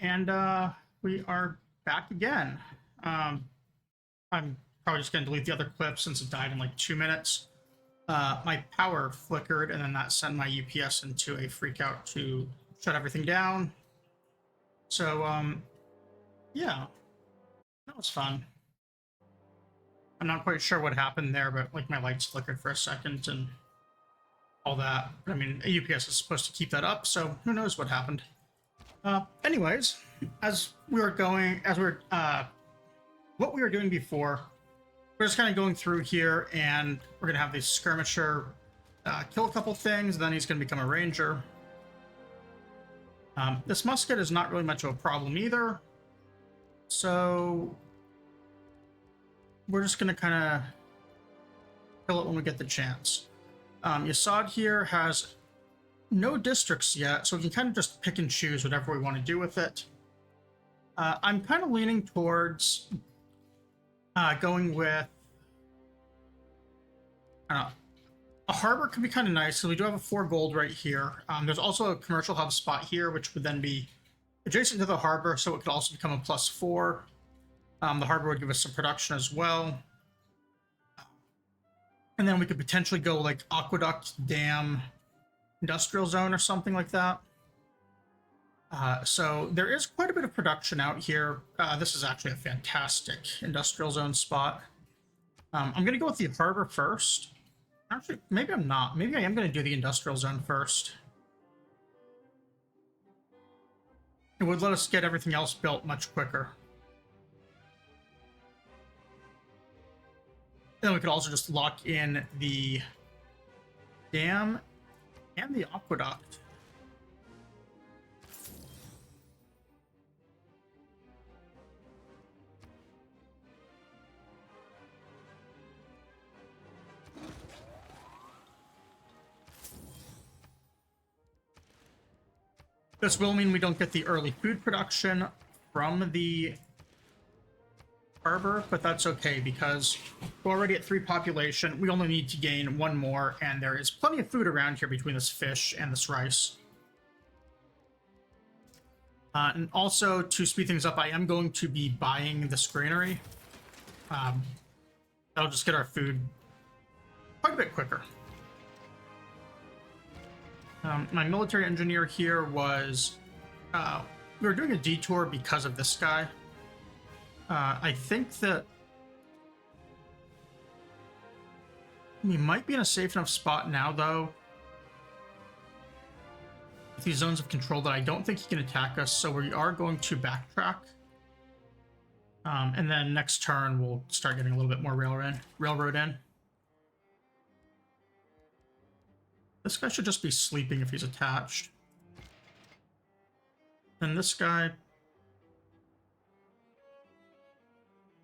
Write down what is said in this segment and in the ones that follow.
and we are back again. I'm probably just going to delete the other clip since it died in like 2 minutes. My power flickered, and then that sent my UPS into a freak out to shut everything down. So, yeah, that was fun. I'm not quite sure what happened there, but like my lights flickered for a second and all that. I mean, a UPS is supposed to keep that up, so who knows what happened. Anyways, as we were going, what we were doing before, we're just kind of going through here, and we're gonna have the skirmisher kill a couple things, then he's gonna become a ranger. This musket is not really much of a problem either, so we're just gonna kind of kill it when we get the chance. Yasad here has no districts yet, so we can kind of just pick and choose whatever we want to do with it. I'm kind of leaning towards going with a harbor. Could be kind of nice. So we do have a 4 gold right here. There's also a commercial hub spot here, which would then be adjacent to the harbor, so it could also become a +4. The harbor would give us some production as well. And then we could potentially go like aqueduct, dam, industrial zone or something like that. So there is quite a bit of production out here. This is actually a fantastic industrial zone spot. I'm going to go with the harbor first. Actually, maybe I'm not. Maybe I am going to do the industrial zone first. It would let us get everything else built much quicker. Then we could also just lock in the dam and the aqueduct. This will mean we don't get the early food production from the harbor, but that's okay because we're already at 3 population. We only need to gain 1 more, and there is plenty of food around here between this fish and this rice. And also, to speed things up, I am going to be buying this granary. That'll just get our food quite a bit quicker. My military engineer here was... we were doing a detour because of this guy. I think that we might be in a safe enough spot now, though, with these zones of control, that I don't think he can attack us, so we are going to backtrack. And then next turn, we'll start getting a little bit more railroad in. This guy should just be sleeping if he's attached. And this guy...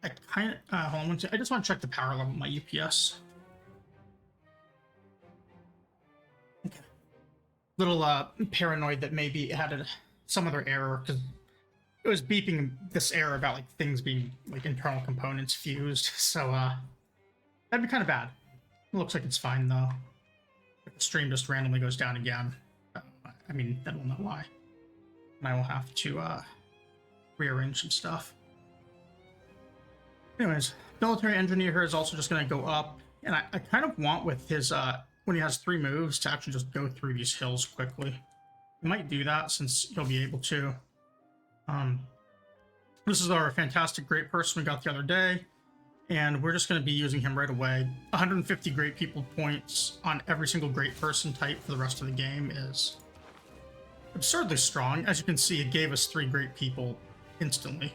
I kind of... hold on, I just want to check the power level of my UPS. Okay. Little paranoid that maybe it had some other error, because it was beeping this error about like things being like internal components fused, so that'd be kind of bad. It looks like it's fine though. If the stream just randomly goes down again, I mean, then we'll know why. And I will have to rearrange some stuff. Anyways, military engineer here is also just going to go up, and I kind of want with his, when he has 3 moves, to actually just go through these hills quickly. He might do that since he'll be able to. This is our fantastic great person we got the other day, and we're just going to be using him right away. 150 great people points on every single great person type for the rest of the game is absurdly strong. As you can see, it gave us 3 great people instantly.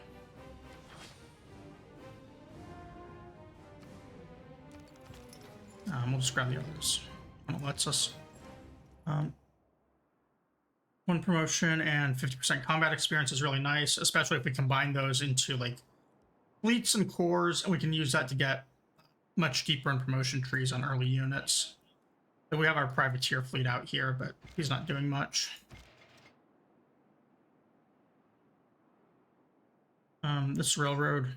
We'll just grab the others when it lets us. 1 promotion and 50% combat experience is really nice, especially if we combine those into like fleets and cores, and we can use that to get much deeper in promotion trees on early units. So we have our privateer fleet out here, but he's not doing much. This railroad.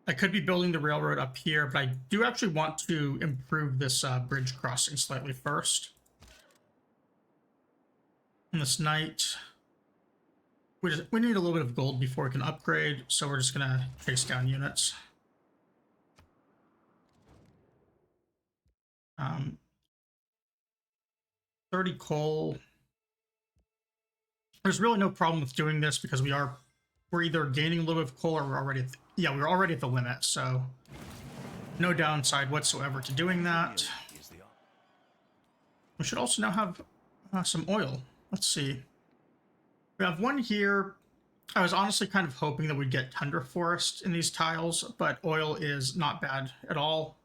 I could be building the railroad up here, but I do actually want to improve this bridge crossing slightly first. on this night. We need a little bit of gold before we can upgrade, so we're just gonna chase down units. 30 coal. There's really no problem with doing this because we're either gaining a little bit of coal or we're already at we're already at the limit, so no downside whatsoever to doing that. We should also now have some oil. Let's see. We have one here. I was honestly kind of hoping that we'd get tundra forest in these tiles, but oil is not bad at all.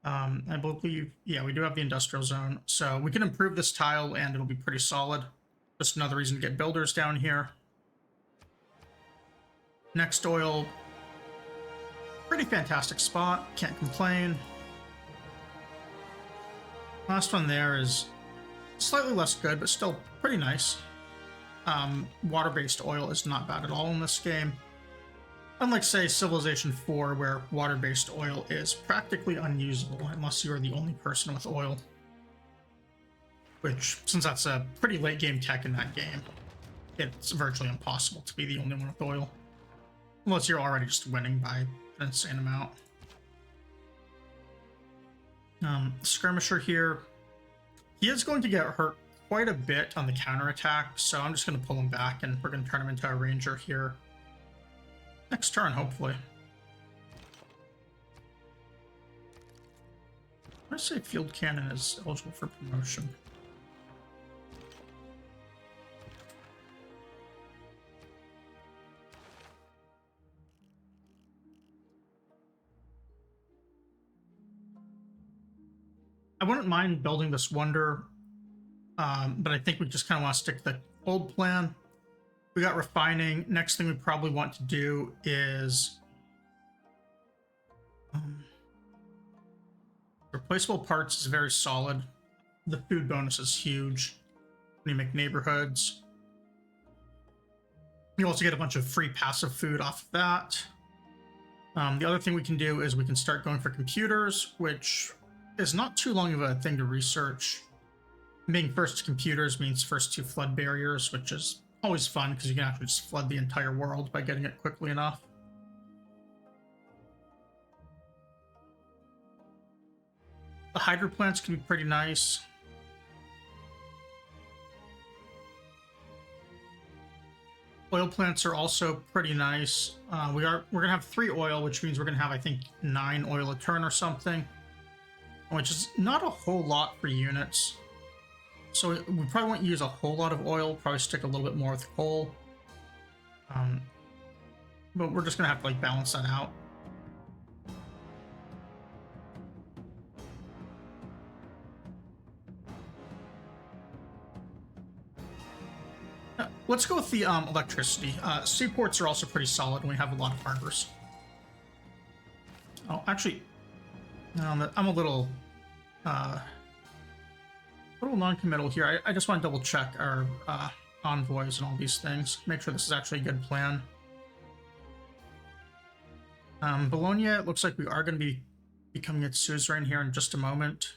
I believe, yeah, we do have the industrial zone, so we can improve this tile and it'll be pretty solid. Just another reason to get builders down here. Next oil, pretty fantastic spot, can't complain. Last one there is slightly less good, but still pretty nice. Water-based oil is not bad at all in this game. Unlike, say, Civilization 4, where water-based oil is practically unusable unless you're the only person with oil. Which, since that's a pretty late-game tech in that game, it's virtually impossible to be the only one with oil. Unless you're already just winning by an insane amount. Skirmisher here. He is going to get hurt quite a bit on the counterattack, so I'm just going to pull him back and we're going to turn him into a ranger here. Next turn, hopefully. I say field cannon is eligible for promotion. I wouldn't mind building this wonder, but I think we just kind of want to stick to the old plan. We got refining. Next thing we probably want to do is replaceable parts is very solid. The food bonus is huge when you make neighborhoods. You also get a bunch of free passive food off of that. The other thing we can do is we can start going for computers, which is not too long of a thing to research. Being first to computers means first to flood barriers, which is always fun because you can actually just flood the entire world by getting it quickly enough. The hydro plants can be pretty nice. Oil plants are also pretty nice. We're gonna have 3 oil, which means we're gonna have, I think, 9 oil a turn or something, which is not a whole lot for units. So we probably won't use a whole lot of oil, probably stick a little bit more with coal. But we're just gonna have to like balance that out. Let's go with the electricity. Seaports are also pretty solid when we have a lot of harbors. Oh, actually, I'm a little non-committal here. I just want to double check our envoys and all these things. Make sure this is actually a good plan. Bologna, it looks like we are going to be becoming its suzerain here in just a moment.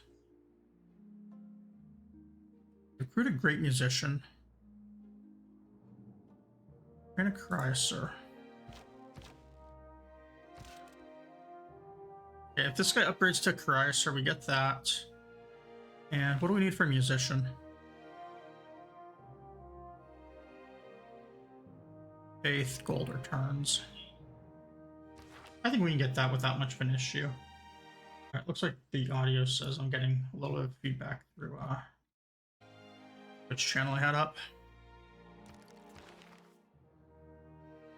Recruit a great musician. And a chrysler. Okay, if this guy upgrades to a chrysler, we get that. And what do we need for a musician? Faith, gold returns. I think we can get that without much of an issue. Alright, looks like the audio says I'm getting a little bit of feedback through which channel I had up.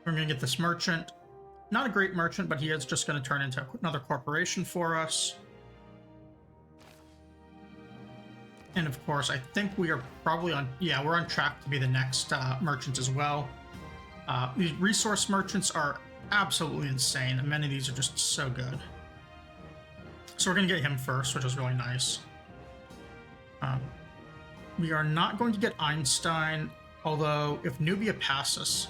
We're going to get this merchant. Not a great merchant, but he is just going to turn into another corporation for us. And of course, I think we are probably on... Yeah, we're on track to be the next merchant as well. These resource merchants are absolutely insane. And many of these are just so good. So we're going to get him first, which is really nice. We are not going to get Einstein, although if Nubia passes...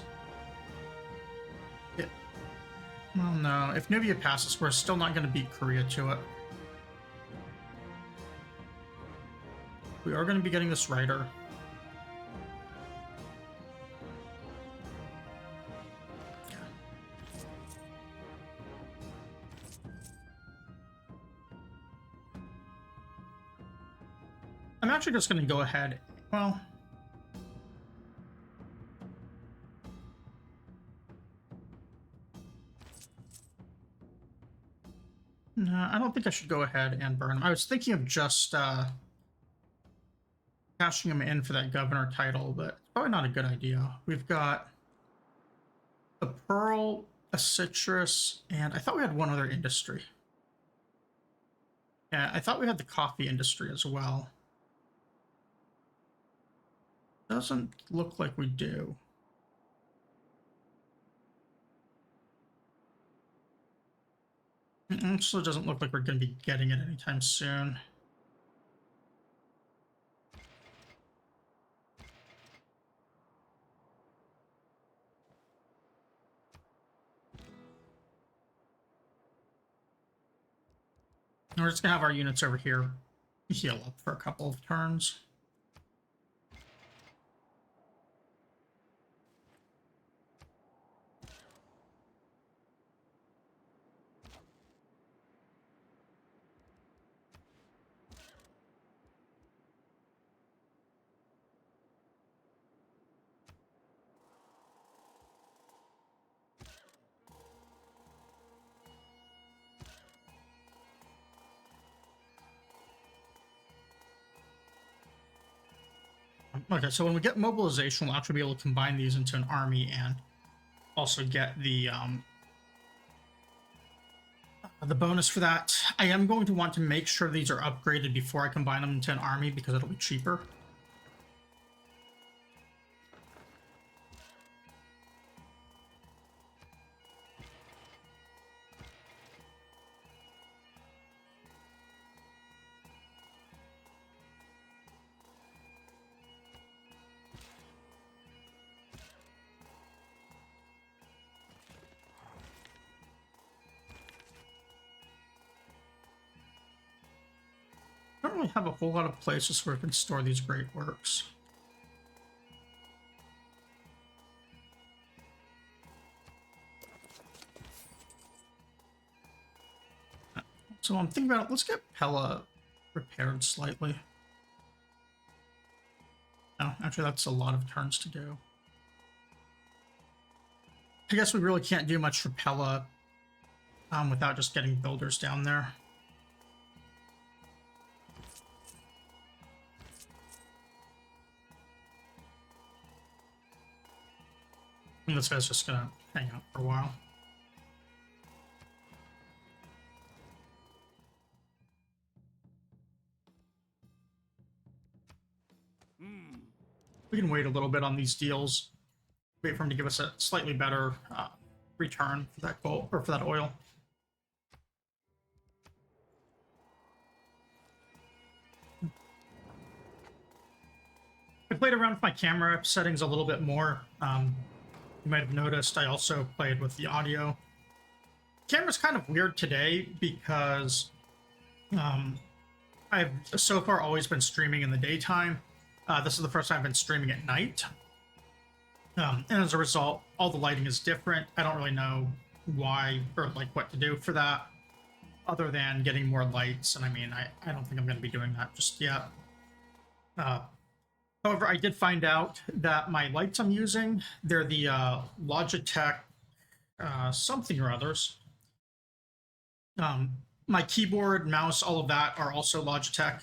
Well, no. If Nubia passes, we're still not going to beat Korea to it. We are going to be getting this writer. I'm actually just going to go ahead. Well, no, I don't think I should go ahead and burn him. I was thinking of just cashing him in for that governor title, but it's probably not a good idea. We've got a pearl, a citrus, and I thought we had one other industry. Yeah, I thought we had the coffee industry as well. Doesn't look like we do. It also doesn't look like we're going to be getting it anytime soon. And we're just going to have our units over here heal up for a couple of turns. Okay, so when we get mobilization, we'll actually be able to combine these into an army and also get the bonus for that. I am going to want to make sure these are upgraded before I combine them into an army because it'll be cheaper. I don't really have a whole lot of places where we can store these great works. So I'm thinking about, let's get Pella repaired slightly. No, actually that's a lot of turns to do. I guess we really can't do much for Pella without just getting builders down there. I mean, this guy's just gonna hang out for a while. We can wait a little bit on these deals. Wait for him to give us a slightly better return for that gold or for that oil. I played around with my camera settings a little bit more. You might have noticed I also played with the audio. Camera's kind of weird today because I've so far always been streaming in the daytime. This is the first time I've been streaming at night. And as a result, all the lighting is different. I don't really know why or like what to do for that other than getting more lights. And I mean, I don't think I'm going to be doing that just yet. However, I did find out that my lights I'm using, they're the Logitech something or others. My keyboard, mouse, all of that are also Logitech.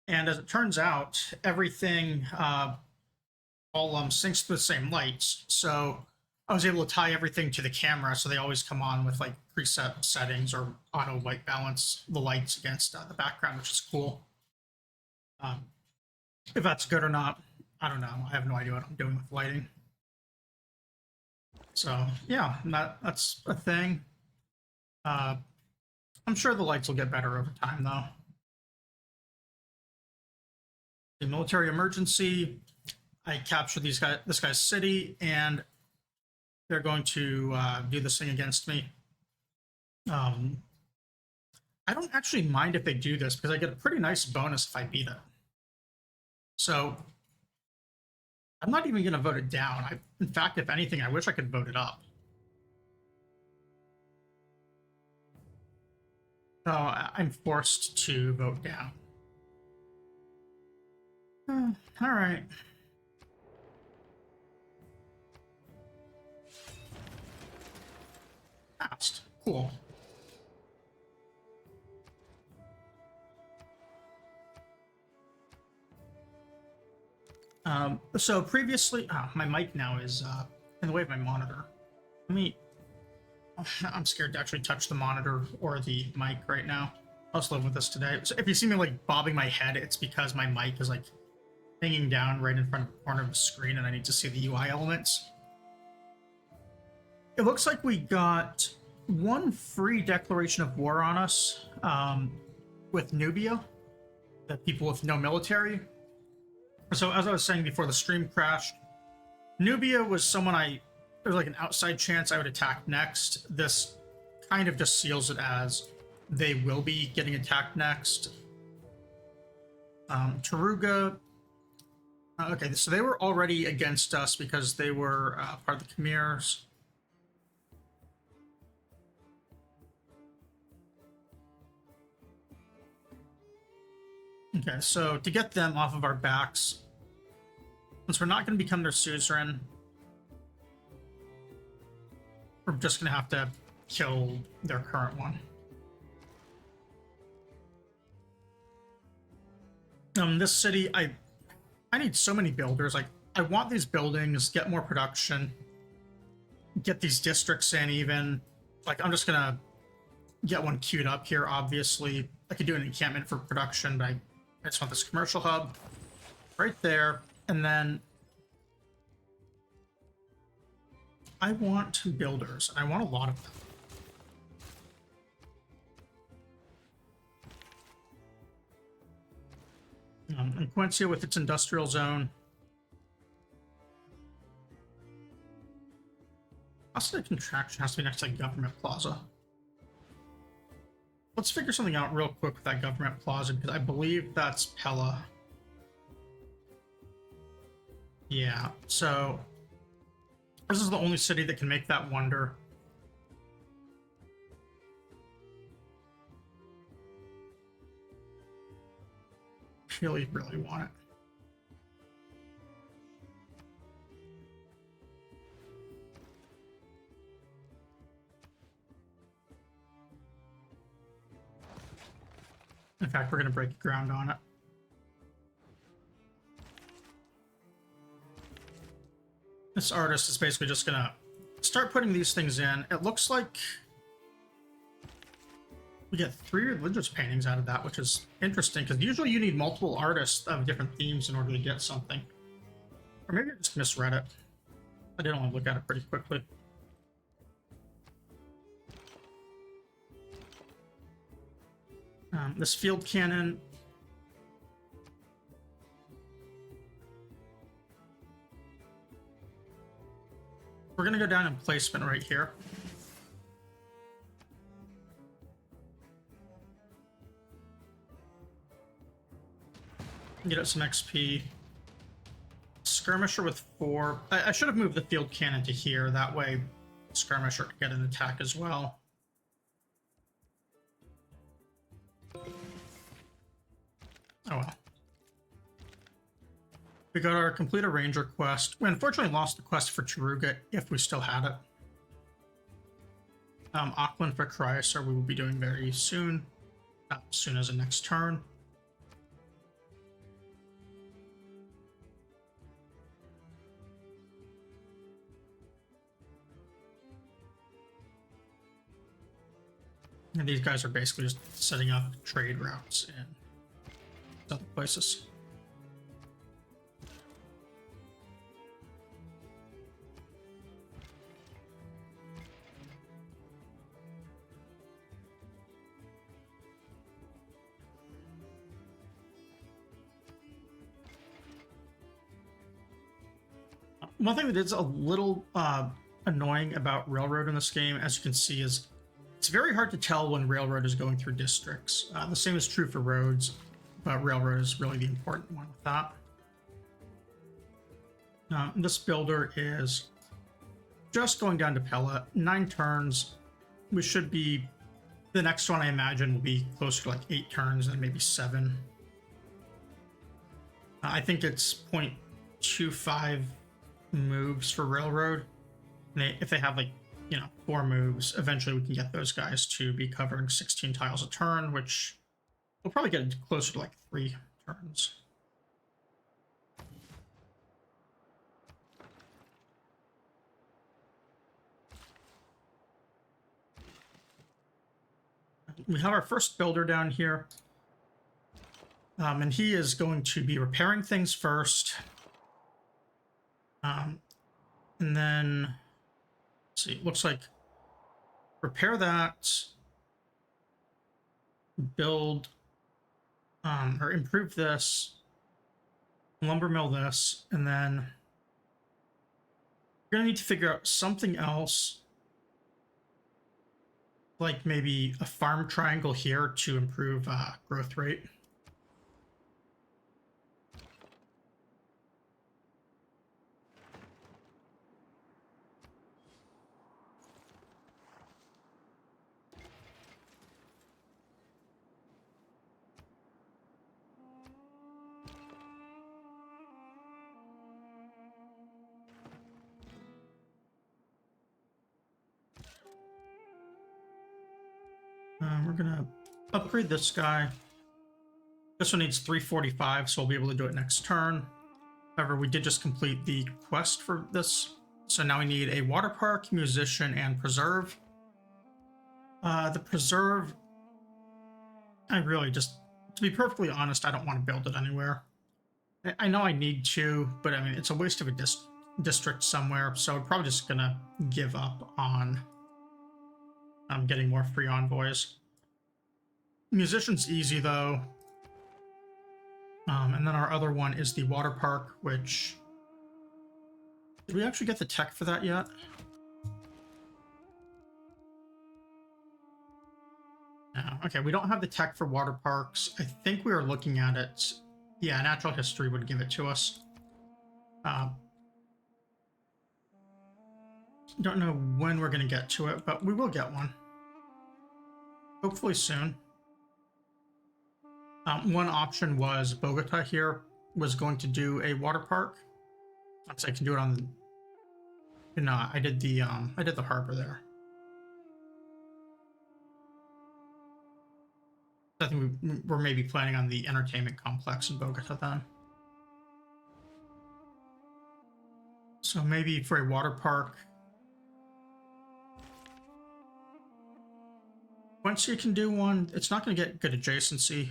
And as it turns out, everything all syncs to the same lights. So I was able to tie everything to the camera, so they always come on with like preset settings or auto white balance the lights against the background, which is cool. If that's good or not, I don't know. I have no idea what I'm doing with lighting. So yeah, that's a thing. I'm sure the lights will get better over time, though. The military emergency. I captured this guy's city, and they're going to do this thing against me. I don't actually mind if they do this because I get a pretty nice bonus if I beat it. So I'm not even going to vote it down. In fact, if anything, I wish I could vote it up. So I'm forced to vote down. All right. Fast. Cool. So previously, my mic now is in the way of my monitor. Let me. I'm scared to actually touch the monitor or the mic right now. I was living with this today. So if you see me like bobbing my head, it's because my mic is like hanging down right in front of the corner of the screen, and I need to see the UI elements. It looks like we got one free declaration of war on us with Nubia, the people with no military. So as I was saying before the stream crashed, Nubia was someone there's like an outside chance I would attack next. This kind of just seals it as they will be getting attacked next. Taruga, okay, so they were already against us because they were part of the Khmers. Okay, so to get them off of our backs, since we're not going to become their suzerain, we're just going to have to kill their current one. This city, I need so many builders. Like, I want these buildings, get more production, get these districts in even. Like, I'm just going to get one queued up here, obviously. I could do an encampment for production, but I just want this commercial hub right there. And then I want builders. I want a lot of them. And Quencia with its industrial zone. Also, the contraction has to be next to a government plaza. Let's figure something out real quick with that government plaza, because I believe that's Pella. Yeah, so this is the only city that can make that wonder. Really, really want it. In fact, we're going to break ground on it. This artist is basically just going to start putting these things in. It looks like we get 3 religious paintings out of that, which is interesting, because usually you need multiple artists of different themes in order to get something. Or maybe I just misread it. I did want to look at it pretty quickly. This field cannon. We're going to go down in placement right here. Get us some XP. Skirmisher with 4. I should have moved the field cannon to here. That way, Skirmisher could get an attack as well. Oh well. We got our complete a ranger quest. We unfortunately lost the quest for Taruga if we still had it. Auckland for Chrysler we will be doing very soon. Not as soon as the next turn. And these guys are basically just setting up trade routes in other places. One thing that is a little annoying about Railroad in this game, as you can see, is it's very hard to tell when Railroad is going through districts. The same is true for roads, but Railroad is really the important one with that. This builder is just going down to Pella. 9 turns. We should be... The next one, I imagine, will be closer to like 8 turns and maybe 7. I think it's 0.25 moves for railroad. And if they have like, 4 moves, eventually we can get those guys to be covering 16 tiles a turn, which we'll probably get closer to like 3 turns. We have our first builder down here. And he is going to be repairing things first. And then, let's see, looks like repair that, build, or improve this, lumber mill this, and then we're going to need to figure out something else, like maybe a farm triangle here to improve growth rate. We're gonna upgrade this guy. This one needs 345, so we'll be able to do it next turn. However, we did just complete the quest for this, so now we need a water park, musician, and preserve. The preserve, I really just, to be perfectly honest, I don't want to build it anywhere. I know I need to, but I mean, it's a waste of a district somewhere, so I'm probably just gonna give up on getting more free envoys. Musician's easy though. And then our other one is the water park, which... Did we actually get the tech for that yet? No. Okay, we don't have the tech for water parks. I think we were looking at it. Yeah, natural history would give it to us. Don't know when we're going to get to it, but we will get one. Hopefully soon. One option was Bogota here was going to do a water park. So I can do it on the... No, I did the harbor there. I think we're maybe planning on the entertainment complex in Bogota then. So maybe for a water park. Once you can do one, it's not going to get good adjacency.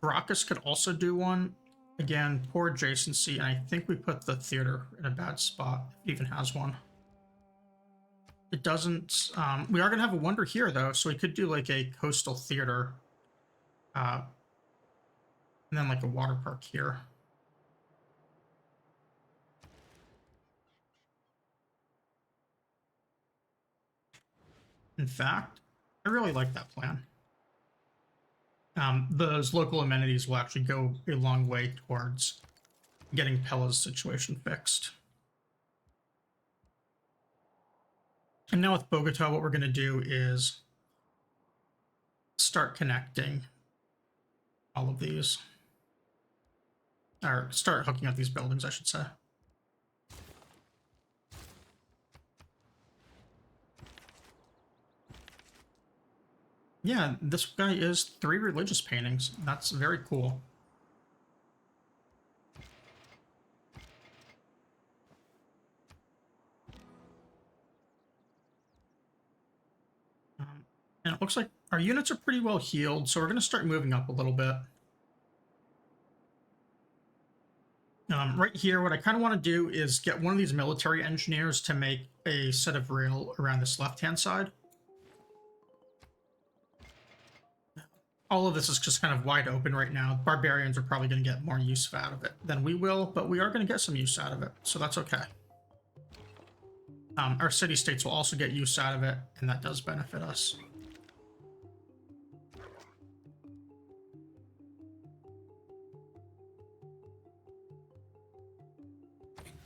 Caracas could also do one. Again, poor adjacency, and I think we put the theater in a bad spot, if it even has one. It doesn't... we are going to have a wonder here, though, so we could do, like, a coastal theater. And then, like, a water park here. In fact, I really like that plan. Those local amenities will actually go a long way towards getting Pella's situation fixed. And now with Bogota, what we're going to do is start connecting all of these. Or start hooking up these buildings, I should say. Yeah, this guy is 3 religious paintings. That's very cool. And it looks like our units are pretty well healed, so we're going to start moving up a little bit. Right here, what I kind of want to do is get one of these military engineers to make a set of rail around this left-hand side. All of this is just kind of wide open right now. Barbarians are probably going to get more use out of it than we will, but we are going to get some use out of it, so that's okay. Our city-states will also get use out of it, and that does benefit us.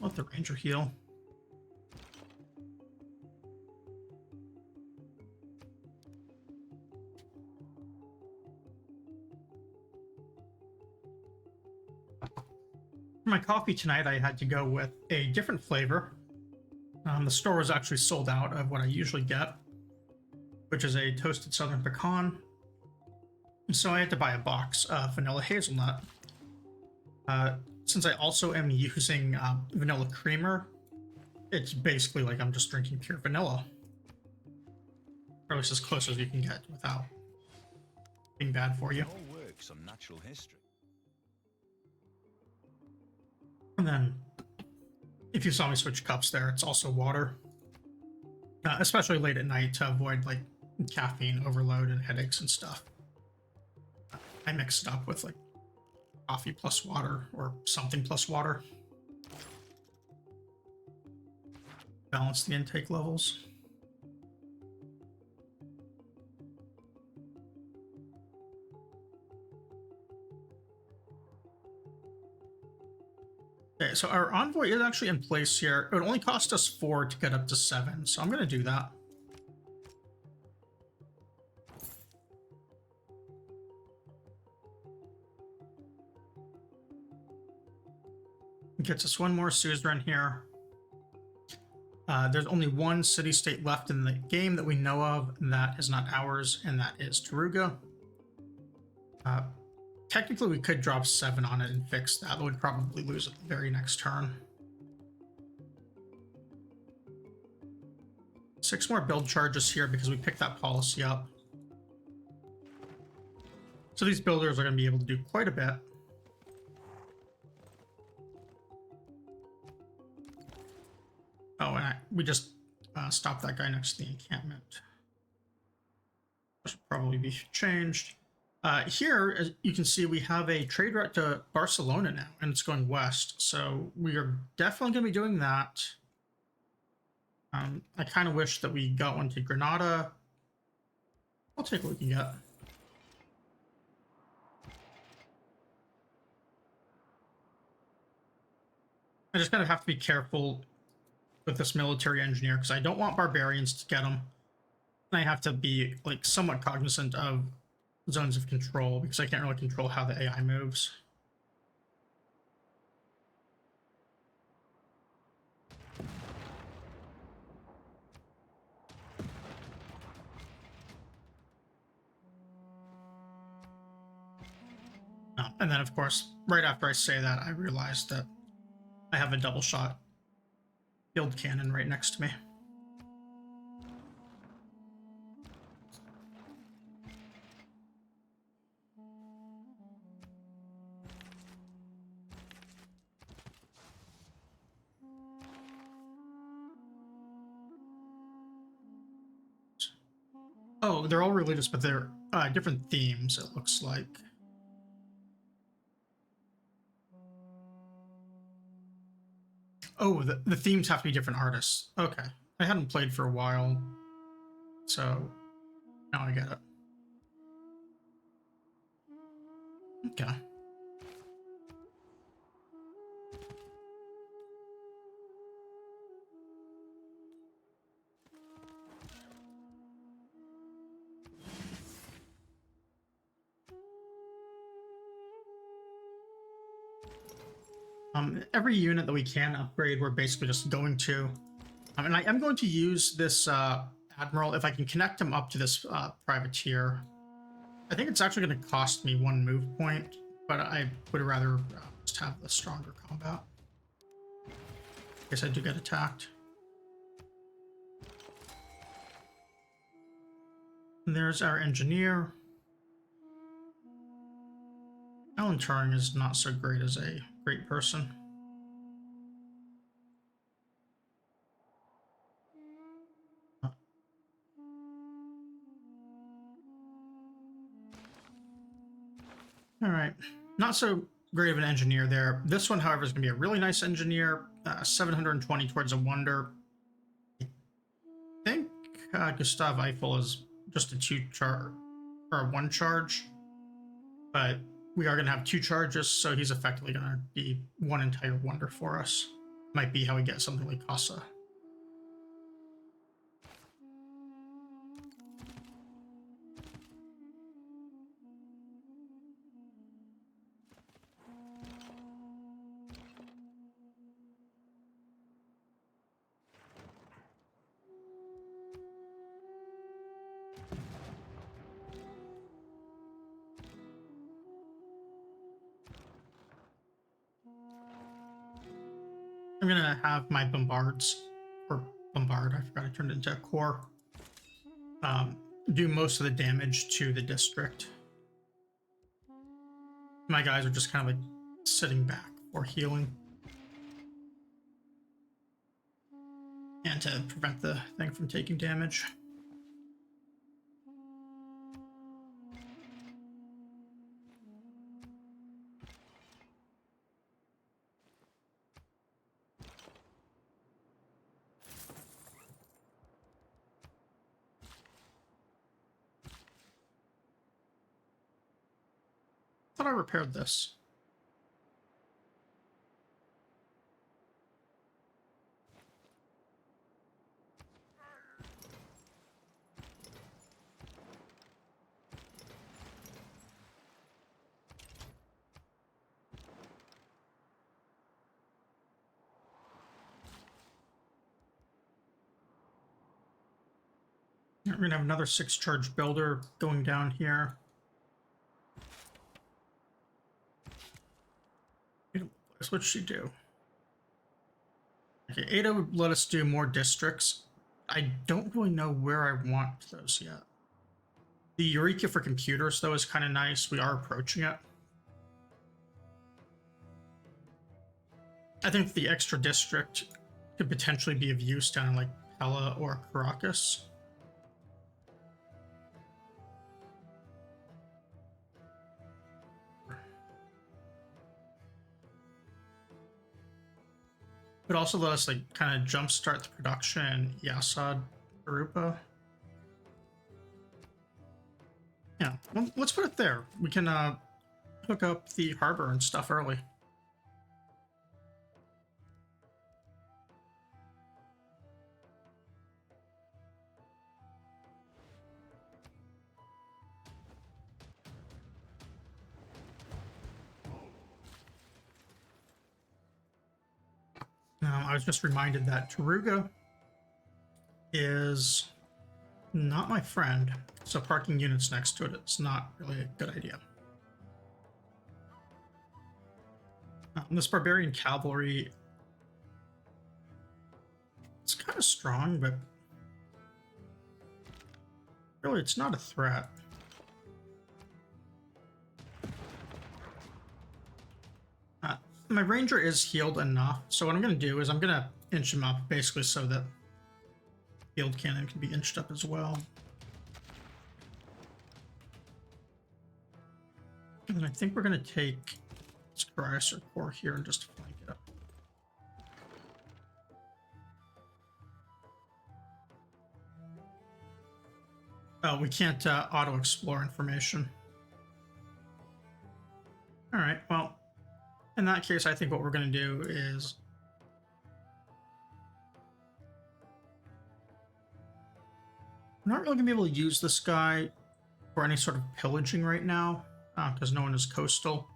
Let the ranger heal. For my coffee tonight, I had to go with a different flavor. The store was actually sold out of what I usually get, which is a toasted southern pecan. So I had to buy a box of vanilla hazelnut. Since I also am using vanilla creamer, it's basically like I'm just drinking pure vanilla. Or at least as close as you can get without being bad for you. It all works on natural history. And then, if you saw me switch cups there, it's also water. Especially late at night to avoid like caffeine overload and headaches and stuff. I mix it up with like coffee plus water or something plus water. Balance the intake levels. Okay, so our envoy is actually in place here. It would only cost us 4 to get up to 7, so I'm going to do that. Gets us one more suzerain here. There's only one city-state left in the game that we know of that is not ours, and that is Taruga. Technically, we could drop 7 on it and fix that. But we'd probably lose it the very next turn. 6 more build charges here because we picked that policy up. So these builders are going to be able to do quite a bit. Oh, and we just stopped that guy next to the encampment. That should probably be changed. Here, as you can see, we have a trade route to Barcelona now, and it's going west. So we are definitely going to be doing that. I kind of wish that we got one to Granada. I'll take what we can get. I just kind of have to be careful with this military engineer because I don't want barbarians to get him. And I have to be like somewhat cognizant of zones of control because I can't really control how the AI moves. And then, of course, right after I say that, I realize that I have a double shot field cannon right next to me. Oh, they're all religious, but they're different themes, it looks like. Oh, the themes have to be different artists. Okay. I hadn't played for a while, so now I get it. Okay. Every unit that we can upgrade, we're basically just going to. And I am going to use this Admiral if I can connect him up to this Privateer. I think it's actually going to cost me 1 move point, but I would rather just have the stronger combat. In case I do get attacked. And there's our engineer. Alan Turing is not so great as a great person. All right, not so great of an engineer there. This one, however, is going to be a really nice engineer. 720 towards a wonder. I think Gustav Eiffel is just a 2 charge or a 1 charge, but we are going to have 2 charges, so he's effectively going to be 1 entire wonder for us. Might be how we get something like Casa. I'm gonna have my bombards, or bombard, I forgot I turned it into a core, um, do most of the damage to the district. My guys are just kind of like sitting back or healing. And to prevent the thing from taking damage. I thought I repaired this. We're gonna have another 6 charge builder going down here. What should she do? Okay, Ada would let us do more districts. I don't really know where I want those yet. The Eureka for computers, though, is kind of nice. We are approaching it. I think the extra district could potentially be of use down in like Pella or Caracas. But also let us like kind of jumpstart the production in Yasad, Arupa. Yeah, well, let's put it there. We can hook up the harbor and stuff early. I was just reminded that Taruga is not my friend, so parking units next to it, it's not really a good idea. This barbarian cavalry, it's kind of strong, but really it's not a threat. My ranger is healed enough, so what I'm going to do is I'm going to inch him up basically so that field cannon can be inched up as well. And then I think we're going to take this Chrysler core here and just flank it up. Oh, we can't auto-explore information. Alright, well, in that case, I think what we're going to do is we're not really going to be able to use this guy for any sort of pillaging right now, because no one is coastal.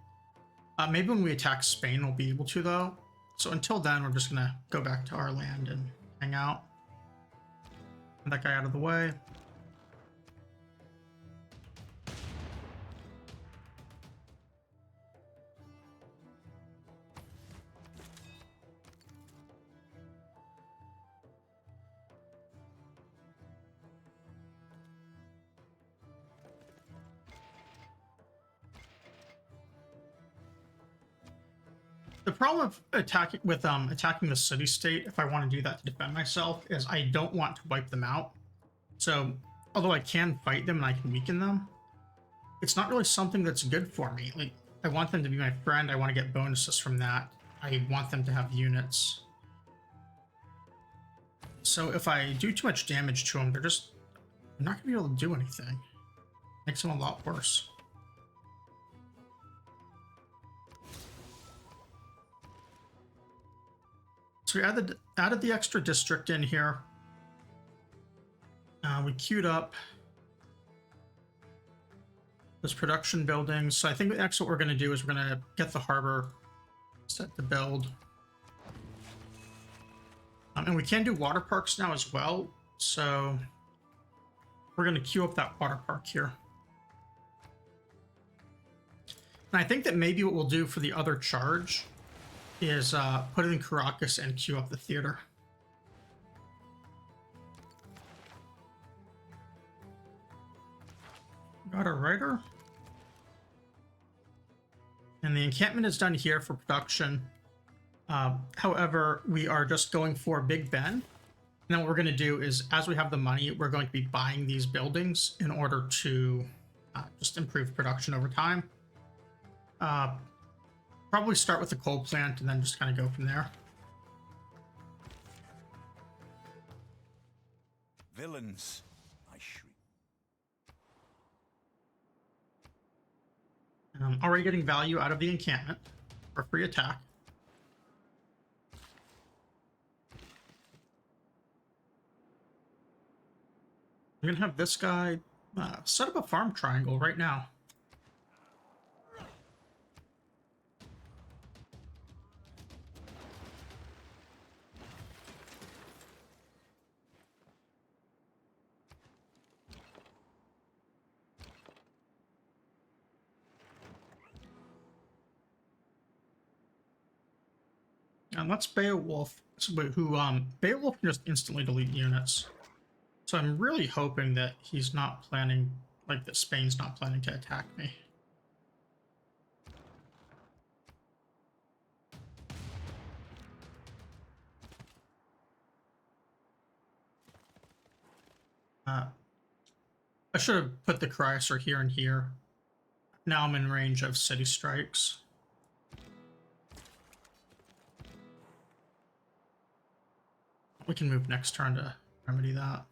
Maybe when we attack Spain, we'll be able to, though. So until then, we're just going to go back to our land and hang out. Get that guy out of the way. The problem of attacking the city-state, if I want to do that to defend myself, is I don't want to wipe them out. So, although I can fight them and I can weaken them, it's not really something that's good for me. Like, I want them to be my friend. I want to get bonuses from that. I want them to have units. So if I do too much damage to them, they're not going to be able to do anything. Makes them a lot worse. So we added the extra district in here. We queued up this production building. So I think next what we're going to do is we're going to get the harbor set to build. And we can do water parks now as well. So we're going to queue up that water park here. And I think that maybe what we'll do for the other charge is put in Caracas and queue up the theater. Got a writer. And the encampment is done here for production. However, we are just going for Big Ben. And then what we're going to do is, as we have the money, we're going to be buying these buildings in order to just improve production over time. Probably start with the coal plant and then just kind of go from there. Villains, I shriek. Already getting value out of the encampment for free attack. I'm gonna have this guy set up a farm triangle right now. And that's Beowulf, who Beowulf can just instantly delete units. So I'm really hoping that he's not planning, like that Spain's not planning to attack me. I should have put the Chrysler here and here. Now I'm in range of city strikes. We can move next turn to remedy that.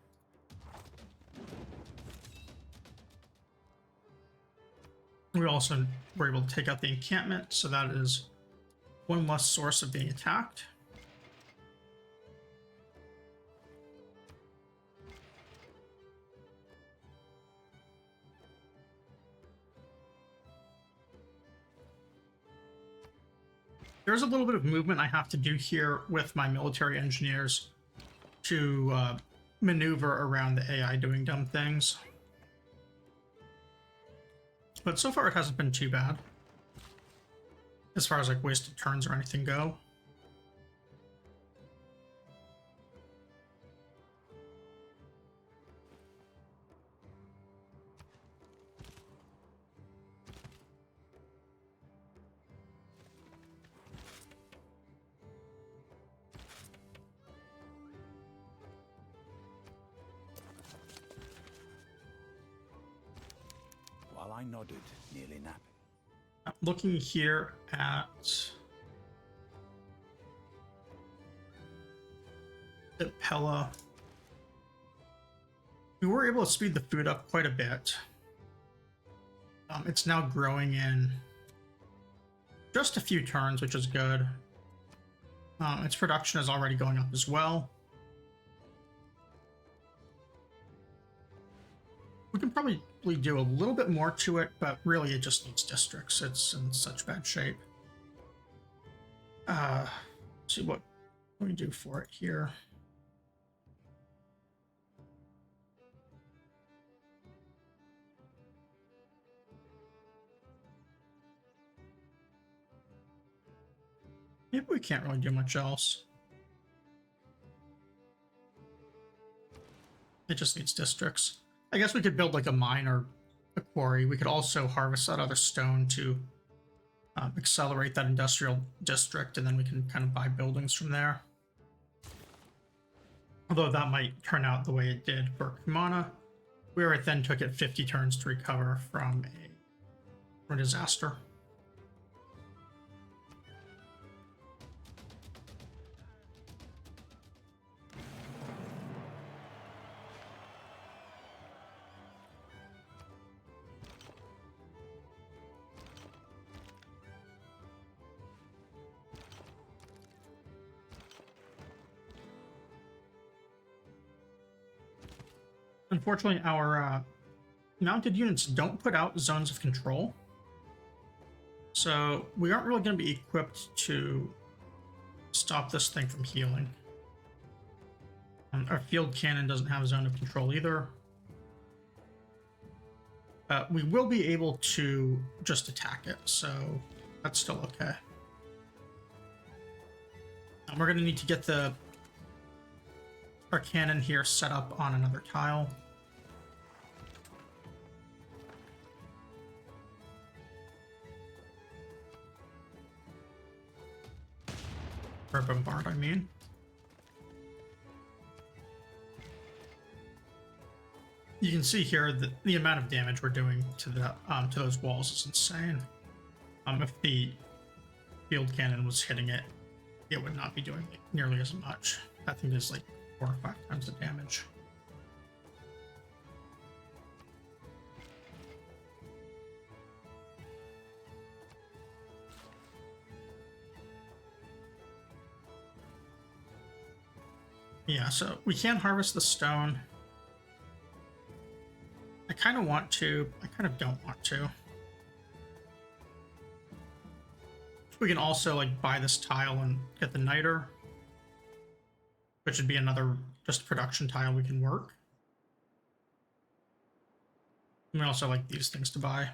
We also were able to take out the encampment, so that is one less source of being attacked. There's a little bit of movement I have to do here with my military engineers to maneuver around the AI doing dumb things. But so far it hasn't been too bad, as far as like wasted turns or anything go. While I nodded, nearly napping. Looking here at Pella, we were able to speed the food up quite a bit. It's now growing in just a few turns, which is good. Its production is already going up as well. We can probably do a little bit more to it, but really it just needs districts. It's in such bad shape. See what we do for it here. Maybe we can't really do much else. It just needs districts. I guess we could build like a mine or a quarry. We could also harvest that other stone to accelerate that industrial district, and then we can kind of buy buildings from there. Although that might turn out the way it did for Kumana, where it then took it 50 turns to recover from a disaster. Unfortunately, our mounted units don't put out zones of control, so we aren't really going to be equipped to stop this thing from healing. Our field cannon doesn't have a zone of control either. We will be able to just attack it, so that's still okay. And we're going to need to get our cannon here set up on another tile. Or bombard, I mean. You can see here that the amount of damage we're doing to those walls is insane. If the field cannon was hitting it, it would not be doing nearly as much. That thing is like 4 or 5 times the damage. Yeah, so we can harvest the stone. I kind of want to. I kind of don't want to. We can also like buy this tile and get the niter, which would be another just production tile we can work. And we also like these things to buy.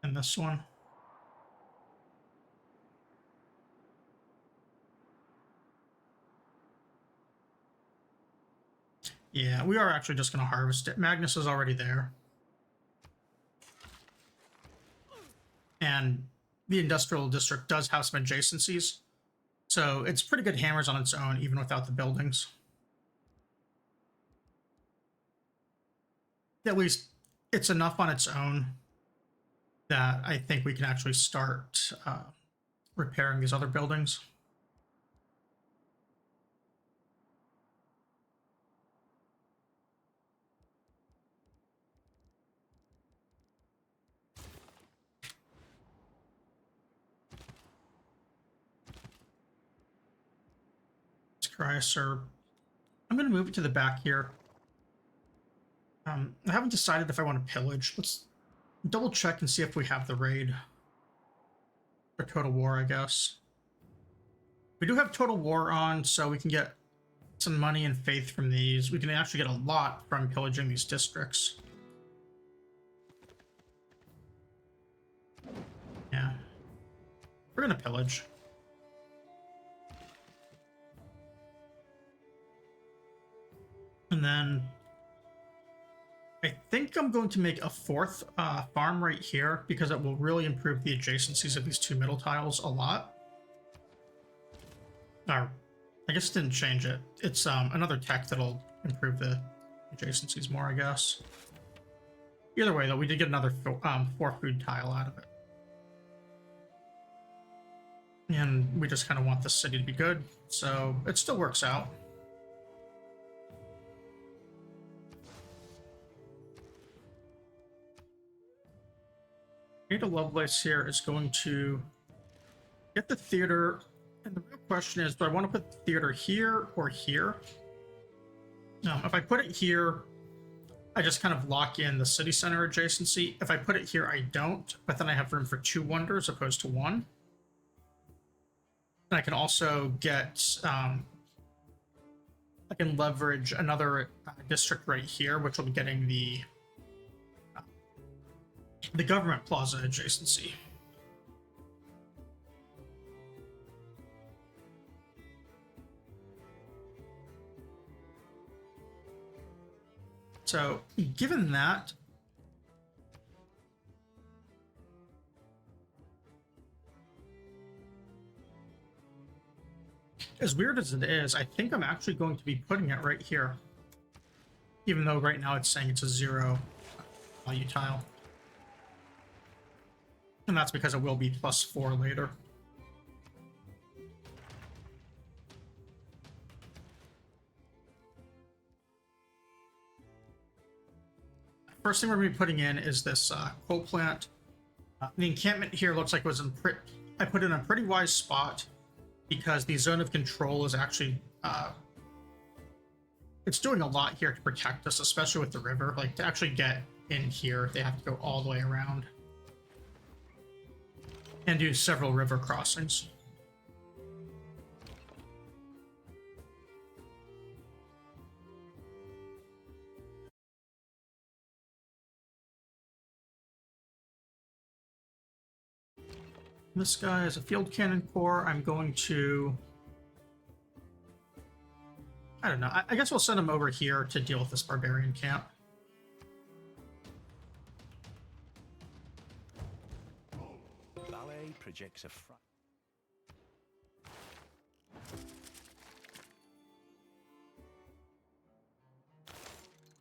And this one. Yeah, we are actually just going to harvest it. Magnus is already there. And the industrial district does have some adjacencies. So it's pretty good hammers on its own, even without the buildings. At least it's enough on its own that I think we can actually start repairing these other buildings. Sir, I'm going to move it to the back here. I haven't decided if I want to pillage. Let's double check and see if we have the raid. Or Total War, I guess. We do have Total War on, so we can get some money and faith from these. We can actually get a lot from pillaging these districts. Yeah. We're going to pillage. And then I think I'm going to make a 4th farm right here because it will really improve the adjacencies of these 2 middle tiles a lot. Or, I guess it didn't change it. It's another tech that'll improve the adjacencies more, I guess. Either way, though, we did get another 4 food tile out of it. And we just kind of want the city to be good, so it still works out. Ada Lovelace here is going to get the theater, and the real question is, do I want to put the theater here or here? If I put it here, I just kind of lock in the city center adjacency. If I put it here, I don't, but then I have room for 2 wonders opposed to 1. And I can also get, I can leverage another district right here, which will be getting the government plaza adjacency. So, given that, as weird as it is, I think I'm actually going to be putting it right here. Even though right now it's saying it's a 0 value tile. And that's because it will be +4 later. First thing we're going to be putting in is this coal plant. The encampment here looks like it was I put it in a pretty wise spot because the zone of control is actually it's doing a lot here to protect us, especially with the river. Like, to actually get in here, they have to go all the way around and do several river crossings. This guy is a field cannon corps. I'm going to... I don't know. I guess we'll send him over here to deal with this barbarian camp. Ballet projects a front.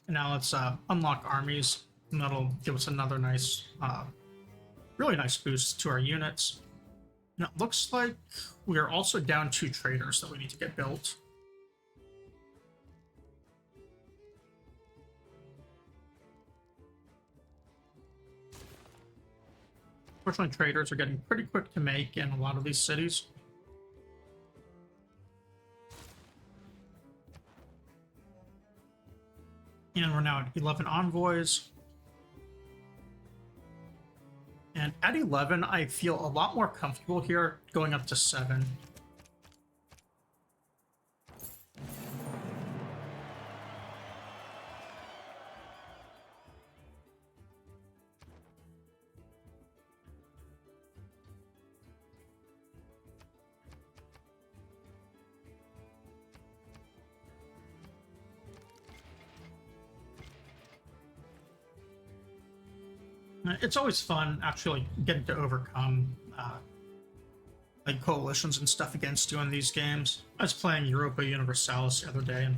And now let's unlock armies, and that'll give us another nice, really nice boost to our units. Now it looks like we are also down 2 traders that we need to get built. Fortunately, traders are getting pretty quick to make in a lot of these cities. And we're now at 11 envoys. And at 11, I feel a lot more comfortable here, going up to 7. It's always fun actually getting to overcome like coalitions and stuff against you in these games. I was playing Europa Universalis the other day, and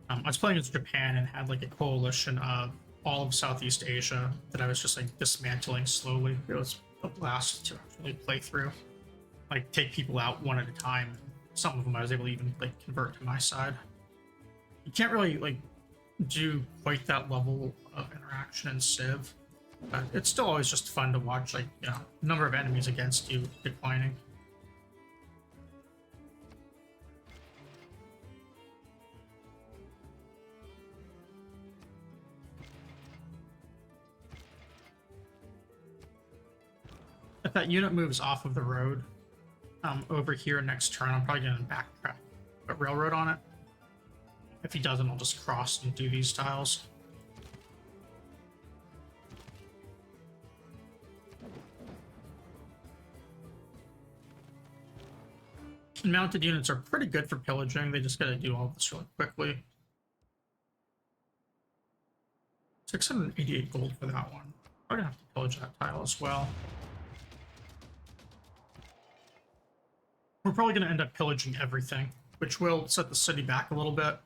I was playing as Japan and had like a coalition of all of Southeast Asia that I was just like dismantling slowly. It was a blast to actually play through, like take people out one at a time. Some of them I was able to even like convert to my side. You can't really like do quite that level of interaction in Civ. But it's still always just fun to watch, like, you know, number of enemies against you declining. If that unit moves off of the road over here next turn, I'm probably going to backtrack, put railroad on it. If he doesn't, I'll just cross and do these tiles. And mounted units are pretty good for pillaging. They just gotta do all this really quickly. 688 gold for that one. I'm gonna have to pillage that tile as well. We're probably gonna end up pillaging everything, which will set the city back a little bit.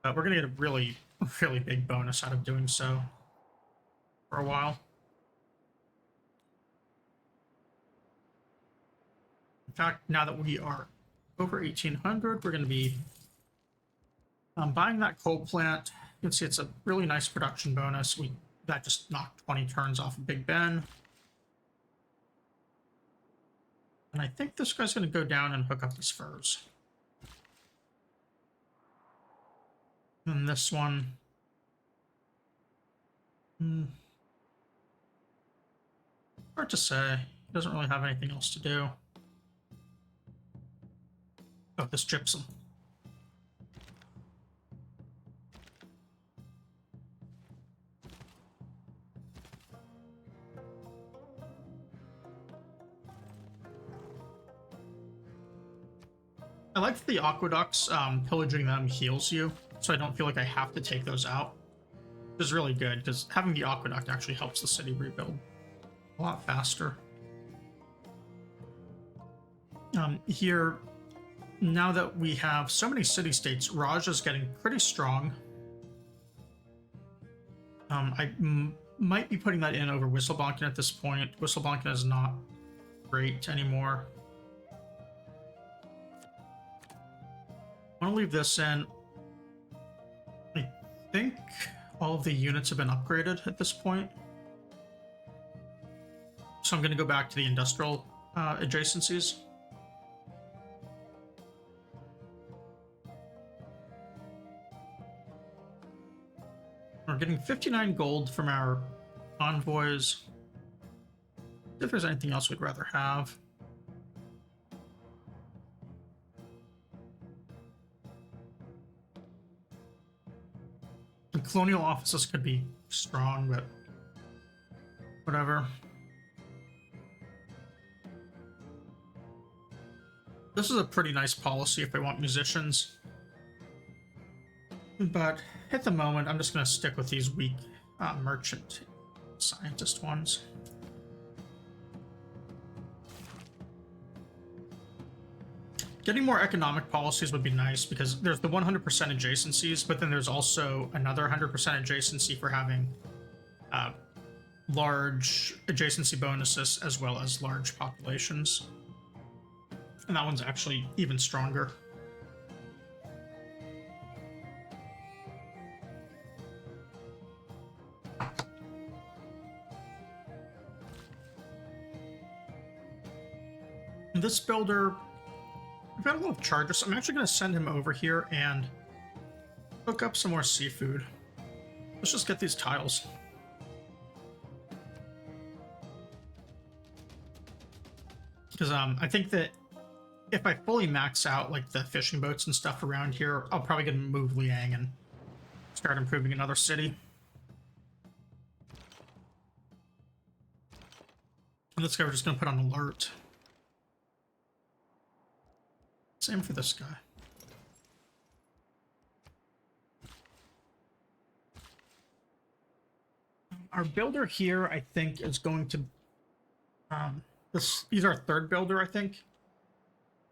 But we're gonna get a really, really big bonus out of doing so for a while. In fact, now that we are over 1800, we're going to be buying that coal plant. You can see it's a really nice production bonus. That just knocked 20 turns off of Big Ben. And I think this guy's going to go down and hook up these furs. And this one... hard to say. He doesn't really have anything else to do. Oh, this gypsum. I like that the aqueducts, pillaging them heals you, so I don't feel like I have to take those out. Which is really good, because having the aqueduct actually helps the city rebuild a lot faster. Here, now that we have so many city-states, Raj is getting pretty strong. I might be putting that in over Whistlebanken at this point. Whistlebanken is not great anymore. I want to leave this in. I think all of the units have been upgraded at this point. So I'm going to go back to the industrial adjacencies. We're getting 59 gold from our envoys. If there's anything else we'd rather have. The colonial offices could be strong, but whatever. This is a pretty nice policy if they want musicians. But at the moment, I'm just going to stick with these weak merchant scientist ones. Getting more economic policies would be nice because there's the 100% adjacencies, but then there's also another 100% adjacency for having large adjacency bonuses as well as large populations. And that one's actually even stronger. This builder, we've got a lot of charges, so I'm actually going to send him over here and hook up some more seafood. Let's just get these tiles. Because I think that if I fully max out like the fishing boats and stuff around here, I'll probably get to move Liang and start improving another city. And this guy we're just going to put on alert. Same for this guy. Our builder here, I think, is going to... he's our third builder, I think,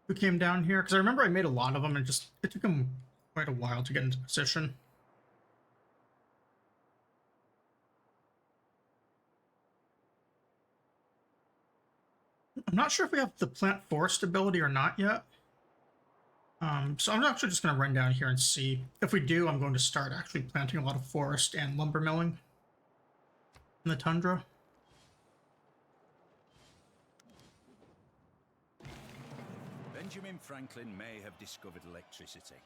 who came down here. Because I remember I made a lot of them, and it took him quite a while to get into position. I'm not sure if we have the plant forest ability or not yet. So I'm actually just going to run down here and see. If we do, I'm going to start actually planting a lot of forest and lumber milling in the tundra. Benjamin Franklin may have discovered electricity.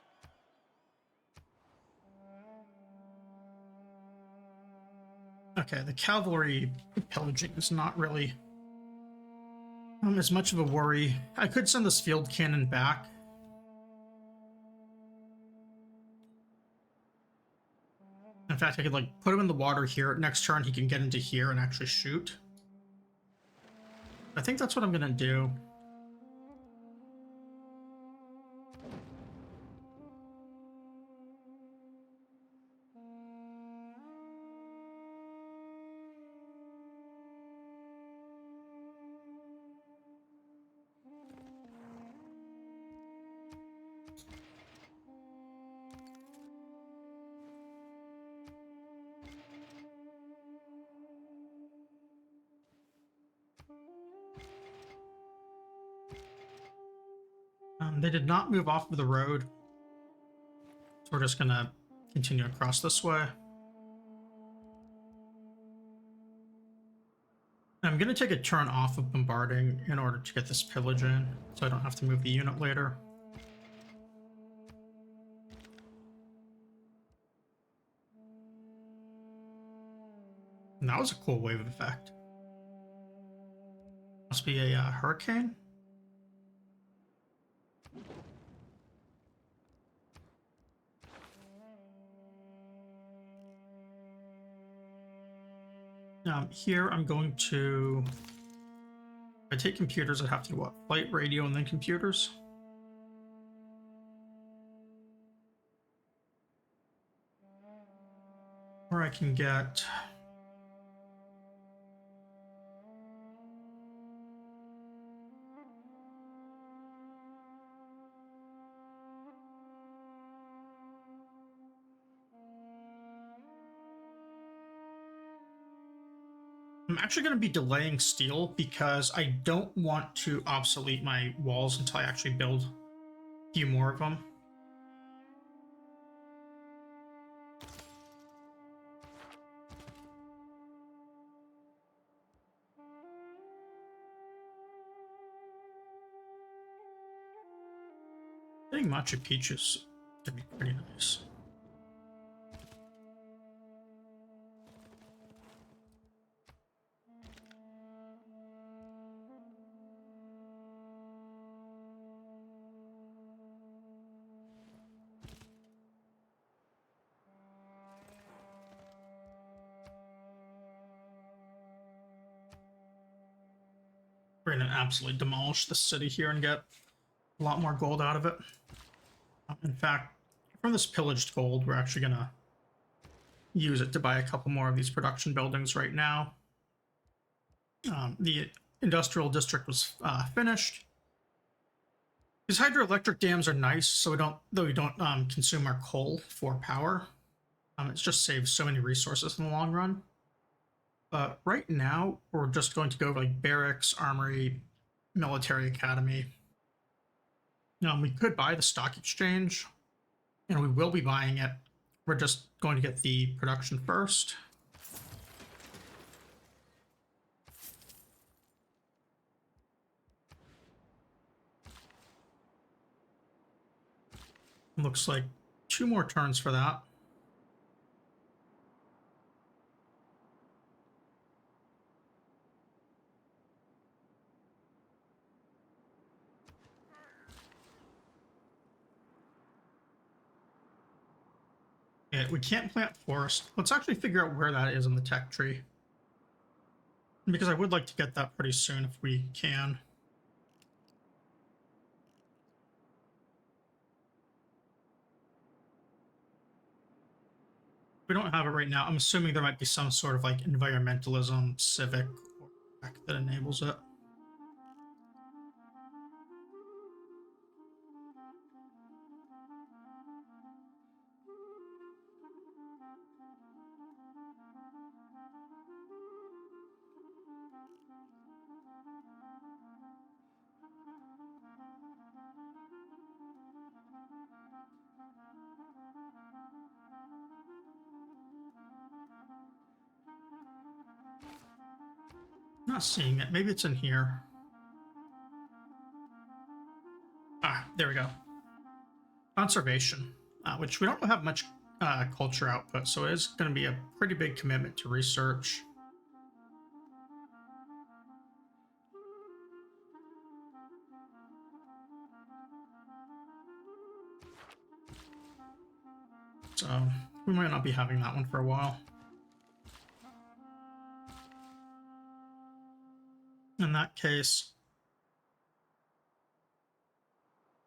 Okay, the cavalry pillaging is not really as much of a worry. I could send this field cannon back. In fact, I could like put him in the water here. Next turn, he can get into here and actually shoot. I think that's what I'm gonna do. They did not move off of the road. So we're just gonna continue across this way. I'm gonna take a turn off of bombarding in order to get this pillage in, so I don't have to move the unit later. And that was a cool wave effect. Must be a hurricane? Here I'm going to... If I take computers, I have to do what? Flight, radio, and then computers? Or I can get... I'm actually going to be delaying steel because I don't want to obsolete my walls until I actually build a few more of them. Getting Machu Picchu's going to be pretty nice. We're going to absolutely demolish the city here and get a lot more gold out of it. In fact, from this pillaged gold, we're actually going to use it to buy a couple more of these production buildings right now. The industrial district was finished. These hydroelectric dams are nice, so we don't consume our coal for power. It just saves so many resources in the long run. But right now, we're just going to go over like barracks, armory, military academy. We could buy the stock exchange, and we will be buying it. We're just going to get the production first. Looks like 2 more turns for that. Yeah, we can't plant forest. Let's actually figure out where that is in the tech tree, because I would like to get that pretty soon if we can. We don't have it right now. I'm assuming there might be some sort of like environmentalism, civic, or tech that enables it. Not seeing it. Maybe it's in here. Ah, there we go. Conservation, which we don't have much culture output, so it is going to be a pretty big commitment to research. So we might not be having that one for a while. In that case,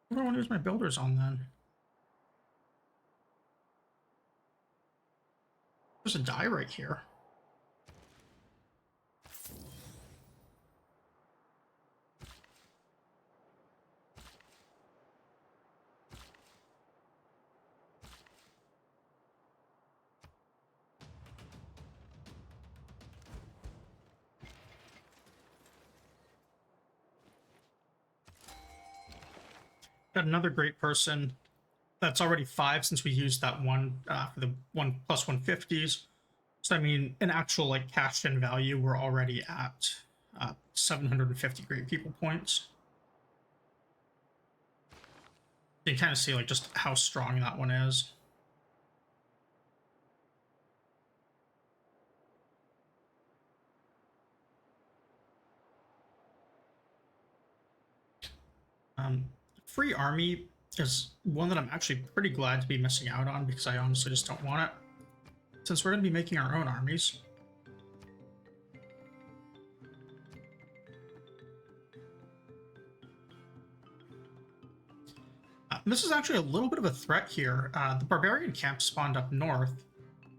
what do I want to use my builders on then? There's a die right here. Got another great person. That's already 5 since we used that one for the 1+150s. So I mean, in actual like cashed in value, we're already at 750 great people points. You can kind of see like just how strong that one is. Free army is one that I'm actually pretty glad to be missing out on, because I honestly just don't want it, since we're going to be making our own armies. This is actually a little bit of a threat here. The barbarian camp spawned up north,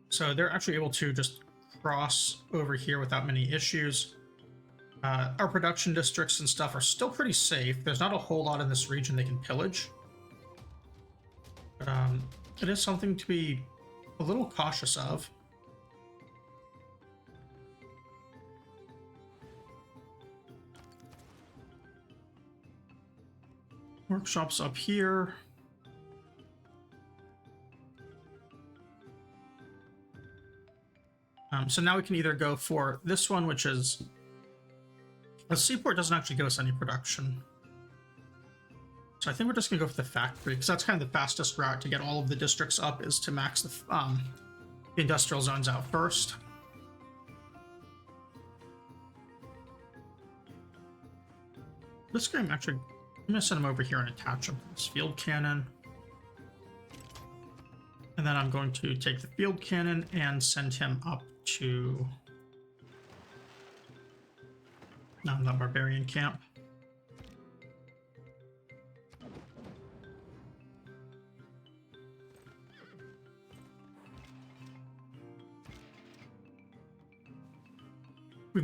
so they're actually able to just cross over here without many issues. Our production districts and stuff are still pretty safe. There's not a whole lot in this region they can pillage. But it is something to be a little cautious of. Workshops up here. So now we can either go for this one, which is... The seaport doesn't actually give us any production. So I think we're just going to go for the factory, because that's kind of the fastest route to get all of the districts up, is to max the industrial zones out first. This guy, I'm going to send him over here and attach him to this field cannon. And then I'm going to take the field cannon and send him up to... No, the barbarian camp.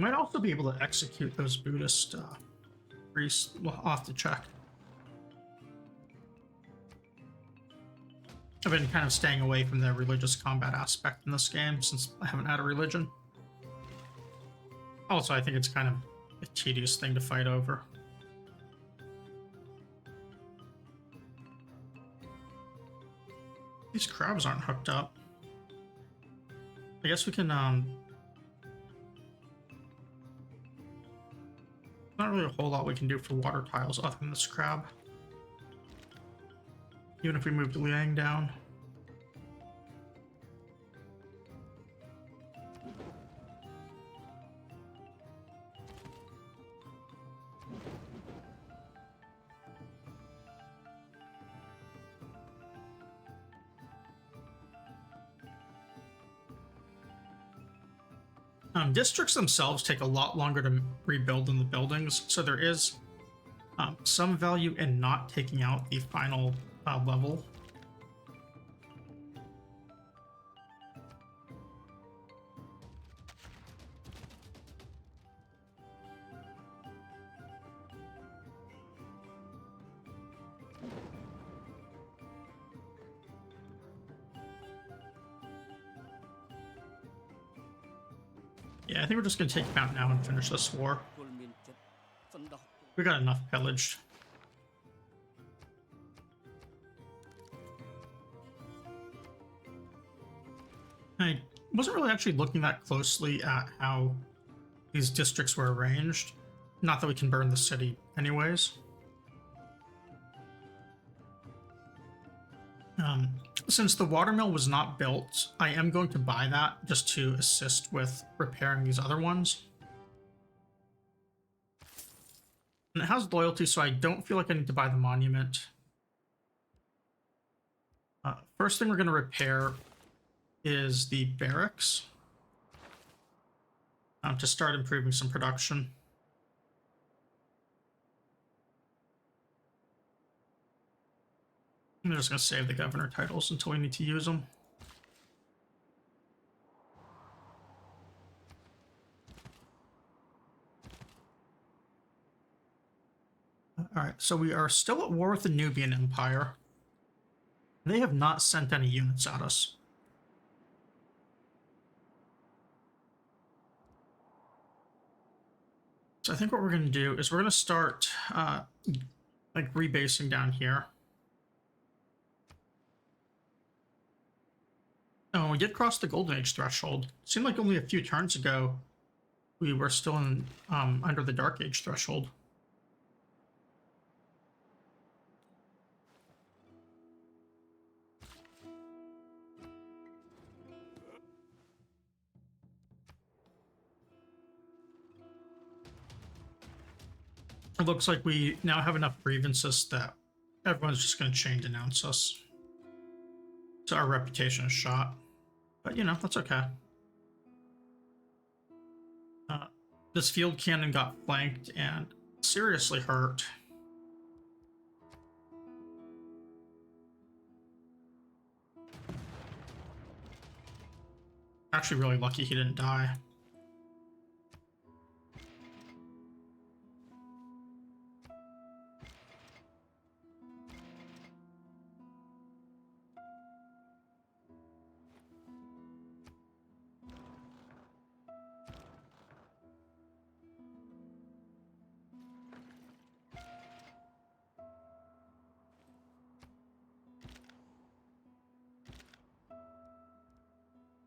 might also be able to execute those Buddhist priests. Well, I'll have to check. I've been kind of staying away from the religious combat aspect in this game since I haven't had a religion. Also, I think it's kind of a tedious thing to fight over. These crabs aren't hooked up. I guess we can, not really a whole lot we can do for water tiles other than this crab. Even if we moved Liang down. Districts themselves take a lot longer to rebuild than the buildings, so there is some value in not taking out the final level. Yeah, I think we're just going to take him out now and finish this war. We got enough pillaged. I wasn't really actually looking that closely at how these districts were arranged. Not that we can burn the city anyways. Since the watermill was not built, I am going to buy that just to assist with repairing these other ones. And it has loyalty, so I don't feel like I need to buy the monument. First thing we're going to repair is the barracks to start improving some production. I'm just going to save the governor titles until we need to use them. Alright, so we are still at war with the Nubian Empire. They have not sent any units at us. So I think what we're going to do is we're going to start like rebasing down here. Oh, we did cross the Golden Age threshold. It seemed like only a few turns ago we were still in under the Dark Age threshold. It looks like we now have enough grievances that everyone's just going to chain denounce us. So our reputation is shot. But, you know, that's okay. This field cannon got flanked and seriously hurt. Actually really lucky he didn't die.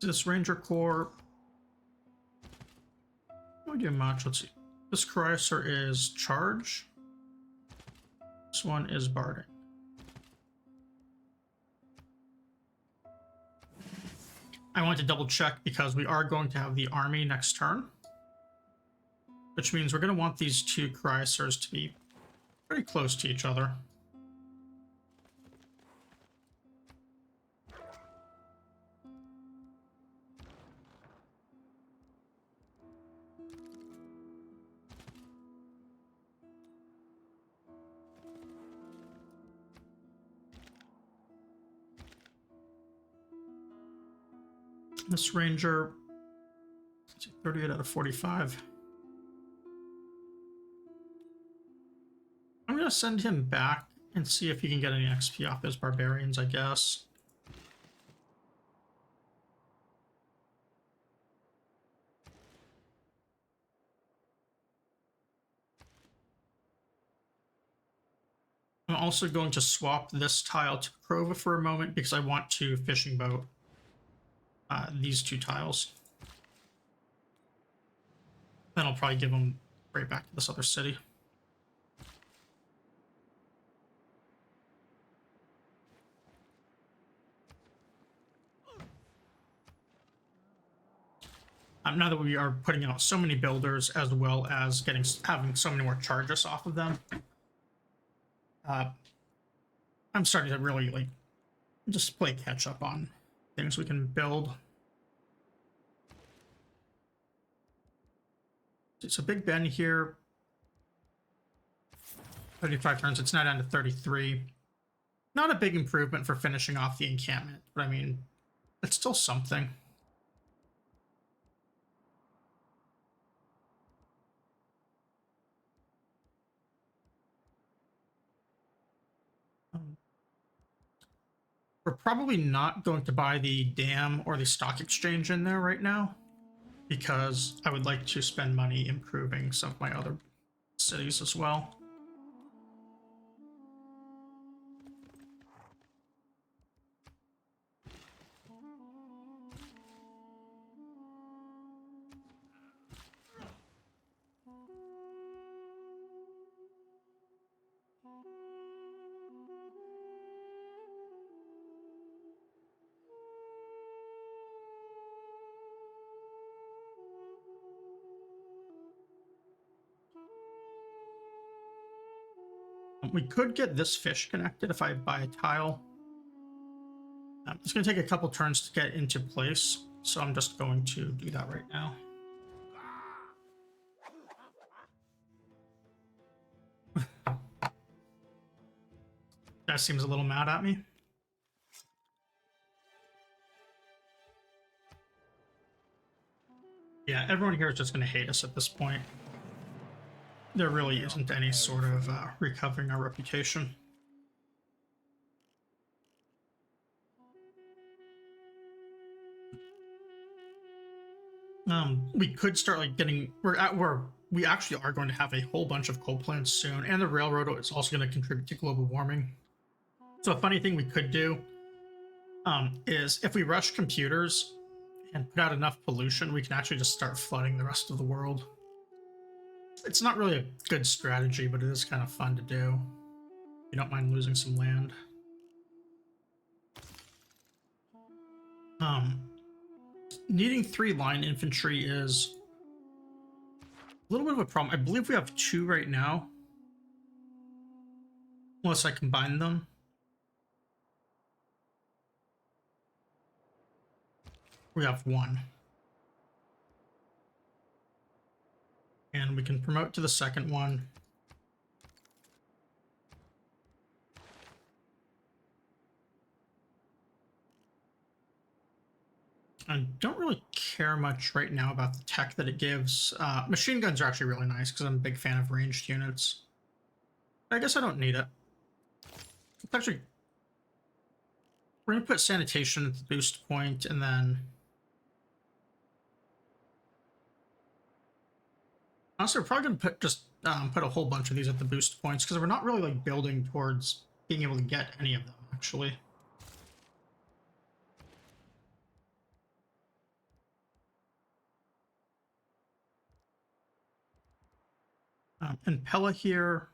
This Ranger Corps. Don't do much. Let's see. This Chrysler is Charge. This one is Barding. I want to double check because we are going to have the army next turn, which means we're going to want these two Chryslers to be very close to each other. This Ranger, 38 out of 45. gonna send him back and see if he can get any XP off his barbarians, I guess. I'm also going to swap this tile to Krova for a moment because I want to fishing boat these 2 tiles. Then I'll probably give them right back to this other city. Now that we are putting out so many builders as well as having so many more charges off of them, I'm starting to really like just play catch up on things we can build. It's a Big Ben here. 35 turns. It's now down to 33. Not a big improvement for finishing off the encampment, but I mean, it's still something. We're probably not going to buy the dam or the stock exchange in there right now because I would like to spend money improving some of my other cities as well. We could get this fish connected if I buy a tile. It's going to take a couple turns to get into place, so I'm just going to do that right now. That seems a little mad at me. Yeah, everyone here is just going to hate us at this point. There really isn't any sort of recovering our reputation. We could start like getting we actually are going to have a whole bunch of coal plants soon, and the railroad is also going to contribute to global warming. So a funny thing we could do is if we rush computers and put out enough pollution, we can actually just start flooding the rest of the world. It's not really a good strategy, but it is kind of fun to do. You don't mind losing some land. Needing 3 line infantry is a little bit of a problem. I believe we have 2 right now. Unless I combine them. We have 1. And we can promote to the second one. I don't really care much right now about the tech that it gives. Machine guns are actually really nice because I'm a big fan of ranged units. I guess I don't need it. It's actually, we're going to put sanitation at the boost point, and then honestly, we're probably going to put a whole bunch of these at the boost points because we're not really like building towards being able to get any of them actually. And Pella here.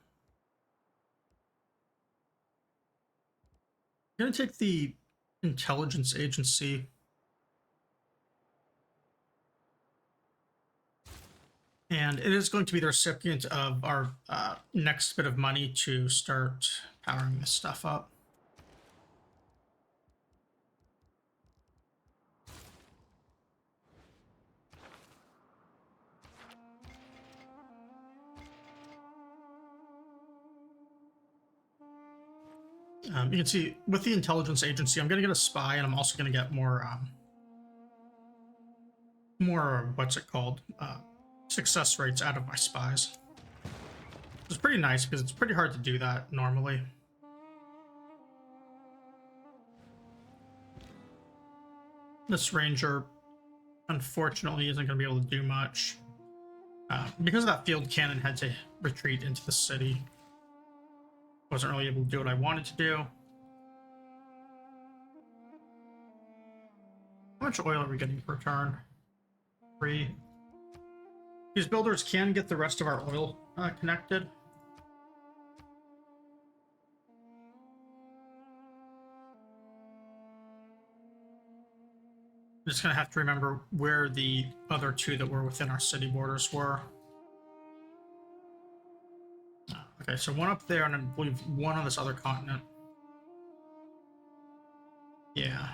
I'm going to take the intelligence agency. And it is going to be the recipient of our next bit of money to start powering this stuff up. You can see with the intelligence agency, I'm going to get a spy, and I'm also going to get more, what's it called? Success rates out of my spies. It's pretty nice because it's pretty hard to do that normally. This ranger, unfortunately, isn't going to be able to do much. Because of that field cannon had to retreat into the city. Wasn't really able to do what I wanted to do. How much oil are we getting per turn? 3. These builders can get the rest of our oil connected. I'm just gonna have to remember where the other 2 that were within our city borders were. Okay, so 1 up there, and I believe 1 on this other continent. Yeah.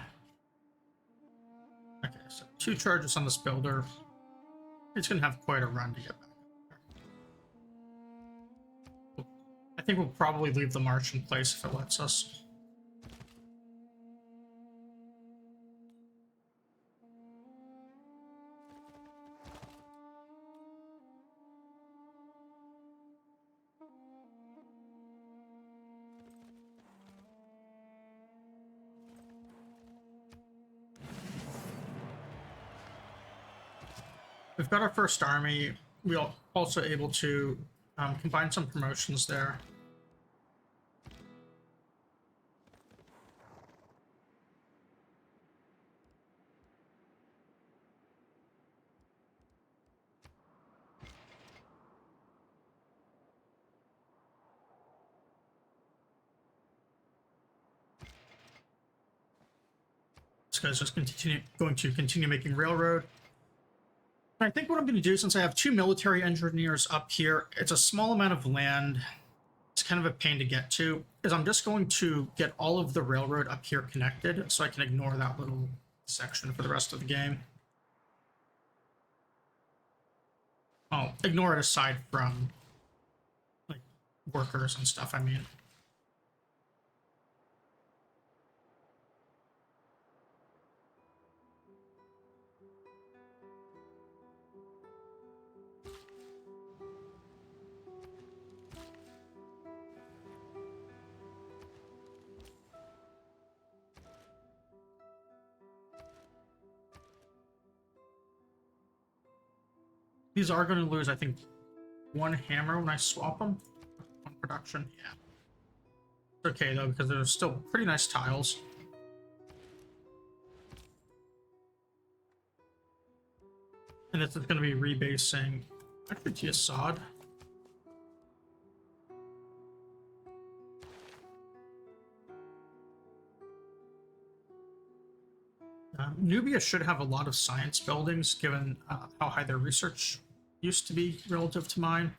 Okay, so 2 charges on this builder. It's gonna have quite a run to get back up there. I think we'll probably leave the march in place if it lets us. We've got our first army. We're also able to combine some promotions there. This guy's just going to continue making railroad. I think what I'm going to do, since I have 2 military engineers up here, it's a small amount of land, it's kind of a pain to get to, is I'm just going to get all of the railroad up here connected so I can ignore that little section for the rest of the game. I'll ignore it aside from like workers and stuff, I mean. These are going to lose, I think, 1 hammer when I swap them. 1 production, yeah. It's okay, though, because they're still pretty nice tiles. And this is going to be rebasing, actually, to Assad. Nubia should have a lot of science buildings, given how high their research used to be relative to mine.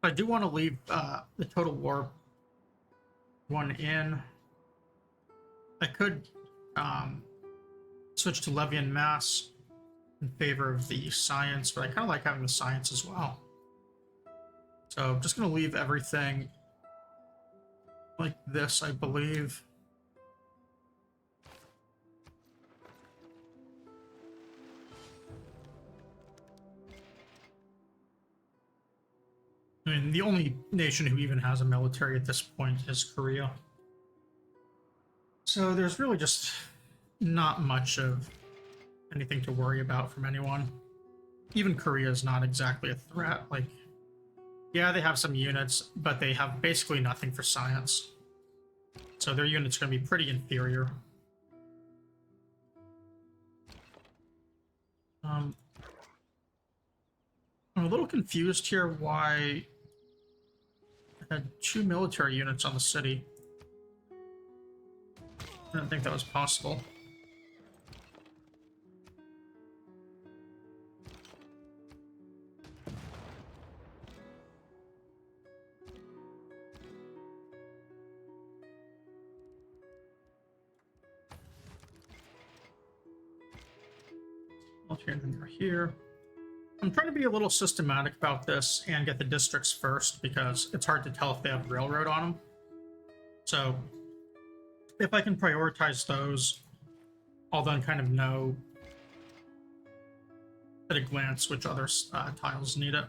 I do want to leave the Total War 1 in. I could switch to Levy and Mass in favor of the science, but I kind of like having the science as well. So I'm just going to leave everything like this, I believe. I mean, the only nation who even has a military at this point is Korea. So there's really just not much of anything to worry about from anyone. Even Korea is not exactly a threat. Like, yeah, they have some units, but they have basically nothing for science. So their units are going to be pretty inferior. I'm a little confused here why I had 2 military units on the city. I didn't think that was possible. Military engineer here. I'm trying to be a little systematic about this and get the districts first because it's hard to tell if they have railroad on them. So if I can prioritize those, I'll then kind of know at a glance which other tiles need it.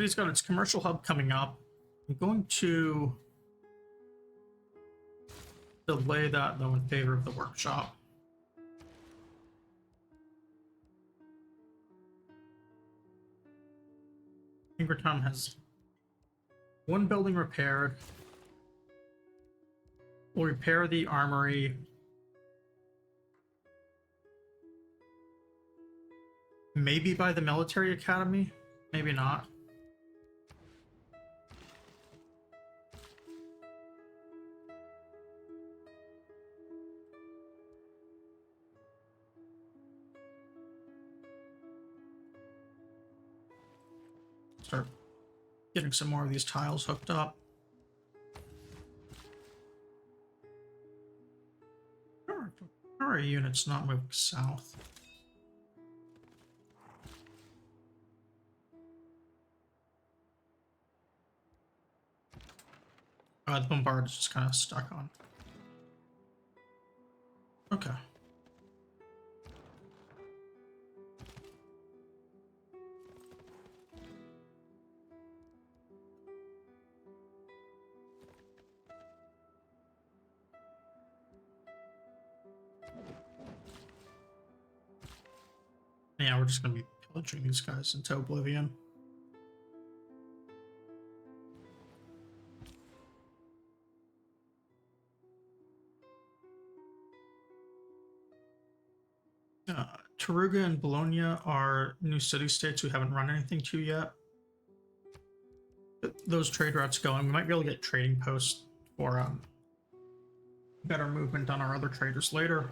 city's got its commercial hub coming up. I'm going to delay that though in favor of the workshop. Ingertown has one building repaired. We'll repair the armory. Maybe by the military academy, maybe not. Start getting some more of these tiles hooked up. How are units not moving south? The bombard is just kind of stuck on. Okay. Yeah, we're just gonna be pillaging these guys into oblivion. Taruga and Bologna are new city-states we haven't run anything to yet. Those trade routes going, we might be able to get trading posts for better movement on our other traders later.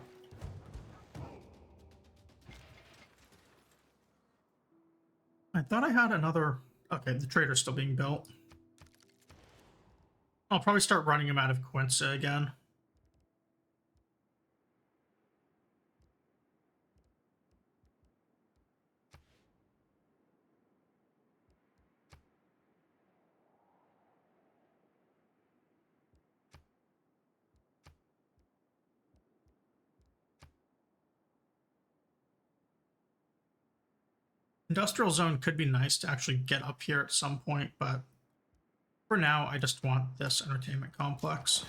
I thought I had another... Okay, the trader's still being built. I'll probably start running him out of Conquest again. Industrial zone could be nice to actually get up here at some point, but for now, I just want this entertainment complex.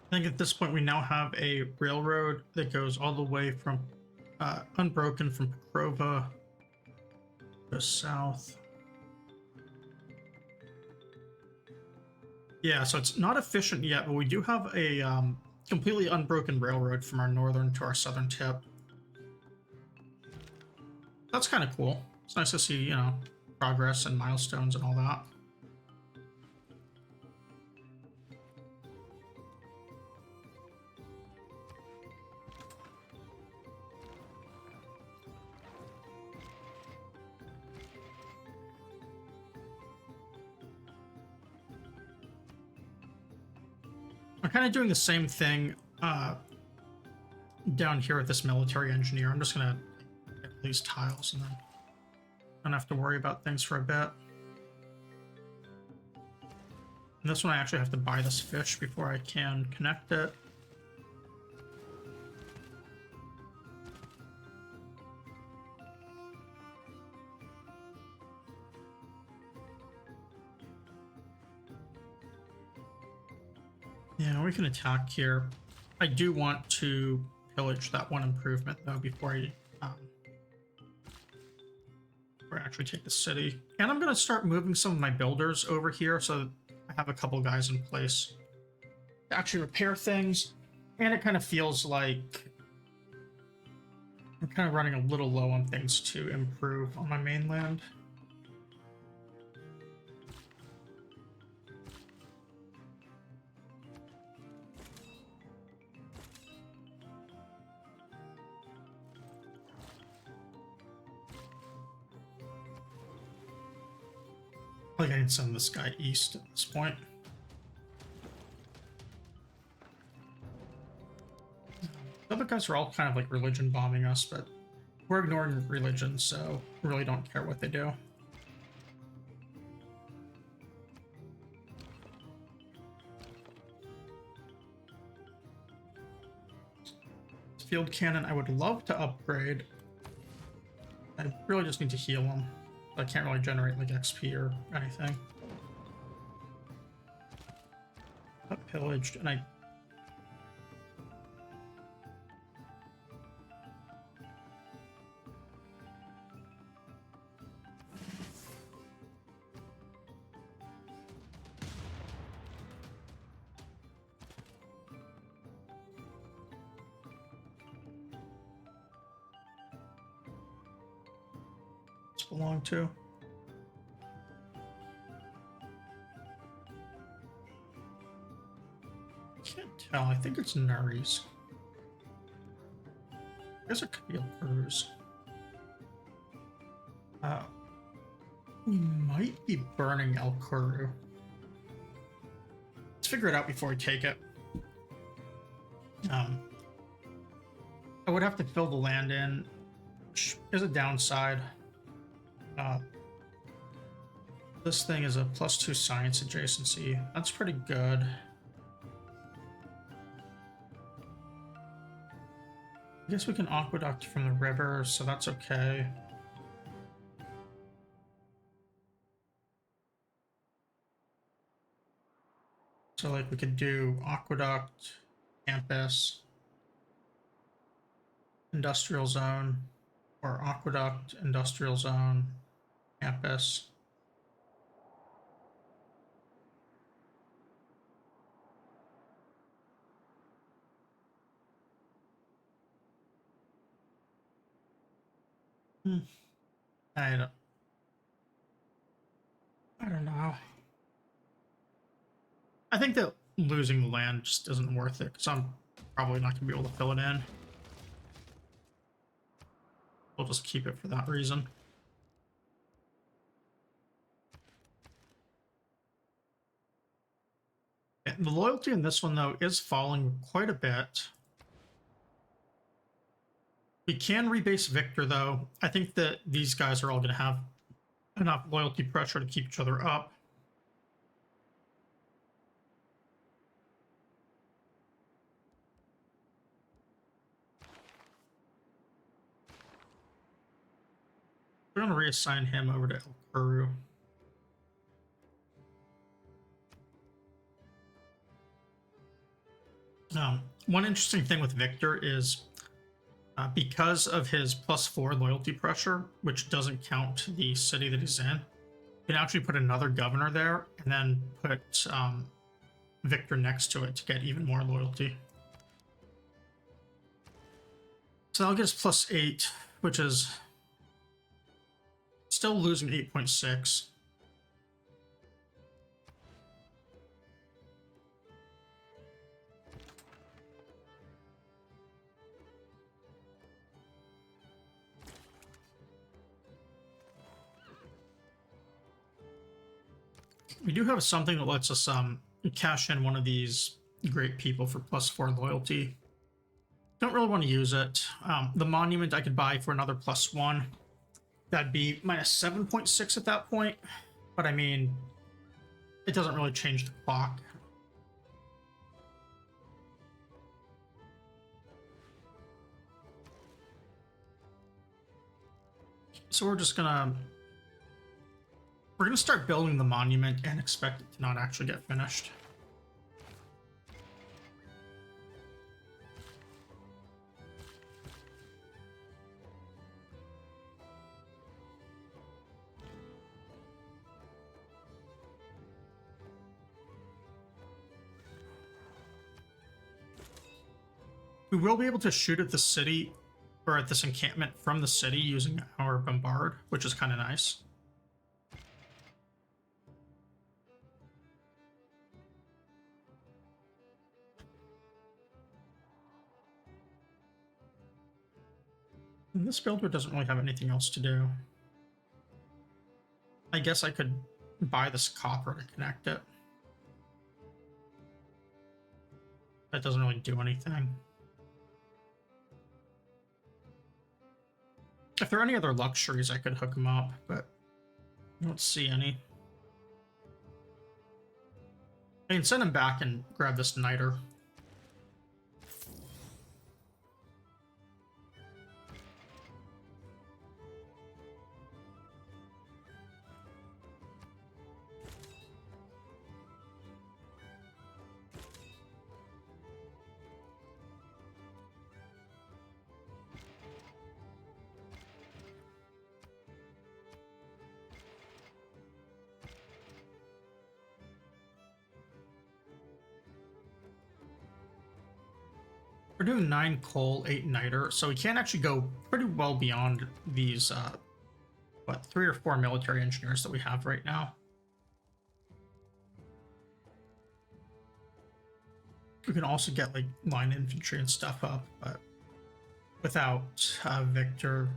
I think at this point we now have a railroad that goes all the way from unbroken from Pekrova to south. Yeah, so it's not efficient yet, but we do have a completely unbroken railroad from our northern to our southern tip. That's kind of cool. It's nice to see, you know, progress and milestones and all that. I'm kind of doing the same thing down here with this military engineer. I'm just gonna get these tiles and then don't have to worry about things for a bit. And this one I actually have to buy this fish before I can connect it. Yeah, we can attack here. I do want to pillage that one improvement though before I actually take the city. And I'm gonna start moving some of my builders over here so that I have a couple guys in place to actually repair things. And it kind of feels like I'm kind of running a little low on things to improve on my mainland. Like I can send this guy east at this point. The other guys are all kind of like religion bombing us, but we're ignoring religion, so we really don't care what they do. Field cannon I would love to upgrade. I really just need to heal them. I can't really generate like XP or anything. Got pillaged, and I... belong to. Can't tell. I think it's Nuri's. I guess it could be a cruise. We might be burning El Kuru. Let's figure it out before we take it. I would have to fill the land in, which is a downside. This thing is a +2 science adjacency. That's pretty good. I guess we can aqueduct from the river, so that's okay. So like we could do aqueduct, campus, industrial zone, or aqueduct, industrial zone, campus. I don't know. I think that losing the land just isn't worth it, because I'm probably not going to be able to fill it in. We'll just keep it for that reason. And the loyalty in this one, though, is falling quite a bit. We can rebase Victor, though. I think that these guys are all going to have enough loyalty pressure to keep each other up. We're going to reassign him over to El Kuru. One interesting thing with Victor is because of his +4 loyalty pressure, which doesn't count the city that he's in, you can actually put another governor there and then put Victor next to it to get even more loyalty. So that'll get us +8, which is still losing 8.6. We do have something that lets us cash in one of these great people for +4 loyalty. Don't really want to use it. The monument I could buy for another +1. That'd be -7.6 at that point. But I mean, it doesn't really change the clock. So we're gonna start building the monument and expect it to not actually get finished. We will be able to shoot at the city, or at this encampment from the city using our bombard, which is kind of nice. This builder doesn't really have anything else to do. I guess I could buy this copper to connect it. That doesn't really do anything. If there are any other luxuries, I could hook them up, but I don't see any. I can send him back and grab this niter. We're doing 9 coal, 8 niter, so we can actually go pretty well beyond these, what, 3 or 4 military engineers that we have right now. We can also get, like, line infantry and stuff up, but without Victor,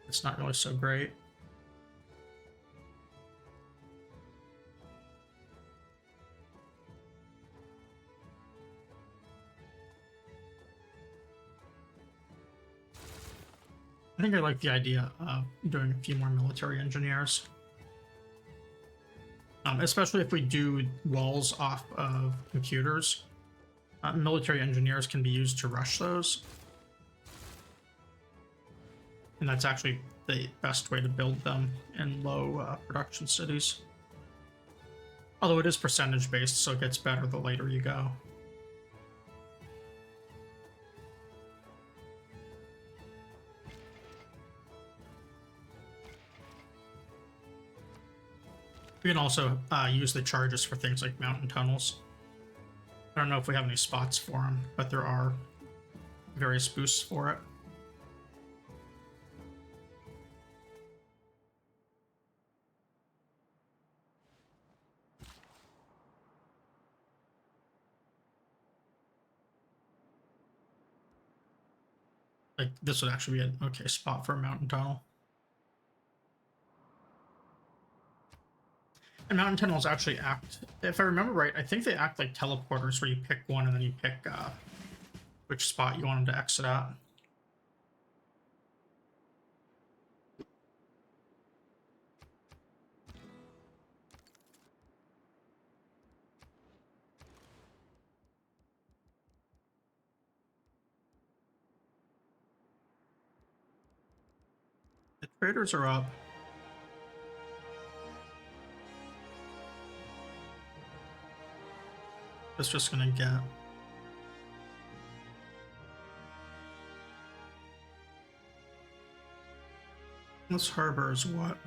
it's not really so great. I think I like the idea of doing a few more military engineers. Especially if we do walls off of computers. Military engineers can be used to rush those. And that's actually the best way to build them in low production cities. Although it is percentage based, so it gets better the later you go. We can also use the charges for things like mountain tunnels. I don't know if we have any spots for them, but there are various boosts for it. Like, this would actually be an okay spot for a mountain tunnel. And mountain tunnels actually act, if I remember right, I think they act like teleporters where you pick one and then you pick which spot you want them to exit at. The traders are up. It's just gonna get this harbor is what?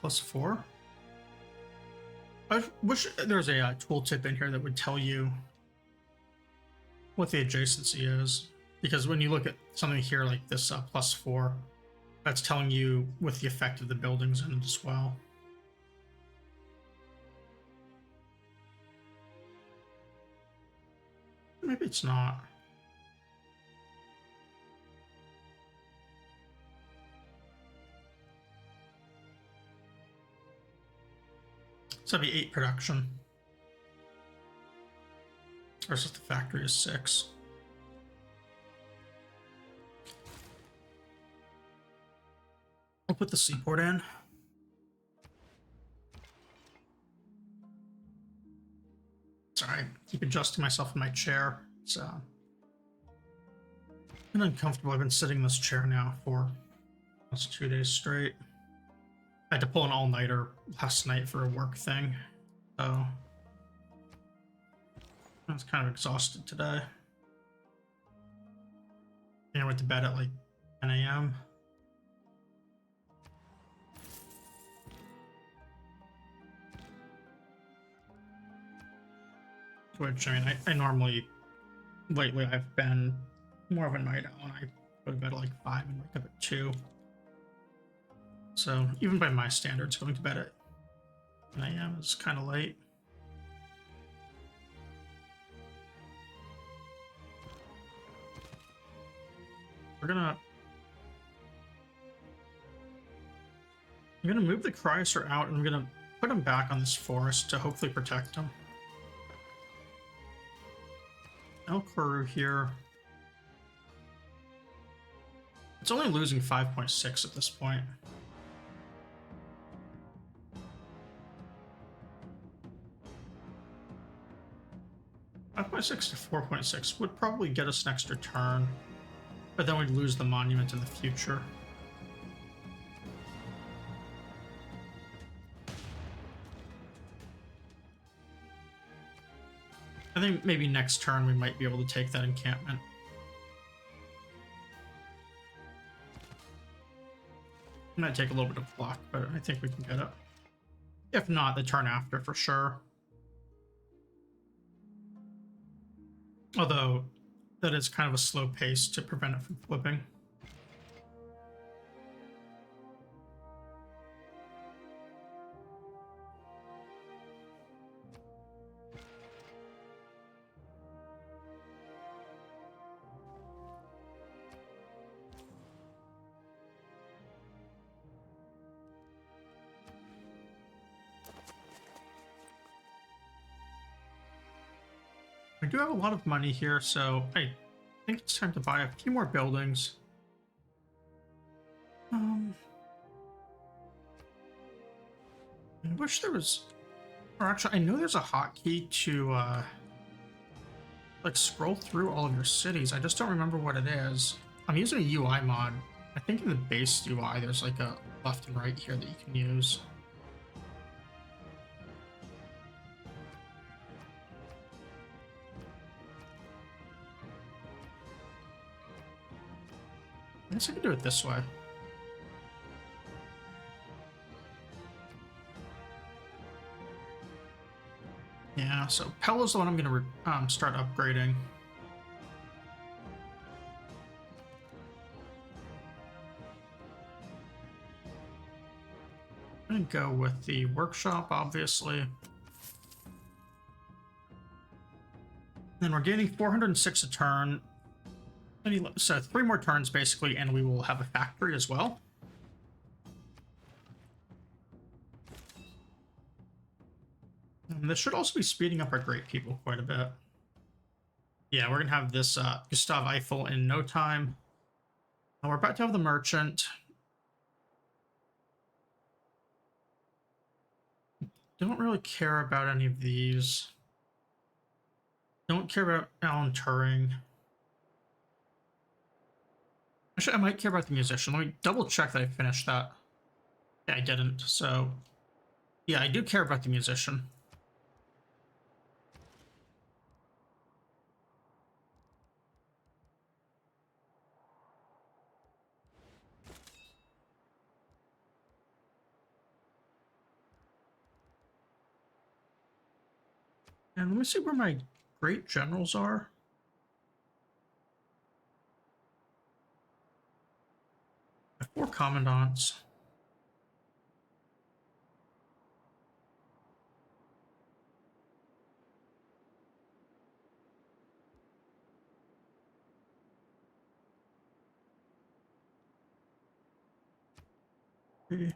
+4? I wish there was a tooltip in here that would tell you what the adjacency is. Because when you look at something here like this +4, that's telling you what the effect of the buildings in it as well. Maybe it's not. So that'd be 8 production. Versus the factory is 6. I'll put the seaport in. Sorry, I keep adjusting myself in my chair. It's been uncomfortable. I've been sitting in this chair now for almost 2 days straight. I had to pull an all-nighter last night for a work thing, so I was kind of exhausted today. I went to bed at like 10 a.m. Which, I mean, I normally, lately I've been more of a night owl. I go to bed at like 5 and wake up at 2. So even by my standards, going to bed at 10 a.m. is kind of late. I'm gonna move the Chrysler out, and I'm gonna put him back on this forest to hopefully protect him. El Koru here. It's only losing 5.6 at this point. .6 to 4.6 would probably get us an extra turn, but then we'd lose the monument in the future. I think maybe next turn we might be able to take that encampment. It might take a little bit of luck, but I think we can get it. If not, the turn after for sure. Although, that is kind of a slow pace to prevent it from flipping. We do have a lot of money here, so I think it's time to buy a few more buildings. I wish there was, or actually I know there's a hotkey to like scroll through all of your cities. I just don't remember what it is. I'm using a UI mod. I think in the base UI there's like a left and right here that you can use. I guess I can do it this way. Yeah, so Pell is the one I'm going to start upgrading. I'm going to go with the workshop, obviously. Then we're gaining 406 a turn. So 3 more turns, basically, and we will have a factory as well. And this should also be speeding up our great people quite a bit. Yeah, we're going to have this Gustav Eiffel in no time. And we're about to have the merchant. Don't really care about any of these. Don't care about Alan Turing. Actually, I might care about the musician. Let me double check that I finished that. Yeah, I didn't. So, yeah, I do care about the musician. And let me see where my great generals are. I have 4 commandants. Get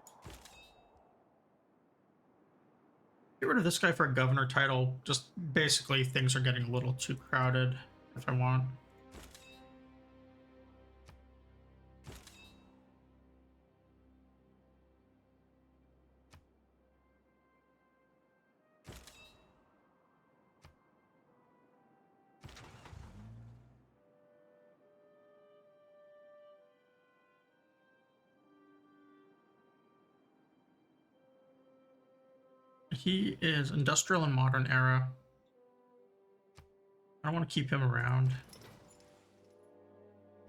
rid of this guy for a governor title. Just basically things are getting a little too crowded if I want. He is industrial and modern era. I don't want to keep him around.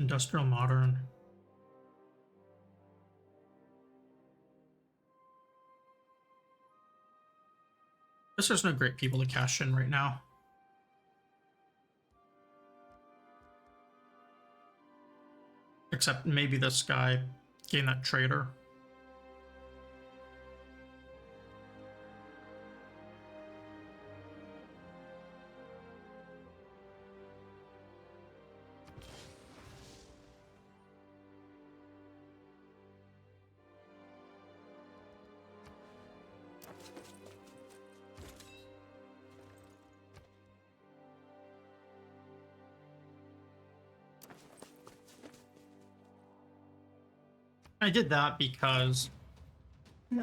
Industrial modern. Guess there's no great people to cash in right now. Except maybe this guy gain that trader. I did that because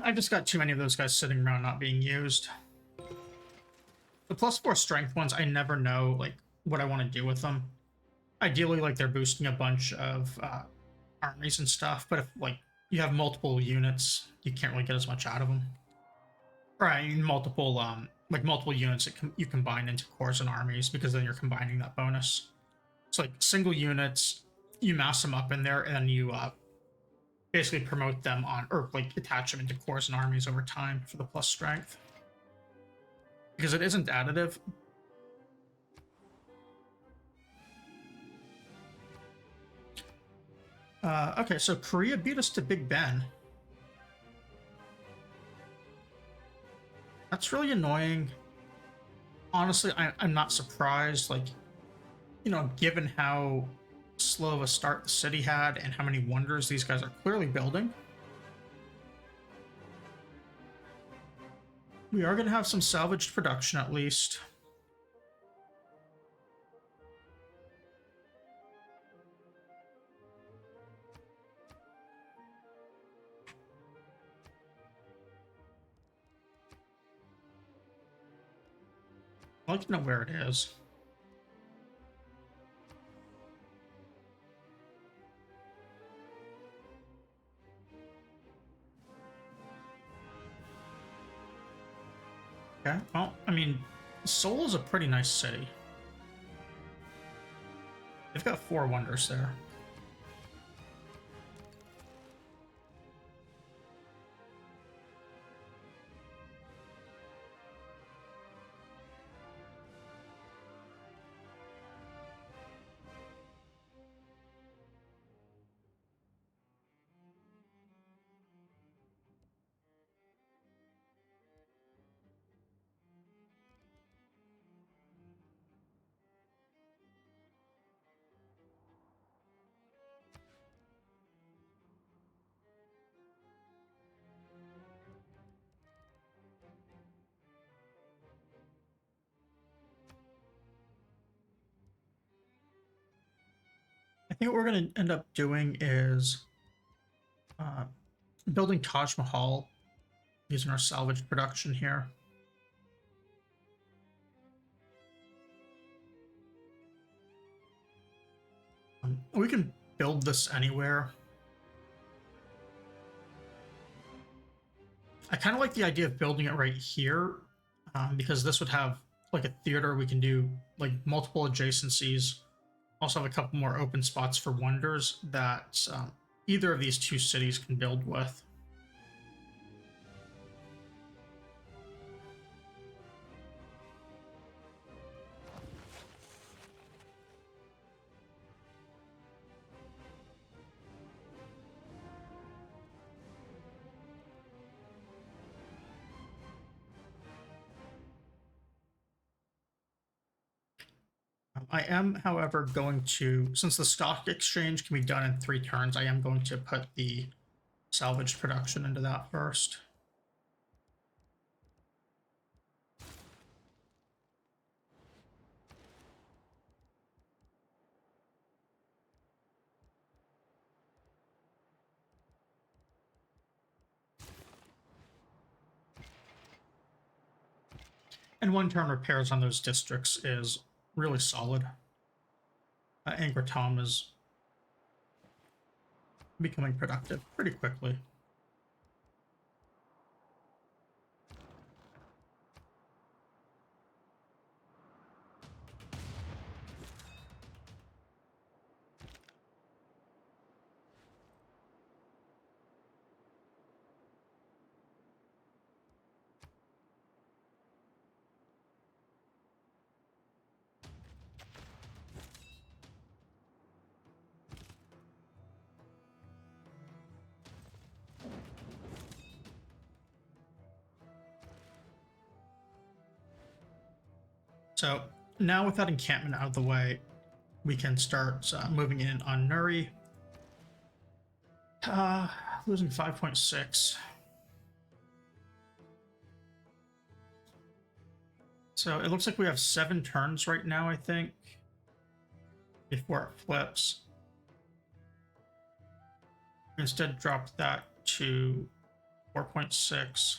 I just got too many of those guys sitting around not being used. The +4 strength ones, I never know like what I want to do with them. Ideally, like they're boosting a bunch of armies and stuff, but if like you have multiple units, you can't really get as much out of them. Right, multiple like multiple units that you combine into corps and armies, because then you're combining that bonus. So like single units, you mass them up in there, and then you basically promote them on, or like attach them into corps and armies over time for the plus strength. Because it isn't additive. Okay, so Korea beat us to Big Ben. That's really annoying. Honestly, I'm not surprised. Like, you know, given how slow of a start the city had and how many wonders these guys are clearly building. We are going to have some salvaged production at least. I'd like to know where it is. Okay, well, I mean, Seoul is a pretty nice city. They've got 4 wonders there. I think what we're going to end up doing is building Taj Mahal using our salvage production here. We can build this anywhere. I kind of like the idea of building it right here, because this would have like a theater. We can do like multiple adjacencies. Also have a couple more open spots for wonders that either of these 2 cities can build with. I am, however, going to, since the stock exchange can be done in 3 turns, I am going to put the salvage production into that first. And 1 turn repairs on those districts is really solid. Angkor Thom is becoming productive pretty quickly. So now with that encampment out of the way, we can start moving in on Nuri. Losing 5.6. So it looks like we have 7 turns right now, I think, before it flips. Instead, drop that to 4.6.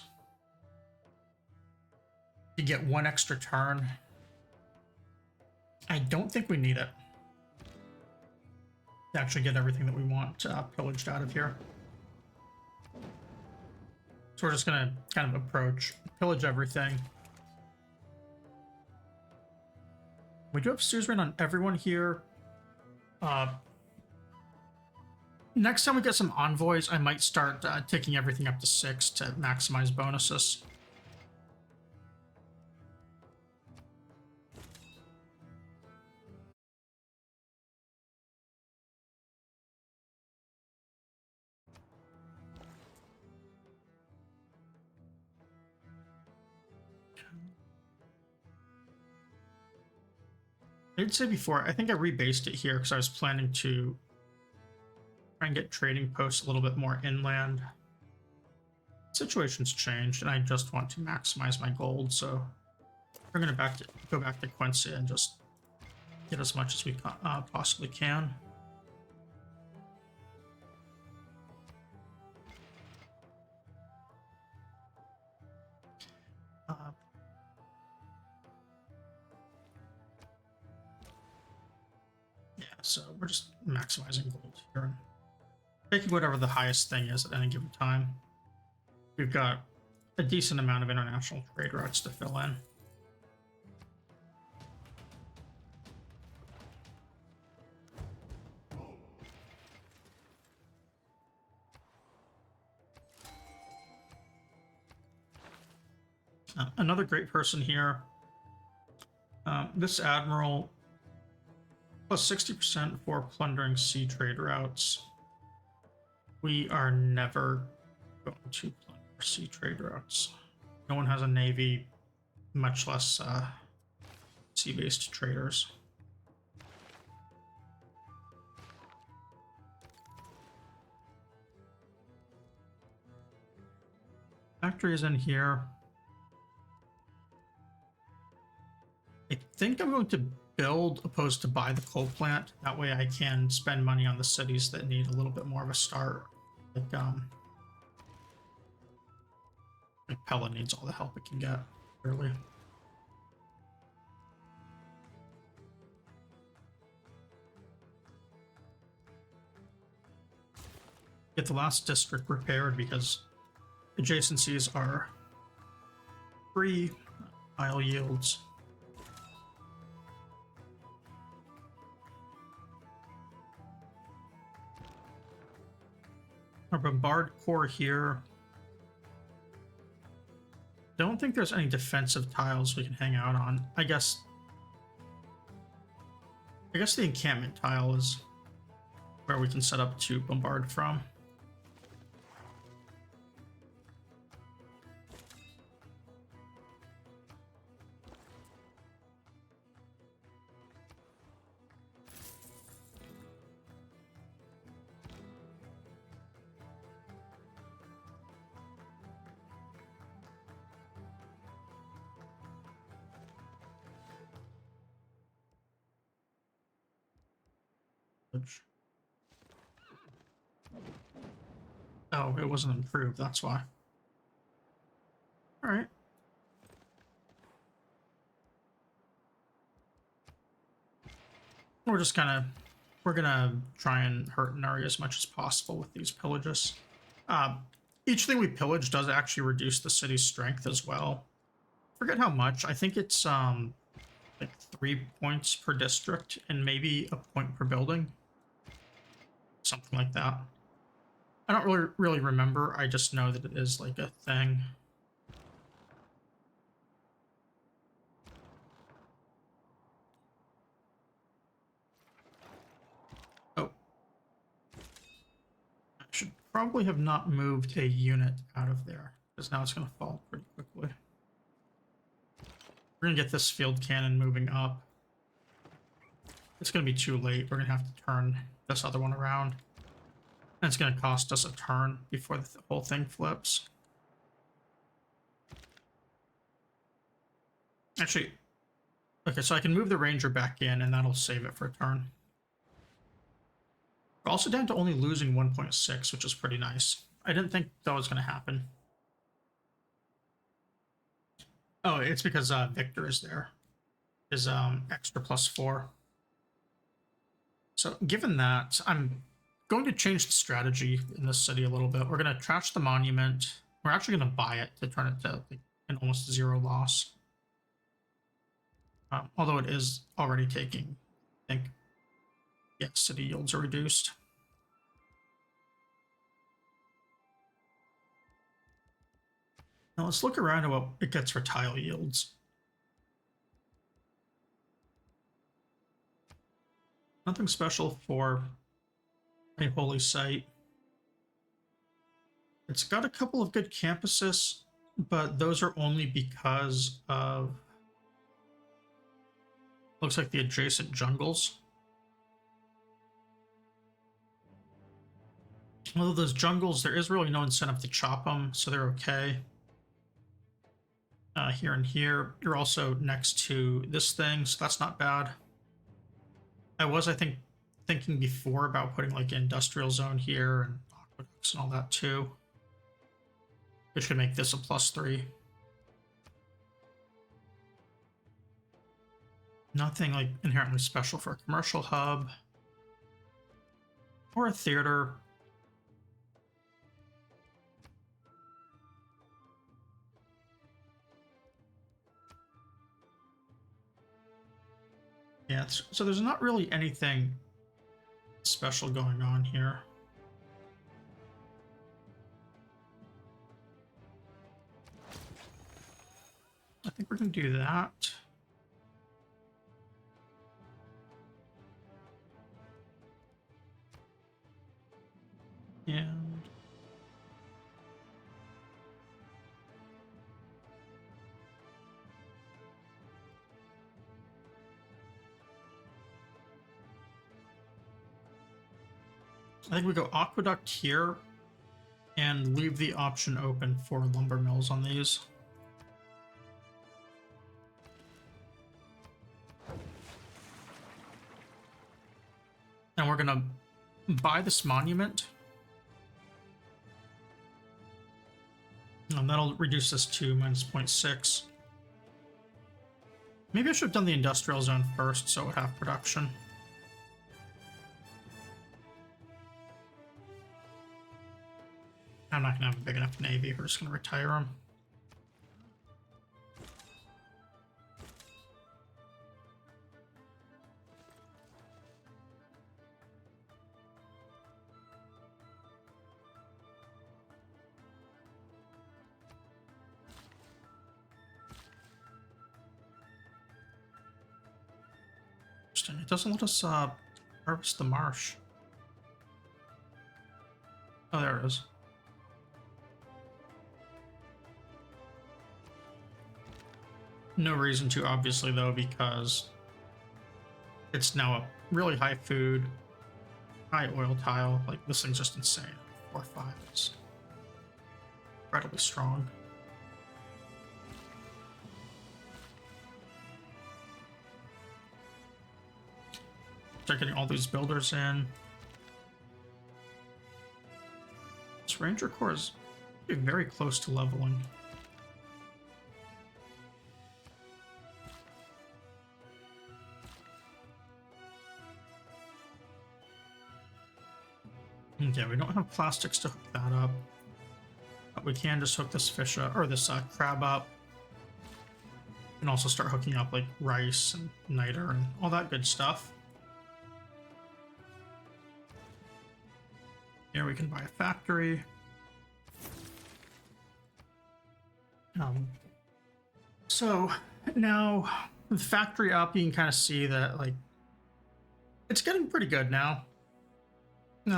You get one extra turn. I don't think we need it to actually get everything that we want pillaged out of here. So we're just gonna kind of pillage everything. We do have suzerain on everyone here. Next time we get some envoys, I might start taking everything up to 6 to maximize bonuses. I did say before, I think I rebased it here because I was planning to try and get trading posts a little bit more inland. Situation's changed, and I just want to maximize my gold, so we're going to go back to Quincy and just get as much as we possibly can. Yeah, so we're just maximizing gold here and taking whatever the highest thing is at any given time. We've got a decent amount of international trade routes to fill in. Another great person here. This admiral plus 60% for plundering sea trade routes. We are never going to plunder sea trade routes. No one has a navy, much less sea-based traders. Factory is in here. I think I'm going to build opposed to buy the coal plant. That way I can spend money on the cities that need a little bit more of a start. Like Pella needs all the help it can get, really. Get the last district repaired because adjacencies are free isle yields. Our bombard core here. Don't think there's any defensive tiles we can hang out on. I guess the encampment tile is where we can set up to bombard from. Oh, it wasn't improved, that's why. Alright. We're gonna try and hurt Nuri as much as possible with these pillages. Each thing we pillage does actually reduce the city's strength as well. Forget how much. I think it's like 3 points per district and maybe a point per building. Something like that. I don't really remember. I just know that it is like a thing. Oh. I should probably have not moved a unit out of there, because now it's going to fall pretty quickly. We're going to get this field cannon moving up. It's going to be too late. We're going to have to turn this other one around. And it's going to cost us a turn before the whole thing flips. Actually, okay, so I can move the ranger back in and that'll save it for a turn. We're also down to only losing 1.6, which is pretty nice. I didn't think that was going to happen. Oh, it's because Victor is there. Is extra +4. So given that, I'm going to change the strategy in this city a little bit. We're going to trash the monument. We're actually going to buy it to turn it to like an almost 0 loss. Although it is already taking, I think, yeah, city yields are reduced. Now let's look around at what it gets for tile yields. Nothing special for a holy site. It's got a couple of good campuses, but those are only because of, looks like, the adjacent jungles. Although those jungles, there is really no incentive to chop them, so they're okay. Here and here, you're also next to this thing, so that's not bad. I was, I think, thinking before about putting like an industrial zone here and aqueducts and all that too, which could make this a +3. Nothing like inherently special for a commercial hub or a theater. Yeah, so there's not really anything special going on here. I think we're going to do that. And I think we go aqueduct here and leave the option open for lumber mills on these. And we're going to buy this monument. And that'll reduce this to -0.6. Maybe I should have done the industrial zone first so it would have production. I'm not going to have a big enough navy. We're just going to retire them. Interesting. It doesn't let us harvest the marsh. Oh, there it is. No reason to, obviously, though, because it's now a really high food, high oil tile. Like, this thing's just insane. 4/5 is incredibly strong. Start getting all these builders in. This Ranger Corps is very close to leveling. Okay, we don't have plastics to hook that up, but we can just hook this fish up, or this crab up, and also start hooking up like rice and niter and all that good stuff. Here we can buy a factory. So now with the factory up, you can kind of see that like it's getting pretty good now.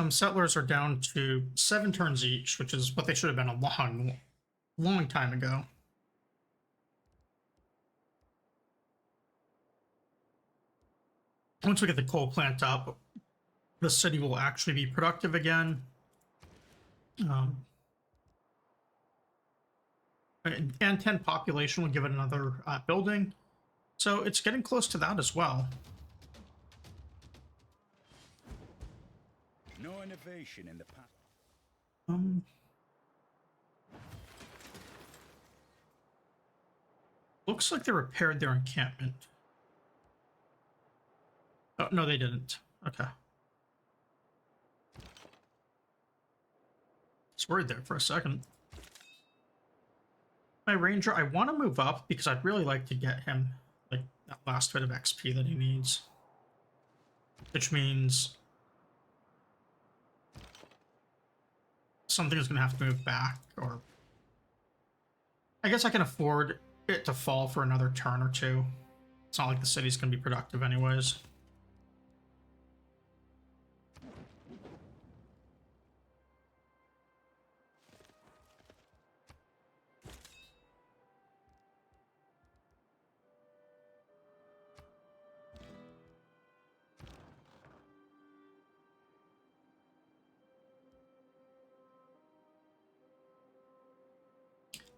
Settlers are down to 7 turns each, which is what they should have been a long time ago. Once we get the coal plant up, the city will actually be productive again. And 10 population will give it another building. So it's getting close to that as well. No innovation in the past. Looks like they repaired their encampment. Oh, no, they didn't. Okay. I was worried there for a second. My ranger, I want to move up because I'd really like to get him like that last bit of XP that he needs. Which means something is going to have to move back, or I guess I can afford it to fall for another turn or two. It's not like the city's going to be productive anyways.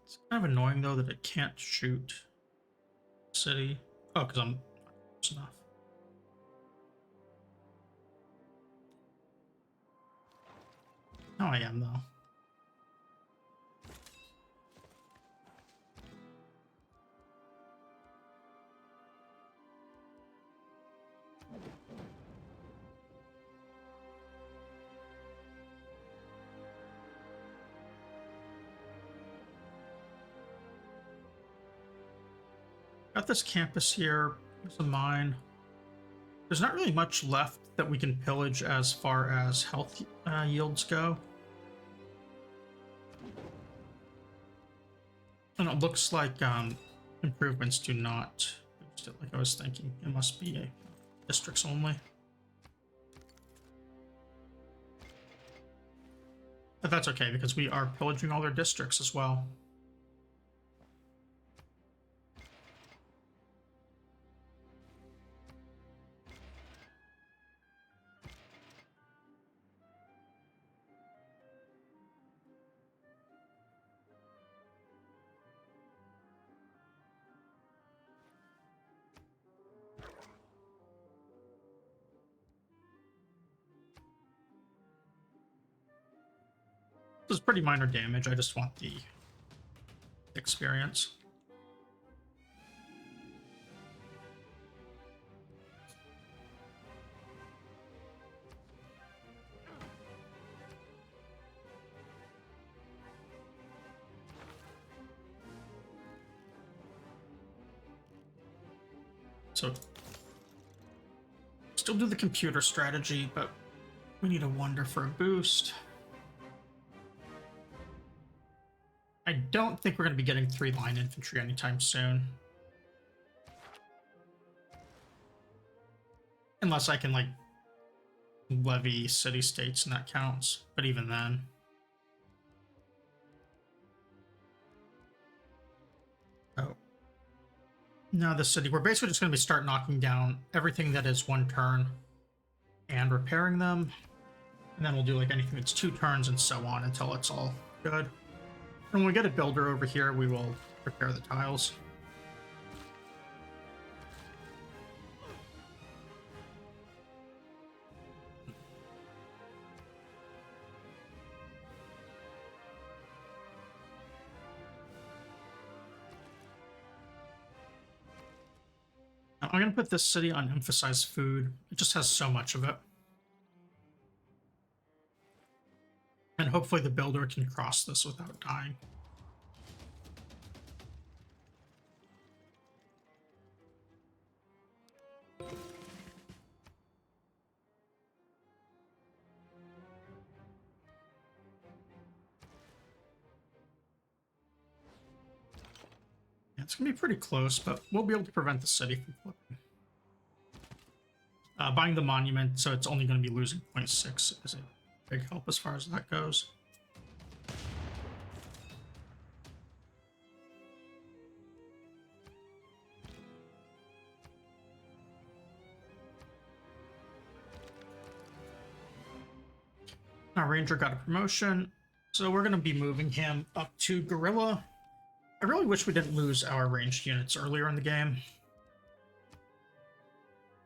It's kind of annoying though that it can't shoot city. Oh, because I'm not close enough. No, I am though. Got this campus here. There's a mine. There's not really much left that we can pillage as far as health yields go. And it looks like improvements do not boost it like I was thinking. It must be districts only. But that's okay because we are pillaging all their districts as well. This is pretty minor damage. I just want the experience. So, still do the computer strategy, but we need a wonder for a boost. I don't think we're going to be getting 3-line infantry anytime soon. Unless I can, like, levy city-states and that counts. But even then. Oh. No, the city. We're basically just going to start knocking down everything that is 1 turn and repairing them. And then we'll do, like, anything that's 2 turns and so on until it's all good. And when we get a builder over here, we will repair the tiles. Now, I'm going to put this city on emphasized food. It just has so much of it. And hopefully the builder can cross this without dying. Yeah, it's going to be pretty close, but we'll be able to prevent the city from flipping. Buying the monument, so it's only going to be losing 0.6 is a big help as far as that goes. Our ranger got a promotion, so we're going to be moving him up to guerrilla. I really wish we didn't lose our ranged units earlier in the game.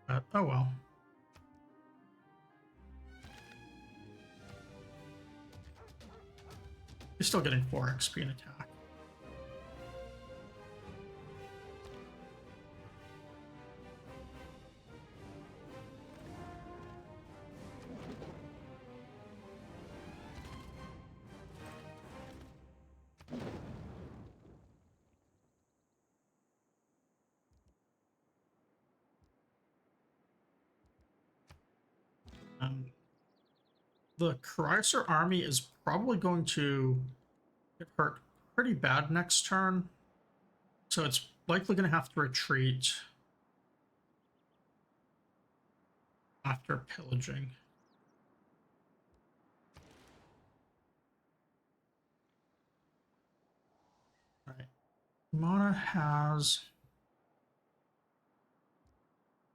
But, oh well. He's still getting 4 XP in attack. The Chrysler army is probably going to get hurt pretty bad next turn, so it's likely going to have to retreat after pillaging. All right, Mana has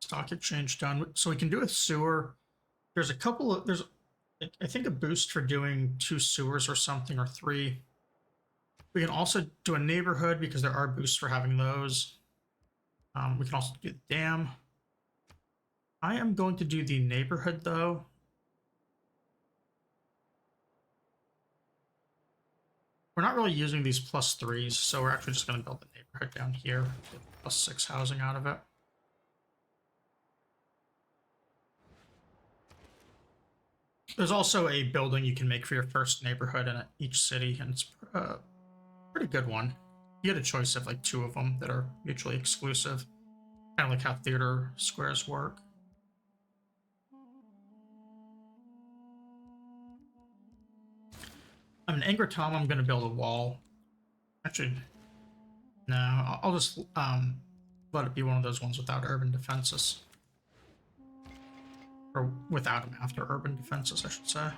stock exchange done, so we can do a sewer. There's a couple of I think a boost for doing 2 sewers or something, or 3. We can also do a neighborhood because there are boosts for having those. We can also do the dam. I am going to do the neighborhood though. We're not really using these +3s, so we're actually just going to build the neighborhood down here, get +6 housing out of it. There's also a building you can make for your first neighborhood in each city, and it's a pretty good one. You get a choice of like 2 of them that are mutually exclusive, kind of like how theater squares work. I mean, Angritama, I'm going to build a wall. Actually, no, I'll just let it be one of those ones without urban defenses. Or without them after urban defenses, I should say.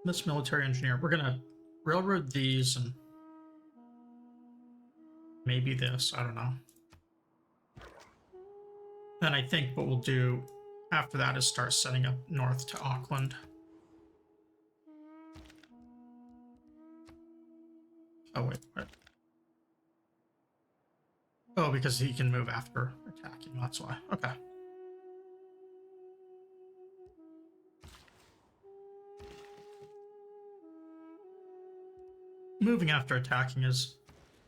This military engineer, we're gonna railroad these and maybe this, I don't know. Then I think what we'll do after that is start setting up north to Auckland. Oh wait, what? Oh, because he can move after attacking, that's why. Okay. Moving after attacking is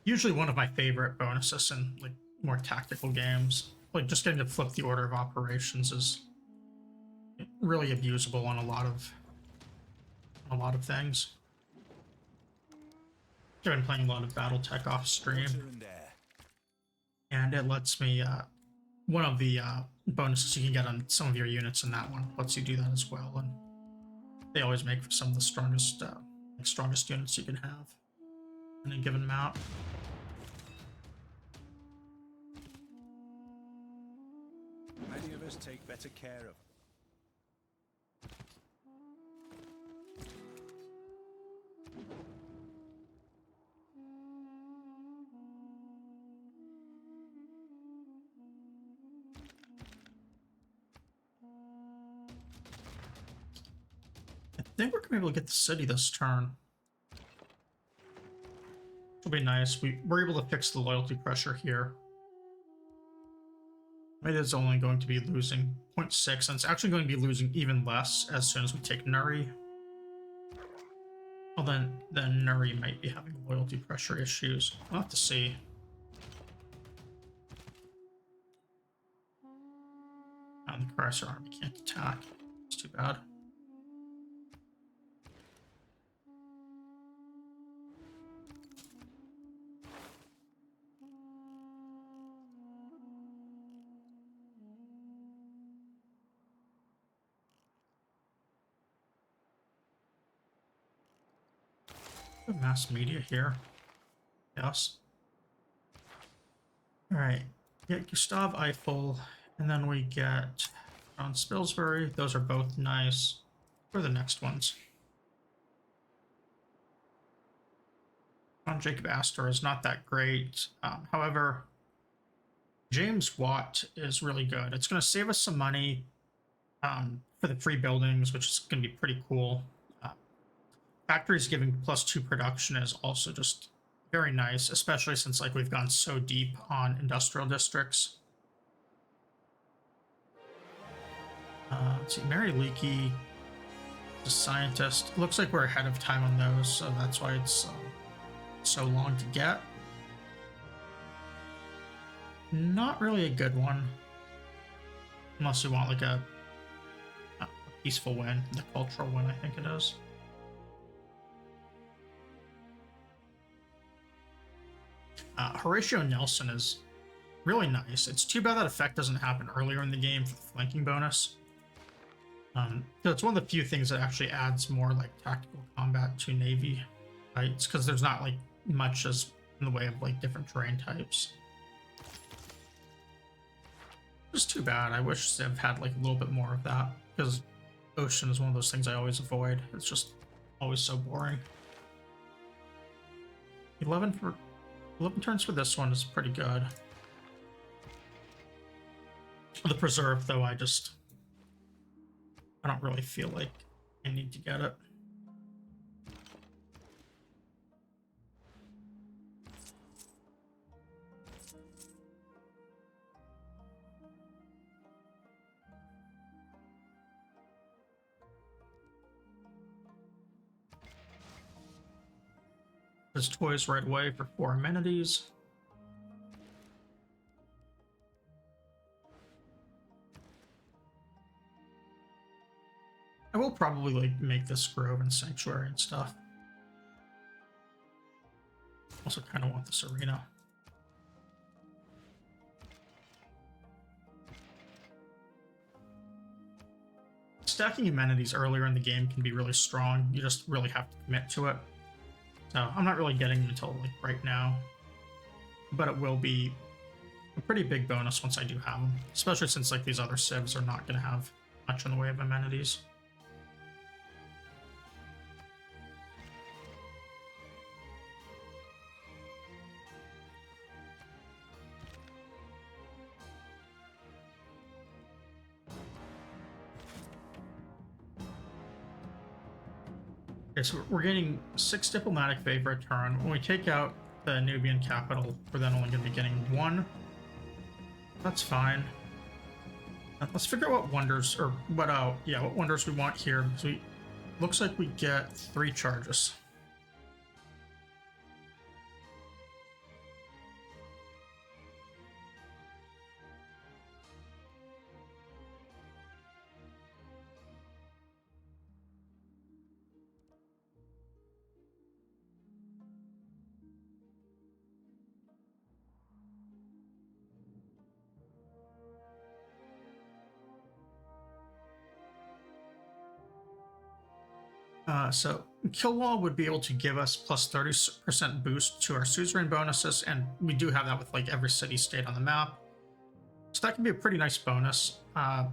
usually one of my favorite bonuses in like more tactical games. Like just getting to flip the order of operations is really abusable on a lot of things. I've been playing a lot of BattleTech off stream, and it lets me one of the bonuses you can get on some of your units in that one lets you do that as well, and they always make for some of the strongest units you can have in a given map. Many of us take better care of. I think we're gonna be able to get the city this turn. It'll be nice. We're able to fix the loyalty pressure here. It is only going to be losing 0.6, and it's actually going to be losing even less as soon as we take Nuri. Well, then Nuri might be having loyalty pressure issues. We'll have to see. The Chrysler army can't attack. It's too bad. Mass media here. Yes. Alright. Get Gustav Eiffel, and then we get John Spilsbury. Those are both nice. What are the next ones? on Jacob Astor is not that great. However, James Watt is really good. It's going to save us some money for the free buildings, which is going to be pretty cool. Factories giving +2 production is also just very nice, especially since like we've gone so deep on industrial districts. Let's see, Mary Leakey, the scientist. Looks like we're ahead of time on those, so that's why it's so long to get. Not really a good one, unless you want like a peaceful win, the cultural win, I think it is. Horatio Nelson is really nice. It's too bad that effect doesn't happen earlier in the game for the flanking bonus. So it's one of the few things that actually adds more like tactical combat to Navy fights, because there's not like much as in the way of like different terrain types. It's too bad. I wish Civ had like a little bit more of that, because ocean is one of those things I always avoid. It's just always so boring. 11 turns for this one is pretty good. The preserve, though, I don't really feel like I need to get it. There's toys right away for 4 amenities. I will probably like make this grove and sanctuary and stuff. Also kind of want this arena. Stacking amenities earlier in the game can be really strong. You just really have to commit to it. So I'm not really getting them until like right now, but it will be a pretty big bonus once I do have them, especially since like these other civs are not going to have much in the way of amenities. Okay, so we're getting 6 diplomatic favor a turn. When we take out the Nubian capital, we're then only going to be getting 1. That's fine. Let's figure out what wonders, or what wonders we want here, because we looks like we get 3 charges. So Kilwall would be able to give us plus 30% boost to our suzerain bonuses, and we do have that with like every city-state on the map. So that can be a pretty nice bonus. Has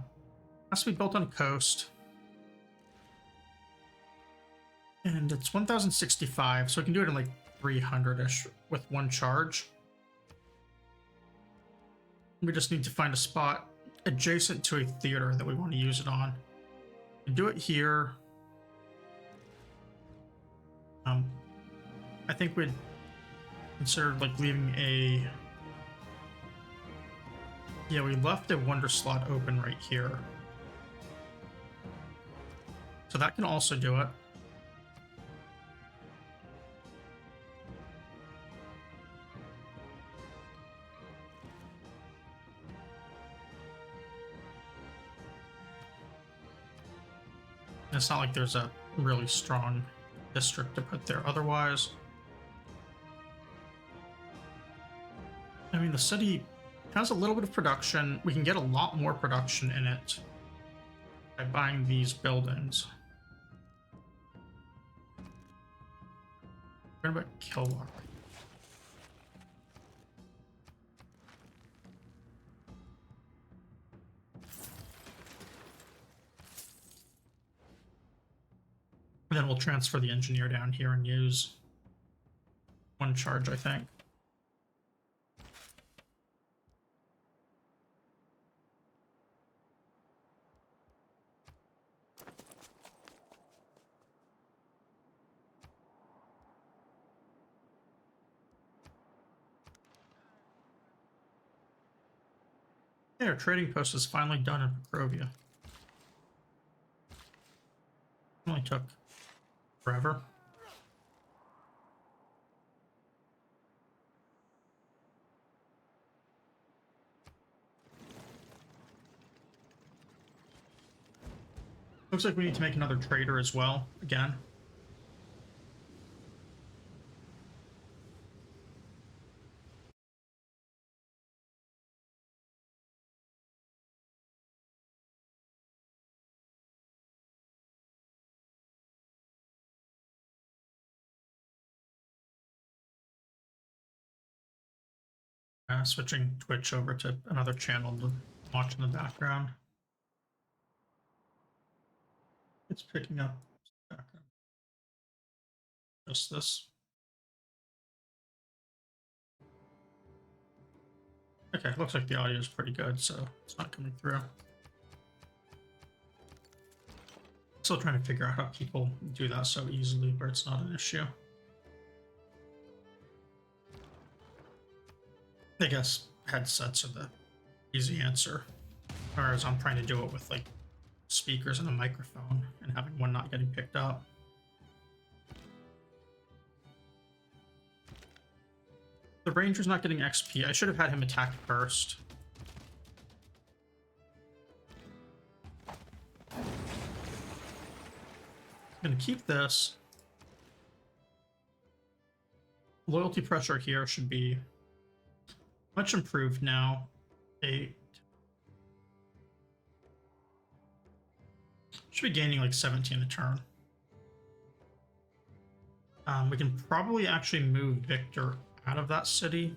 to be built on coast. And it's 1065, so we can do it in like 300-ish with 1 charge. We just need to find a spot adjacent to a theater that we want to use it on. And do it here. I think we'd consider like leaving a... Yeah, we left a wonder slot open right here. So that can also do it. It's not like there's a really strong district to put there otherwise. I mean, the city has a little bit of production. We can get a lot more production in it by buying these buildings. What about Kilwar? And then we'll transfer the engineer down here and use one charge, I think. Yeah, our trading post is finally done in Pokrovia. Only took forever. Looks like we need to make another trader as well, again. Switching Twitch over to another channel to watch in the background. It's picking up background. Just this. Okay, looks like the audio is pretty good, so it's not coming through. Still trying to figure out how people do that so easily where it's not an issue. I guess headsets are the easy answer, whereas I'm trying to do it with like speakers and a microphone and having one not getting picked up. The ranger's not getting XP. I should have had him attack first. I'm gonna keep this. Loyalty pressure here should be much improved now. 8. Should be gaining like 17 a turn. We can probably actually move Victor out of that city.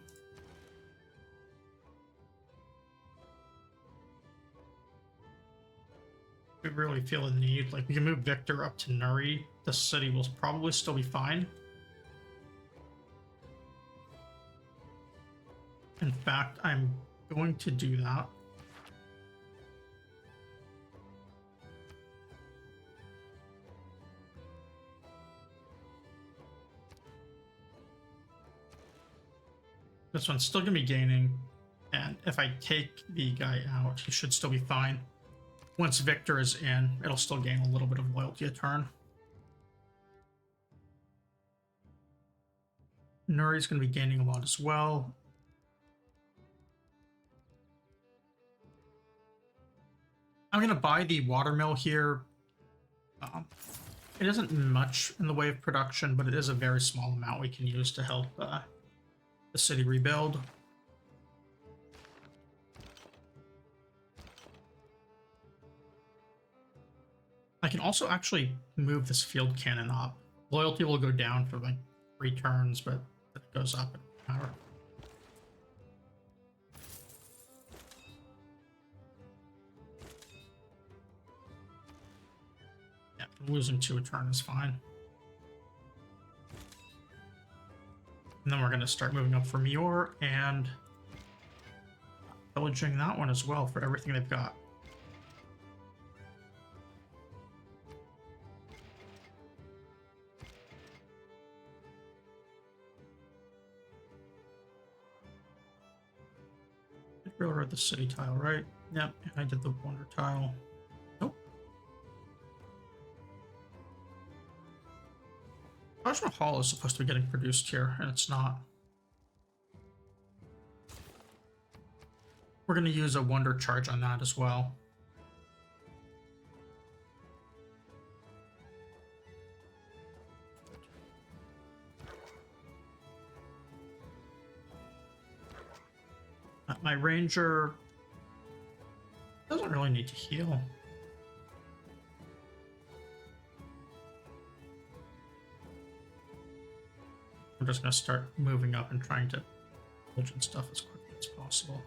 We really feel a need. Like, we can move Victor up to Nuri. The city will probably still be fine. In fact, I'm going to do that. This one's still going to be gaining, and if I take the guy out, he should still be fine. Once Victor is in, it'll still gain a little bit of loyalty a turn. Nuri's going to be gaining a lot as well. I'm going to buy the watermill here. It isn't much in the way of production, but it is a very small amount we can use to help the city rebuild. I can also actually move this field cannon up. Loyalty will go down for like 3 turns, but it goes up in power. Yeah, losing 2 a turn is fine. And then we're going to start moving up for Mior and pillaging that one as well for everything they've got. I railroad the city tile, right? Yep, and I did the wonder tile. Nope. Taj Mahal is supposed to be getting produced here, and it's not. We're going to use a wonder charge on that as well. My ranger doesn't really need to heal. I'm just going to start moving up and trying to pillage and stuff as quickly as possible.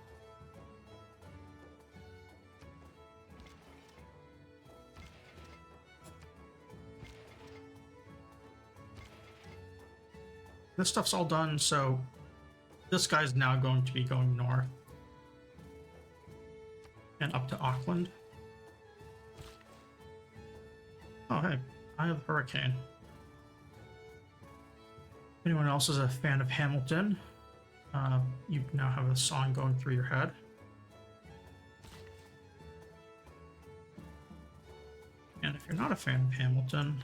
this stuff's all done, so this guy's now going to be going north and up to Auckland. Oh, hey, I have Hurricane. Anyone else is a fan of Hamilton? You now have a song going through your head. And if you're not a fan of Hamilton,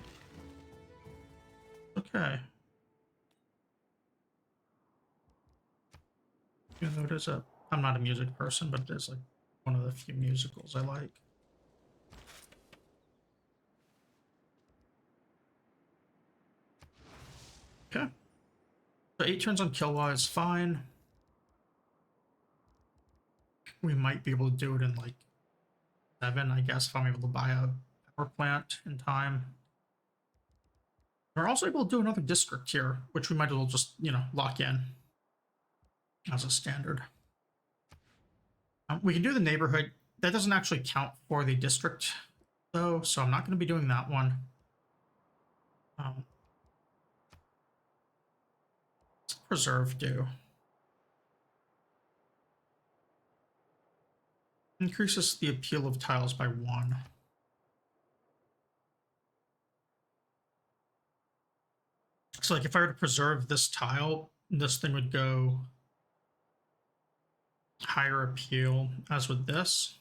okay. Even though it is I'm not a music person, but it is like one of the few musicals I like. Okay. So 8 turns on Killwa is fine. We might be able to do it in like 7, I guess, if I'm able to buy a power plant in time. We're also able to do another district here, which we might as well just, lock in as a standard. We can do the neighborhood. That doesn't actually count for the district, though, so I'm not going to be doing that one. What's preserve do? Increases the appeal of tiles by 1. So, like, if I were to preserve this tile, this thing would go higher appeal, as with this.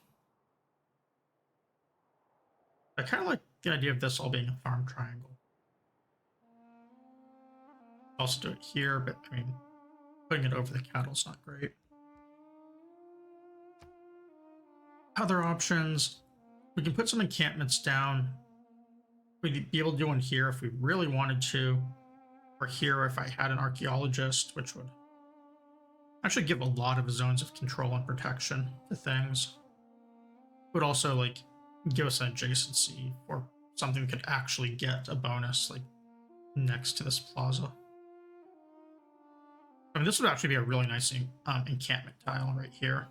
I kind of like the idea of this all being a farm triangle. Also do it here, but I mean, putting it over the cattle is not great. Other options, we can put some encampments down. We'd be able to do one here if we really wanted to, or here if I had an archaeologist, which would actually give a lot of zones of control and protection to things. It would also like give us an adjacency or something we could actually get a bonus like next to this plaza. I mean, this would actually be a really nice encampment tile right here.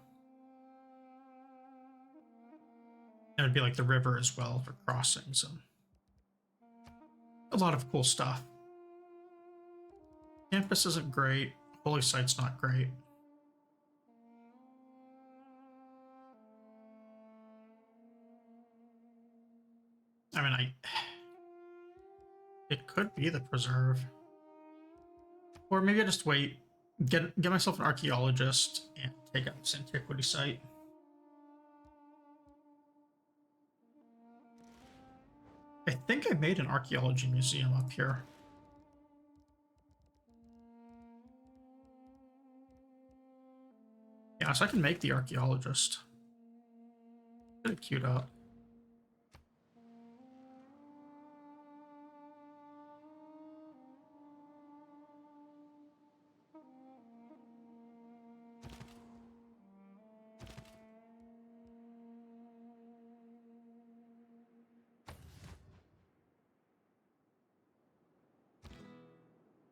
And it'd be like the river as well for crossings and a lot of cool stuff. Campus isn't great. Holy Site's not great. I mean, it could be the preserve. Or maybe I just wait, get myself an archaeologist and take out this antiquity site. I think I made an archaeology museum up here. Yeah, so I can make the archaeologist. Get it queued up.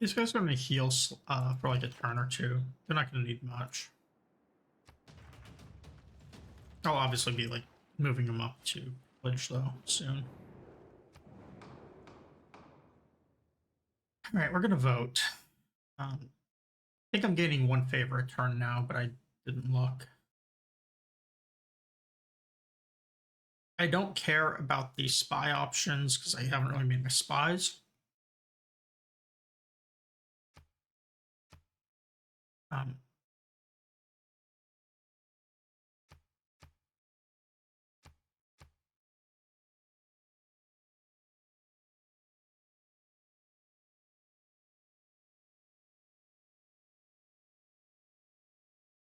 These guys are going to heal for like a turn or two. They're not going to need much. I'll obviously be like moving them up to village though soon. All right, we're going to vote. I think I'm gaining 1 favor a turn now, but I didn't look. I don't care about the spy options because I haven't really made my spies.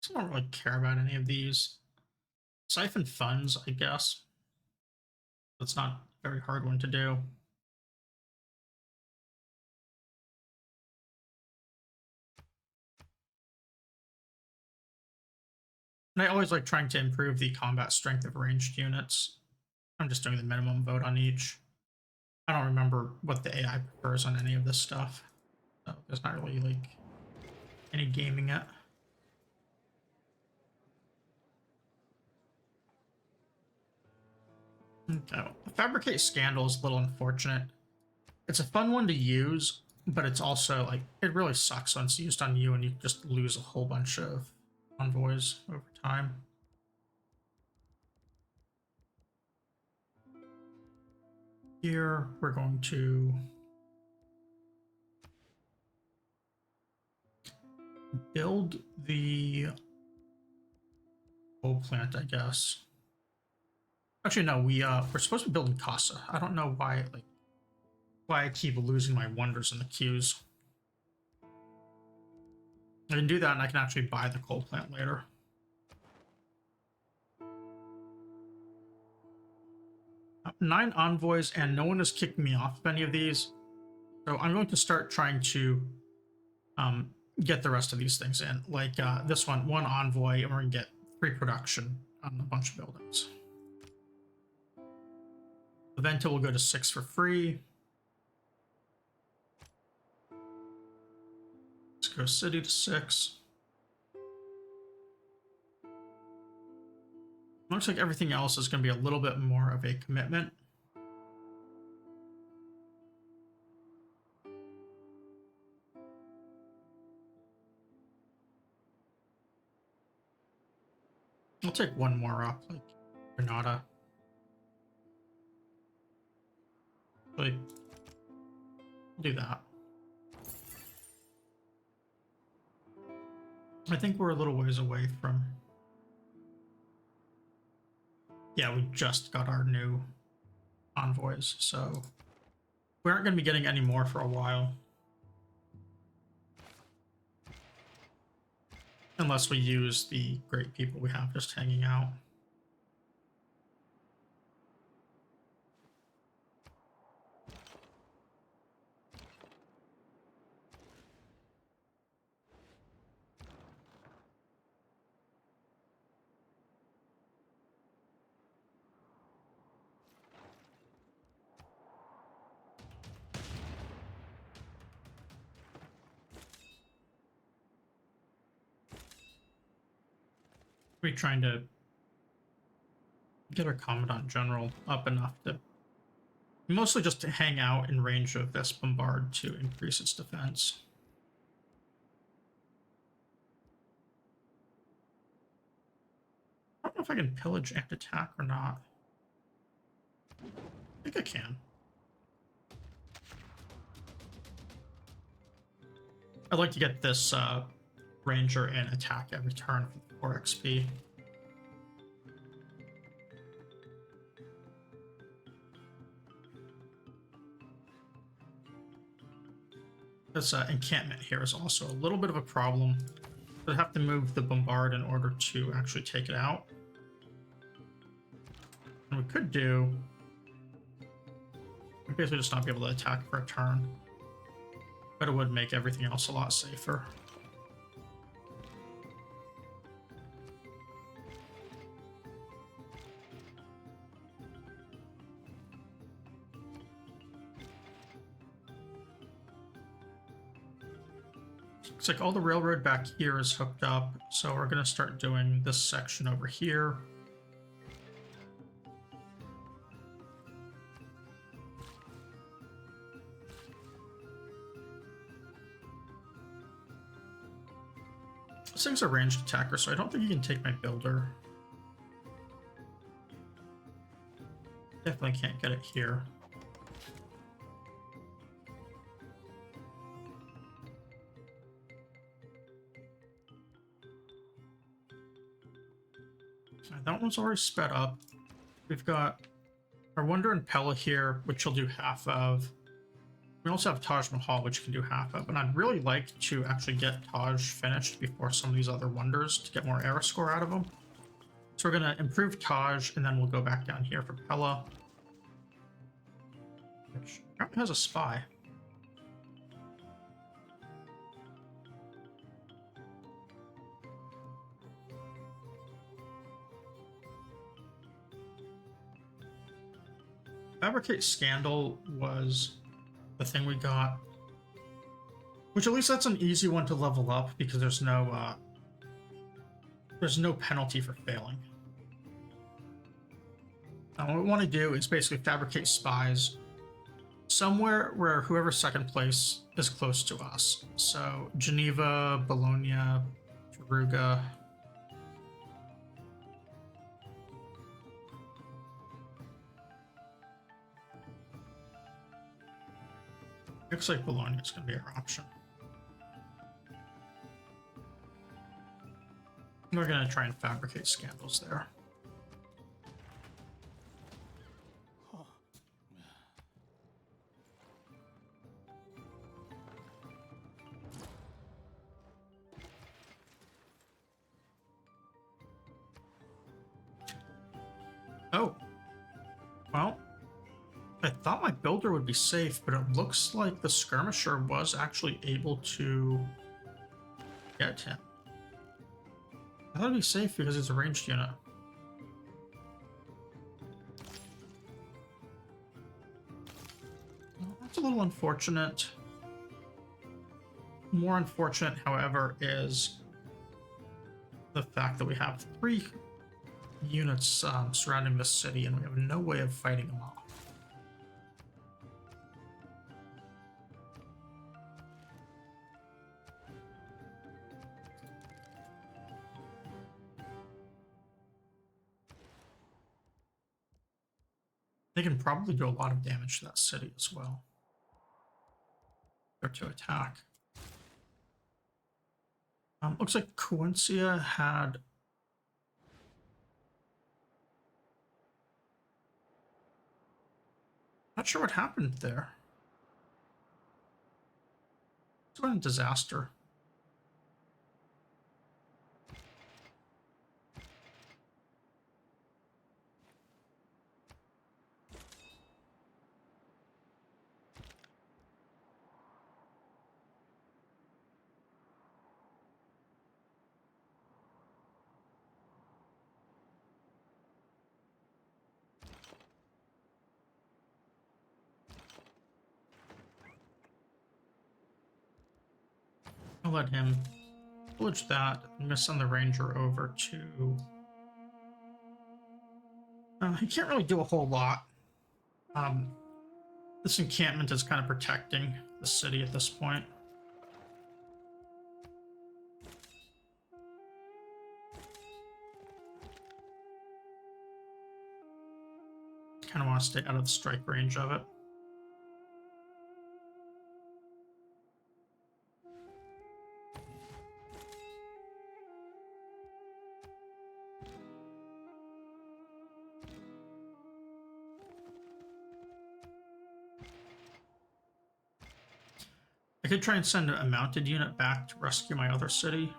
I don't really care about any of these. Siphon funds, I guess. That's not a very hard one to do. And I always like trying to improve the combat strength of ranged units. I'm just doing the minimum vote on each. I don't remember what the AI prefers on any of this stuff. So there's not really like any gaming it. Okay, the Fabricate Scandal is a little unfortunate. It's a fun one to use, but it's also like it really sucks when it's used on you and you just lose a whole bunch of envoys over time. Here we're going to build the coal plant, I guess. Actually, no, we're supposed to be building Casa. I don't know why I keep losing my wonders in the queues. I can do that, and I can actually buy the coal plant later. Nine envoys, and no one has kicked me off of any of these. So I'm going to start trying to get the rest of these things in. Like this one envoy, and we're going to get 3 production on a bunch of buildings. The Venta will go to 6 for free. Let's go City to 6. Looks like everything else is going to be a little bit more of a commitment. I'll take one more up, like Granada. Like, do that. I think we're a little ways away from... Yeah, we just got our new envoys, so we aren't going to be getting any more for a while. Unless we use the great people we have just hanging out. We're trying to get our Commandant General up enough to mostly just to hang out in range of this bombard to increase its defense. I don't know if I can pillage and attack or not. I think I can. I'd like to get this Ranger in attack every turn for 4 XP. This encampment here is also a little bit of a problem. I have to move the bombard in order to actually take it out. And we could do... we basically just not be able to attack for a turn. But it would make everything else a lot safer. Looks like all the railroad back here is hooked up, so we're going to start doing this section over here. This thing's a ranged attacker, so I don't think he can take my builder. Definitely can't get it here. That one's already sped up. We've got our Wonder and Pella here, which will do half of. We also have Taj Mahal, which can do half of. And I'd really like to actually get Taj finished before some of these other Wonders to get more era score out of them. So we're going to improve Taj, and then we'll go back down here for Pella, which apparently has a spy. Fabricate Scandal was the thing we got, which at least that's an easy one to level up because there's no penalty for failing. Now what we want to do is basically fabricate spies somewhere where whoever's second place is close to us. So Geneva, Bologna, Perugia. Looks like Bologna is going to be our option. We're going to try and fabricate scandals there. Oh. Well, I thought my builder would be safe, but it looks like the skirmisher was actually able to get him. I thought it'd be safe because it's a ranged unit. Well, that's a little unfortunate. More unfortunate, however, is the fact that we have 3 units surrounding this city and we have no way of fighting them off. They can probably do a lot of damage to that city as well. Or to attack. Looks like Coencia had... Not sure what happened there. It's been a disaster. I'll let him pillage that and miss on the ranger over to... he can't really do a whole lot. This encampment is kind of protecting the city at this point. Kind of want to stay out of the strike range of it. I could try and send a mounted unit back to rescue my other city.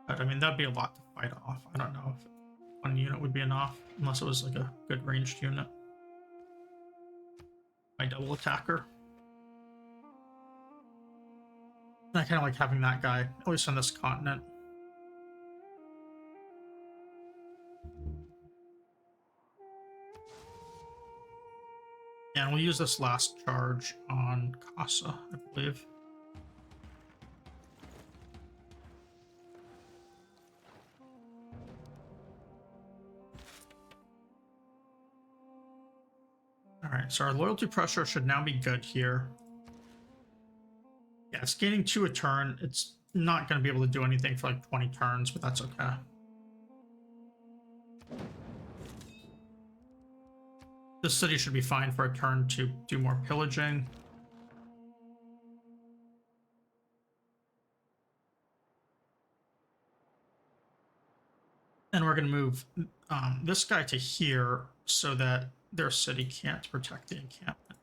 But I mean, that'd be a lot to fight off. I don't know if one unit would be enough, unless it was like a good ranged unit. My double attacker. And I kind of like having that guy, at least on this continent. And we'll use this last charge on Casa, I believe. Alright, so our loyalty pressure should now be good here. Yeah, it's gaining 2 a turn. It's not going to be able to do anything for like 20 turns, but that's okay. This city should be fine for a turn to do more pillaging. And we're going to move this guy to here so that their city can't protect the encampment.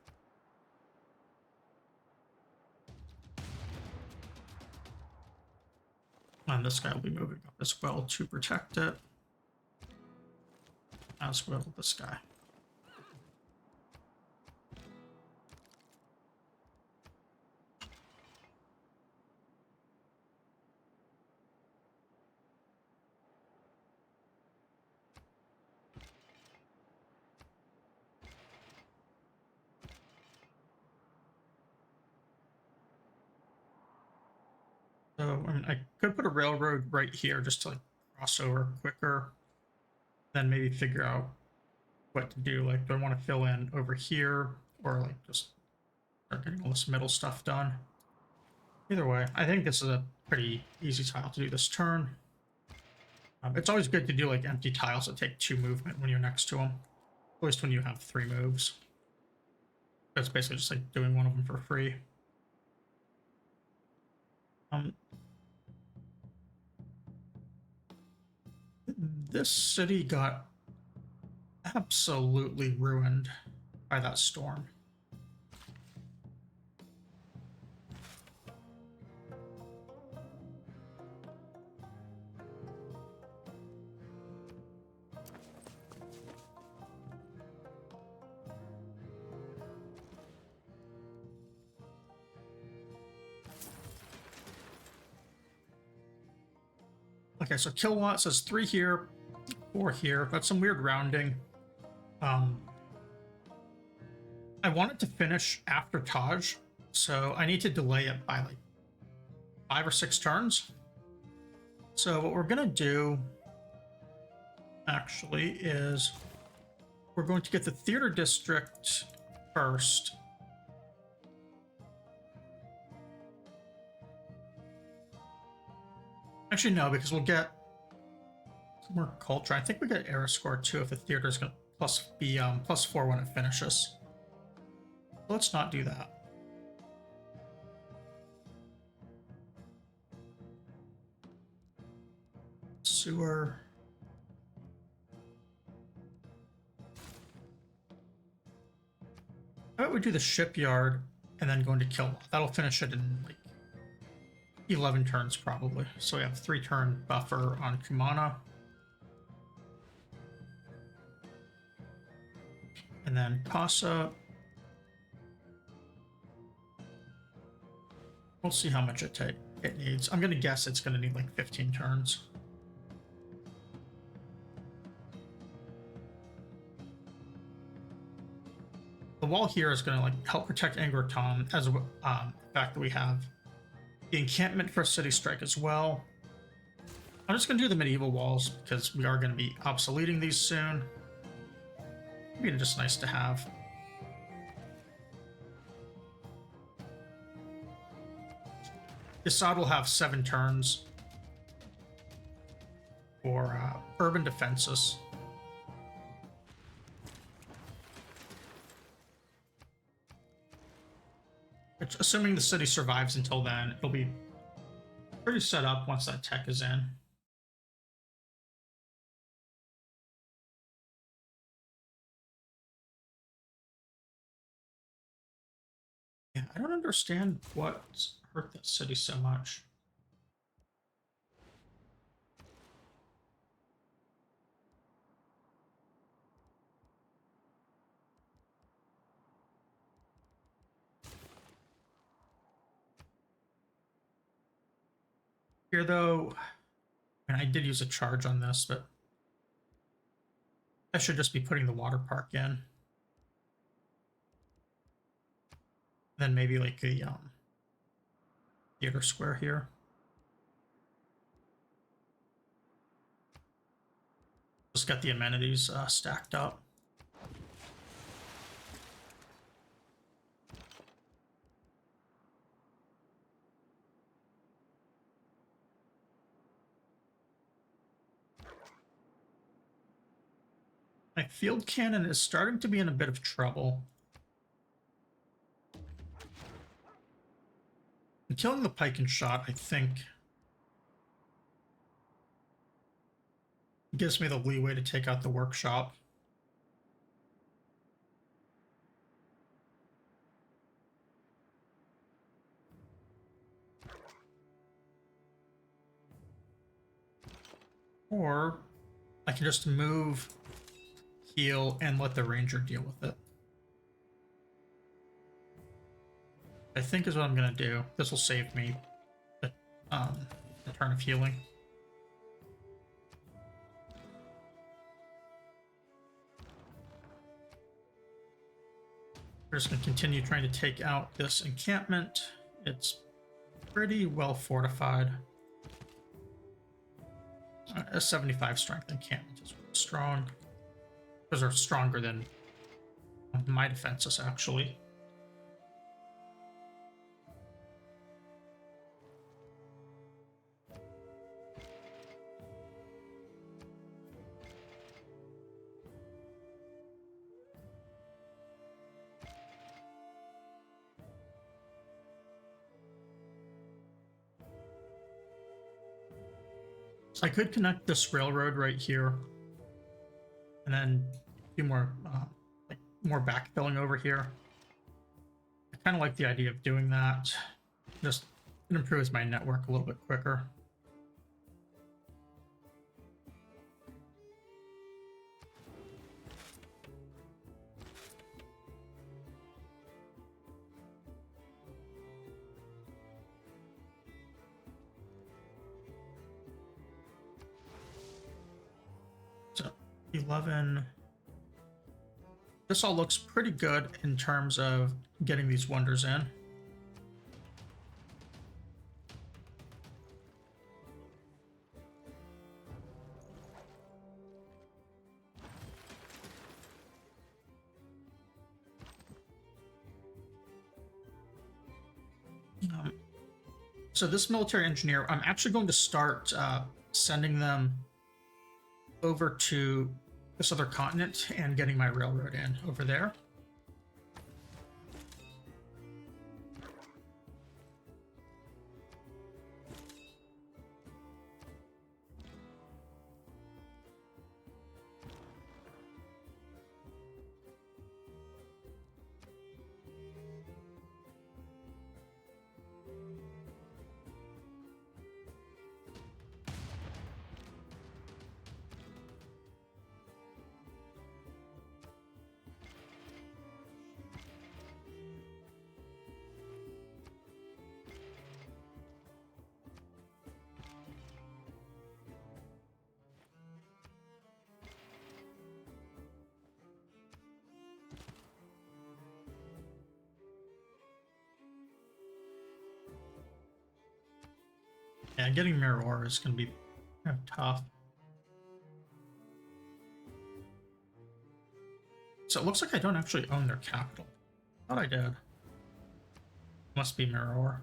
And this guy will be moving up as well to protect it. As will this guy. So I mean, I could put a railroad right here just to like cross over quicker, then maybe figure out what to do. Like, do I want to fill in over here or like just start getting all this middle stuff done. Either way, I think this is a pretty easy tile to do this turn. It's always good to do like empty tiles that take 2 movement when you're next to them. At least when you have 3 moves. It's basically just like doing one of them for free. This city got absolutely ruined by that storm. Okay, so kilowatt says 3 here, 4 here. That's some weird rounding. I want it to finish after Taj, so I need to delay it by like 5 or 6 turns. So what we're gonna do actually is we're going to get the theater district first. Actually, no, because we'll get some more culture. I think we get era score too if the theater is going to be +4 when it finishes. Let's not do that. Sewer. How about we do the shipyard and then go into Kill? That'll finish it in like 11 turns probably. So we have a 3-turn buffer on Kumana. And then Casa. We'll see how much it needs. I'm gonna guess it's gonna need like 15 turns. The wall here is gonna like help protect Angkor Thom, as the fact that we have the encampment for City Strike as well. I'm just gonna do the medieval walls because we are gonna be obsoleting these soon. Maybe just nice to have. Assad will have 7 turns for urban defenses. Which, assuming the city survives until then, it'll be pretty set up once that tech is in. Yeah, I don't understand what's hurt that city so much. Here, though, and I did use a charge on this, but I should just be putting the water park in. Then maybe like a theater square here. Just got the amenities stacked up. My field cannon is starting to be in a bit of trouble. And killing the pike and shot, I think, gives me the leeway to take out the workshop. Or I can just move, heal, and let the ranger deal with it. I think is what I'm going to do. This will save me the turn of healing. We're just going to continue trying to take out this encampment. It's pretty well fortified. A 75 strength encampment is strong. Those are stronger than my defenses, actually. So I could connect this railroad right here, and then do more, like more backfilling over here. I kind of like the idea of doing that. Just it improves my network a little bit quicker. So 11. This all looks pretty good in terms of getting these wonders in. So this military engineer, I'm actually going to start sending them over to this other continent and getting my railroad in over there. Yeah, getting mirror ore is going to be kind of tough. So it looks like I don't actually own their capital. Thought I did. Must be mirror ore.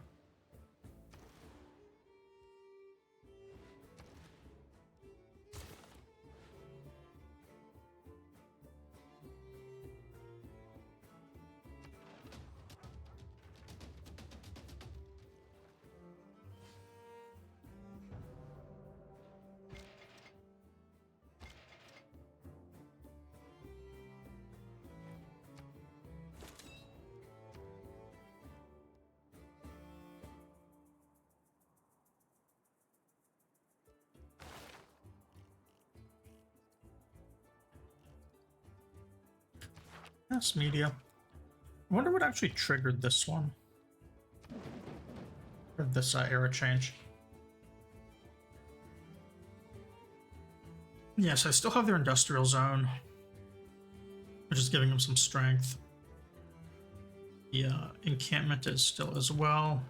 Mass media. I wonder what actually triggered this one. Or this era change. Yes, I still have their industrial zone, which is giving them some strength. The encampment is still as well.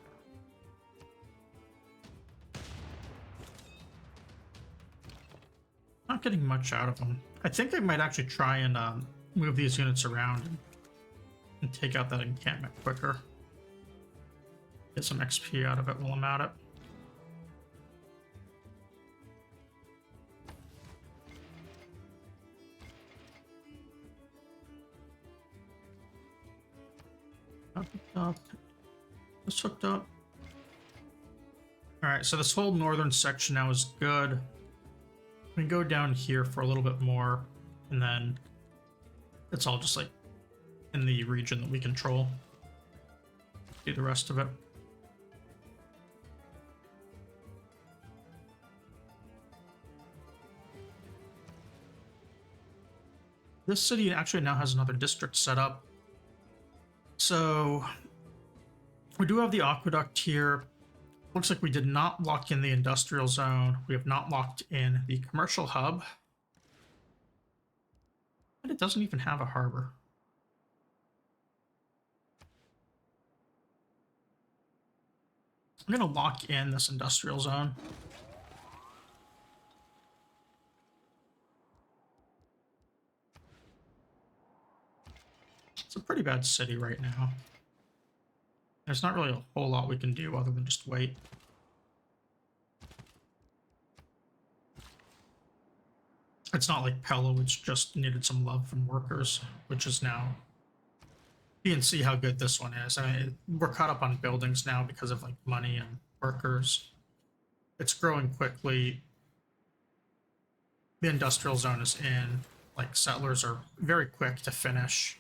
Not getting much out of them. I think I might actually try and move these units around and take out that encampment quicker. Get some XP out of it while I'm at it. Hooked up. Just hooked up. Alright, so this whole northern section now is good. We can go down here for a little bit more, and then it's all just like in the region that we control. Do the rest of it. This city actually now has another district set up. So we do have the aqueduct here. Looks like we did not lock in the industrial zone. We have not locked in the commercial hub. And it doesn't even have a harbor. I'm going to lock in this industrial zone. It's a pretty bad city right now. There's not really a whole lot we can do other than just wait. It's not like Pella, which just needed some love from workers, which is now. You can see how good this one is. I mean, we're caught up on buildings now because of like money and workers. It's growing quickly. The industrial zone is in. Like, settlers are very quick to finish.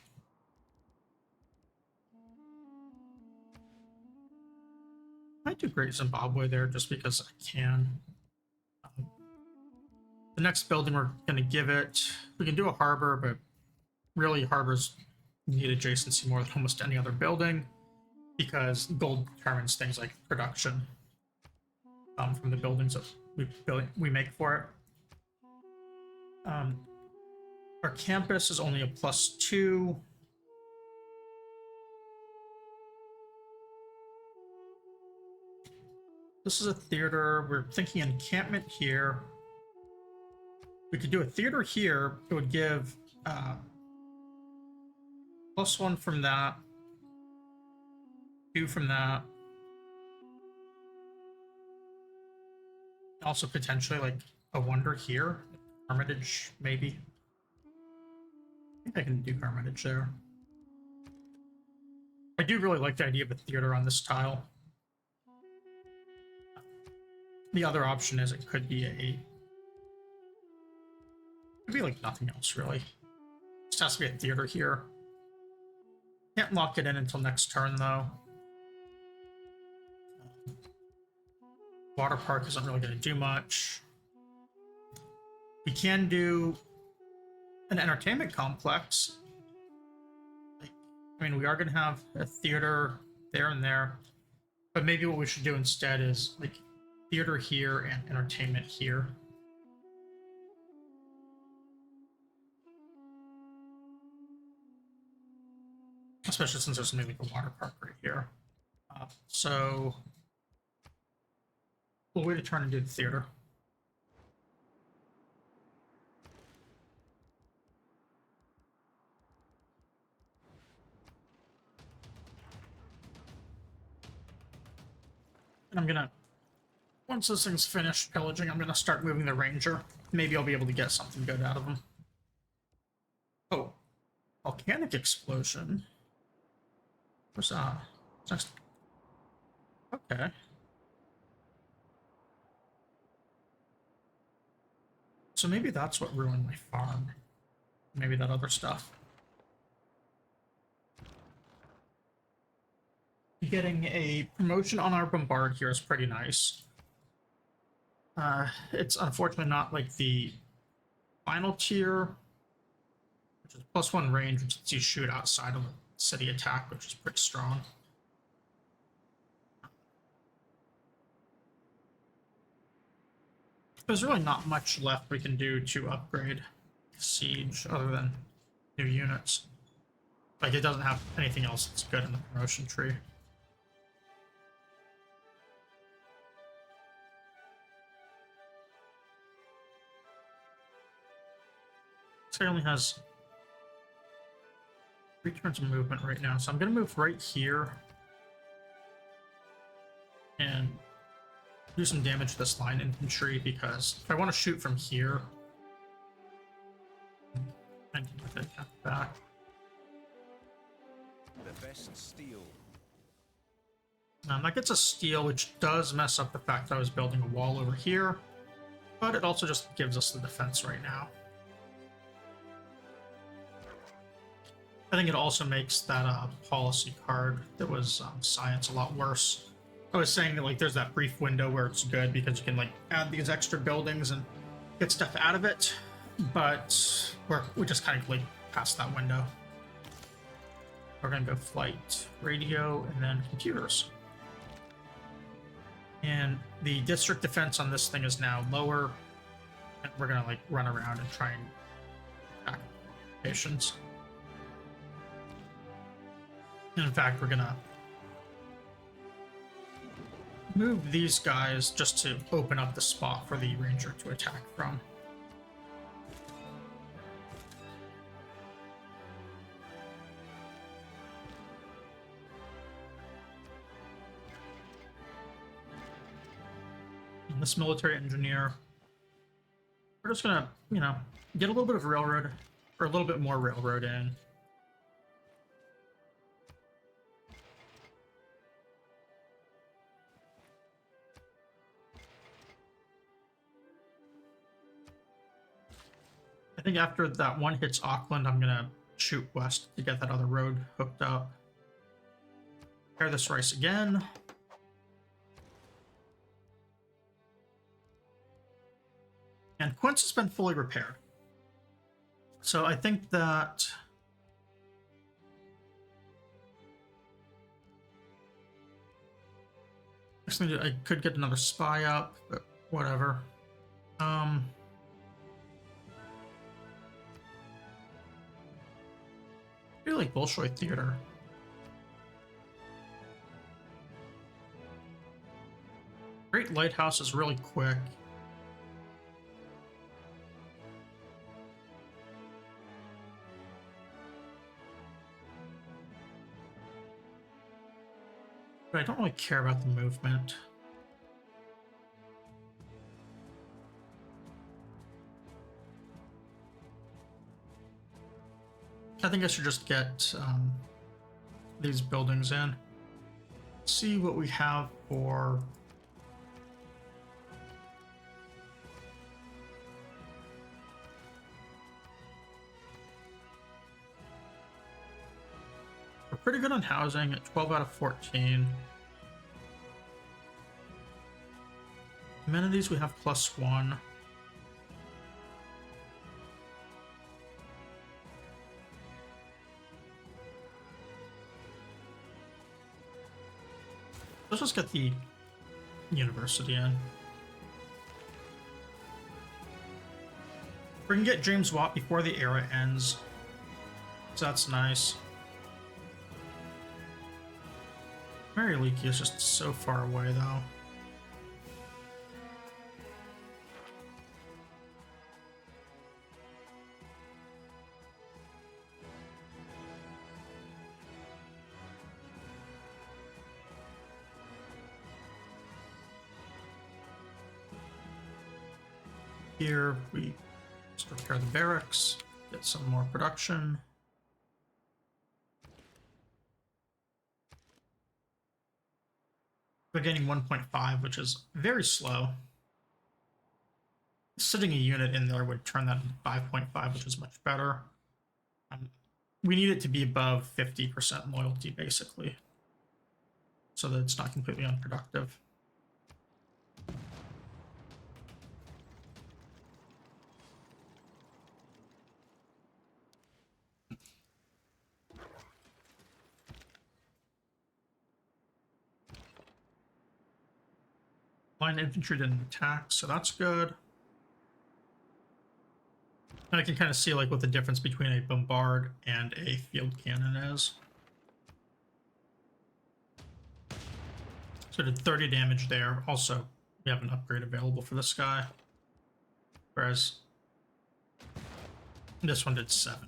I might do Great Zimbabwe there just because I can. The next building we're going to give it, we can do a harbor, but really harbors need adjacency more than almost any other building because gold determines things like production from the buildings that we make for it. Our campus is only a +2. This is a theater. We're thinking encampment here. We could do a theater here. It would give +1 from that, 2 from that. Also potentially like a wonder here. Hermitage, maybe. I think I can do Hermitage there. I do really like the idea of a theater on this tile. The other option is it could be like nothing else really. Just has to be a theater here. Can't lock it in until next turn though. Water park isn't really going to do much. We can do an entertainment complex. I mean, we are going to have a theater there and there, but maybe what we should do instead is like theater here and entertainment here. Especially since there's something like a water park right here. So we'll wait a turn and do the theater. And I'm gonna, once this thing's finished pillaging, I'm gonna start moving the ranger. Maybe I'll be able to get something good out of him. Oh, volcanic explosion. What's that? Next. Okay. So maybe that's what ruined my farm. Maybe that other stuff. Getting a promotion on our bombard here is pretty nice. It's unfortunately not like the final tier, which is +1 range, which lets you shoot outside of the city attack, which is pretty strong. There's really not much left we can do to upgrade Siege other than new units. Like, it doesn't have anything else that's good in the promotion tree. So it only has 3 turns of movement right now, so I'm going to move right here and do some damage to this line infantry, because if I want to shoot from here, I need to attack back. The best steel. That gets a steal, which does mess up the fact that I was building a wall over here, but it also just gives us the defense right now. I think it also makes that policy card that was science a lot worse. I was saying that like there's that brief window where it's good because you can like add these extra buildings and get stuff out of it, but we just kind of like past that window. We're gonna go flight, radio, and then computers. And the district defense on this thing is now lower, and we're gonna like run around and try and attack locations. And in fact, we're gonna move these guys just to open up the spot for the ranger to attack from. this military engineer. We're just gonna, you know, get a little bit of railroad, or a little bit more railroad in. I think after that one hits Auckland, I'm gonna shoot west to get that other road hooked up. Repair this rice again. And Quince has been fully repaired. So I think that I could get another spy up, but whatever. I feel like Bolshoi Theater. Great Lighthouse is really quick. But I don't really care about the movement. I think I should just get these buildings in. See what we have for... We're pretty good on housing at 12 out of 14. Amenities we have +1. Let's just get the university in. We can get James Watt before the era ends. So that's nice. Mary Leakey is just so far away, though. Here we just repair the barracks, get some more production. We're getting 1.5, which is very slow. Sitting a unit in there would turn that into 5.5, which is much better. We need it to be above 50% loyalty, basically, so that it's not completely unproductive. Line infantry didn't attack, so that's good. And I can kind of see like what the difference between a bombard and a field cannon is. So I did 30 damage there. Also, we have an upgrade available for this guy. Whereas this one did 7.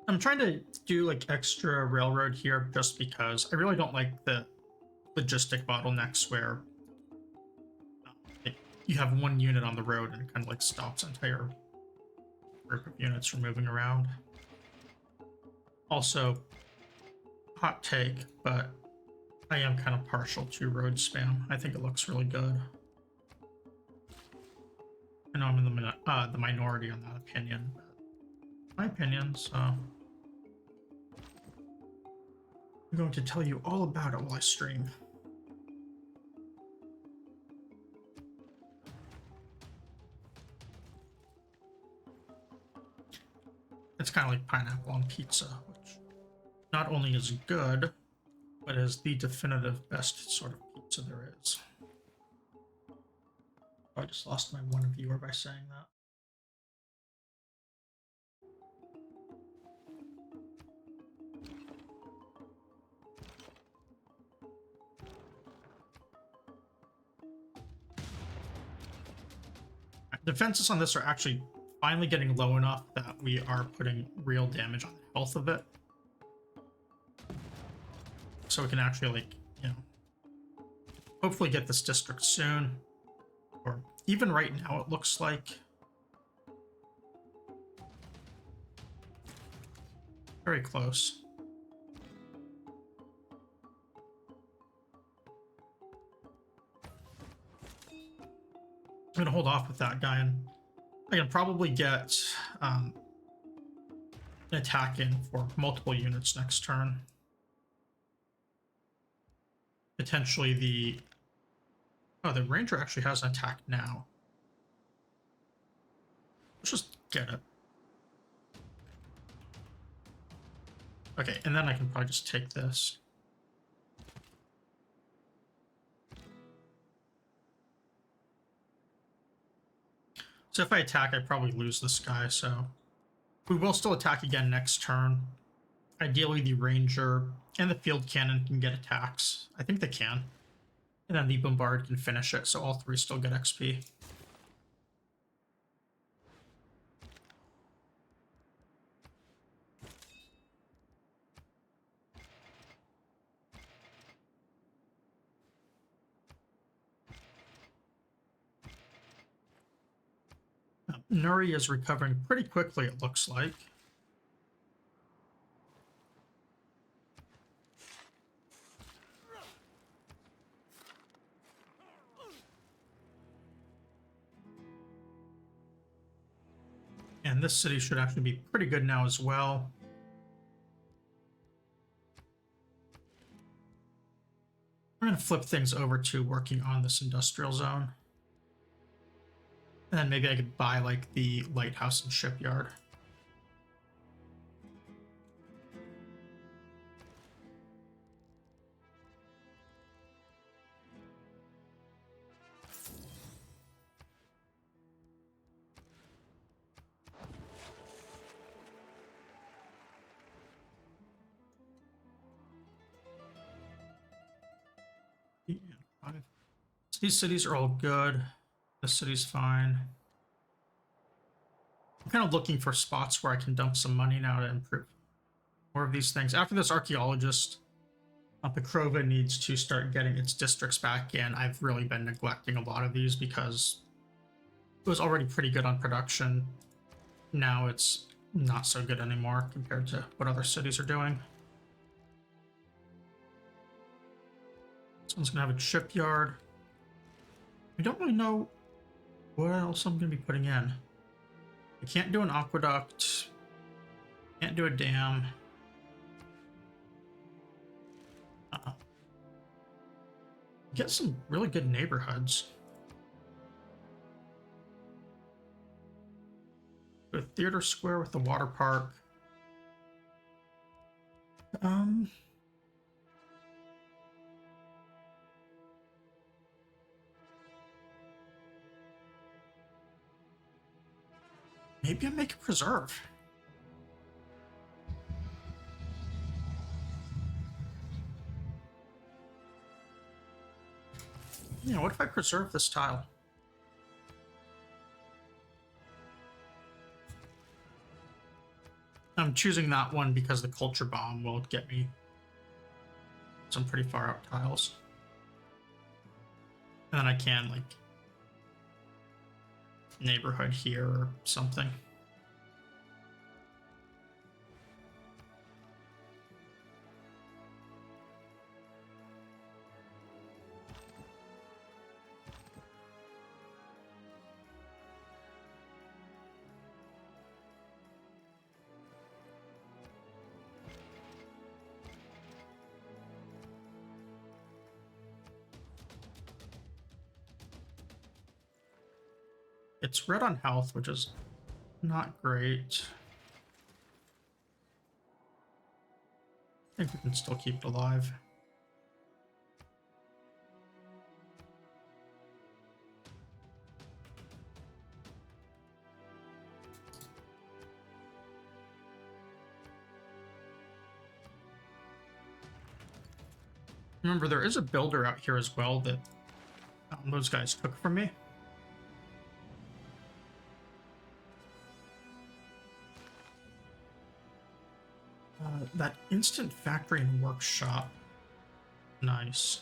I'm trying to do like extra railroad here just because I really don't like the logistic bottlenecks where you have one unit on the road and it kind of like stops entire group of units from moving around. Also, hot take, but I am kind of partial to road spam. I think it looks really good. I know I'm in the minority on that opinion, but my opinion, so I'm going to tell you all about it while I stream. It's kind of like pineapple on pizza, which not only is good, but is the definitive best sort of pizza there is. I just lost my one viewer by saying that. Defenses on this are actually finally getting low enough that we are putting real damage on the health of it. So we can actually, like, you know, hopefully get this district soon. Or even right now, it looks like. Very close. I'm gonna hold off with that guy, and I can probably get an attack in for multiple units next turn. Potentially the... Oh, the ranger actually has an attack now. Let's just get it. Okay, and then I can probably just take this. So if I attack, I probably lose this guy, so we will still attack again next turn. Ideally, the ranger and the field cannon can get attacks. I think they can. And then the bombard can finish it, so all three still get XP. Nuri is recovering pretty quickly, it looks like. And this city should actually be pretty good now as well. I'm going to flip things over to working on this industrial zone. And then maybe I could buy, like, the lighthouse and shipyard. So these cities are all good. This city's fine. I'm kind of looking for spots where I can dump some money now to improve more of these things. After this archaeologist, Pekrova needs to start getting its districts back in. I've really been neglecting a lot of these because it was already pretty good on production. Now it's not so good anymore compared to what other cities are doing. This one's gonna have a shipyard. I don't really know what else I'm gonna be putting in. I can't do an aqueduct. Can't do a dam. Get some really good neighborhoods. A theater square with the water park. Maybe I make a preserve. Yeah, what if I preserve this tile? I'm choosing that one because the culture bomb will get me some pretty far out tiles. And then I can, like, neighborhood here or something. It's red on health, which is not great. I think we can still keep it alive. Remember, there is a builder out here as well that those guys took from me. That instant factory and workshop. Nice.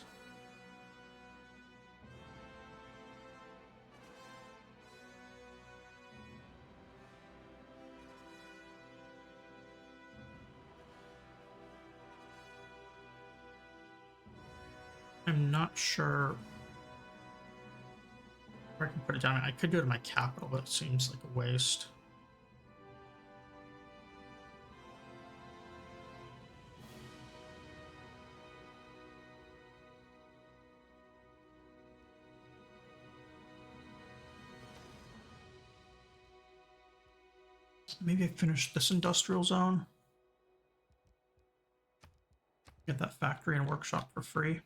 I'm not sure where I can put it down. I could go to my capital, but it seems like a waste. Maybe I finish this industrial zone. Get that factory and workshop for free.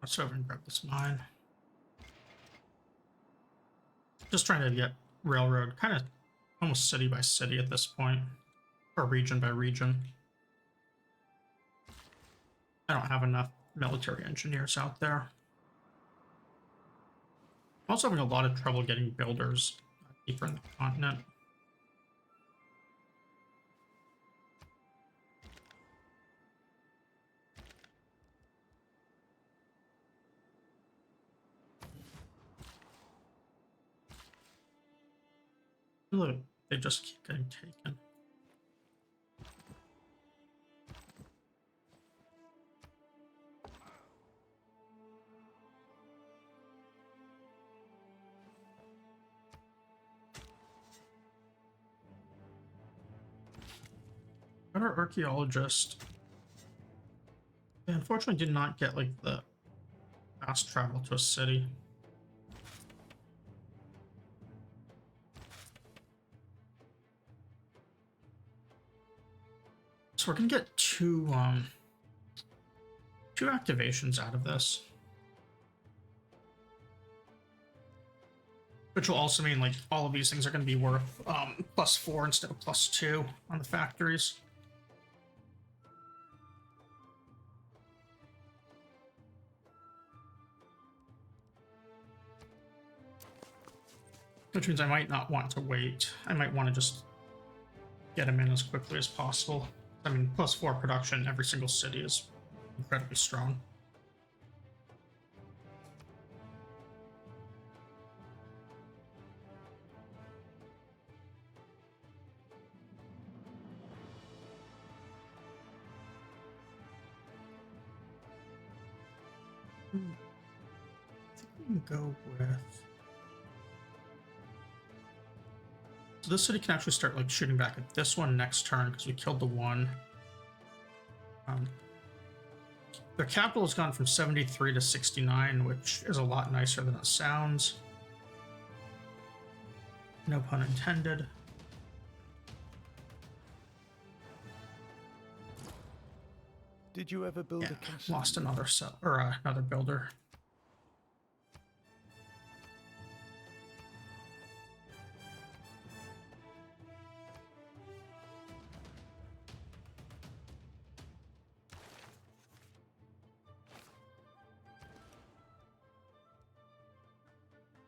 Let's over and grab this mine. Just trying to get railroad kind of almost city by city at this point, or region by region. I don't have enough military engineers out there. I'm also having a lot of trouble getting builders deeper in the continent. Look, they just keep getting taken. Our archaeologist, they unfortunately did not get like the fast travel to a city. So we're gonna get two activations out of this, which will also mean like all of these things are going to be worth +4 instead of +2 on the factories. Which means I might not want to wait. I might want to just get them in as quickly as possible. I mean, +4 production in every single city is incredibly strong. I think we can go with... So this city can actually start like shooting back at this one next turn because we killed the one. Their capital has gone from 73 to 69, which is a lot nicer than it sounds. No pun intended. Did you ever build Yeah, a castle? lost another cell or another builder.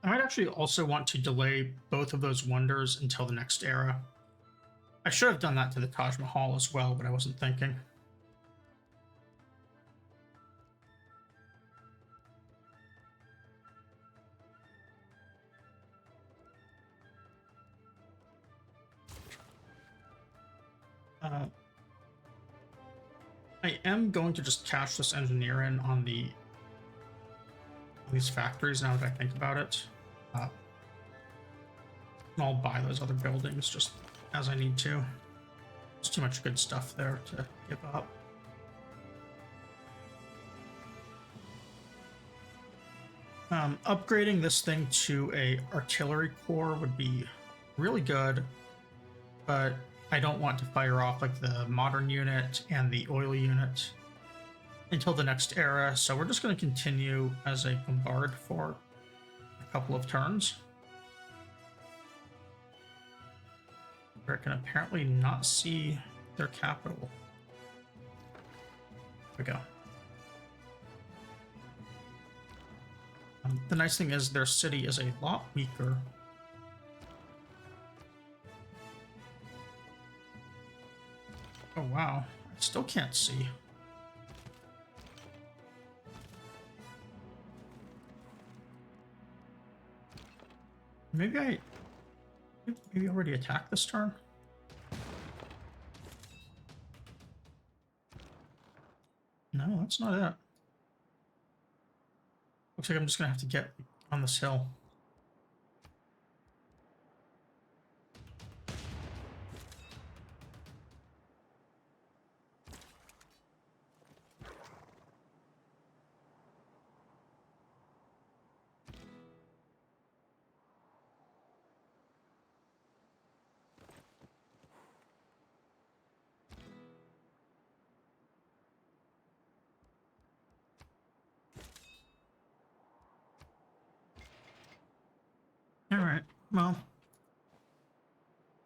I might actually also want to delay both of those wonders until the next era. I should have done that to the Taj Mahal as well, but I wasn't thinking. I am going to just cash this engineer in on these factories now that I think about it. And I'll buy those other buildings just as I need to. There's too much good stuff there to give up. Upgrading this thing to a artillery core would be really good, but I don't want to fire off like the modern unit and the oil unit until the next era, so we're just going to continue as a bombard for a couple of turns. Where it can apparently not see their capital. There we go. The nice thing is their city is a lot weaker. Oh wow, I still can't see. Maybe I already attacked this turn. No, that's not it. Looks like I'm just gonna have to get on this hill. All right. Well,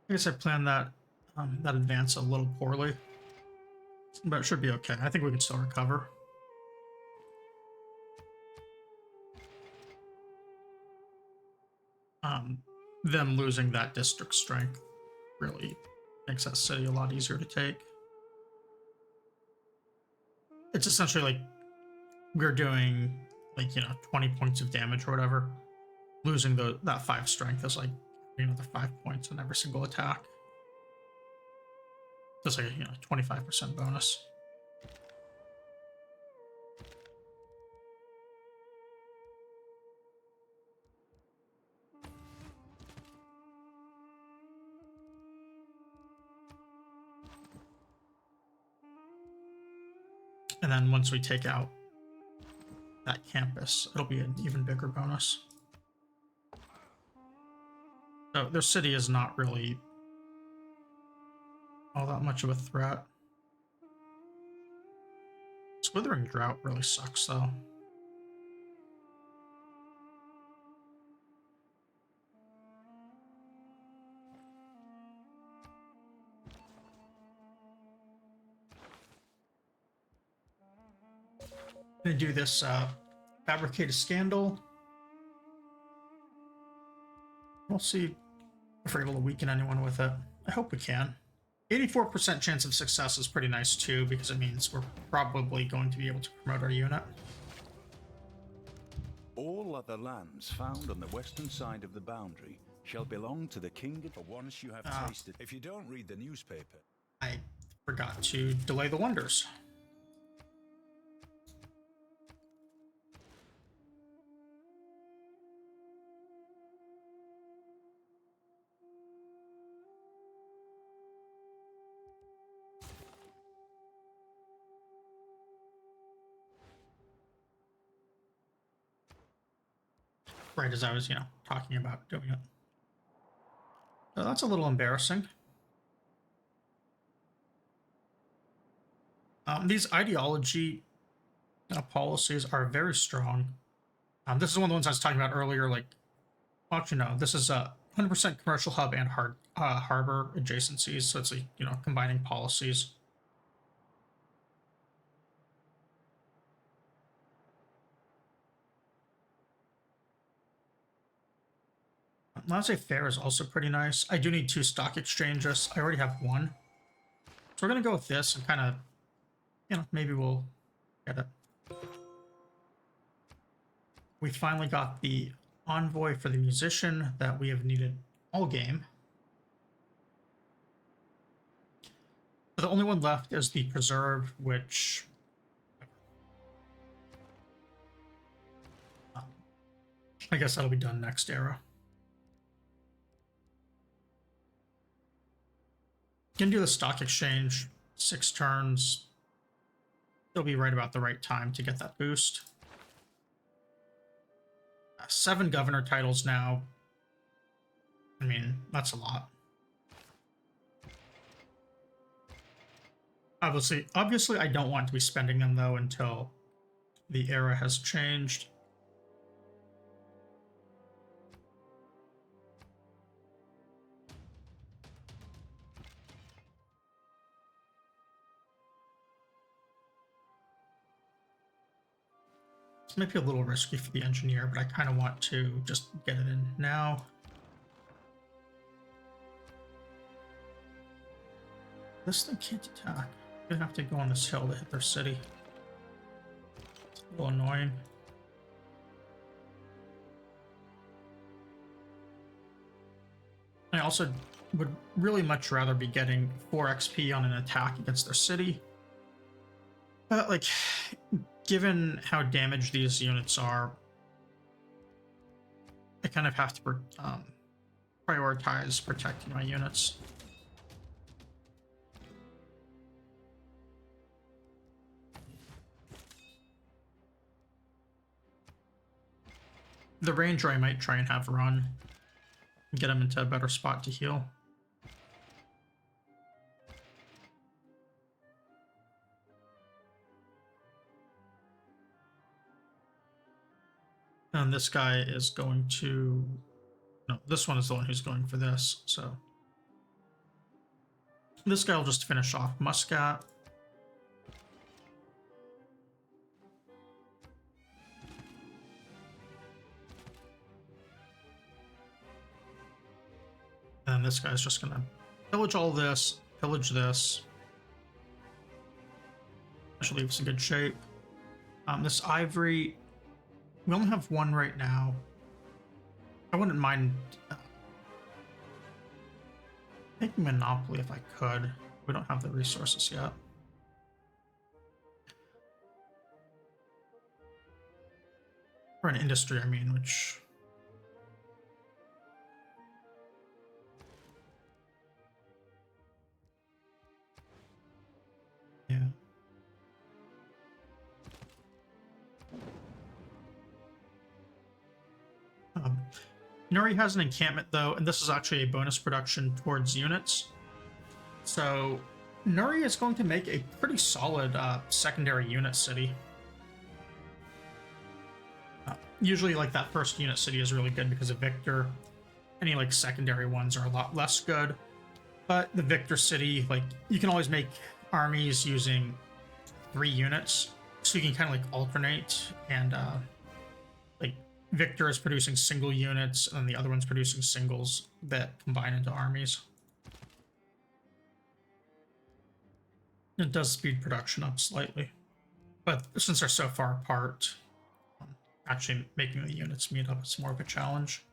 I guess I planned that advance a little poorly, but it should be okay. I think we can still recover. Them losing that district strength really makes that city a lot easier to take. It's essentially like we're doing like 20 points of damage or whatever. Losing that 5 strength is like another 5 points in every single attack. That's like a 25% bonus. And then once we take out that campus, it'll be an even bigger bonus. So their city is not really all that much of a threat. This Withering Drought really sucks though. I'm gonna do this fabricate a scandal. We'll see if we're able to weaken anyone with it. I hope we can. 84% chance of success is pretty nice too, because it means we're probably going to be able to promote our unit. All other lands found on the western side of the boundary shall belong to the king for once you have tasted. If you don't read the newspaper. I forgot to delay the wonders. Right as I was, talking about doing it. So that's a little embarrassing. These ideology policies are very strong. This is one of the ones I was talking about earlier. Like, well, actually, no, this is a 100% commercial hub and harbor adjacencies. So it's combining policies. I'd say fair is also pretty nice. I do need 2 stock exchanges. I already have 1. So we're gonna go with this and kind of, maybe we'll get it. We finally got the envoy for the musician that we have needed all game. The only one left is the preserve, which I guess that'll be done next era. Gonna do the stock exchange, 6 turns. It'll be right about the right time to get that boost. 7 governor titles now. I mean, that's a lot. Obviously, I don't want to be spending them though until the era has changed. This might be a little risky for the engineer, but I kind of want to just get it in now. This thing can't attack. They have to go on this hill to hit their city. It's a little annoying. I also would really much rather be getting 4 XP on an attack against their city. But, like, given how damaged these units are, I kind of have to prioritize protecting my units. The ranger I might try and have run and get him into a better spot to heal. And this guy is going to... No, this one is the one who's going for this, so... This guy will just finish off Muscat. And this guy's just gonna pillage all this, pillage this. That should leave us in good shape. This ivory... We only have 1 right now. I wouldn't mind making Monopoly if I could. We don't have the resources yet. Or an industry, I mean, which... Yeah. Nuri has an encampment though, and this is actually a bonus production towards units. So Nuri is going to make a pretty solid secondary unit city. Usually like that first unit city is really good because of Victor. Any like secondary ones are a lot less good. But the Victor city, like you can always make armies using 3 units. So you can kind of like alternate and like Victor is producing single units and the other one's producing singles that combine into armies. It does speed production up slightly. But since they're so far apart, actually making the units meet up is more of a challenge.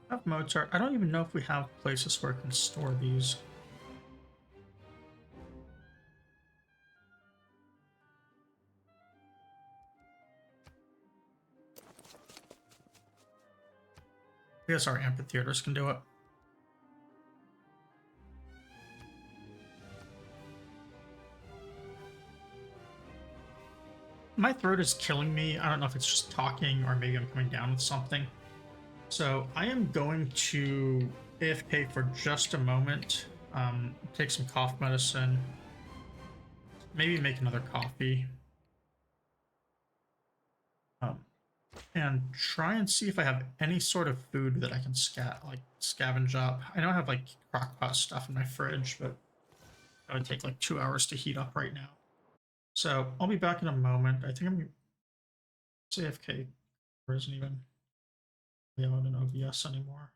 I have Mozart. I don't even know if we have places where I can store these. I guess our amphitheaters can do it. My throat is killing me. I don't know if it's just talking or maybe I'm coming down with something. So I am going to AFK for just a moment, take some cough medicine, maybe make another coffee, um, and try and see if I have any sort of food that I can scavenge up. I know I have like crockpot stuff in my fridge, but that would take like 2 hours to heat up right now. So I'll be back in a moment. I think I'm AFK isn't even allowed in OBS anymore.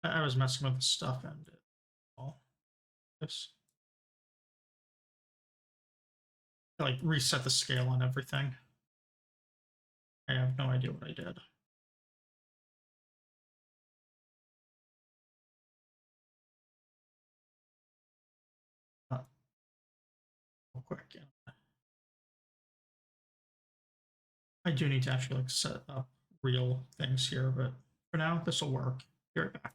I was messing with the stuff and it all this. I like reset the scale on everything. I have no idea what I did. Real quick. Yeah. I do need to actually like set up real things here, but for now this will work. Be right back.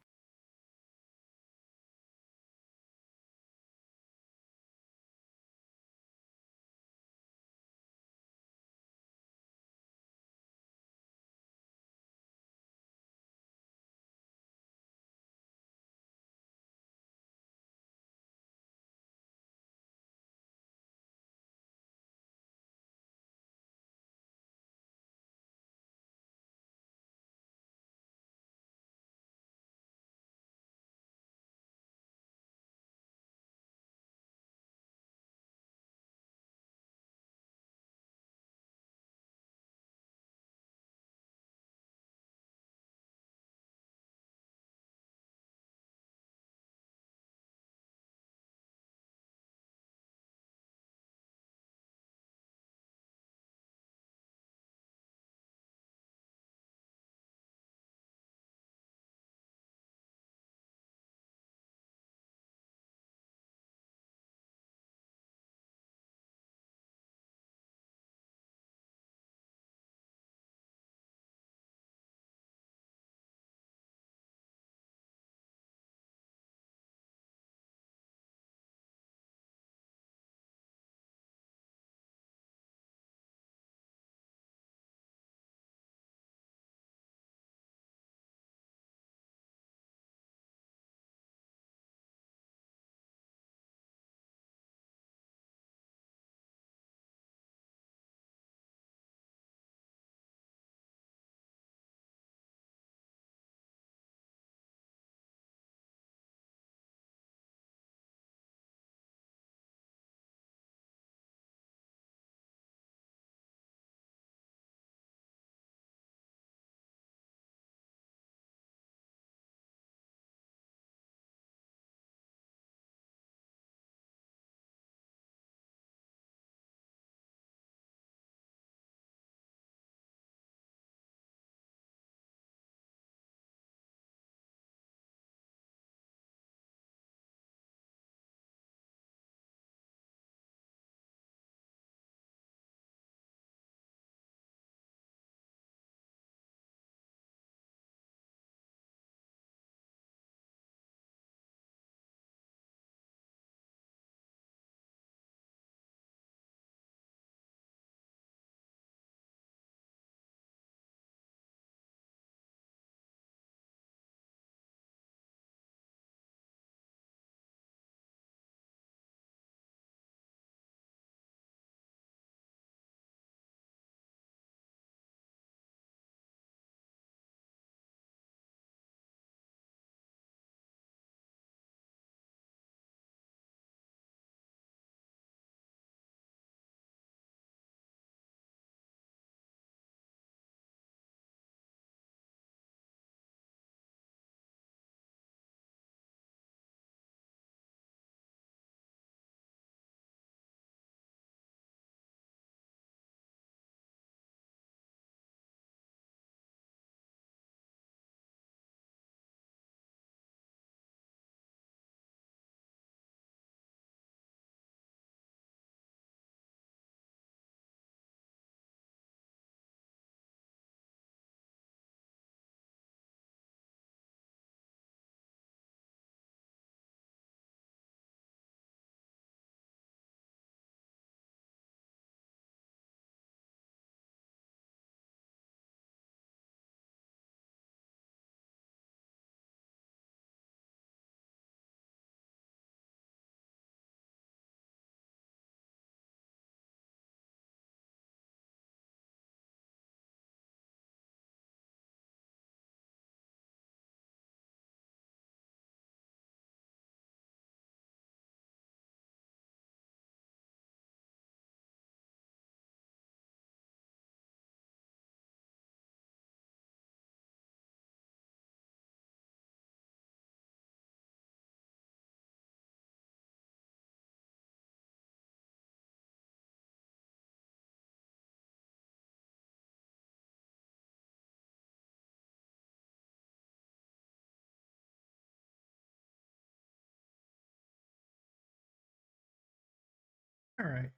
All right,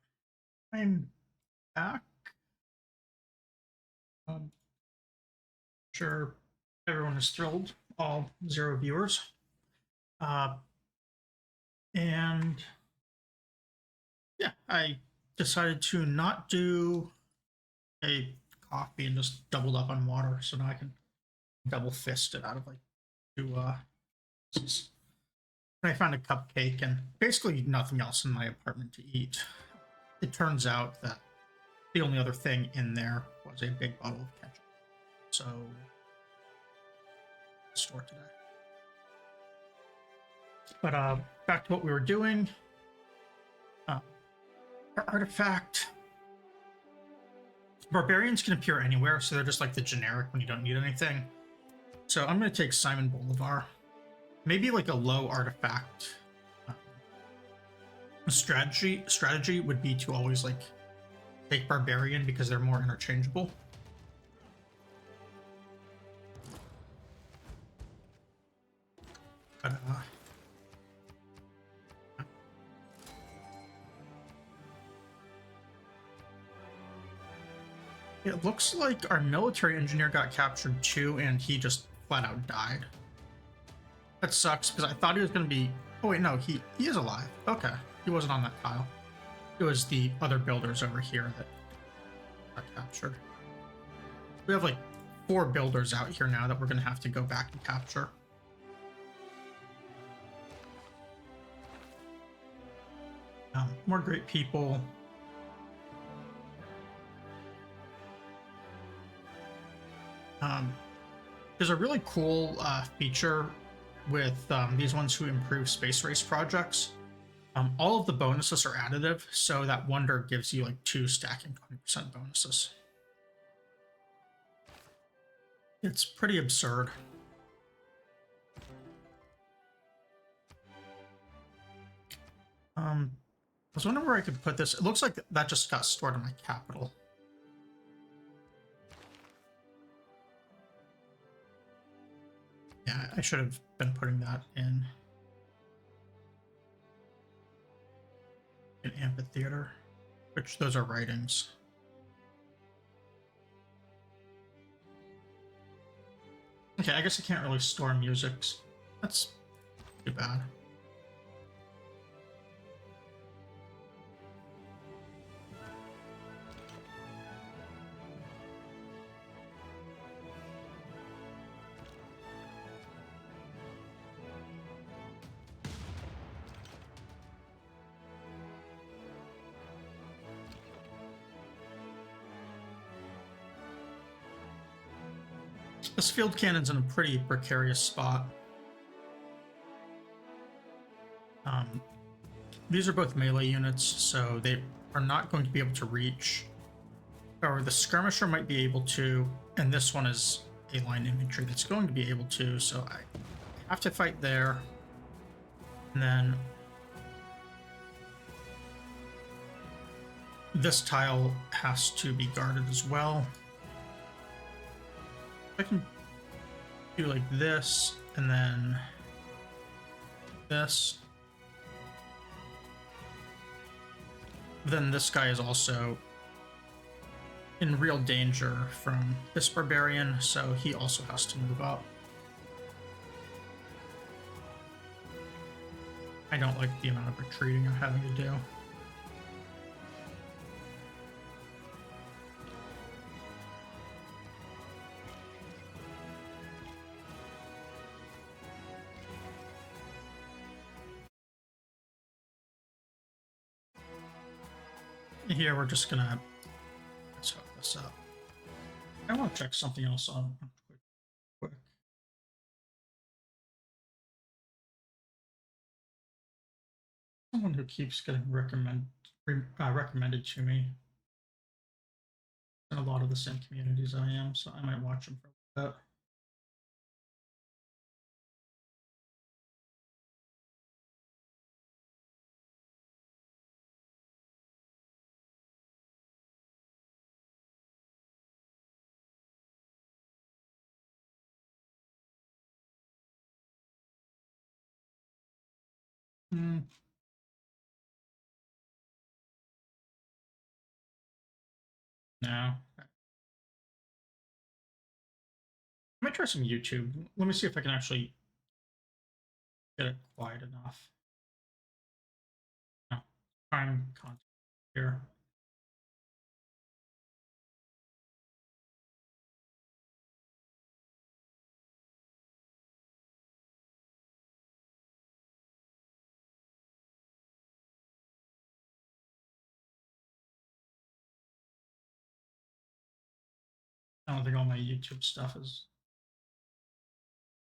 I'm back. Sure, everyone is thrilled. All 0 viewers. Uh, and yeah, I decided to not do a coffee and just doubled up on water, so now I can double fist it out of like 2 pieces. And I found a cupcake and basically nothing else in my apartment to eat. It turns out that the only other thing in there was a big bottle of ketchup. So, store today. But back to what we were doing. Uh, our artifact. Barbarians can appear anywhere, so they're just like the generic when you don't need anything. So I'm going to take Simon Bolivar. Maybe like a low artifact. Strategy would be to always like take Barbarian because they're more interchangeable. But it looks like our military engineer got captured too, and he just flat out died. That sucks because I thought he was going to be. Oh wait, no, he is alive. Okay, he wasn't on that tile. It was the other builders over here that got captured. We have like 4 builders out here now that we're going to have to go back and capture. More great people. There's a really cool feature with these ones who improve space race projects. All of the bonuses are additive, so that wonder gives you like 2 stacking 20% bonuses. It's pretty absurd. I was wondering where I could put this. It looks like that just got stored in my capital. Yeah, I should have been putting that in an amphitheater, which those are writings. Okay, I guess I can't really store musics. That's too bad. This field cannon's in a pretty precarious spot. These are both melee units, so they are not going to be able to reach. Or the skirmisher might be able to, and this one is a line infantry that's going to be able to, so I have to fight there. And then this tile has to be guarded as well. I can do like this, and then this. Then this guy is also in real danger from this barbarian, so he also has to move up. I don't like the amount of retreating I'm having to do. Here we're just gonna let's hook this up. I want to check something else on quick. Someone who keeps getting recommended to me in a lot of the same communities I am, so I might watch them for a bit. now. I might try some YouTube. Let me see if I can actually get it quiet enough. No, prime content here. I don't think all my YouTube stuff is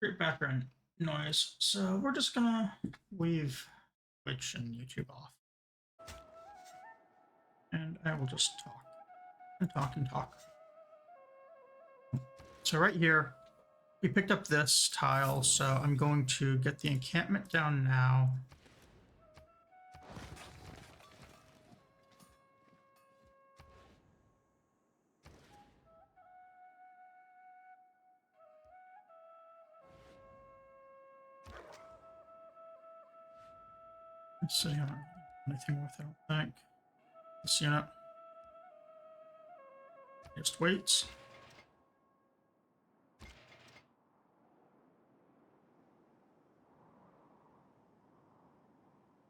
great background noise, so we're just gonna leave Twitch and YouTube off. And I will just talk and talk and talk. So right here, we picked up this tile, so I'm going to get the encampment down now. Let's see, I don't have anything with it, I don't think. This unit just waits.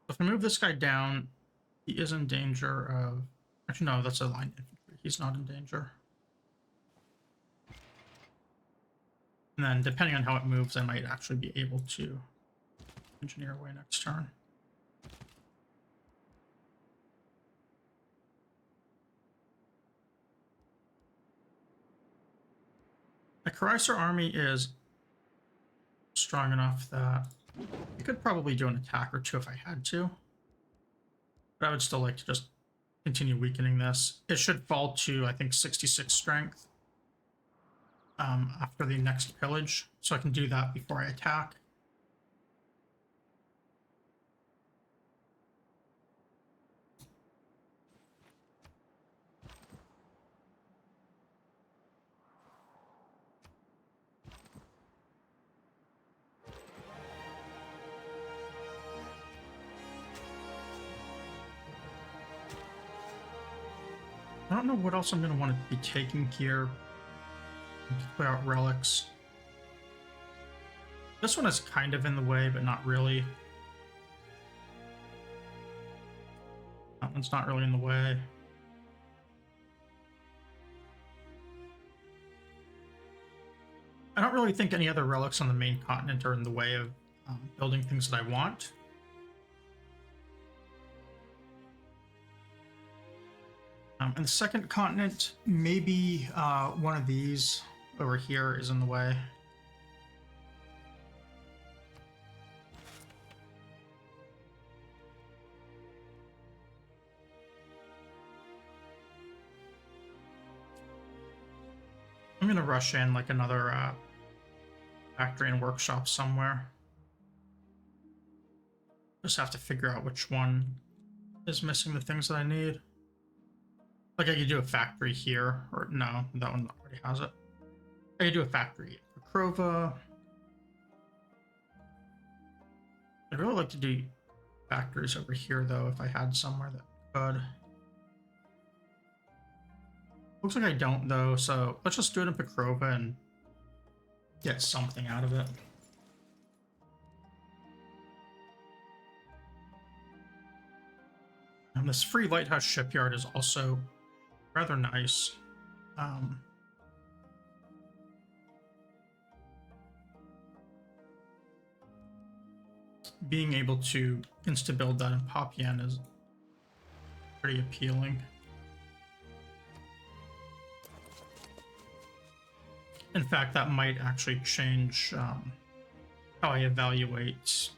If I move this guy down, he is in danger of... Actually, no, that's a line infantry. He's not in danger. And then, depending on how it moves, I might actually be able to engineer away next turn. The Chrysler army is strong enough that I could probably do an attack or two if I had to. But I would still like to just continue weakening this. It should fall to, I think, 66 strength after the next pillage. So I can do that before I attack. I don't know what else I'm going to want to be taking here. Put out relics. This one is kind of in the way, but not really. That one's not really in the way. I don't really think any other relics on the main continent are in the way of building things that I want. And the second continent, maybe one of these over here is in the way. I'm gonna rush in like another factory and workshop somewhere. Just have to figure out which one is missing the things that I need. Like I could do a factory here, or no, that one already has it. I could do a factory for Krova. I'd really like to do factories over here though, if I had somewhere that could. Looks like I don't though, so let's just do it in Pekrova and get something out of it. And this free lighthouse shipyard is also rather nice. Being able to insta-build that in Popien is pretty appealing. In fact, that might actually change how I evaluate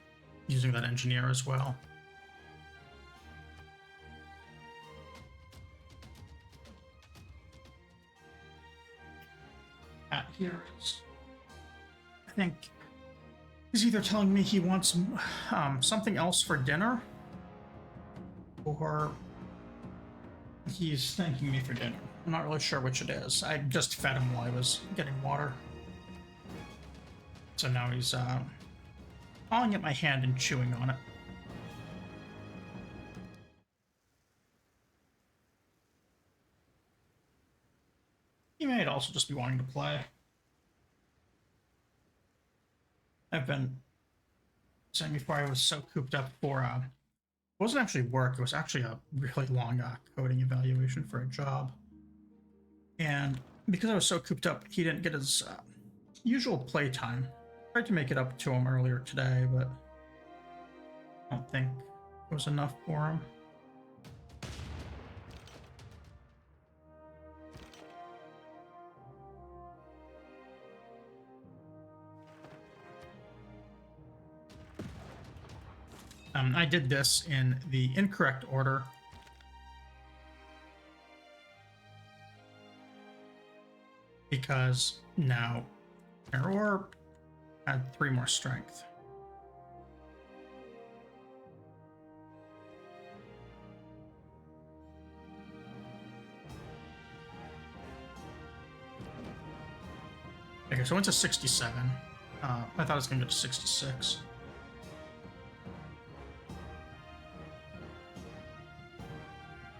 using that engineer as well. At here is, I think, he's either telling me he wants something else for dinner, or he's thanking me for dinner. I'm not really sure which it is. I just fed him while I was getting water. So now he's pawing at my hand and chewing on it. also just be wanting to play. I've been saying before I was so cooped up for it wasn't actually work. It was actually a really long coding evaluation for a job. And because I was so cooped up, he didn't get his usual playtime. Tried to make it up to him earlier today, but I don't think it was enough for him. I did this in the incorrect order. Because now Error had 3 more strength. Okay, so I went to 67. I thought it was going to go to 66.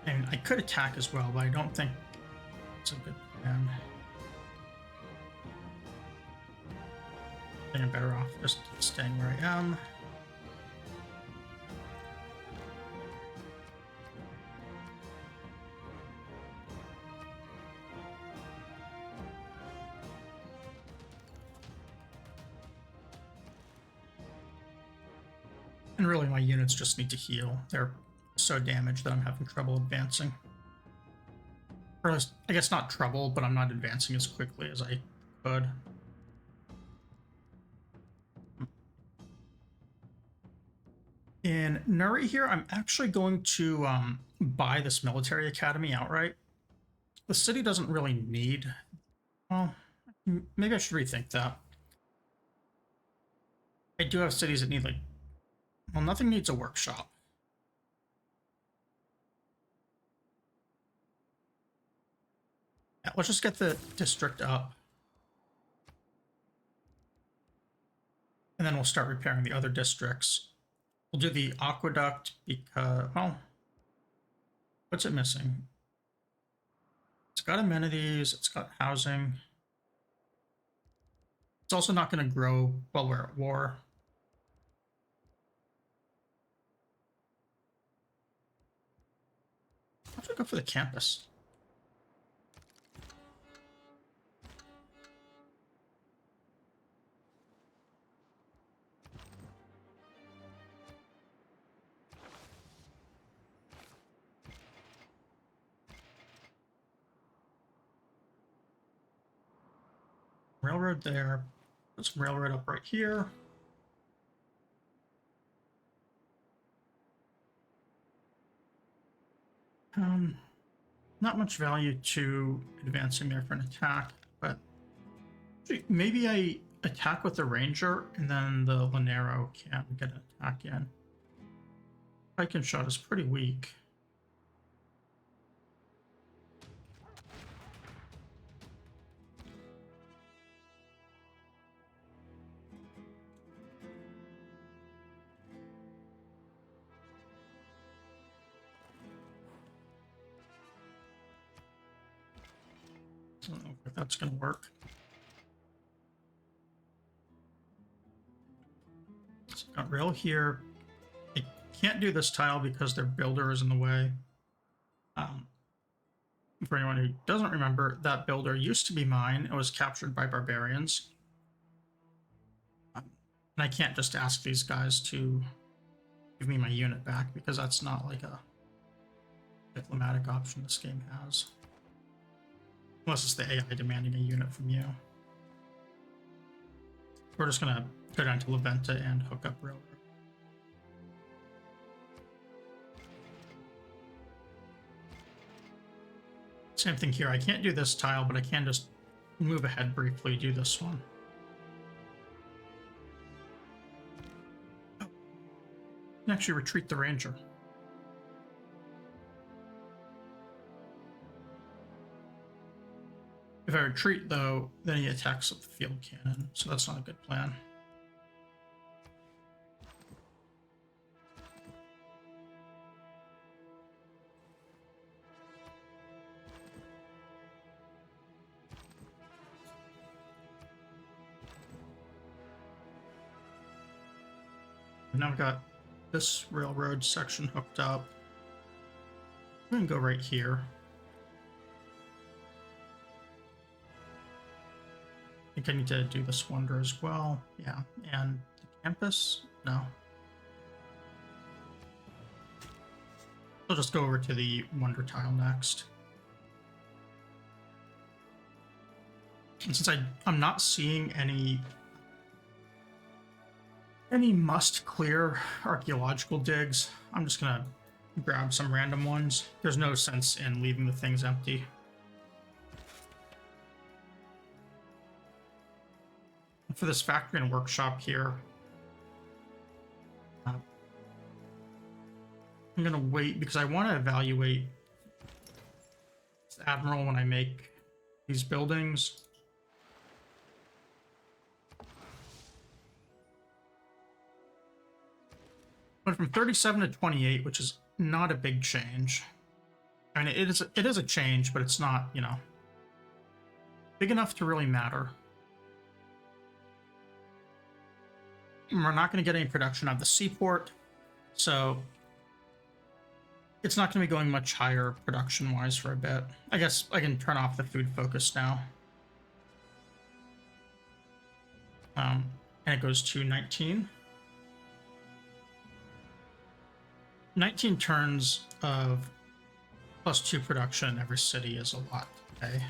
And I could attack as well, but I don't think it's a good plan. I think I'm better off just staying where I am. And really, my units just need to heal. They're so damaged that I'm having trouble advancing. Or at least, I guess not trouble, but I'm not advancing as quickly as I could. In Nuri here, I'm actually going to buy this military academy outright. The city doesn't really need... Well, maybe I should rethink that. I do have cities that need, like... Well, nothing needs a workshop. Yeah, let's just get the district up. And then we'll start repairing the other districts. We'll do the aqueduct because, well, what's it missing? It's got amenities, it's got housing. It's also not going to grow while we're at war. How should I go for the campus? Railroad there. Put some railroad up right here. Not much value to advancing there for an attack, but maybe I attack with the ranger and then the Lanero can get an attack in. Pike and shot is pretty weak. I don't know if that's going to work. So I've got rail here. I can't do this tile because their builder is in the way. For anyone who doesn't remember, that builder used to be mine. It was captured by barbarians. And I can't just ask these guys to give me my unit back because that's not like a diplomatic option this game has. Unless it's the AI demanding a unit from you. We're just going to go down to Leventa and hook up railroad. Same thing here. I can't do this tile, but I can just move ahead briefly, do this one. Oh. And actually retreat the ranger. If I retreat, though, then he attacks with the field cannon, so that's not a good plan. Now I've got this railroad section hooked up. I'm gonna go right here. I think I need to do this wonder as well. Yeah, and the campus? No. I'll just go over to the wonder tile next. And since I'm not seeing any must clear archaeological digs, I'm just gonna grab some random ones. There's no sense in leaving the things empty. For this factory and workshop here, I'm gonna wait because I want to evaluate this admiral when I make these buildings. Went from 37 to 28, which is not a big change. I mean, it is a change, but it's not, you know, big enough to really matter. We're not going to get any production out of the seaport, so it's not going to be going much higher production-wise for a bit. I guess I can turn off the food focus now. And it goes to 19. 19 turns of +2 production in every city is a lot today.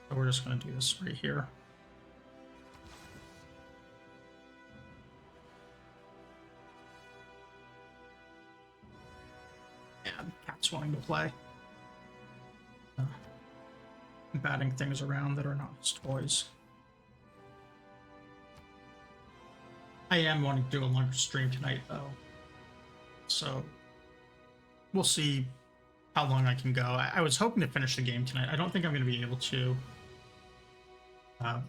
So we're just going to do this right here. Yeah, the cat's wanting to play. Batting things around that are not his toys. I am wanting to do a longer stream tonight, though. So we'll see how long I can go. I was hoping to finish the game tonight. I don't think I'm going to be able to. But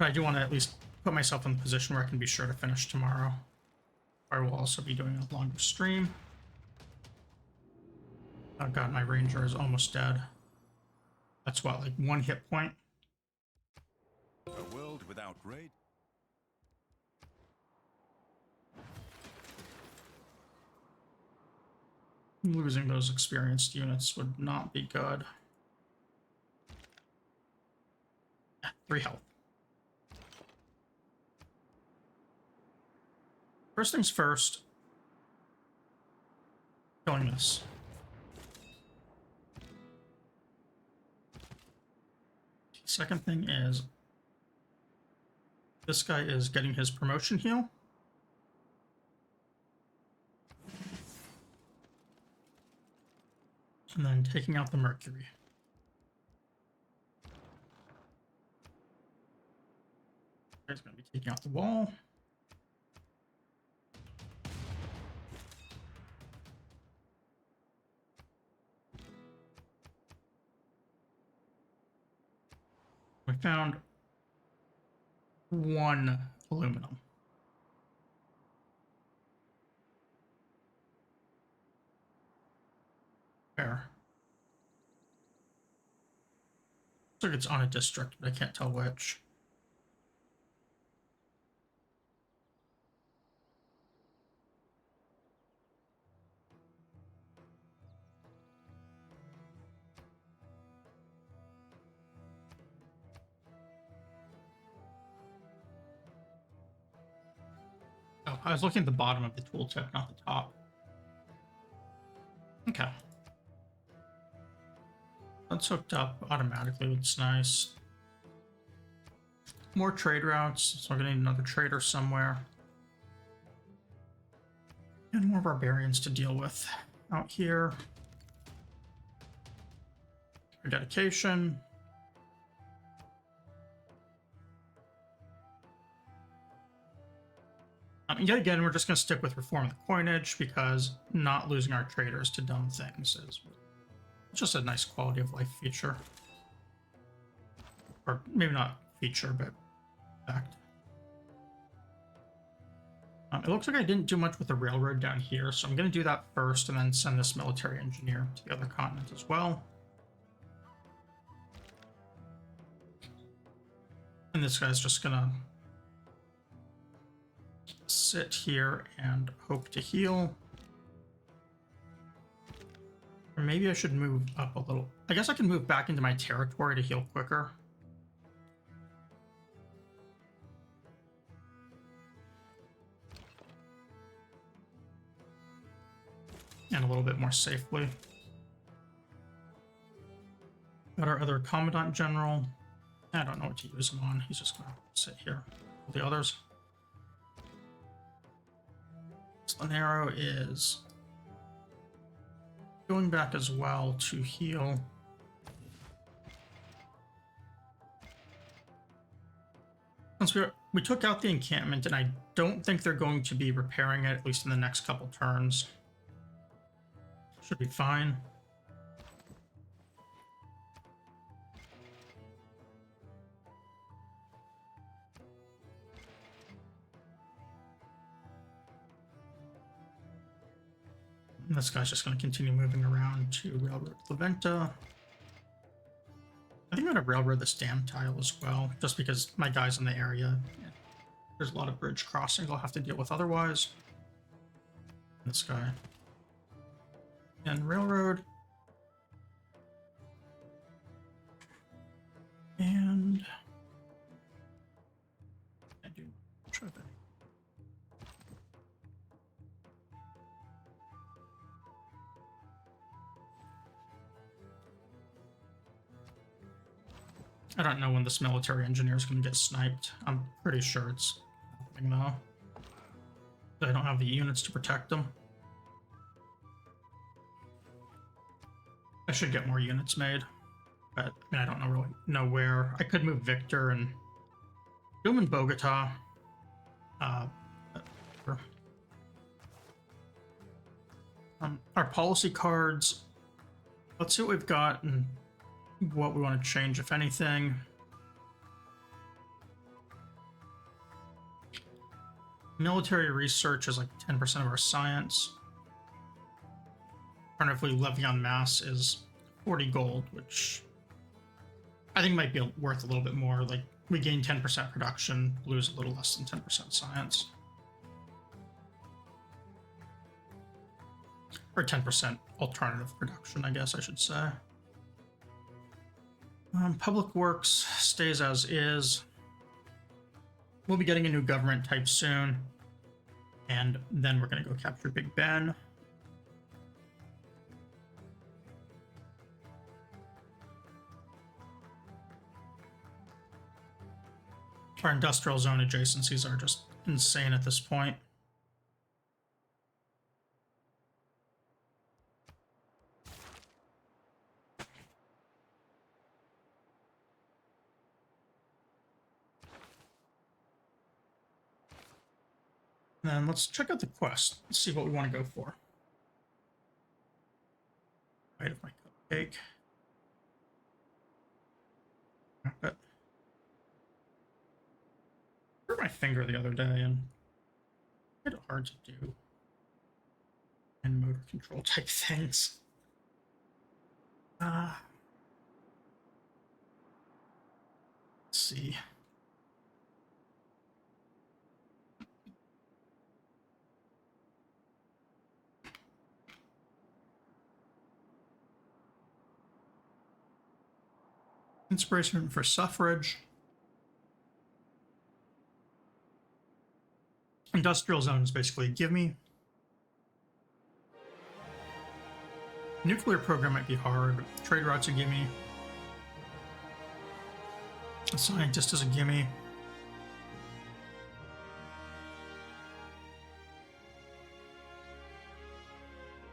I do want to at least put myself in a position where I can be sure to finish tomorrow. I will also be doing a longer stream. Oh god, my ranger is almost dead. That's what, like 1 hit point? A world without raid. Losing those experienced units would not be good. 3 health. First things first. Killing this. Second thing is, this guy is getting his promotion heal. And then taking out the Mercury. He's going to be taking out the wall. We found 1 aluminum. Where? Looks like it's on a district, but I can't tell which. Oh, I was looking at the bottom of the tooltip, not the top. Okay. That's hooked up automatically, it's nice. More trade routes, so we're gonna need another trader somewhere. And more barbarians to deal with out here. For dedication. And yet again, we're just going to stick with reform the coinage because not losing our traders to dumb things is just a nice quality of life feature. Or maybe not feature, but fact. It looks like I didn't do much with the railroad down here, so I'm going to do that first and then send this military engineer to the other continent as well. And this guy's just going to sit here and hope to heal. Or maybe I should move up a little. I guess I can move back into my territory to heal quicker. And a little bit more safely. Got our other Commandant General. I don't know what to use him on. He's just gonna sit here. The others. Slanero is going back as well to heal. Since we took out the encampment, and I don't think they're going to be repairing it, at least in the next couple turns. Should be fine. And this guy's just going to continue moving around to railroad Leventa. I think I'm going to railroad this dam tile as well, just because my guy's in the area. There's a lot of bridge crossings I'll have to deal with otherwise. This guy. And railroad. And I do try that. I don't know when this military engineer is going to get sniped. I'm pretty sure it's happening though. I don't have the units to protect them. I should get more units made, but I mean, I don't really know where. I could move Victor and do them in Bogota. Our policy cards. Let's see what we've got and what we want to change, if anything. Military research is like 10% of our science. Alternatively, levy on mass is 40 gold, which I think might be worth a little bit more. Like, we gain 10% production, lose a little less than 10% science. Or 10% alternative production, I guess I should say. Public Works stays as is. We'll be getting a new government type soon. And then we're going to go capture Big Ben. Our industrial zone adjacencies are just insane at this point. And then let's check out the quest. Let's see what we want to go for. Bite of my cupcake. But I hurt my finger the other day and it's hard to do. And motor control type things. Let's see. Inspiration for suffrage. Industrial zone is basically a give me. Nuclear program might be hard, but trade routes a gimme. A scientist is a gimme.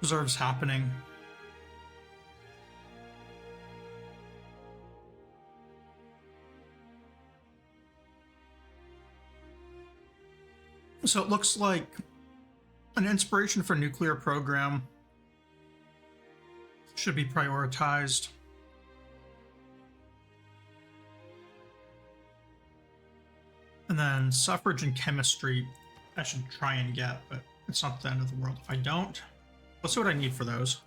Reserves happening. So it looks like an inspiration for nuclear program should be prioritized. And then suffrage and chemistry I should try and get, but it's not the end of the world if I don't. Let's see what I need for those.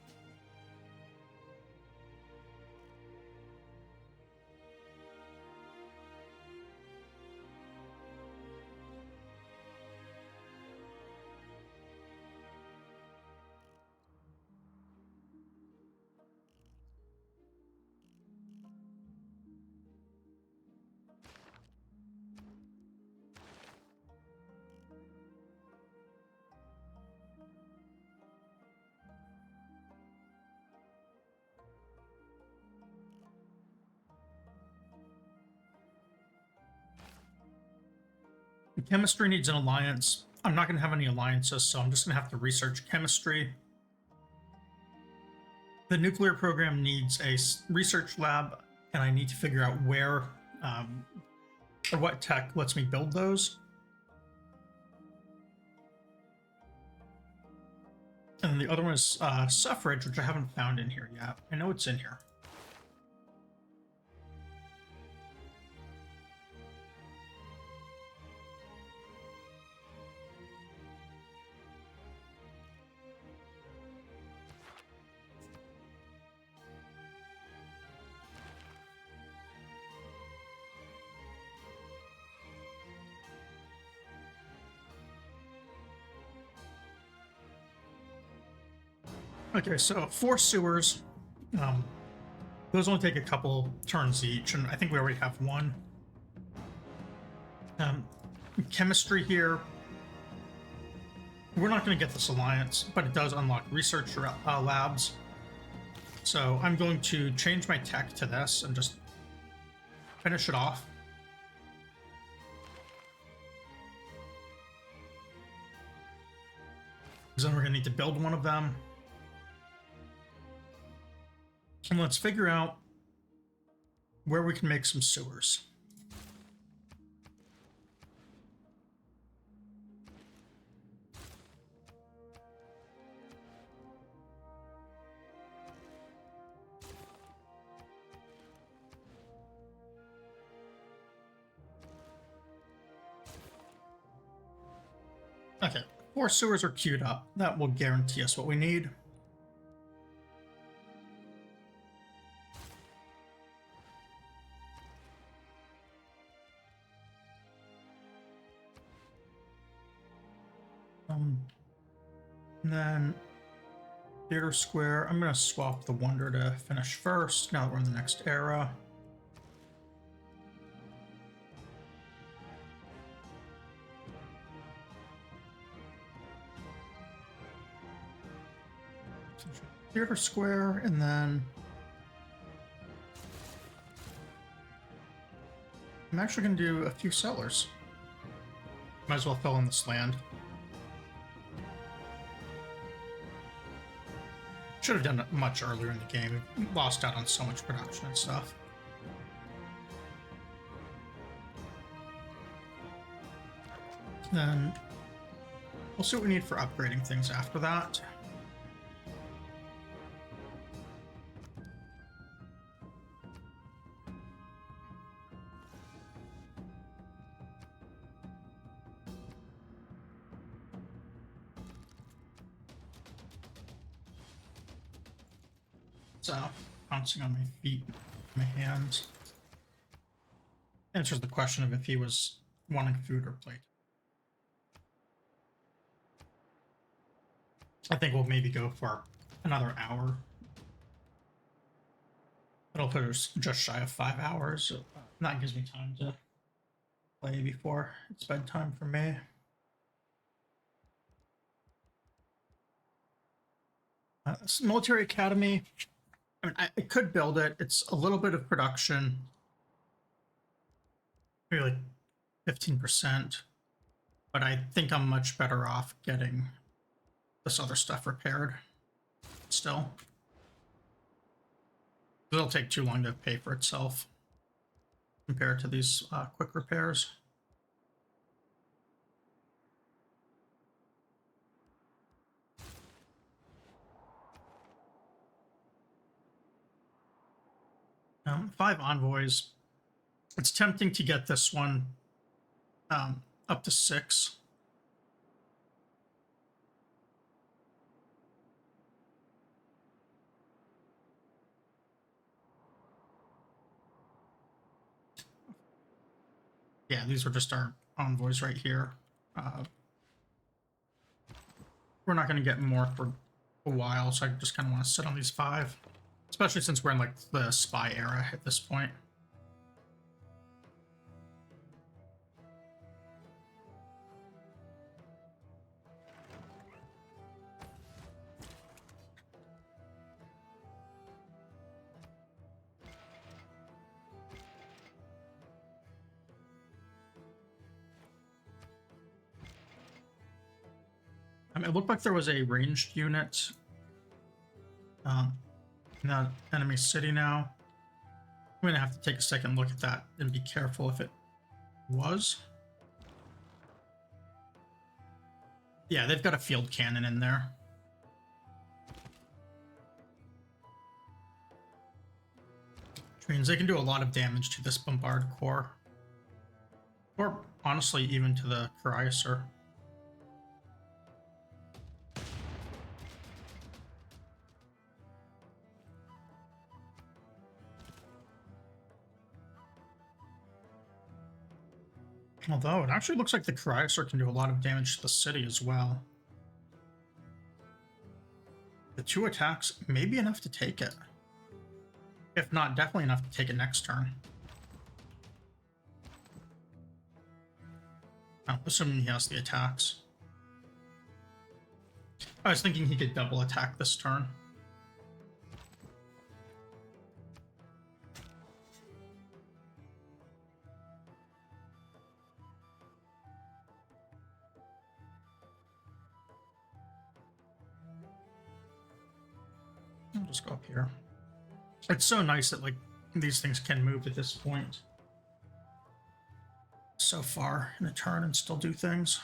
Chemistry needs an alliance. I'm not going to have any alliances, so I'm just going to have to research chemistry. The nuclear program needs a research lab, and I need to figure out where or what tech lets me build those. And the other one is suffrage, which I haven't found in here yet. I know it's in here. Okay, so 4 sewers. Those only take a couple turns each, and I think we already have one. Chemistry here. We're not going to get this alliance, but it does unlock research labs. So I'm going to change my tech to this and just finish it off. Because then we're going to need to build one of them. And let's figure out where we can make some sewers. Okay, 4 sewers are queued up. That will guarantee us what we need. And then Theater Square. I'm going to swap the Wonder to finish first now that we're in the next era. Theater Square, and then I'm actually going to do a few cellars. Might as well fill in this land. Should have done it much earlier in the game. We lost out on so much production and stuff. Then we'll see what we need for upgrading things after that. So, bouncing on my feet, my hands. Answers the question of if he was wanting food or plate. I think we'll maybe go for another hour. It'll put us just shy of 5 hours. So that gives me time to play before it's bedtime for me. Military Academy. I mean, I could build it. It's a little bit of production. Maybe like 15%. But I think I'm much better off getting this other stuff repaired still. It'll take too long to pay for itself compared to these quick repairs. Five envoys. It's tempting to get this one up to 6. Yeah, these are just our envoys right here. We're not going to get more for a while, so I just kind of want to sit on these 5. Especially since we're in like the spy era at this point. mean, it looked like there was a ranged unit in the enemy city now. I'm gonna have to take a second look at that and be careful if it was. Yeah, they've got a field cannon in there. Which means they can do a lot of damage to this bombard corps. Or honestly, even to the Chrysler. Although, it actually looks like the Chrysler can do a lot of damage to the city as well. The 2 attacks may be enough to take it. If not, definitely enough to take it next turn. Oh, assuming he has the attacks. I was thinking he could double attack this turn. I'll just go up here. It's so nice that like these things can move at this point so far in a turn and still do things.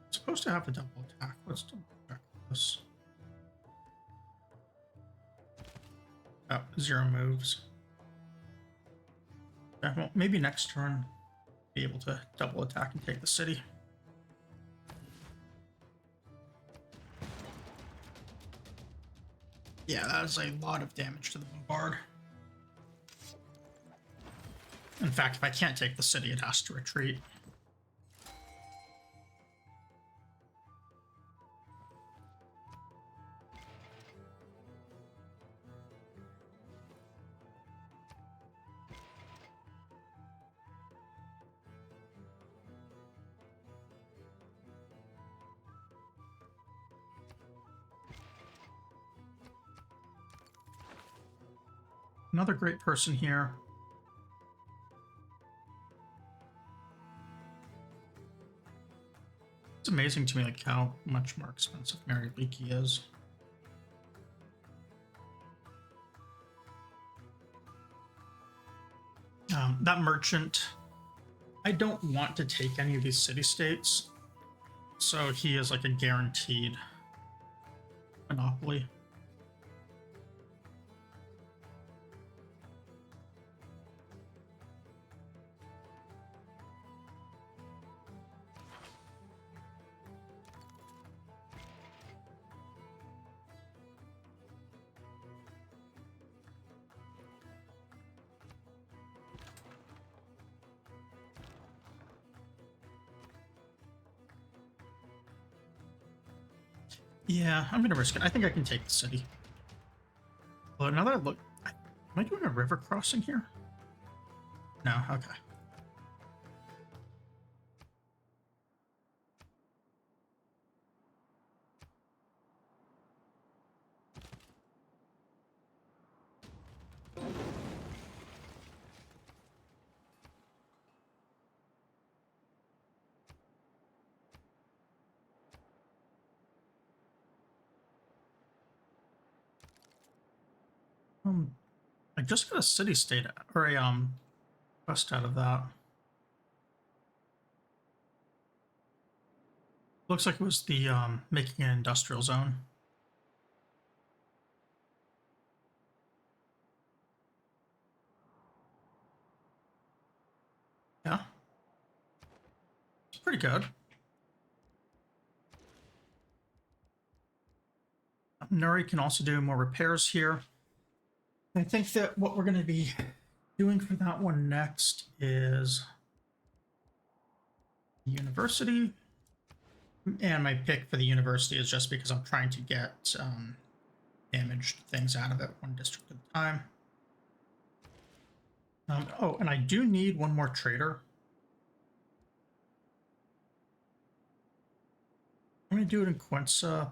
It's supposed to have a double attack. Let's double check this. Oh, 0 moves. Yeah, well, maybe next turn be able to double attack and take the city. Yeah, that is a lot of damage to the bombard. In fact, if I can't take the city, it has to retreat. Another great person here. It's amazing to me like how much more expensive Mary Leakey is. That merchant, I don't want to take any of these city-states, so he is like a guaranteed monopoly. Yeah, I'm gonna risk it. I think I can take the city. Well, now that I look, am I doing a river crossing here? No, okay. I just got a city-state or a quest out of that. Looks like it was the making an industrial zone. Yeah, it's pretty good. Nuri can also do more repairs here. I think that what we're going to be doing for that one next is the university. And my pick for the university is just because I'm trying to get damaged things out of it one district at a time. Oh, and I do need one more trader. Let me do it in Quinza.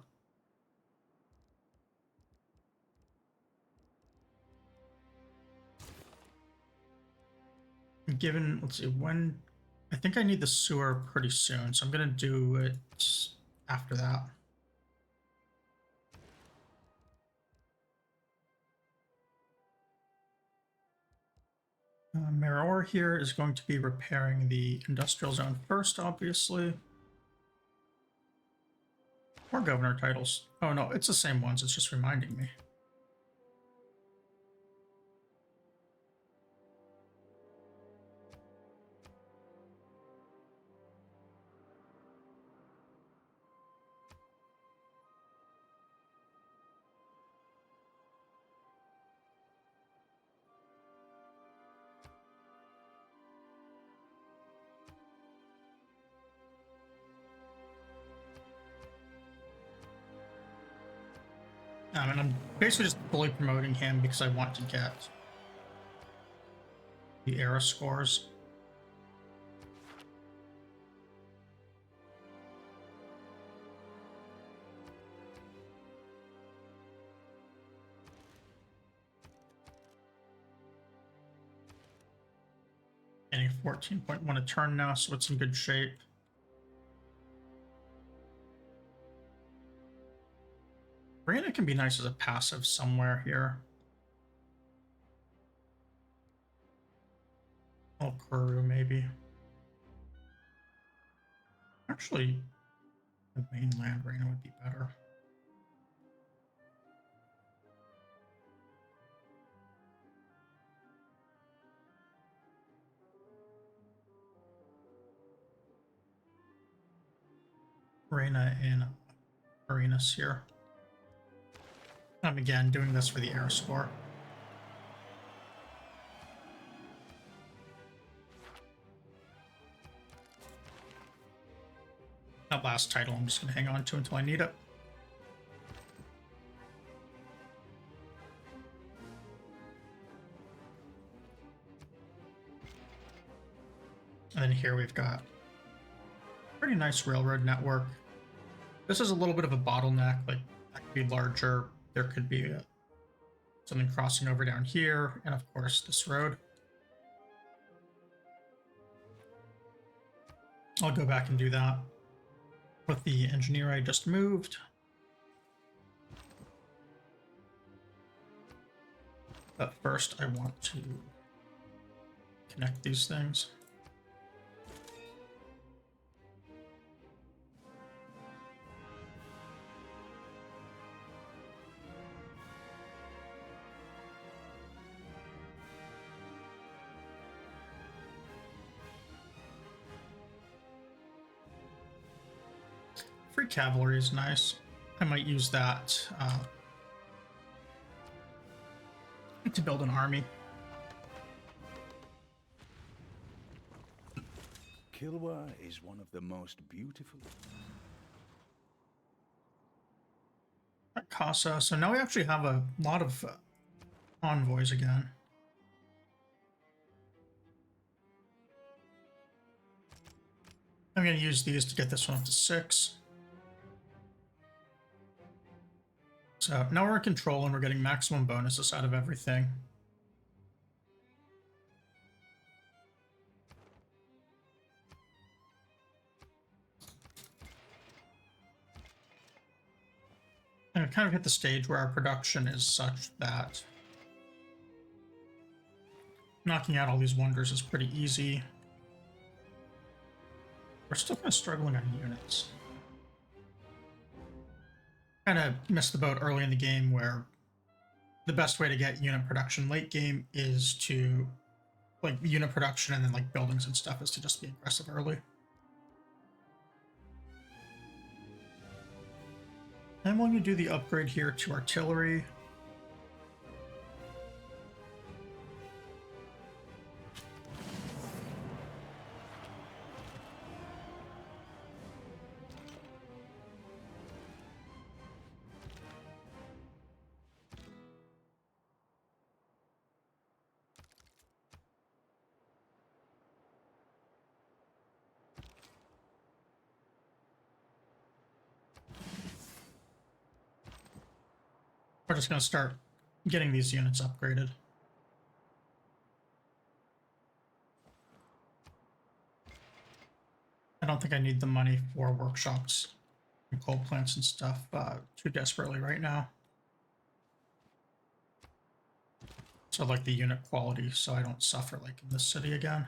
Given, let's see, when I think I need the sewer pretty soon, so I'm gonna do it after that. Maror here is going to be repairing the industrial zone first, obviously. More governor titles. Oh no, it's the same ones, it's just reminding me. And I'm basically just fully promoting him because I want to get the era scores. Getting 14.1 a turn now, so it's in good shape. Reyna can be nice as a passive somewhere here. Oh, Kuru maybe. Actually, the mainland Reyna would be better. Reyna in Arenas here. I'm again doing this for the air score. That last title I'm just going to hang on to until I need it. And then here we've got a pretty nice railroad network. This is a little bit of a bottleneck, like that could be larger. There could be something crossing over down here, and of course this road. I'll go back and do that with the engineer I just moved. But first I want to connect these things. Free cavalry is nice. I might use that to build an army. Kilwa is one of the most beautiful. At Casa, so now we actually have a lot of envoys again. I'm going to use these to get this one up to 6. So now we're in control and we're getting maximum bonuses out of everything. And we've kind of hit the stage where our production is such that knocking out all these wonders is pretty easy. We're still kind of struggling on units. Kind of missed the boat early in the game where the best way to get unit production late game is to, like, unit production and then like buildings and stuff is to just be aggressive early. And when you do the upgrade here to artillery, We're just going to start getting these units upgraded. I don't think I need the money for workshops and coal plants and stuff too desperately right now. So like the unit quality, so I don't suffer like in this city again.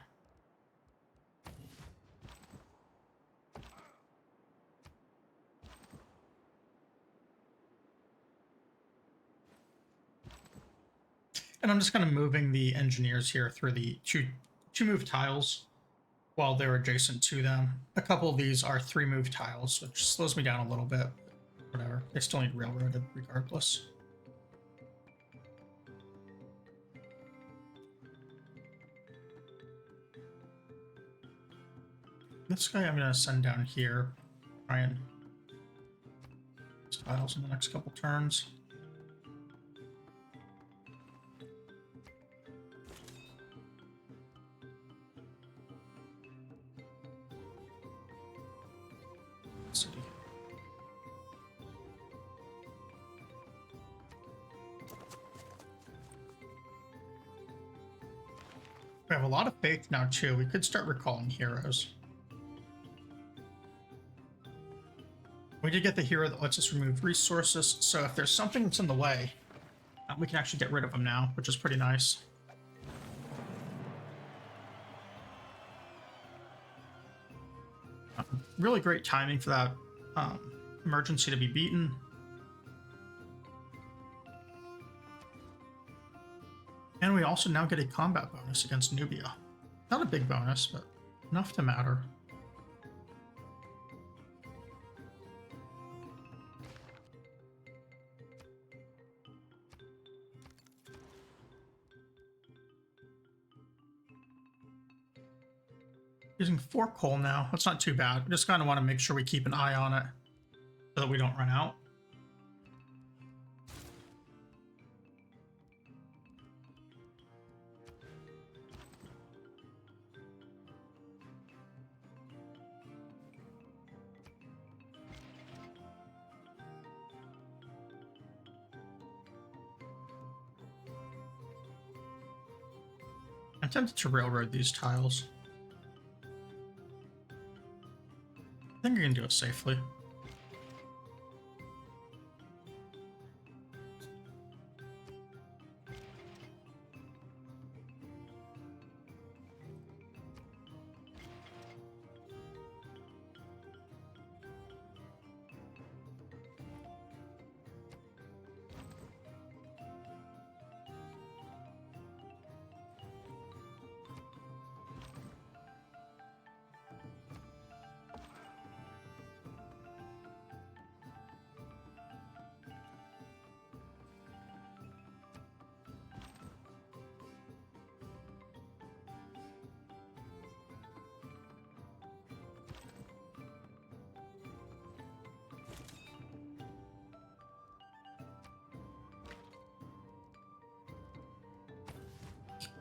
And I'm just kind of moving the engineers here through the two move tiles while they're adjacent to them. A couple of these are 3 move tiles, which slows me down a little bit. Whatever, they still need railroaded regardless. This guy I'm going to send down here, try and tiles in the next couple turns. City. We have a lot of faith now too. We could start recalling heroes. We did get the hero that lets us remove resources, so if there's something that's in the way, we can actually get rid of them now, which is pretty nice. Really great timing for that emergency to be beaten. And we also now get a combat bonus against Nubia. Not a big bonus, but enough to matter. Using 4 coal now. That's not too bad. Just kind of want to make sure we keep an eye on it so that we don't run out. I'm tempted to railroad these tiles. I think I can do it safely.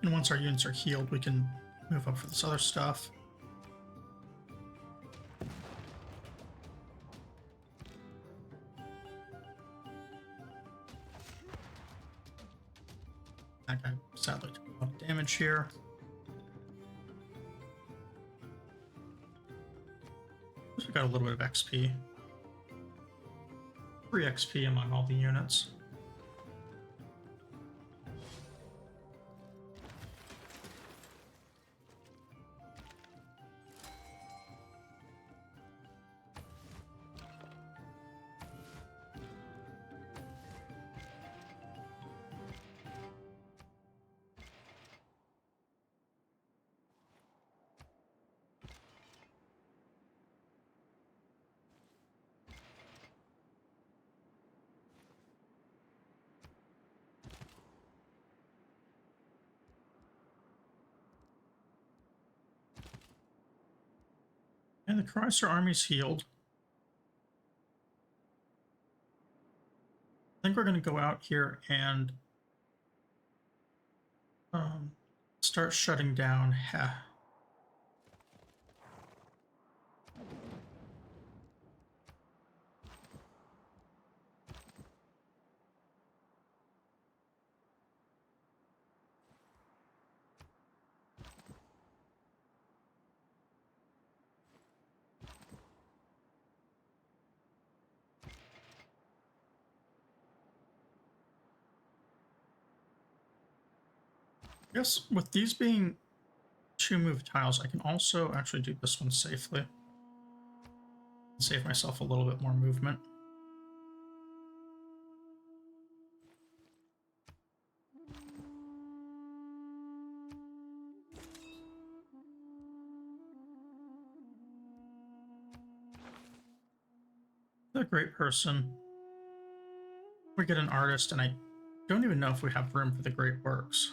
And once our units are healed, we can move up for this other stuff. That guy sadly took a lot of damage here. We got a little bit of XP. 3 XP among all the units. And the Chrysler army's healed. I think we're going to go out here and start shutting down. Yes, with these being 2 move tiles, I can also actually do this one safely. Save myself a little bit more movement. A great person. We get an artist, and I don't even know if we have room for the great works.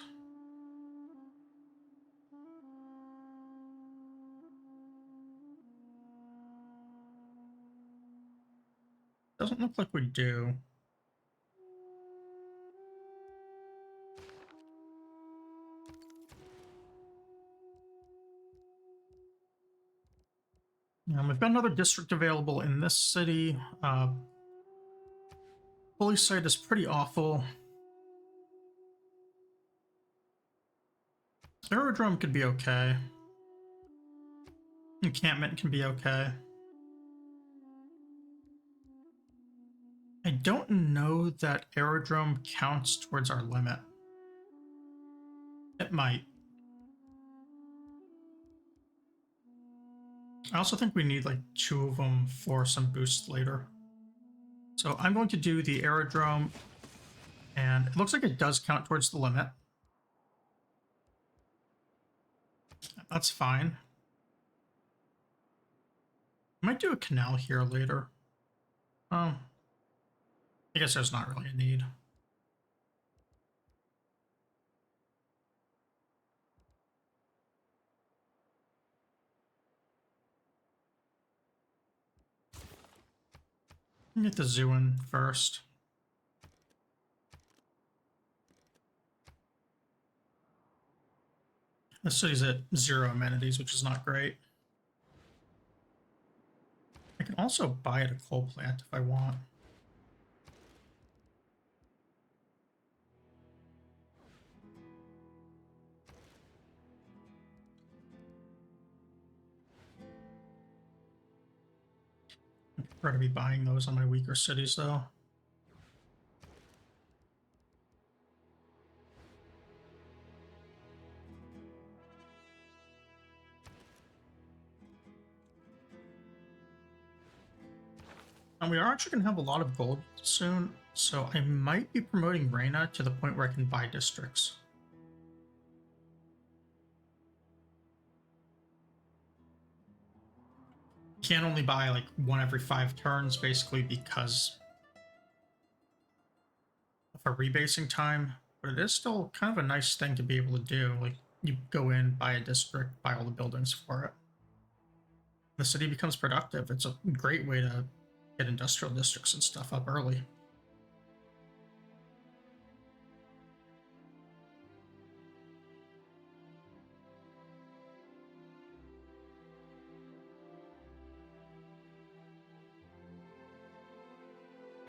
Doesn't look like we do. We've got another district available in this city. Police site is pretty awful. Aerodrome could be okay. Encampment can be okay. I don't know that aerodrome counts towards our limit. It might. I also think we need like 2 of them for some boosts later. So I'm going to do the aerodrome, and it looks like it does count towards the limit. That's fine. Might do a canal here later. I guess there's not really a need. Get the zoo in first. The city's at 0 amenities, which is not great. I can also buy at a coal plant if I want. I prefer to be buying those on my weaker cities, though. And we are actually going to have a lot of gold soon, so I might be promoting Reina to the point where I can buy districts. Can't only buy like 1 every 5 turns, basically, because of a rebasing time, but it is still kind of a nice thing to be able to do. Like, you go in, buy a district, buy all the buildings for it. The city becomes productive. It's a great way to get industrial districts and stuff up early.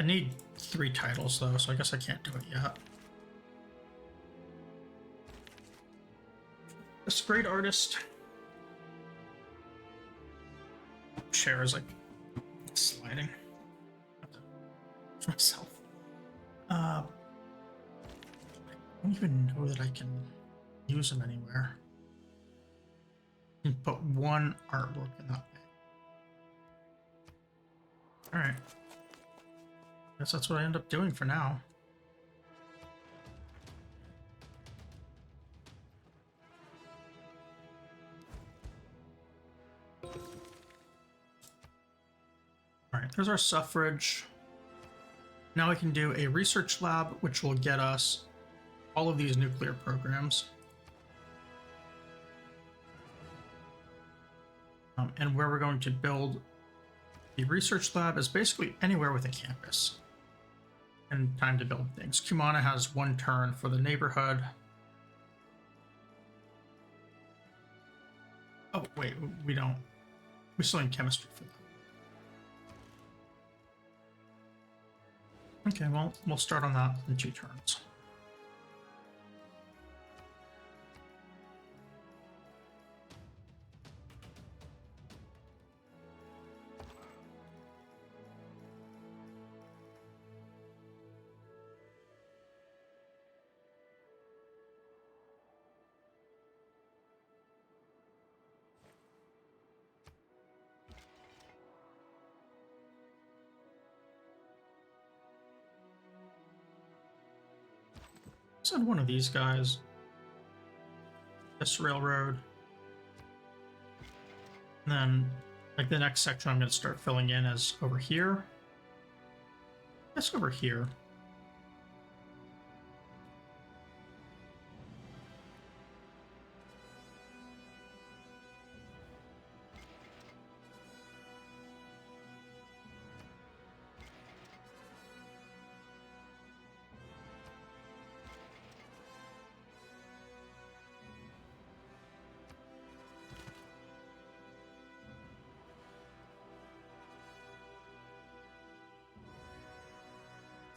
I need 3 titles though, so I guess I can't do it yet. This great artist. Chair is like sliding. For myself. I don't even know that I can use them anywhere. I can put 1 artwork in that way. Alright. Guess that's what I end up doing for now. Alright, there's our suffrage. Now we can do a research lab, which will get us all of these nuclear programs. And where we're going to build the research lab is basically anywhere with a campus. And time to build things. Kumana has 1 turn for the neighborhood. Oh, wait, we don't. We still need chemistry for that. Okay, well, we'll start on that in 2 turns. Send one of these guys. This railroad. And then, like, the next section I'm going to start filling in is over here. Yes, over here.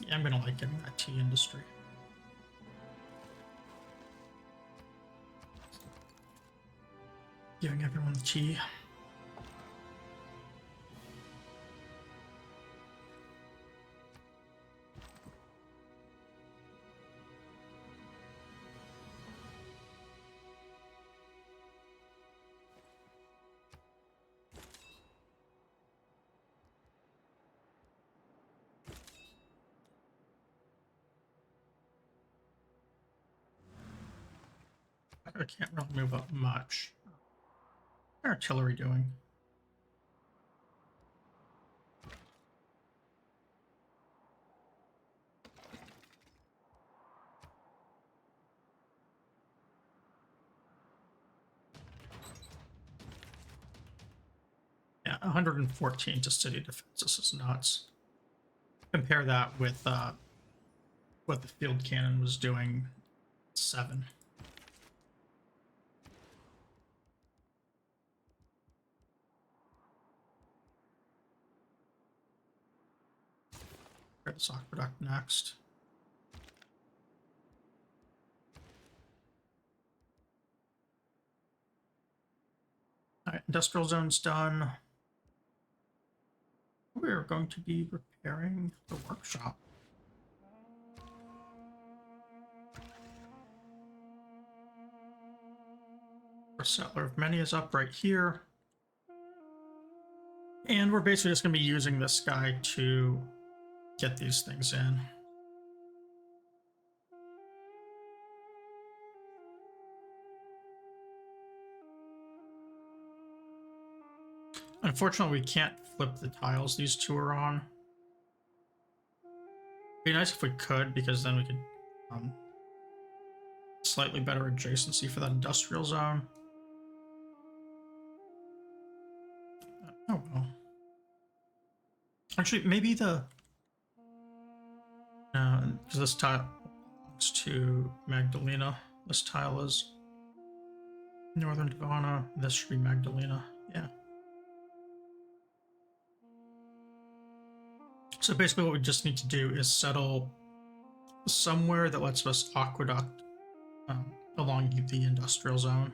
Yeah, I'm gonna like getting that tea industry. Giving everyone the tea. I can't really move up much. What are artillery doing? Yeah, 114 to city defense. This is nuts. Compare that with what the field cannon was doing. 7. This aqueduct next. Alright, industrial zone's done. We're going to be repairing the workshop. Our settler of many is up right here. And we're basically just going to be using this guy to get these things in. Unfortunately, we can't flip the tiles these two are on. It'd be nice if we could, because then we could slightly better adjacency for that industrial zone. Oh well. Actually, maybe the because this tile belongs to Magdalena. This tile is Northern Devona. This should be Magdalena. Yeah. So basically what we just need to do is settle somewhere that lets us aqueduct along the industrial zone.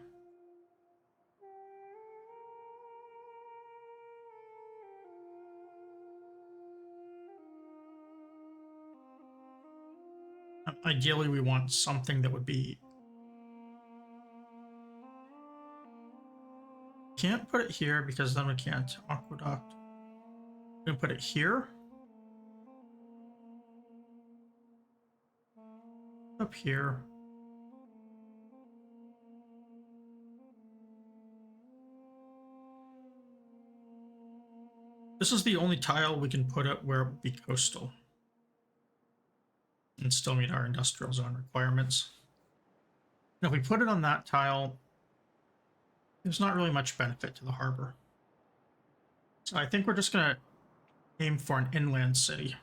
Ideally, we want something that would be... Can't put it here because then we can't aqueduct. We can put it here. Up here. This is the only tile we can put it where it would be coastal and still meet our industrial zone requirements. Now, if we put it on that tile, there's not really much benefit to the harbor. So I think we're just going to aim for an inland city.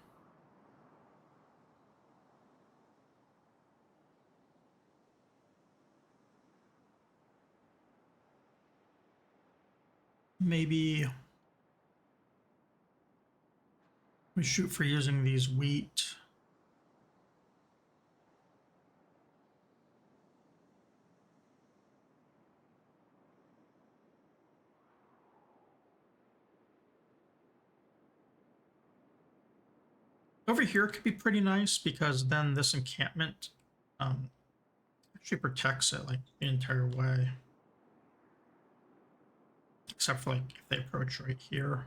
Maybe we shoot for using these wheat. Over here could be pretty nice because then this encampment actually protects it like the entire way. Except for like if they approach right here.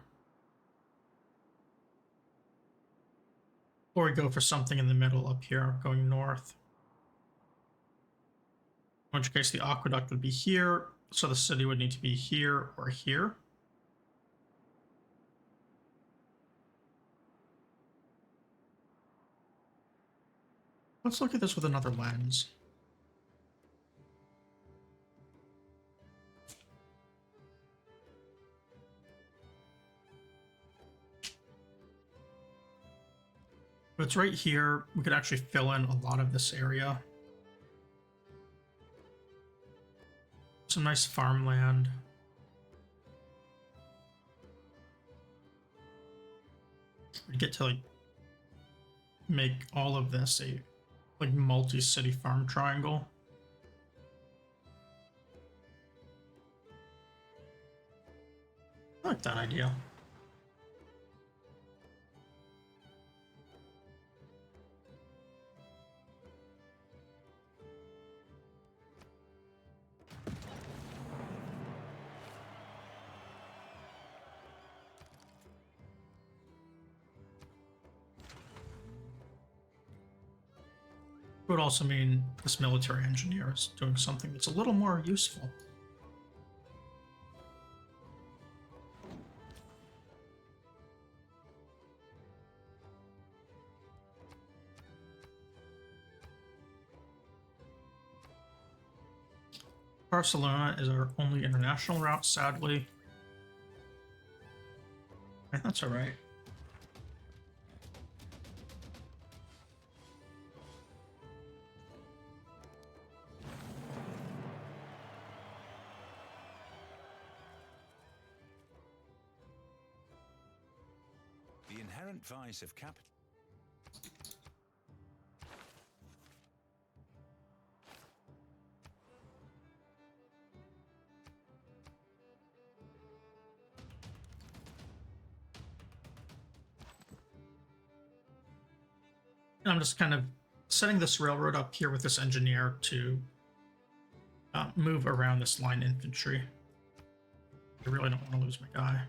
Or we go for something in the middle up here going north. In which case the aqueduct would be here, so the city would need to be here or here. Let's look at this with another lens. If it's right here, we could actually fill in a lot of this area. Some nice farmland. We get to like make all of this a like multi-city farm triangle. I like that idea. It would also mean this military engineer is doing something that's a little more useful. Barcelona is our only international route, sadly. That's alright. The inherent vice of capital. I'm just kind of setting this railroad up here with this engineer to move around this line infantry. I really don't want to lose my guy.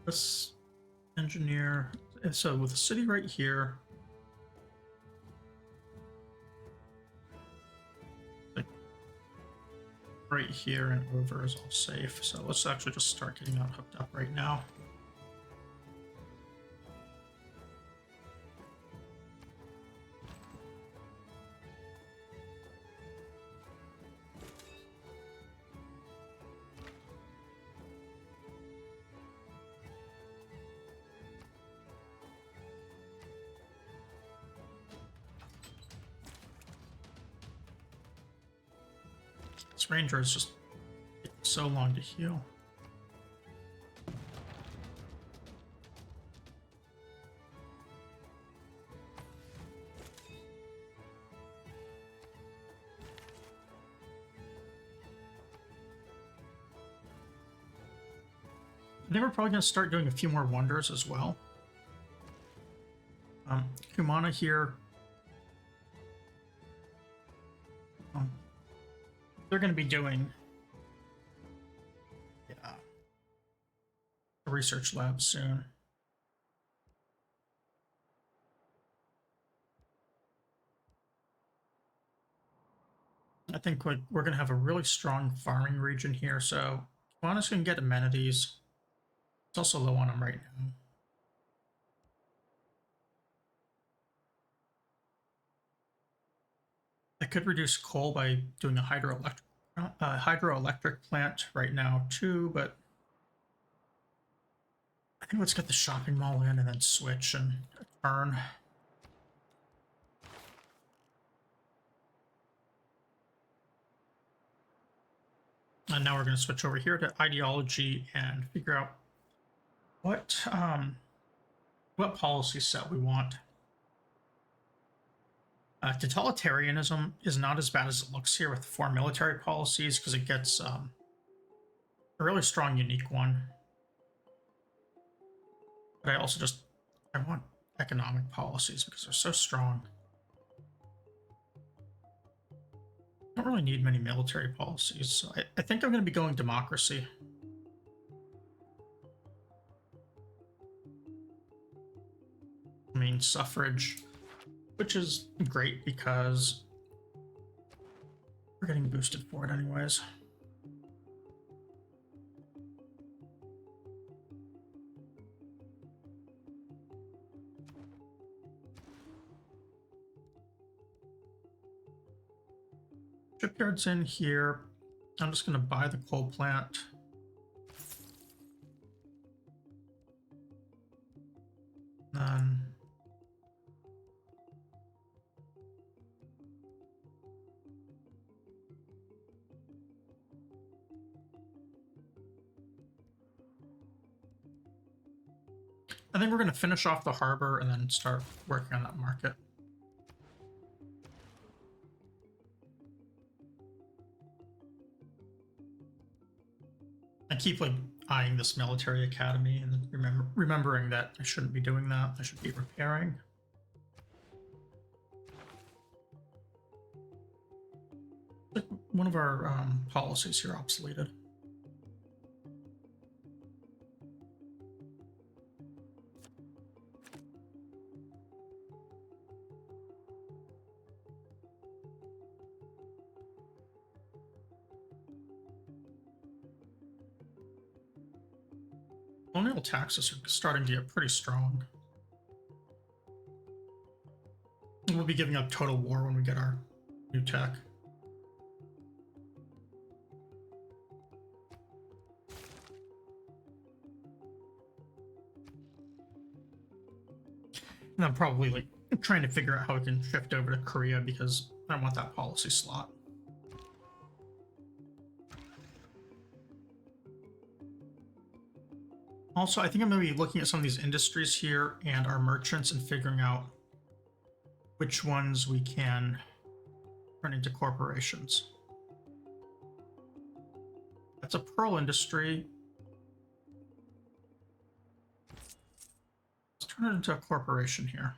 This engineer, so with the city right here, like right here and over is all safe. So let's actually just start getting that hooked up right now. This ranger is just so long to heal. I think we're probably going to start doing a few more wonders as well. Kumana here. They're going to be doing a research lab soon. I think we're going to have a really strong farming region here, so Kumana's going to get amenities. It's also low on them right now. I could reduce coal by doing a hydroelectric plant right now too, but I think let's get the shopping mall in and then switch and turn. And now we're going to switch over here to ideology and figure out what policy set we want. Totalitarianism is not as bad as it looks here with 4 military policies because it gets a really strong, unique one. But I also I want economic policies because they're so strong. I don't really need many military policies, so I think I'm going to be going democracy. I mean, suffrage, which is great because we're getting boosted for it anyways. Shipyard's in here. I'm just going to buy the coal plant. Then I think we're going to finish off the harbor and then start working on that market. I keep like eyeing this military academy and then remembering that I shouldn't be doing that. I should be repairing. Like one of our policies here obsoleted. Colonial taxes are starting to get pretty strong. We'll be giving up total war when we get our new tech. And I'm probably like trying to figure out how we can shift over to Korea because I don't want that policy slot. Also, I think I'm going to be looking at some of these industries here and our merchants and figuring out which ones we can turn into corporations. That's a pearl industry. Let's turn it into a corporation here.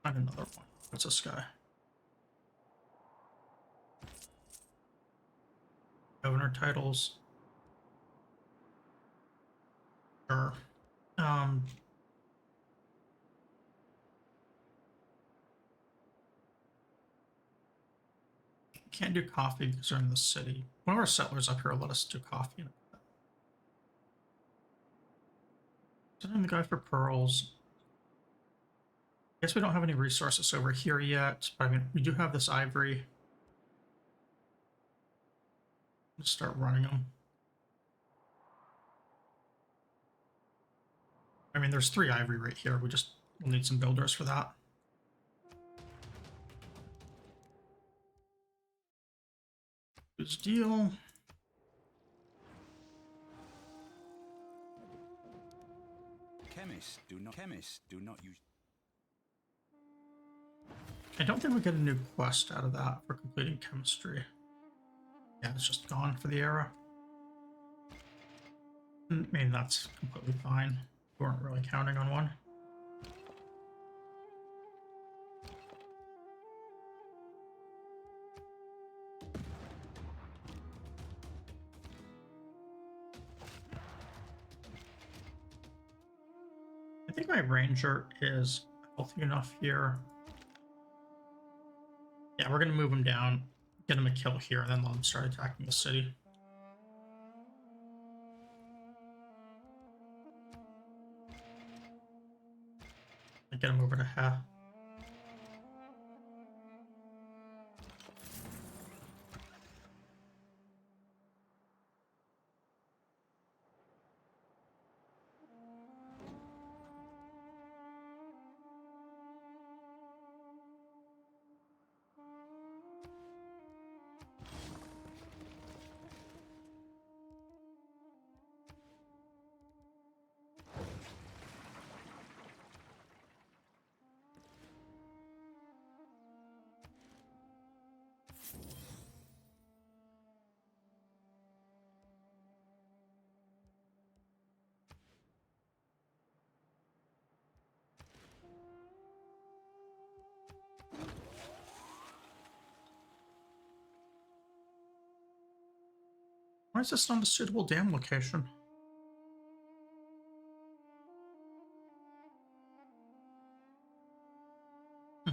Find another one. What's this guy? Governor titles. Sure. Can't do coffee because they're in the city. One of our settlers up here will let us do coffee. Sending the guy for pearls. I guess we don't have any resources over here yet, but I mean, we do have this ivory. Let's start running them. I mean, there's 3 ivory right here. We'll need some builders for that. This deal. Chemists do not use. I don't think we get a new quest out of that for completing chemistry. Yeah, it's just gone for the era. I mean, that's completely fine. We weren't really counting on one. I think my ranger is healthy enough here. Yeah, we're gonna move him down, get him a kill here, and then let him start attacking the city. And get him over to Heh. Why is this not a suitable dam location? Hmm.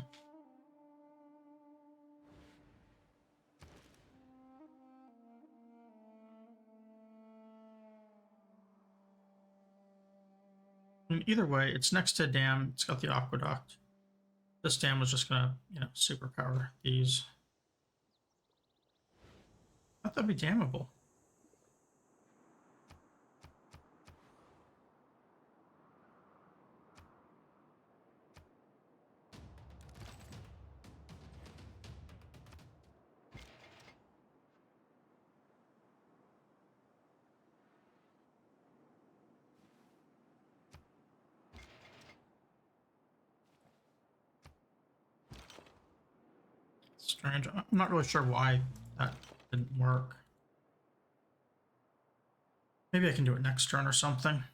I mean, either way, it's next to a dam. It's got the aqueduct. This dam was just gonna, superpower these. I thought that'd be dammable. Strange. I'm not really sure why that didn't work. Maybe I can do it next turn or something.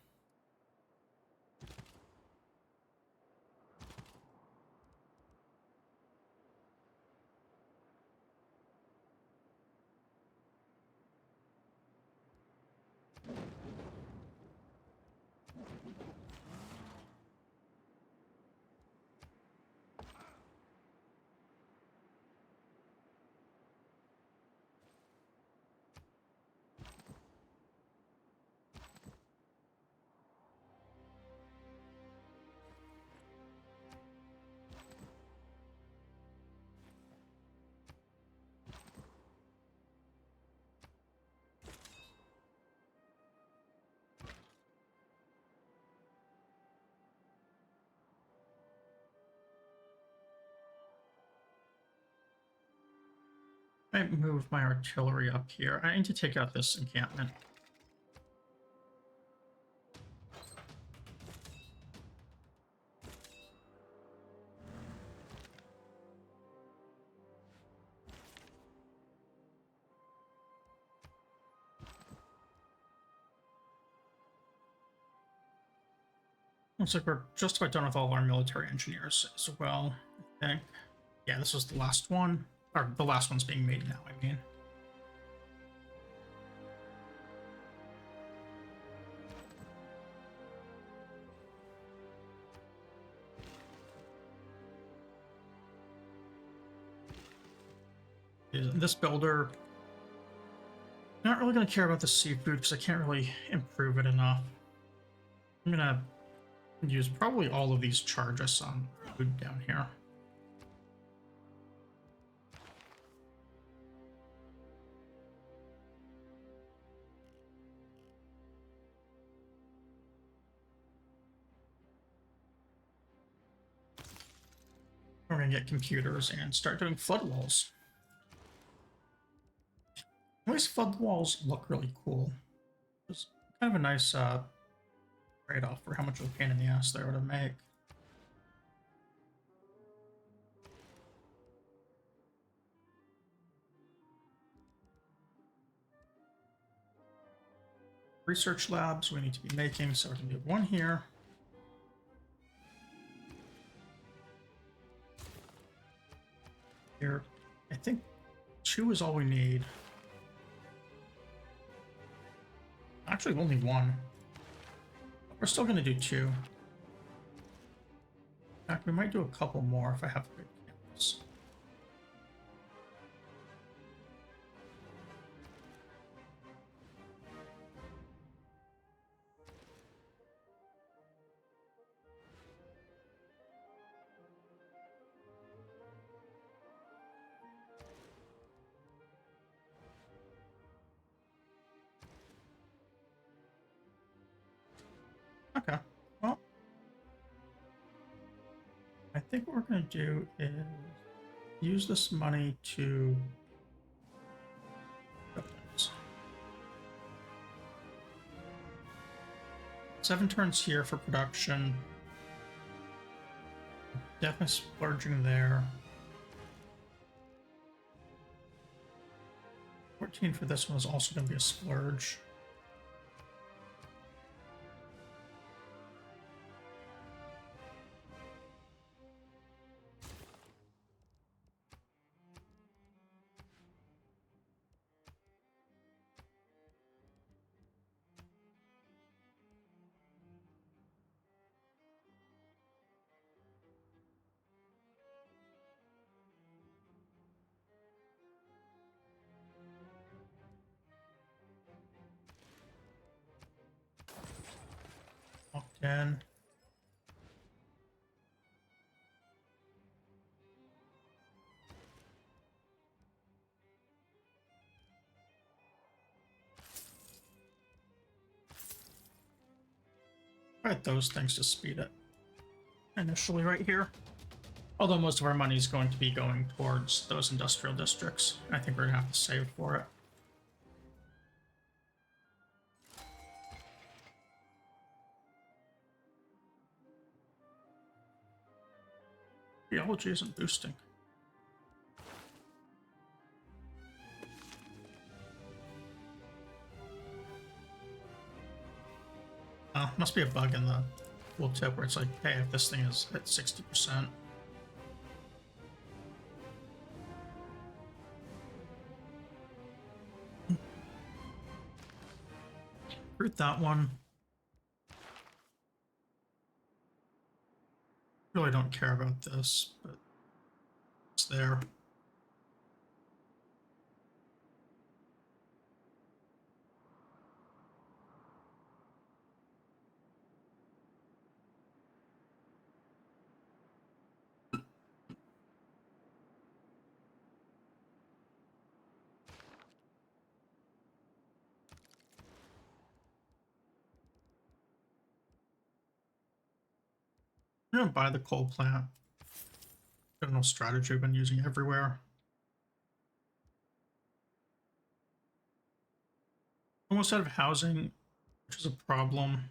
I move my artillery up here. I need to take out this encampment. Looks like we're just about done with all our military engineers as well, I think. Yeah, this was the last one. Or the last one's being made now, I mean. This builder, not really going to care about the seafood because I can't really improve it enough. I'm going to use probably all of these charges on food down here. We're going to get computers and start doing flood walls. These flood walls look really cool. It's kind of a nice trade-off for how much of a pain in the ass they were to make. Research labs we need to be making, so we're going to do one here. Here, I think 2 is all we need. Actually, only 1. We're still going to do 2. In fact, we might do a couple more if I have a good campus. Okay. Well, I think what we're going to do is use this money to... 7 turns here for production. Definitely splurging there. 14 for this one is also going to be a splurge. Locked in. Right, those things to speed it initially right here. Although most of our money is going to be going towards those industrial districts. I think we're going to have to save for it. Theology isn't boosting. Must be a bug in the tooltip where it's like, hey, if this thing is at 60%. Root that one. Really don't care about this, but it's there. I'm gonna buy the coal plant. Got no strategy I've been using everywhere. Almost out of housing, which is a problem.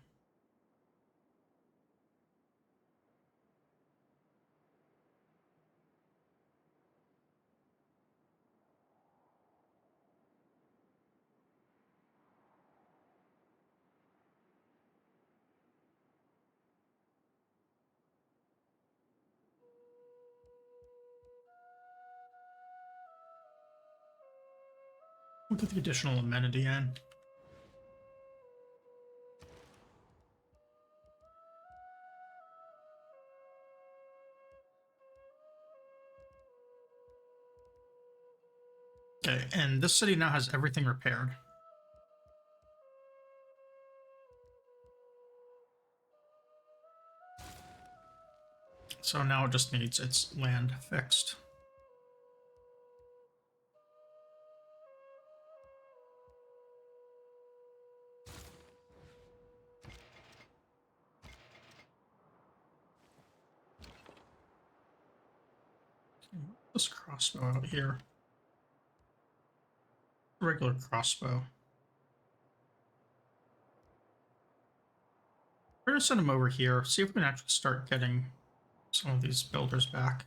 We'll get the additional amenity in. Okay, and this city now has everything repaired. So now it just needs its land fixed. This crossbow out here. Regular crossbow. We're gonna send him over here, see if we can actually start getting some of these builders back.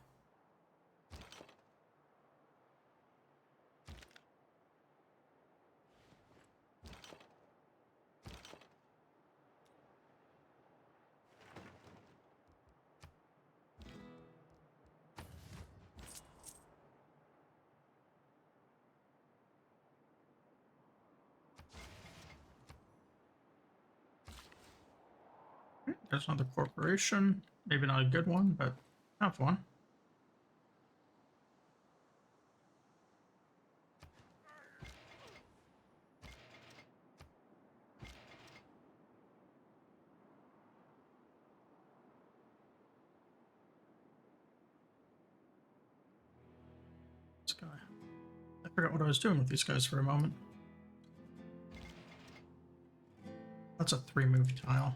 There's another corporation. Maybe not a good one, but have one. This guy. I forgot what I was doing with these guys for a moment. That's a 3-move tile.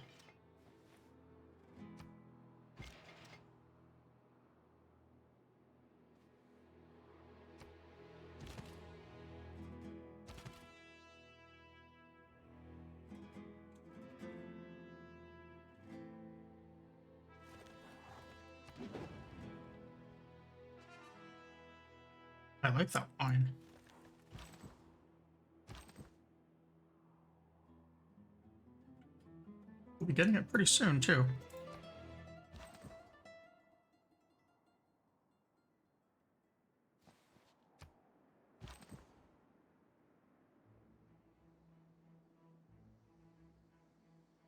I like that wine. We'll be getting it pretty soon, too.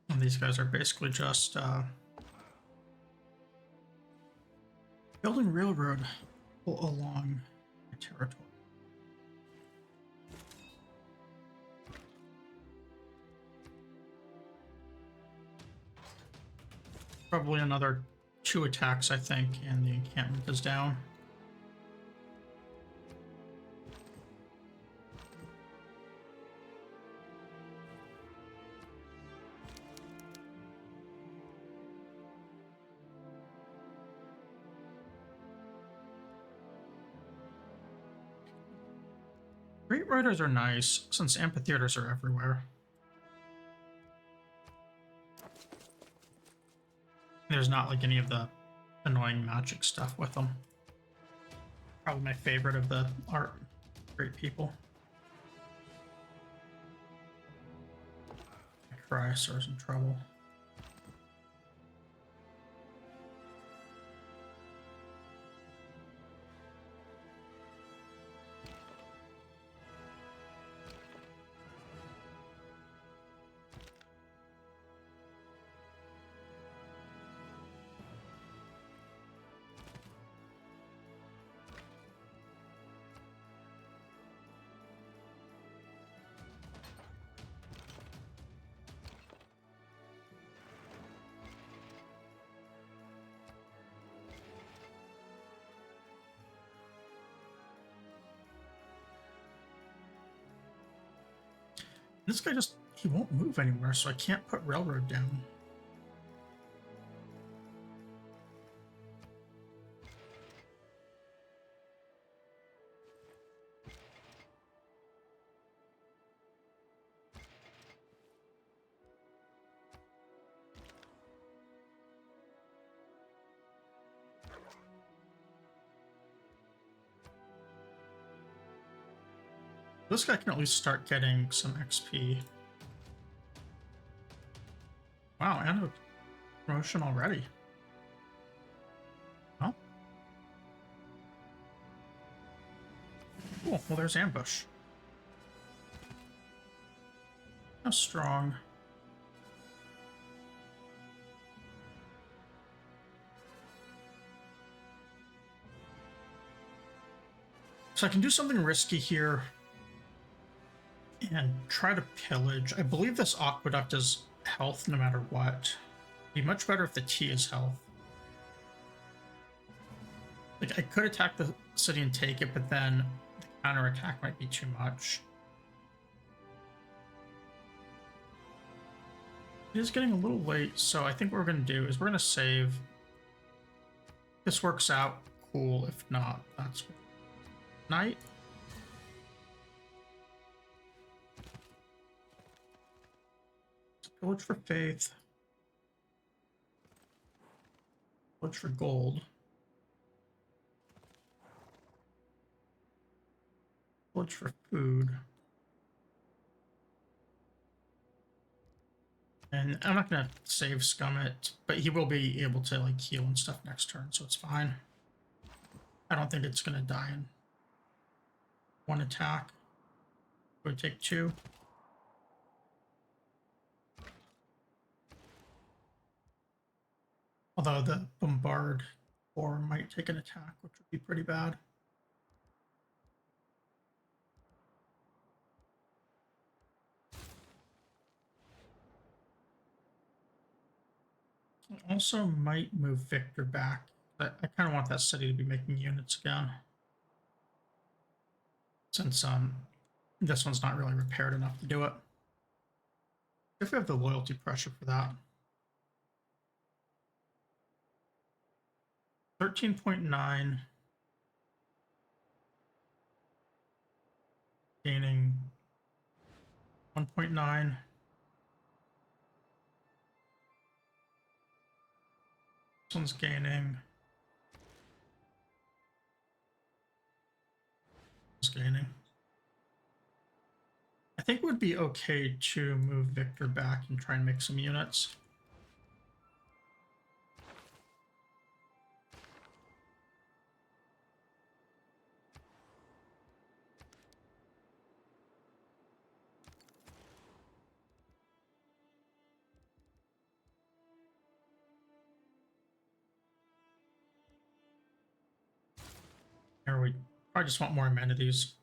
And these guys are basically just building railroad along my territory. Probably another 2 attacks, I think, and the encampment is down. Great riders are nice, since amphitheaters are everywhere. There's not like any of the annoying magic stuff with them. Probably my favorite of the art. Great people. Chrysler's in trouble. This guy just, he won't move anywhere, so I can't put railroad down. This guy can at least start getting some XP. Wow, and a promotion already. Well. Cool, well there's ambush. How strong? So I can do something risky here and try to pillage. I believe this aqueduct is health no matter what. It'd be much better if the T is health. Like, I could attack the city and take it, but then the counterattack might be too much. It is getting a little late, so I think what we're going to do is we're going to save. If this works out, cool. If not, that's good. Night. Village for faith. Village for gold. Village for food. And I'm not gonna save Scummit, but he will be able to like heal and stuff next turn, so it's fine. I don't think it's gonna die in one attack. It would take 2. Although the bombard corps might take an attack, which would be pretty bad. I also might move Victor back. But I kind of want that city to be making units again. Since this one's not really repaired enough to do it. If we have the loyalty pressure for that. 13.9. Gaining 1.9. This one's gaining. It's gaining. I think it would be okay to move Victor back and try and make some units. Here we probably just want more amenities.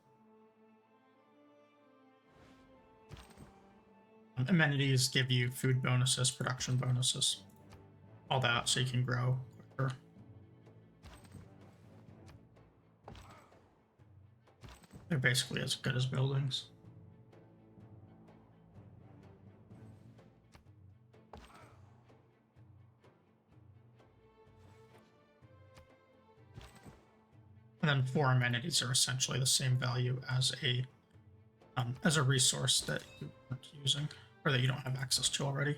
Amenities give you food bonuses, production bonuses, all that, so you can grow quicker. They're basically as good as buildings. And then 4 amenities are essentially the same value as a resource that you aren't using or that you don't have access to already.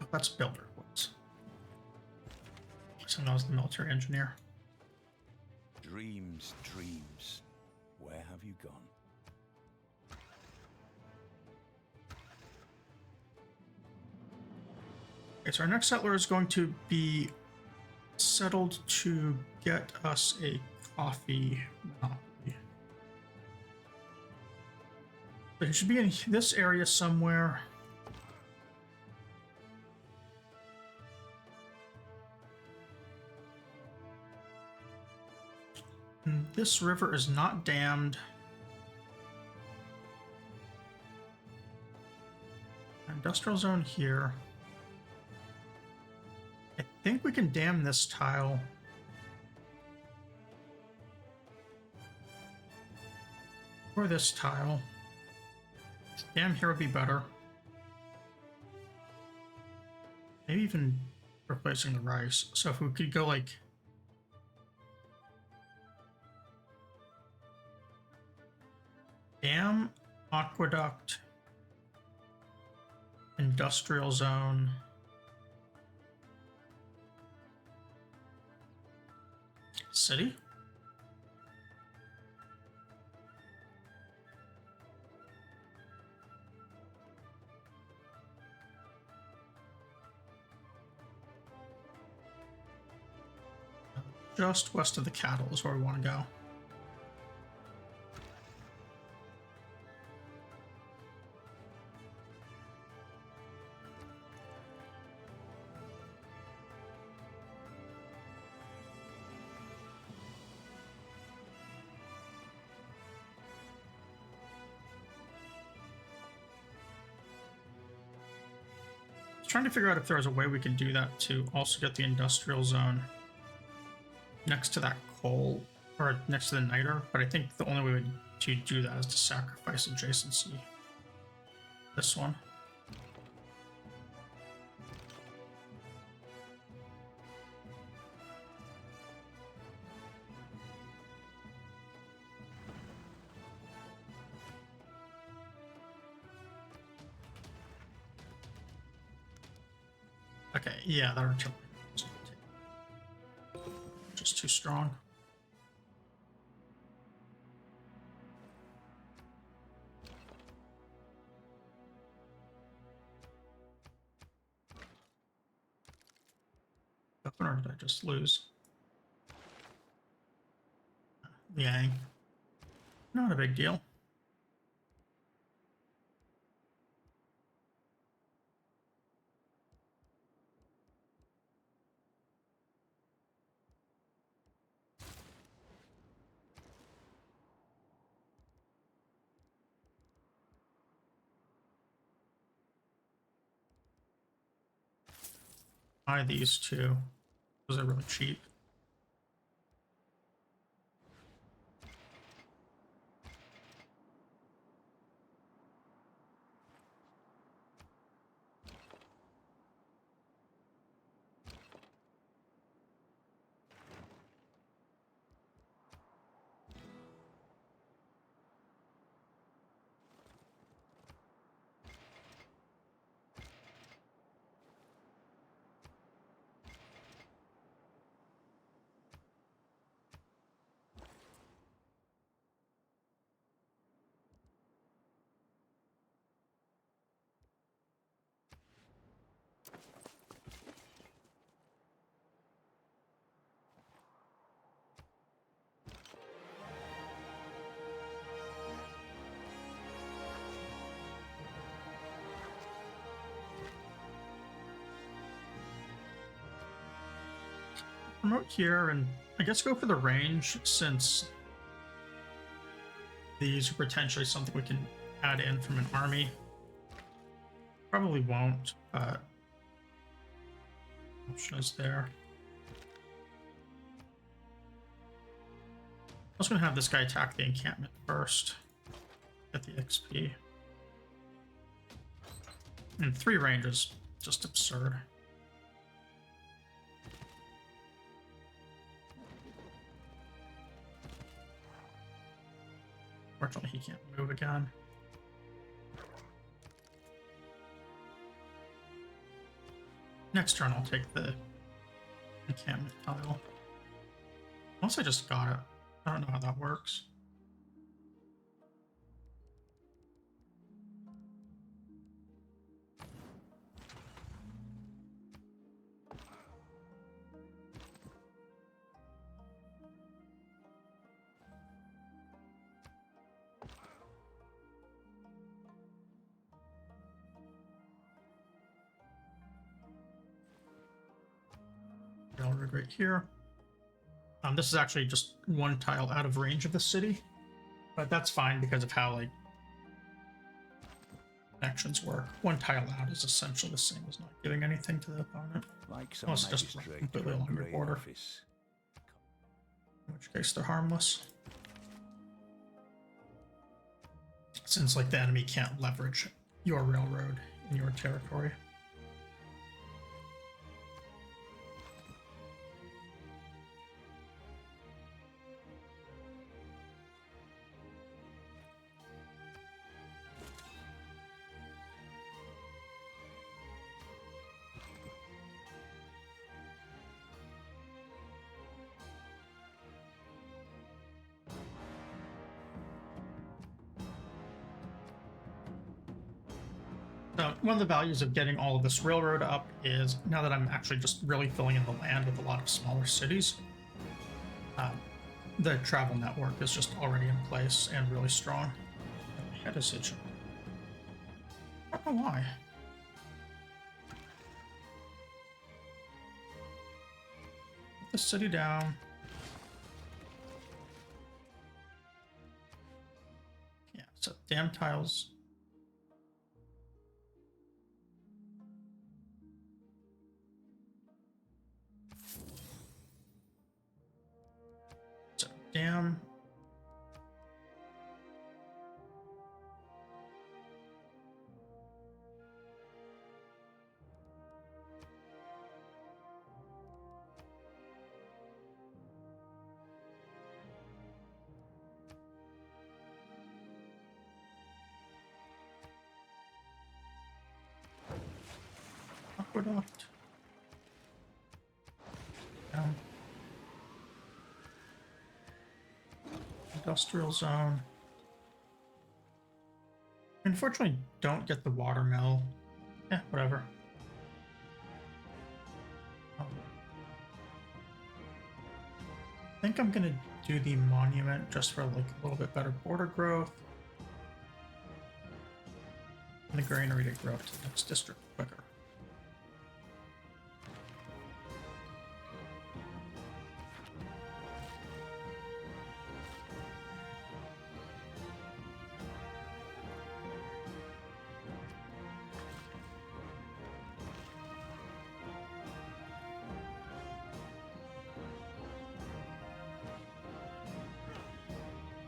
Oh, that's builder. Whoops. So that was the military engineer. Dreams, dreams. Where have you gone? Okay, so our next settler is going to be settled to get us a coffee monopoly. So he should be in this area somewhere. And this river is not dammed. Industrial zone here. I think we can dam this tile. Or this tile. Dam here would be better. Maybe even replacing the rice. So if we could go like dam, aqueduct, industrial zone. City? Just west of the cattle is where we want to go. Trying to figure out if there was a way we could do that to also get the industrial zone next to that coal or next to the niter, but I think the only way to do that is to sacrifice adjacency. This one. Okay, yeah, that artillery is just too strong. Or did I just lose? Yang. Not a big deal. Buy these two. Those are really cheap. Promote here and I guess go for the range since these are potentially something we can add in from an army. Probably won't, but option is there. I was going to have this guy attack the encampment first. Get the XP. And 3 range is just absurd. Fortunately, he can't move again. Next turn, I'll take the encampment tile. Unless I just got it. I don't know how that works. Railroad right here. This is actually just 1 tile out of range of the city, but that's fine because of how like actions work. 1 tile out is essentially the same as not giving anything to the opponent. Like some Unless it's just magistrate completely or along your grey border. office. In which case they're harmless. Since like the enemy can't leverage your railroad in your territory. So one of the values of getting all of this railroad up is now that I'm actually just really filling in the land with a lot of smaller cities, the travel network is just already in place and really strong. My head is itching. I don't know why. Put the city down. Yeah, so damn tiles. So damn. Aqueduct. Down. Industrial zone. Unfortunately, don't get the watermill. Yeah, whatever. I think I'm gonna do the monument just for like a little bit better border growth. And the granary to grow to the next district quicker.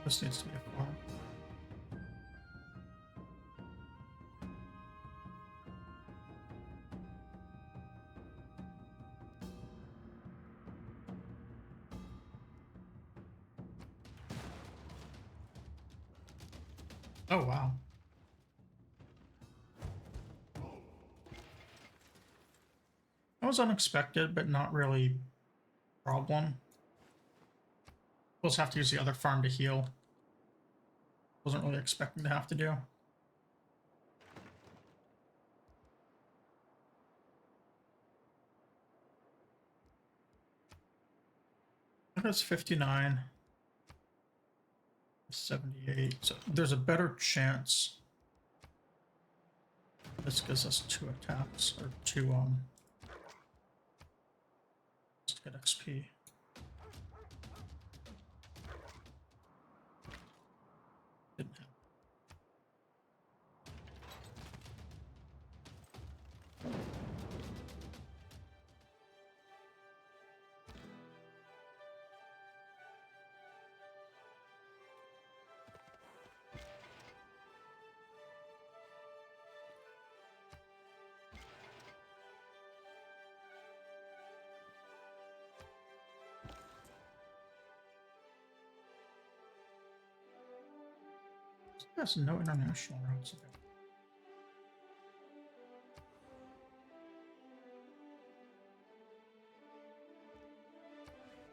This needs to be a farm. Oh, wow. That was unexpected, but not really a problem. We'll just have to use the other farm to heal. Wasn't really expecting to have to do. That's 59. 78. So there's a better chance. This gives us 2 attacks, or 2, just to get XP. Didn't have. There's no international routes available.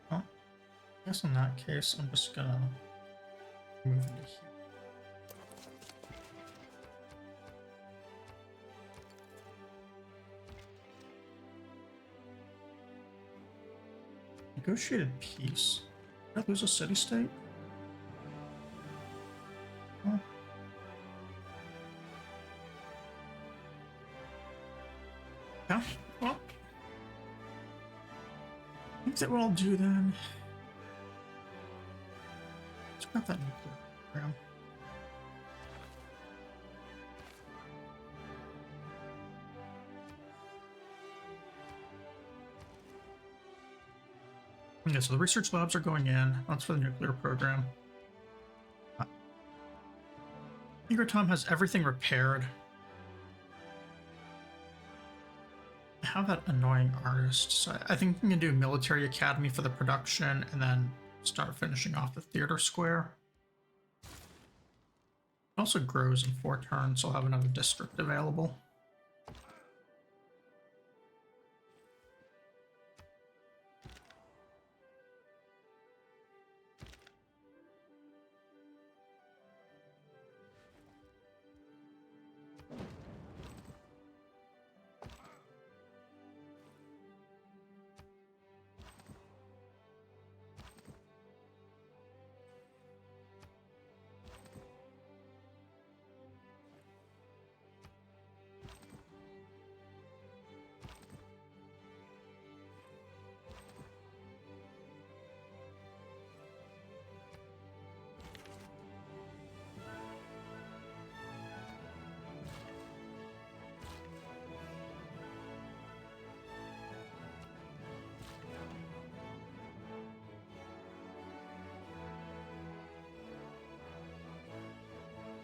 Well, I guess in that case, I'm just gonna move into here. Negotiated peace. Did I lose a city-state? Huh? Yeah, well, I think that what I'll do then. Let's grab that nuclear program. Okay, so the research labs are going in. That's for the nuclear program. Tom has everything repaired. I have that annoying artist, so I think we can do military academy for the production and then start finishing off the theater square. It also grows in 4 turns, so I'll have another district available.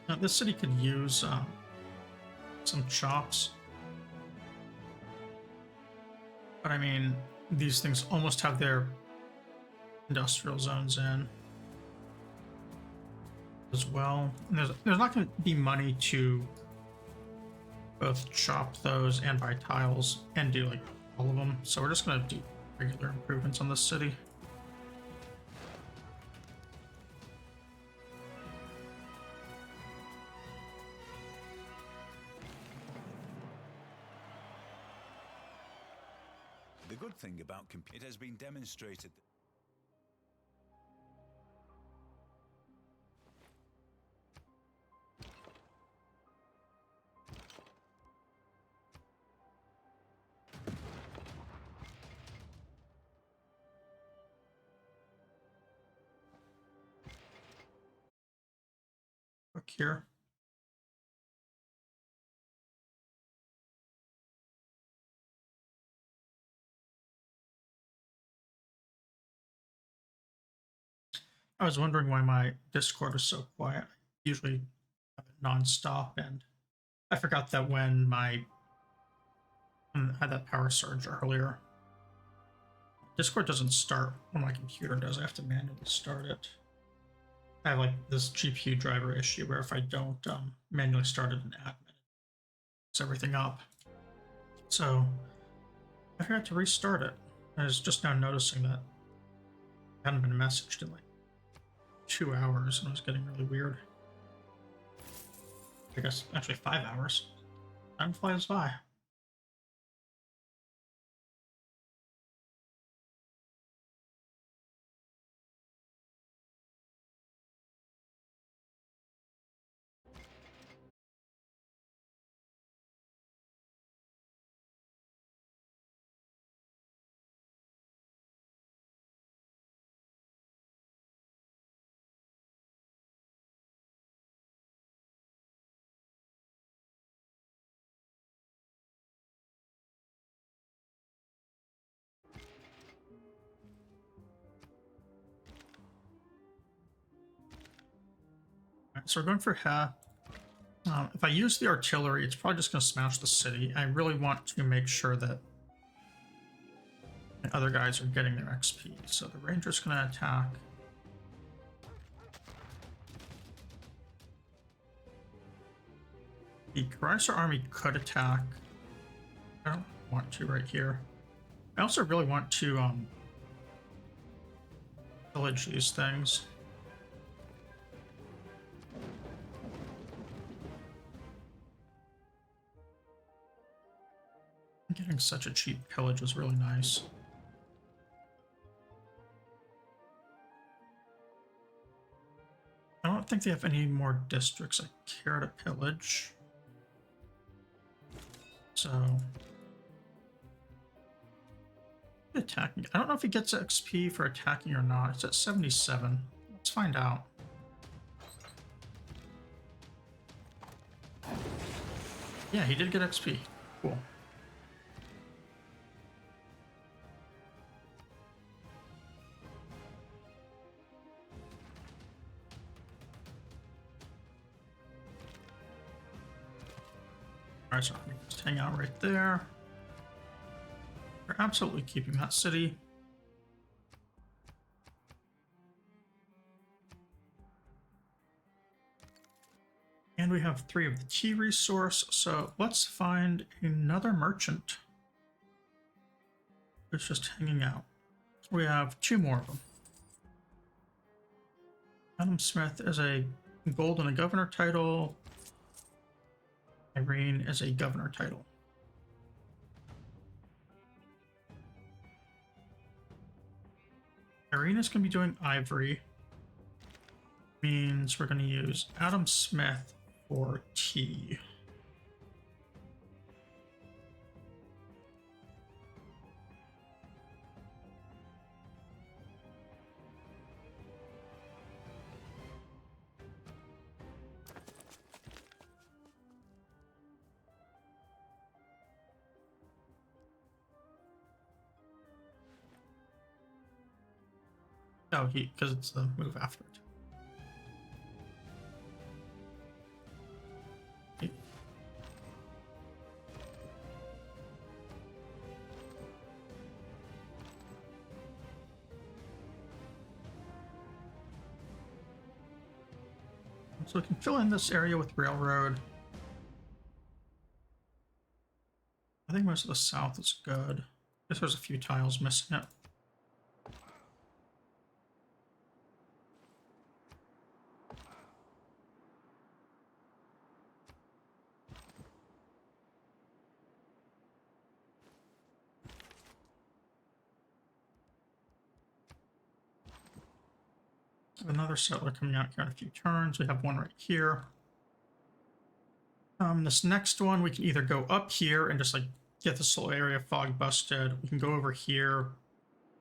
Now, this city could use some chops. But I mean, these things almost have their industrial zones in as well. And there's not going to be money to both chop those and buy tiles and do like all of them. So we're just going to do regular improvements on this city. The good thing about it has been demonstrated. quick here. I was wondering why my Discord is so quiet. I usually have it nonstop, and I forgot that when I had that power surge earlier, Discord doesn't start when my computer does. I have to manually start it. I have like this GPU driver issue where if I don't manually start it in admin, it picks everything up. So I forgot to restart it. I was just now noticing that I hadn't been messaged in like 2 hours, and it was getting really weird. I guess actually 5 hours. Time flies by. Alright, so we're going for Heh. If I use the artillery, it's probably just going to smash the city. I really want to make sure that the other guys are getting their XP. So the ranger's going to attack. The Chrysler army could attack. I don't want to right here. I also really want to pillage these things. Getting such a cheap pillage was really nice. I don't think they have any more districts I care to pillage. So attacking. I don't know if he gets XP for attacking or not. It's at 77. Let's find out. Yeah, he did get XP. Cool. Alright, so just hang out right there. We're absolutely keeping that city. And we have 3 of the tea resource, so let's find another merchant who's just hanging out. We have 2 more of them. Adam Smith is a gold and a governor title. Irene is a governor title. Irene is going to be doing ivory. Means we're going to use Adam Smith for tea. Oh, because it's the move after it. So we can fill in this area with railroad. I think most of the south is good. I guess there's a few tiles missing it. Another settler coming out here in a few turns. We have one right here. This next one, we can either go up here and just like get this whole area fog busted. We can go over here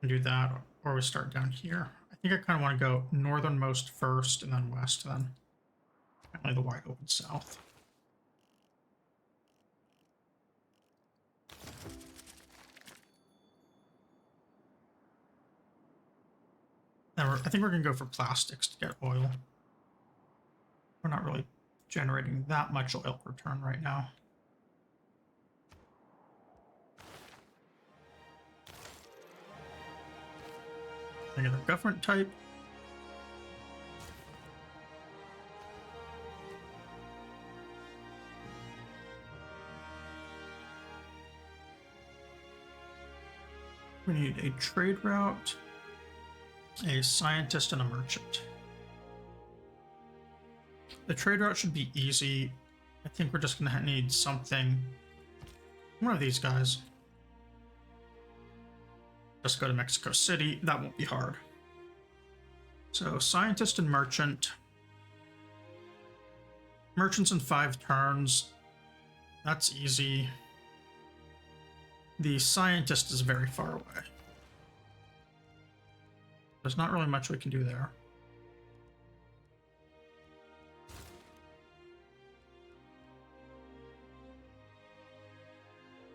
and do that, or we start down here. I think I kind of want to go northernmost first and then west then. Finally, the wide open south. And I think we're going to go for plastics to get oil. We're not really generating that much oil per turn right now. Another government type. We need a trade route, a scientist, and a merchant. The trade route should be easy. I think we're just going to need something. One of these guys. Just go to Mexico City. That won't be hard. So, scientist and merchant. Merchants in 5 turns. That's easy. The scientist is very far away. There's not really much we can do there.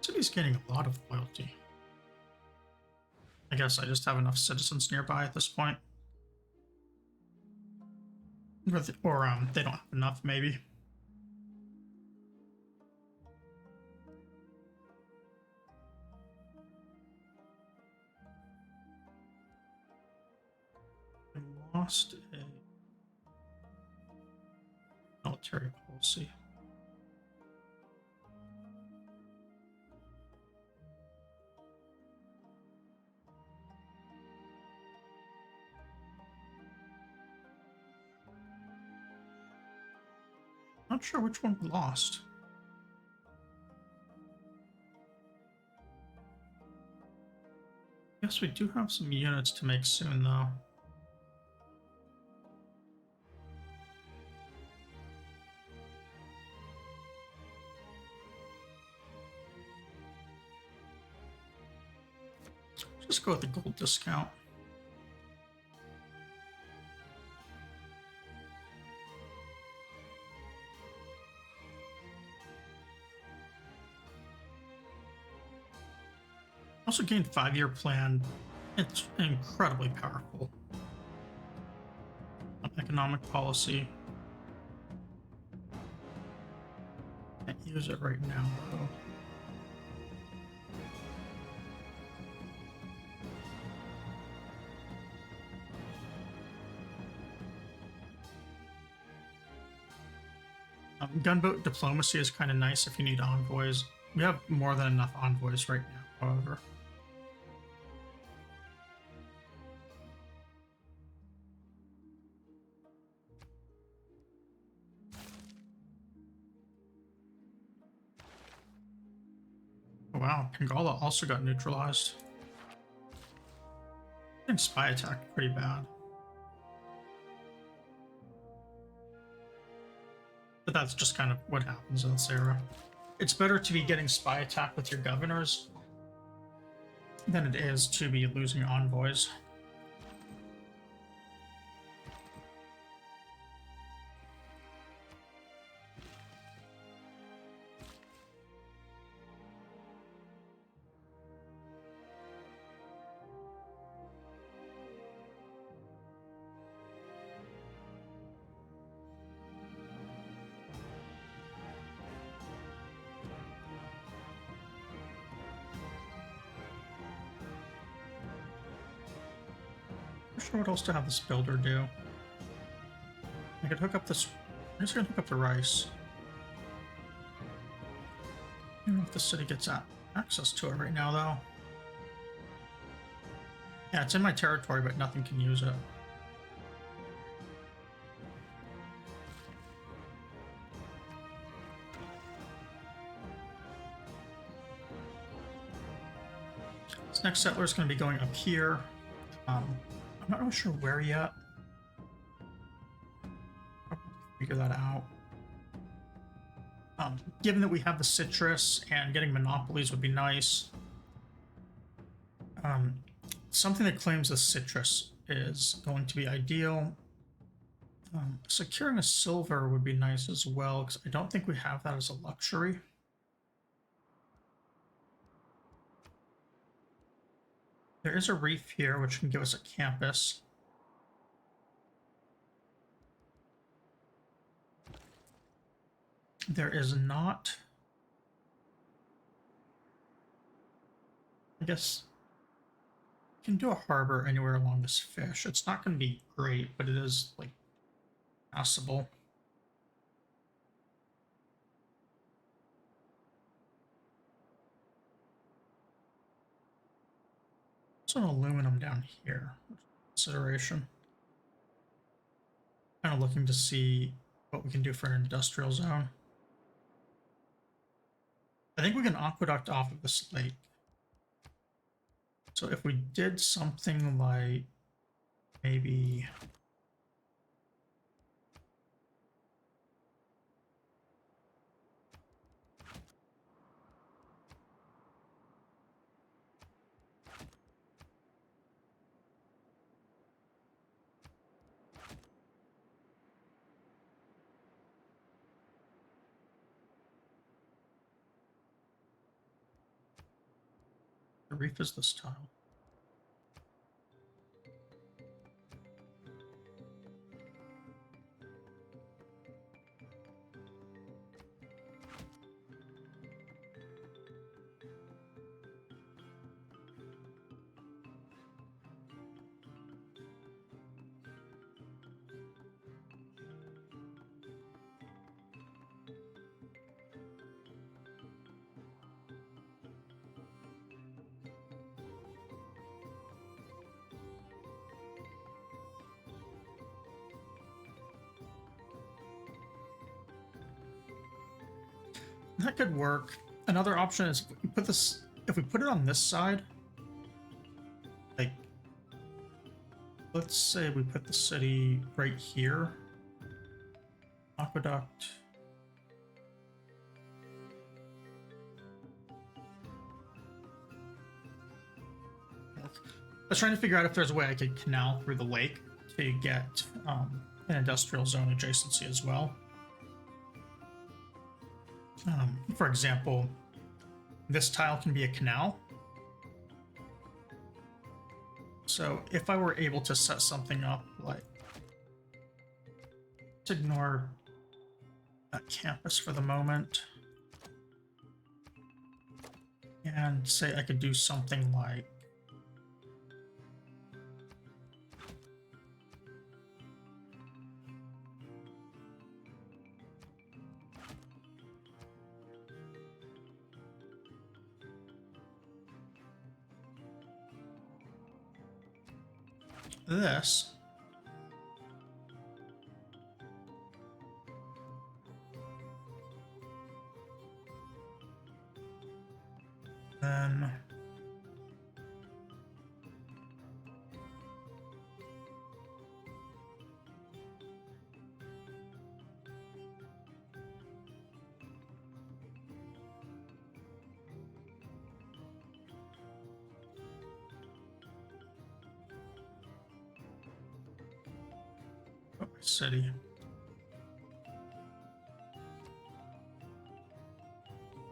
City's getting a lot of loyalty. I guess I just have enough citizens nearby at this point. Or they don't have enough, maybe. I lost a military policy. Not sure which one we lost. Yes, we do have some units to make soon, though. Just go with the gold discount. Also gained 5-year plan. It's incredibly powerful. Economic policy. Can't use it right now, though. Gunboat diplomacy is kind of nice if you need envoys. We have more than enough envoys right now, however. Oh, wow, Pangala also got neutralized. I think spy attack pretty bad. But that's just kind of what happens in this era. It's better to be getting spy attack with your governors than it is to be losing envoys. Sure what else to have this builder do. I could hook up this. I'm just gonna hook up the rice. I don't know if the city gets access to it right now, though. Yeah, it's in my territory, but nothing can use it. This next settler is going to be going up here. I'm not really sure where yet. I'll figure that out. Given that we have the citrus and getting monopolies would be nice. Something that claims the citrus is going to be ideal. Securing a silver would be nice as well, because I don't think we have that as a luxury. There is a reef here, which can give us a campus. There is not... I guess you can do a harbor anywhere along this fish. It's not going to be great, but it is, like, passable. Some aluminum down here. Consideration. Kind of looking to see what we can do for an industrial zone. I think we can aqueduct off of this lake. So if we did something like maybe the reef is this tile. That could work. Another option is if we put it on this side, like, let's say we put the city right here. Aqueduct. I was trying to figure out if there's a way I could canal through the lake to get an industrial zone adjacency as well. For example, this tile can be a canal. So if I were able to set something up like, let's ignore that campus for the moment, and say I could do something like this. Then city.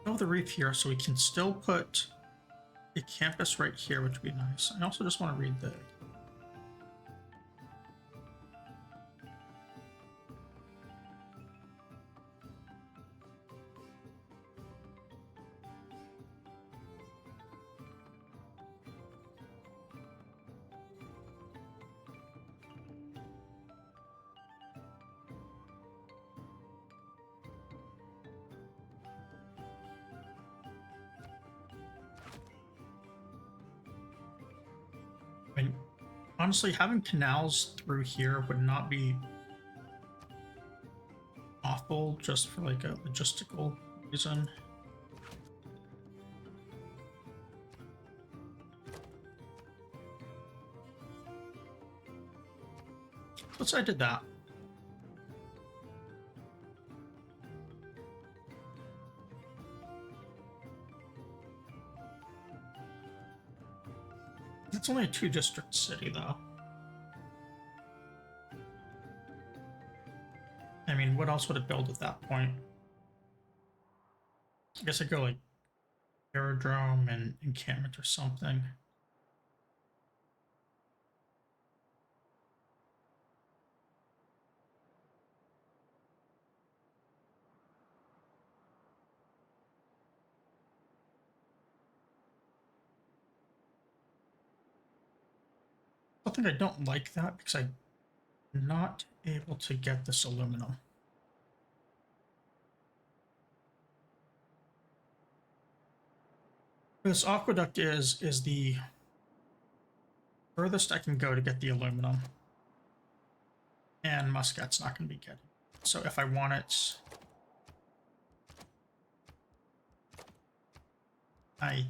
Oh, the reef here, so we can still put a campus right here, which would be nice. I also just want to read the... I mean, honestly, having canals through here would not be awful just for like a logistical reason. Let's say I did that. It's only a 2-district city, though. else would it build at that point? I guess I'd go like aerodrome and encampment or something. I think I don't like that because I'm not able to get this aluminum. This aqueduct is the furthest I can go to get the aluminum. And Muscat's not going to be getting it. So if I want it, I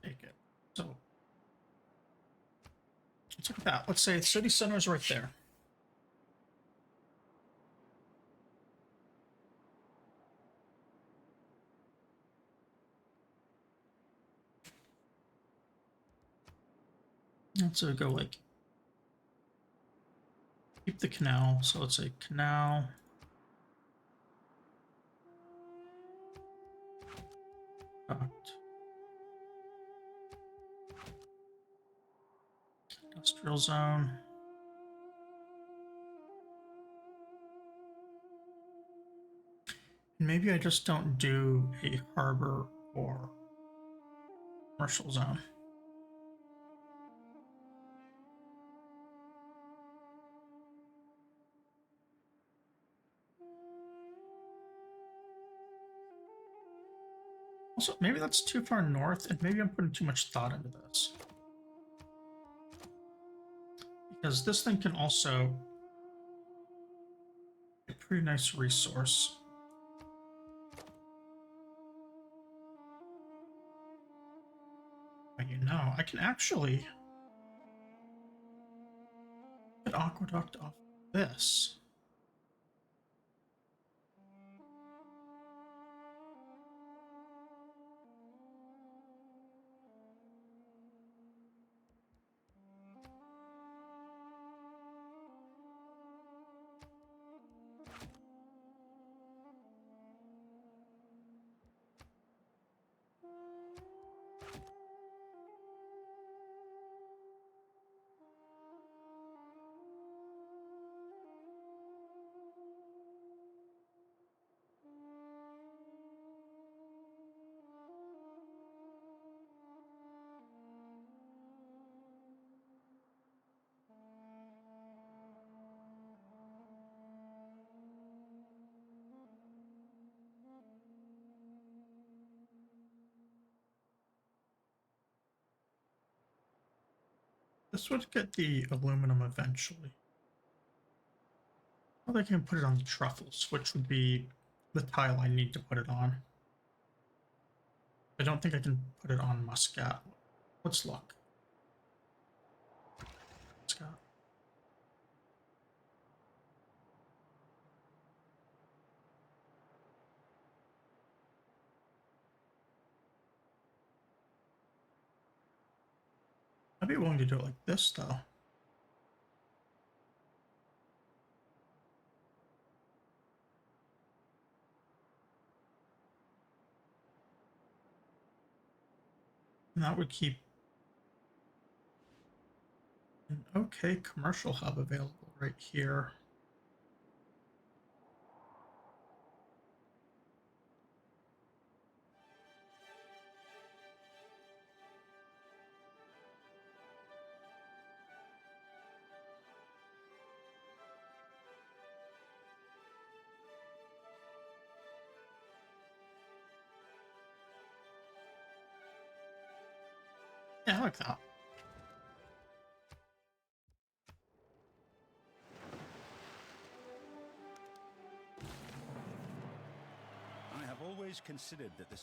take it. So let's look at that. Let's say the city center is right there. Let's go like keep the canal. So let's say canal. Industrial zone. Maybe I just don't do a harbor or commercial zone. Also, maybe that's too far north, and maybe I'm putting too much thought into this. Because this thing can also be a pretty nice resource. But you know, I can actually get aqueduct off this. This would get the aluminum eventually. Or they can put it on the truffles, which would be the tile I need to put it on. I don't think I can put it on Muscat. Let's look. Muscat. I'd be willing to do it like this, though. And that would keep an okay commercial hub available right here. Yeah, I like that. I have always considered that the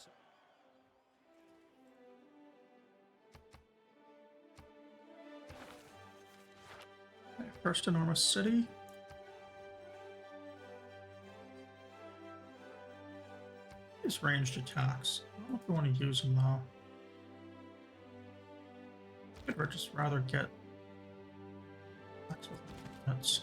Okay, first enormous city. These ranged attacks. I don't know if we want to use them though. I'd just rather get attacks with units.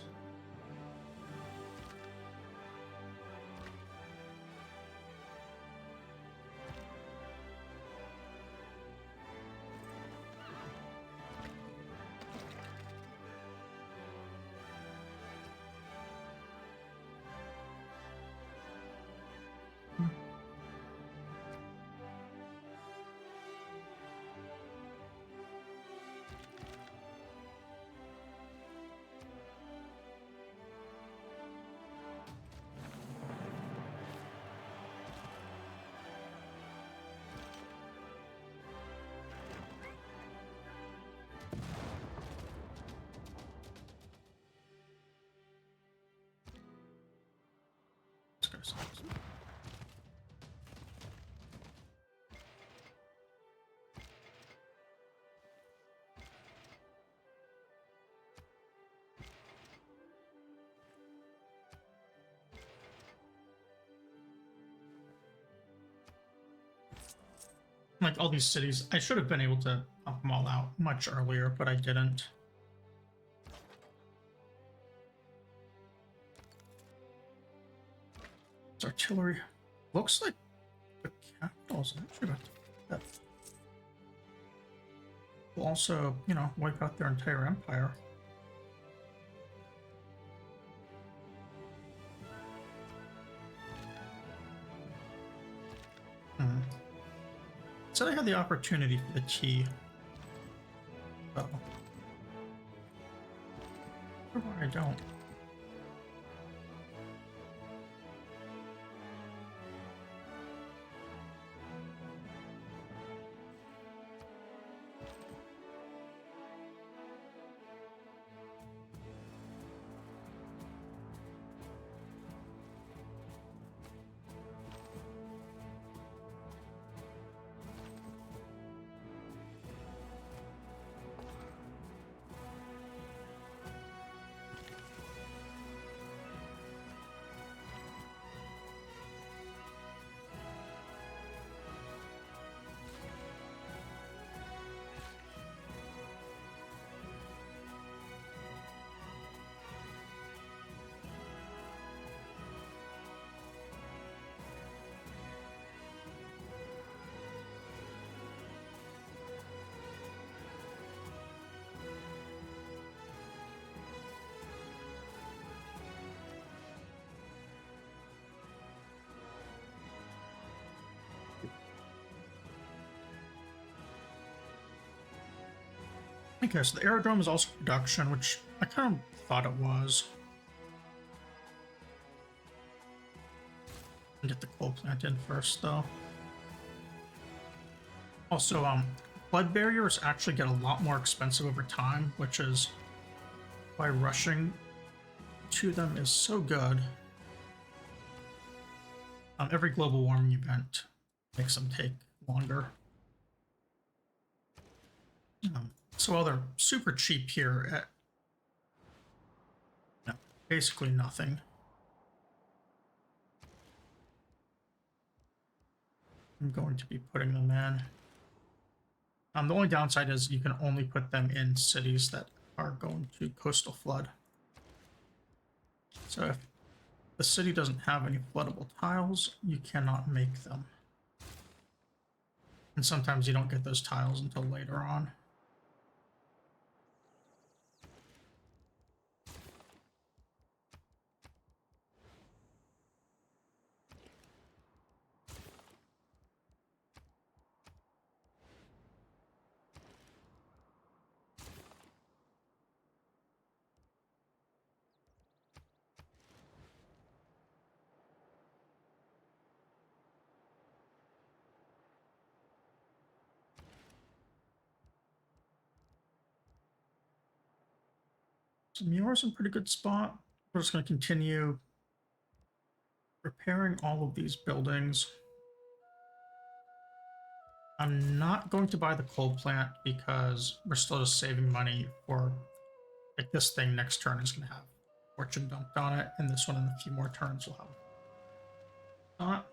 Let's go. Like all these cities, I should have been able to pump them all out much earlier, but I didn't. It's artillery. Looks like the capital's actually about to that. Will also, you know, wipe out their entire empire. Said I had the opportunity for the tea. Oh. Or I don't. Okay, so the aerodrome is also production, which I kind of thought it was. Get the coal plant in first, though. Also, blood barriers actually get a lot more expensive over time, which is why rushing to them is so good. Every global warming event makes them take longer. So while they're super cheap here at basically nothing, I'm going to be putting them in. The only downside is you can only put them in cities that are going to coastal flood. So if the city doesn't have any floodable tiles, you cannot make them. And sometimes you don't get those tiles until later on. So Muir's in a pretty good spot. We're just going to continue repairing all of these buildings. I'm not going to buy the coal plant because we're still just saving money for, like, this thing next turn is going to have fortune dumped on it, and this one in a few more turns will have not.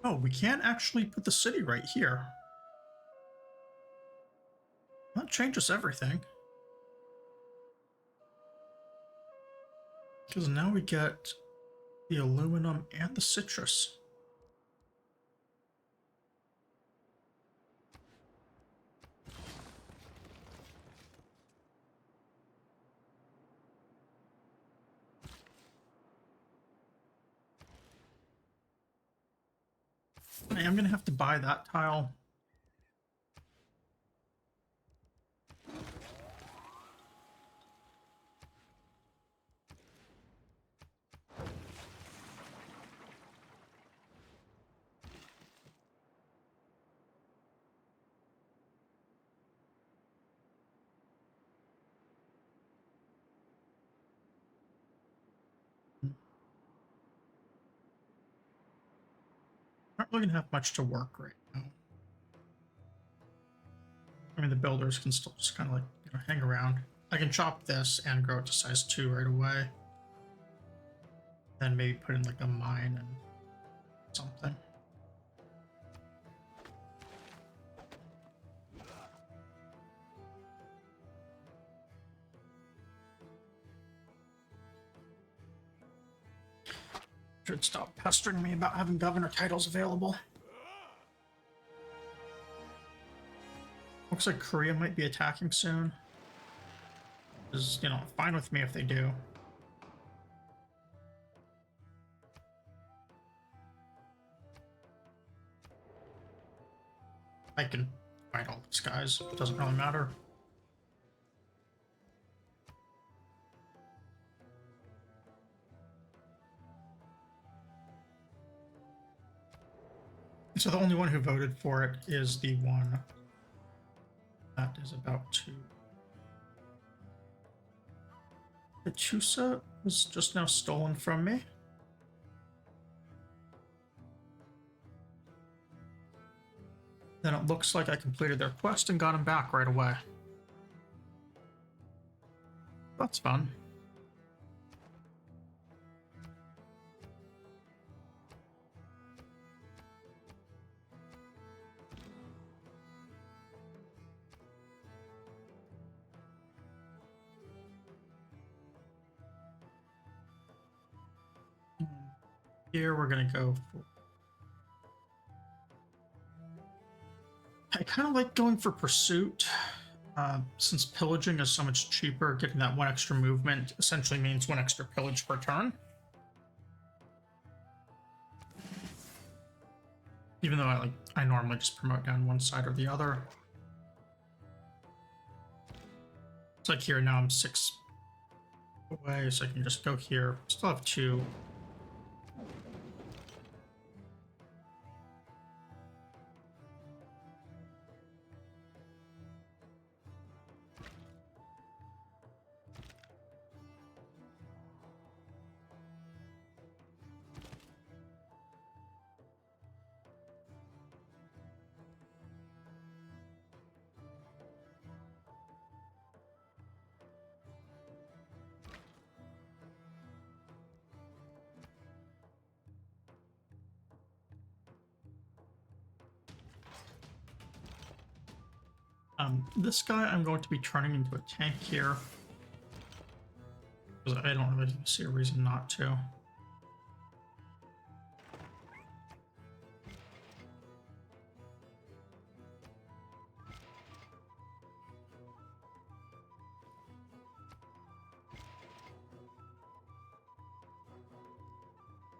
Oh, we can't actually put the city right here. That changes everything. Because now we get the aluminum and the citrus. I am going to have to buy that tile. not gonna have much to work right now. I mean, the builders can still just kind of like, you know, hang around. I can chop this and grow it to size 2 right away. Then maybe put in like a mine and something. Should stop pestering me about having governor titles available. Looks like Korea might be attacking soon. Is, you know, fine with me if they do. I can fight all these guys. It doesn't really matter. So the only one who voted for it is the one that is about to... The Chusa was just now stolen from me. Then it looks like I completed their quest and got him back right away. That's fun. Here we're gonna go for... I kind of like going for pursuit. Since pillaging is so much cheaper, getting that one extra movement essentially means one extra pillage per turn. Even though I normally just promote down one side or the other. It's like here now I'm 6 away, so I can just go here. Still have 2. This guy I'm going to be turning into a tank here. Because I don't really see a reason not to.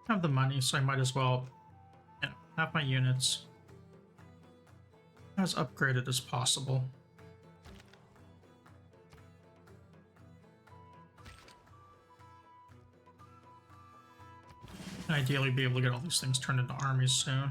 I have the money, so I might as well, you know, have my units as upgraded as possible. And ideally be able to get all these things turned into armies soon.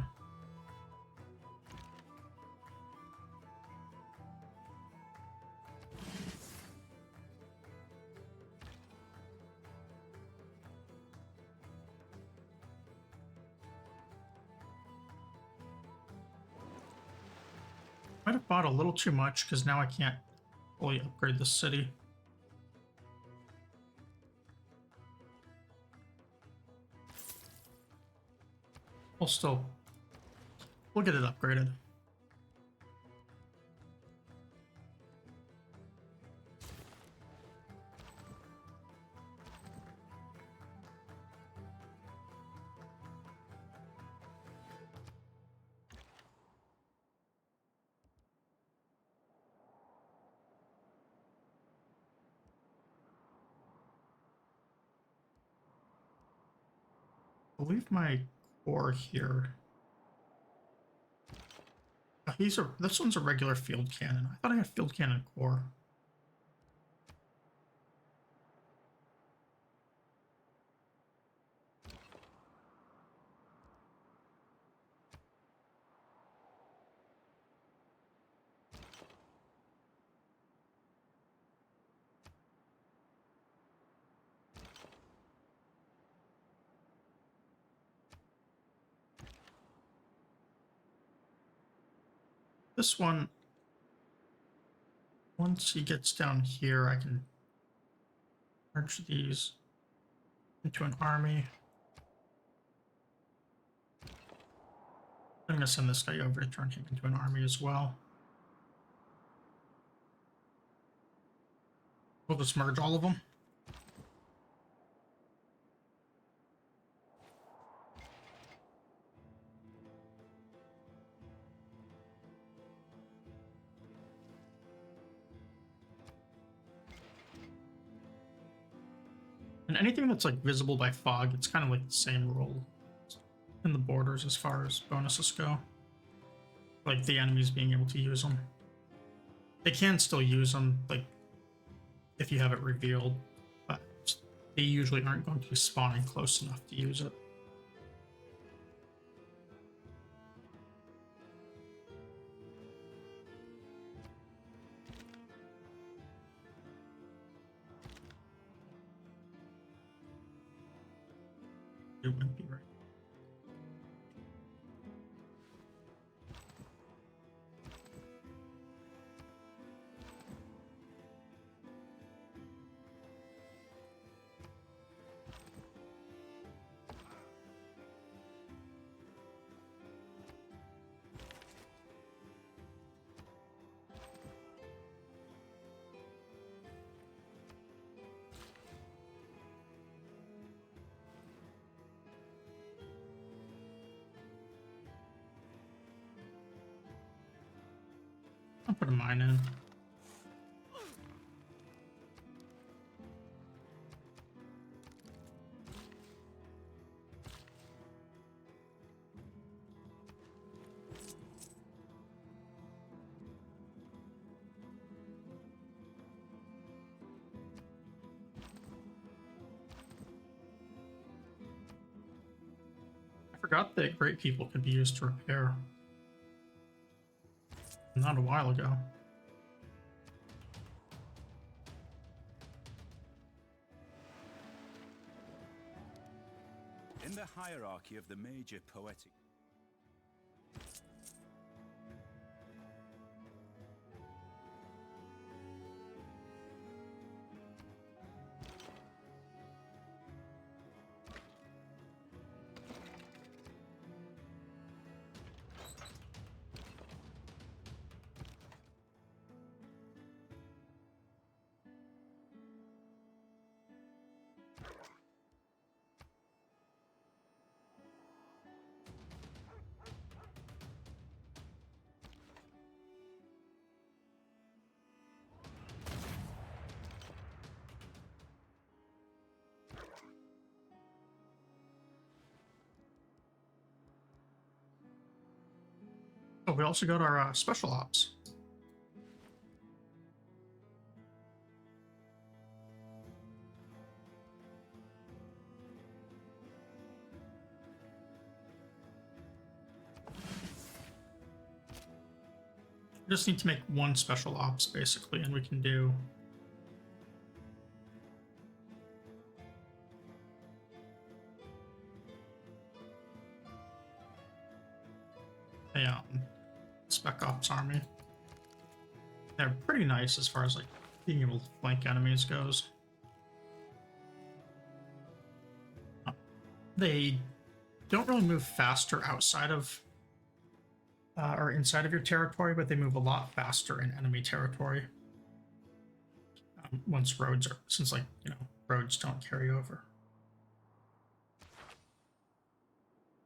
Might have bought a little too much because now I can't fully upgrade the city. We'll get it upgraded. I believe my core here. This one's a regular field cannon. I thought I had field cannon core. This one, once he gets down here, I can merge these into an army. I'm going to send this guy over to turn him into an army as well. We'll just merge all of them. And anything that's like visible by fog, it's kind of like the same rule in the borders as far as bonuses go. Like the enemies being able to use them. They can still use them, like if you have it revealed, but they usually aren't going to be spawning close enough to use it. It wouldn't be right. I'll put a mine in. I forgot that great people could be used to repair. Not a while ago. In the hierarchy of the major poetic... Oh, we also got our special ops. We just need to make one special ops, basically, and we can do... a spec ops army. They're pretty nice as far as like being able to flank enemies goes. They don't really move faster outside of or inside of your territory, but they move a lot faster in enemy territory. Once roads are, since like, you know, roads don't carry over.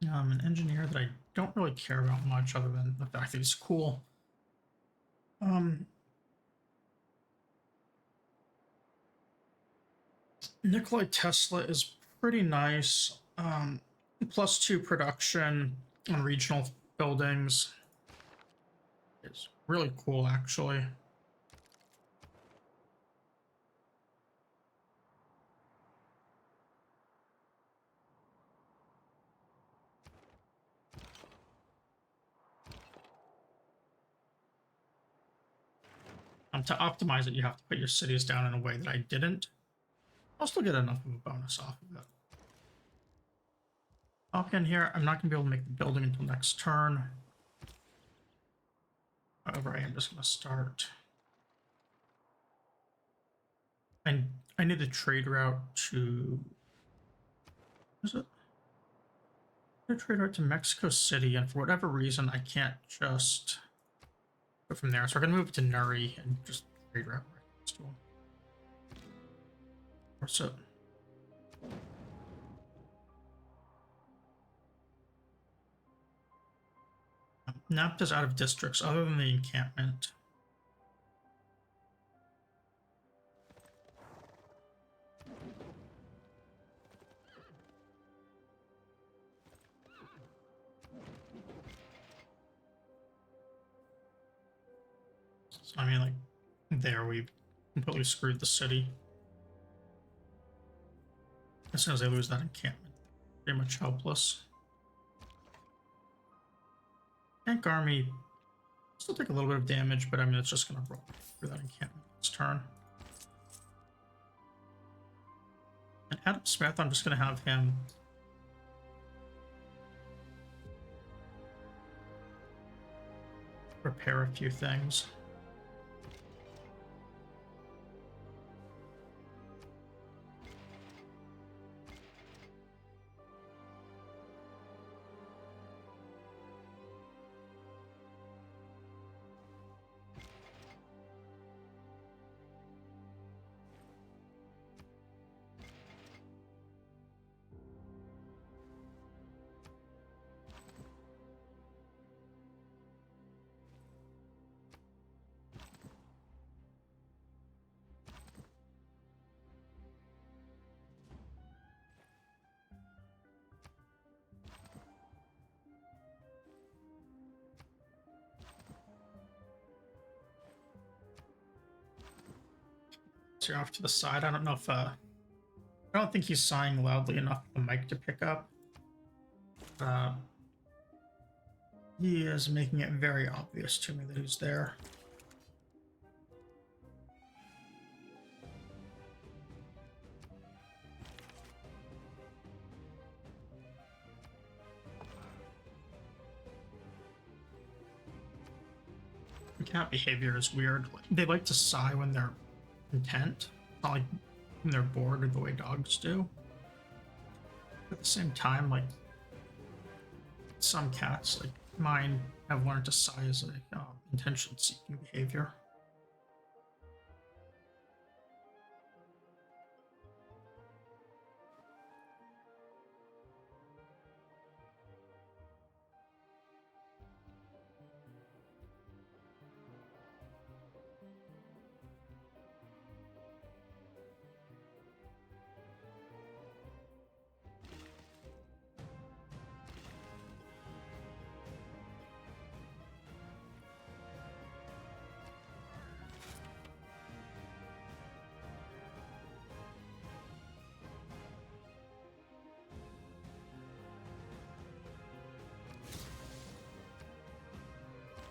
An engineer that I don't really care about much other than the fact that he's cool. Nikolai Tesla is pretty nice. +2 production on regional buildings is really cool, actually. To optimize it, you have to put your cities down in a way that I didn't. I'll still get enough of a bonus off of it. Up in here, I'm not going to be able to make the building until next turn. However, I am just going to start. And I need a trade route to. Is it? A trade route to Mexico City, and for whatever reason, I can't just go from there. So we're going to move to Nuri and just trade route right next to him. What's it? Napta's out of districts other than the encampment. So, I mean, like, there we completely screwed the city. As soon as they lose that encampment, pretty much helpless. Tank army still take a little bit of damage, but I mean, it's just going to roll through that encampment this turn. And Adam Smith, I'm just going to have him repair a few things. So you're off to the side. I don't know if I don't think he's sighing loudly enough for the mic to pick up. He is making it very obvious to me that he's there. Cat behavior is weird. They like to sigh when they're content, not like when they're bored or the way dogs do. At the same time, like some cats, like mine, have learned to sigh as a intention-seeking behavior.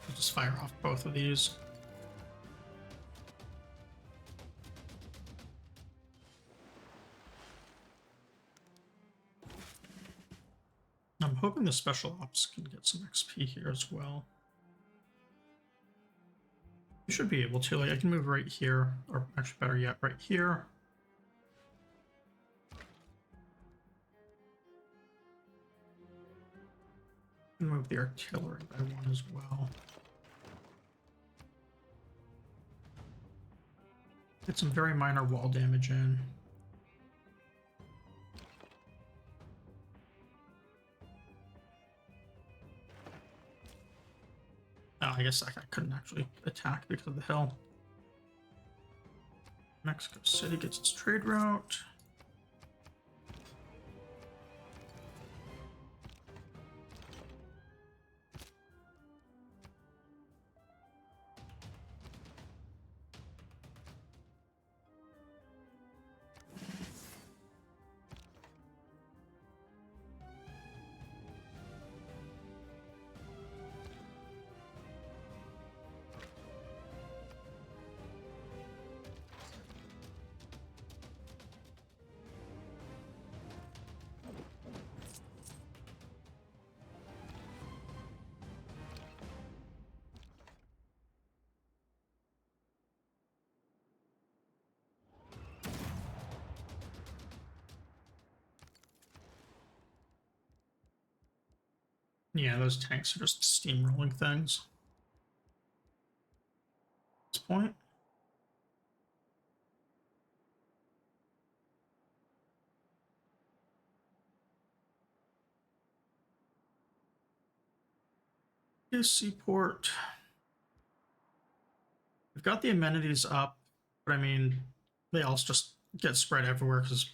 I'll just fire off both of these. I'm hoping the special ops can get some XP here as well. You should be able to. Like, I can move right here, or actually better yet, right here. And move the artillery by one as well. Get some very minor wall damage in. Oh, I guess that guy couldn't actually attack because of the hill. Mexico City gets its trade route. Yeah, those tanks are just steamrolling things. At this point. Seaport. We've got the amenities up, but I mean, they also just get spread everywhere because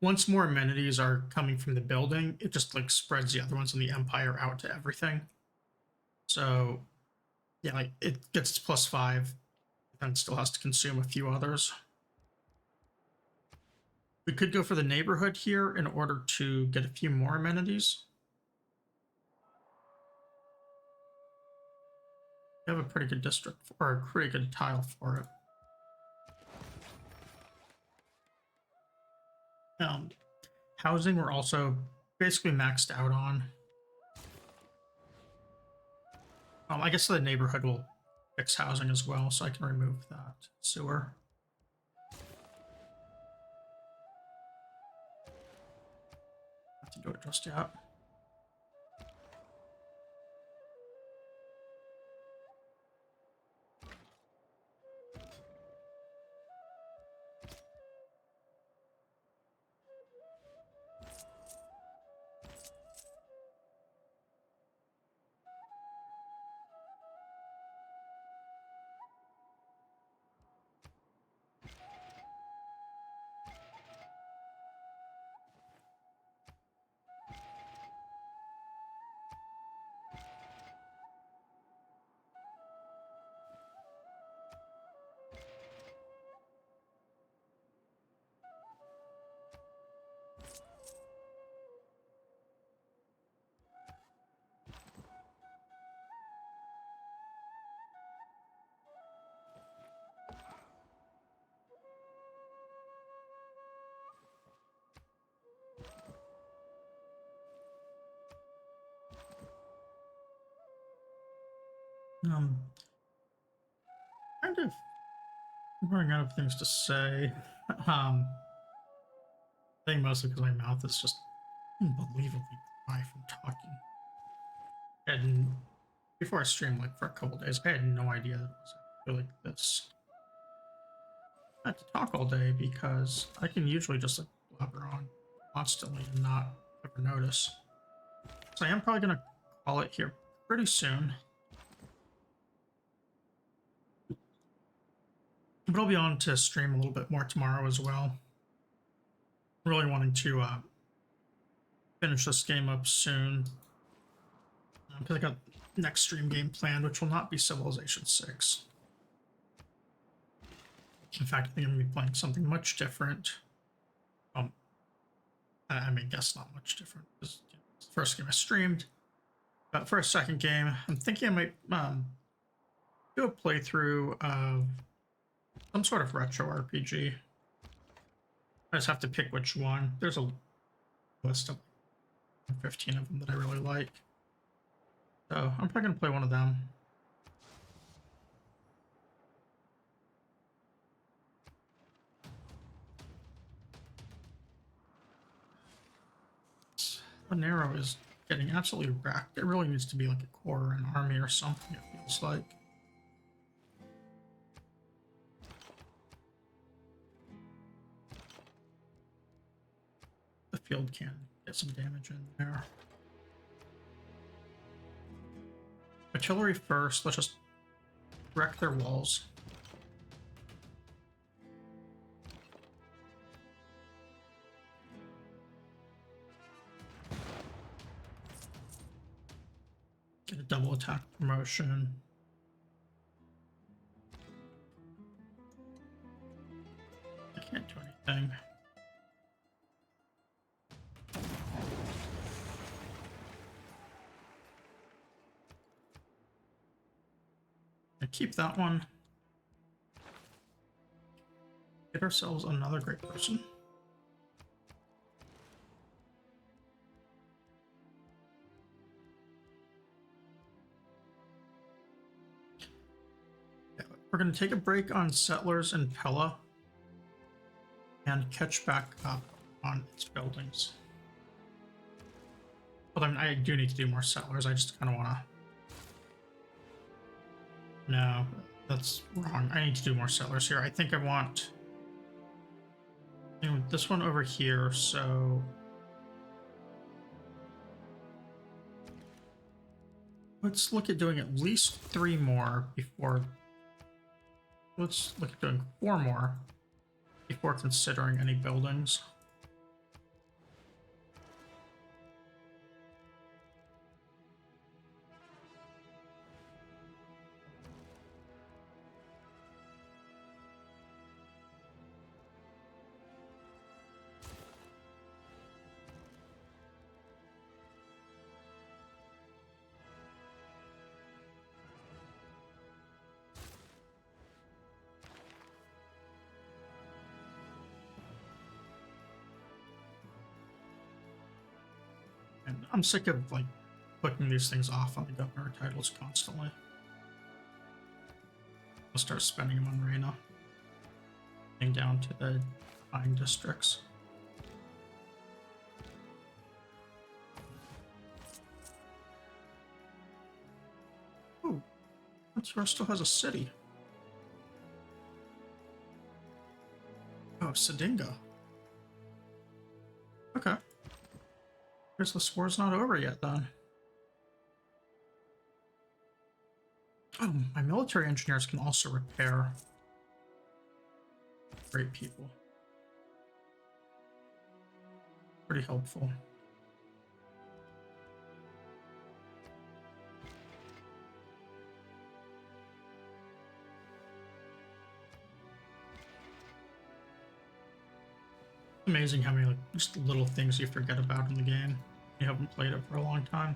once more amenities are coming from the building, it just like spreads the other ones in the Empire out to everything. So, yeah, like it gets its +5, and still has to consume a few others. We could go for the neighborhood here in order to get a few more amenities. We have a pretty good district, or a pretty good tile for it. Housing we're also basically maxed out on. I guess the neighborhood will fix housing as well, so I can remove that sewer. Have to do it just yet. Kind of running out of things to say. I think mostly because my mouth is just unbelievably dry from talking. And before I streamed, like for a couple days, I had no idea that it was actually like this. I had to talk all day because I can usually just like blabber on constantly and not ever notice. So I am probably gonna call it here pretty soon. But I'll be on to stream a little bit more tomorrow as well. Really wanting to finish this game up soon. Because I got next stream game planned, which will not be Civilization 6. In fact, I think I'm going to be playing something much different. I mean, guess not much different. It's the first game I streamed. But for a second game, I'm thinking I might do a playthrough of some sort of retro RPG. I just have to pick which one. There's a list of 15 of them that I really like. So I'm probably going to play one of them. Monero is getting absolutely wrecked. It really needs to be like a core or an army or something, it feels like. The field can get some damage in there. Artillery first. Let's just wreck their walls. Get a double attack promotion. I can't do anything. I keep that one. Get ourselves another great person. We're going to take a break on Settlers and Pella and catch back up on its buildings. Well, I mean, I do need to do more settlers. I just kind of want to. No, that's wrong. I need to do more settlers here. I think I want this one over here. So let's look at doing at least 3 more before. Let's look at doing 4 more before considering any buildings. And I'm sick of like clicking these things off on the governor titles constantly. I'll start spending them on Reina. Getting down to the fine districts. Oh, Metzger still has a city. Oh, Sedinga. Okay. Guess this war's not over yet then. Oh, my military engineers can also repair. Great people. Pretty helpful. Amazing how many like just little things you forget about in the game. You haven't played it for a long time.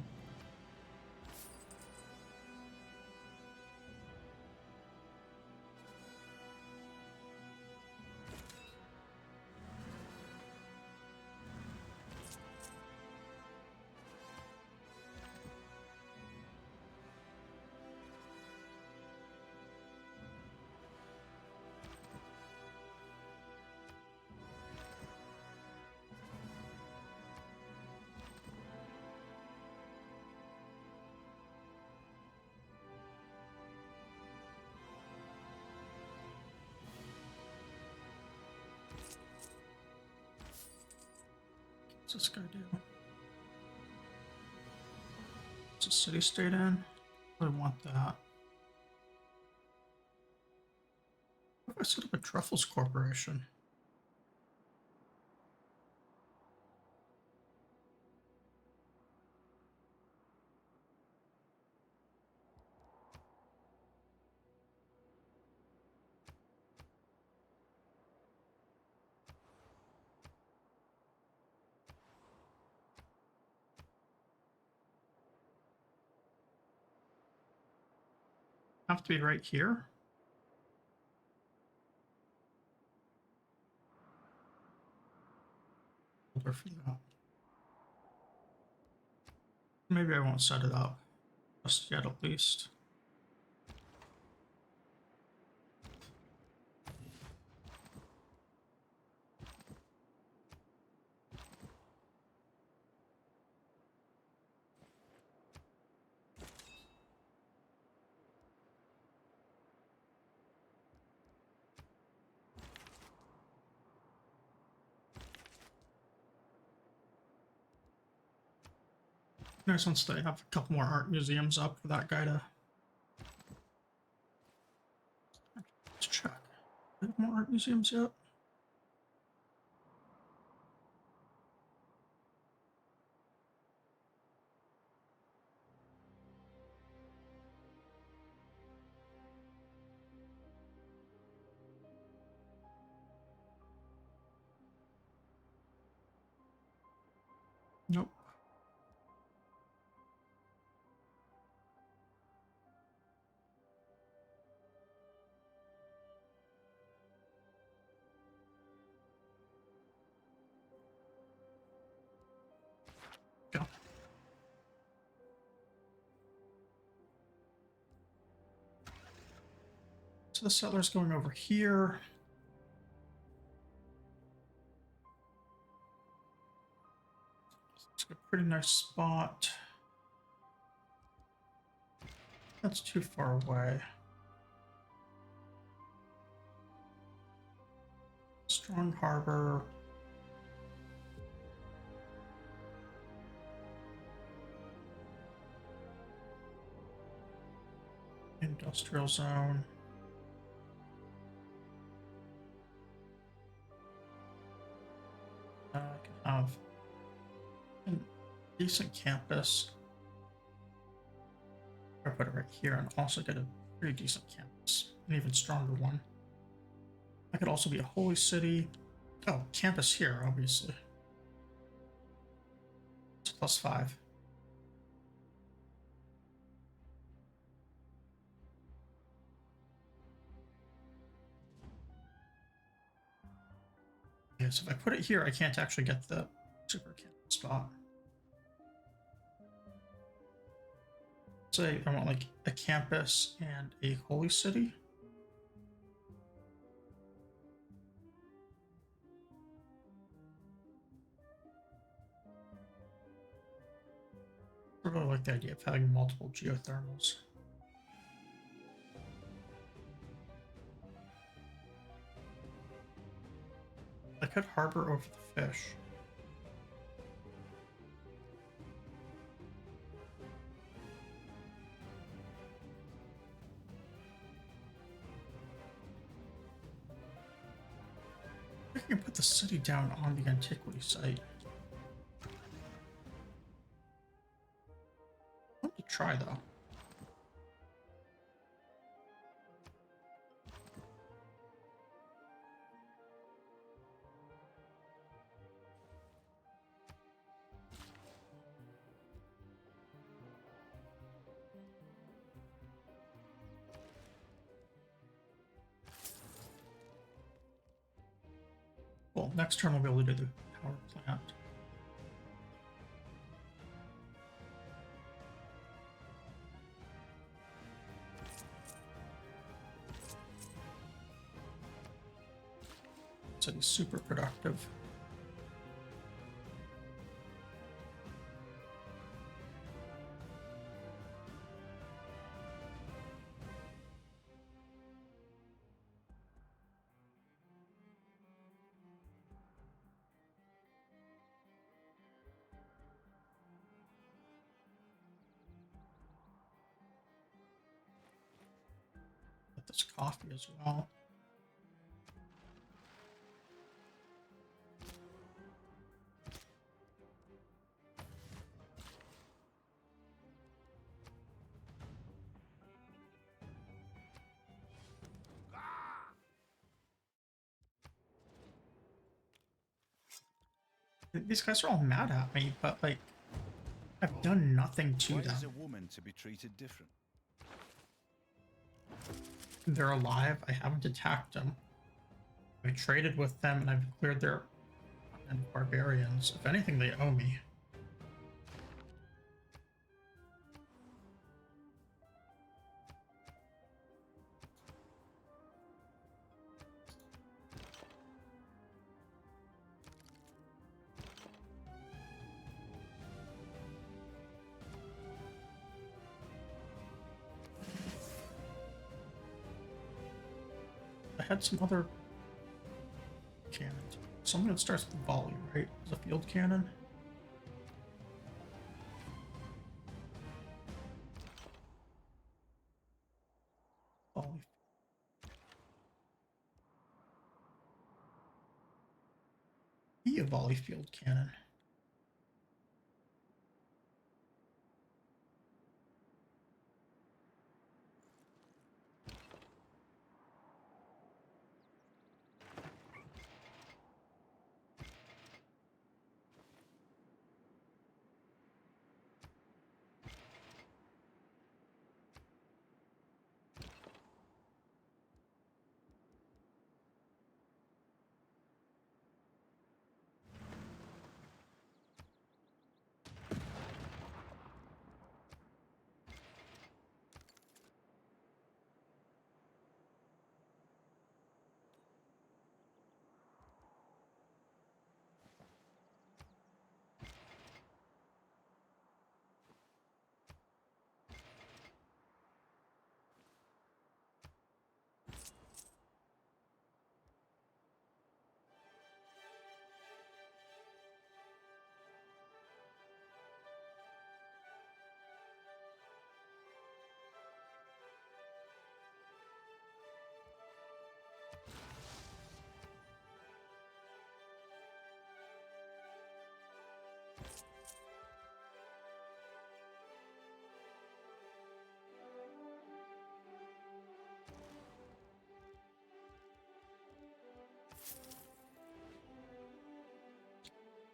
What's this guy do? What's a city state in? I want that. What if I set up a Truffles Corporation? Have to be right here? Older for that. Maybe I won't set it up just yet, at least. Nice once they have a couple more art museums up for that guy to. Let's check. Do they have more art museums yet? Nope. Go. So the seller's going over here. Looks like a pretty nice spot. That's too far away. Strong harbor. Industrial zone. I can have a decent campus. Or put it right here and also get a pretty decent campus. An even stronger one. I could also be a holy city. Oh, campus here, obviously. It's +5. Yeah, so if I put it here, I can't actually get the super campus spot. Say I want like a campus and a holy city. I really like the idea of having multiple geothermals. I could harbor over the fish. I can put the city down on the antiquity site. I want to try though. Well, next turn we'll be able to do the power plant. So he's super productive. Get this coffee as well. These guys are all mad at me, but like, I've done nothing to Why them. is a woman to be treated different? They're alive. I haven't attacked them. I traded with them and I've cleared their barbarians. If anything, they owe me. I had some other cannons. Something that starts with volley, right? Is a field cannon. Volley. Be a volley field cannon.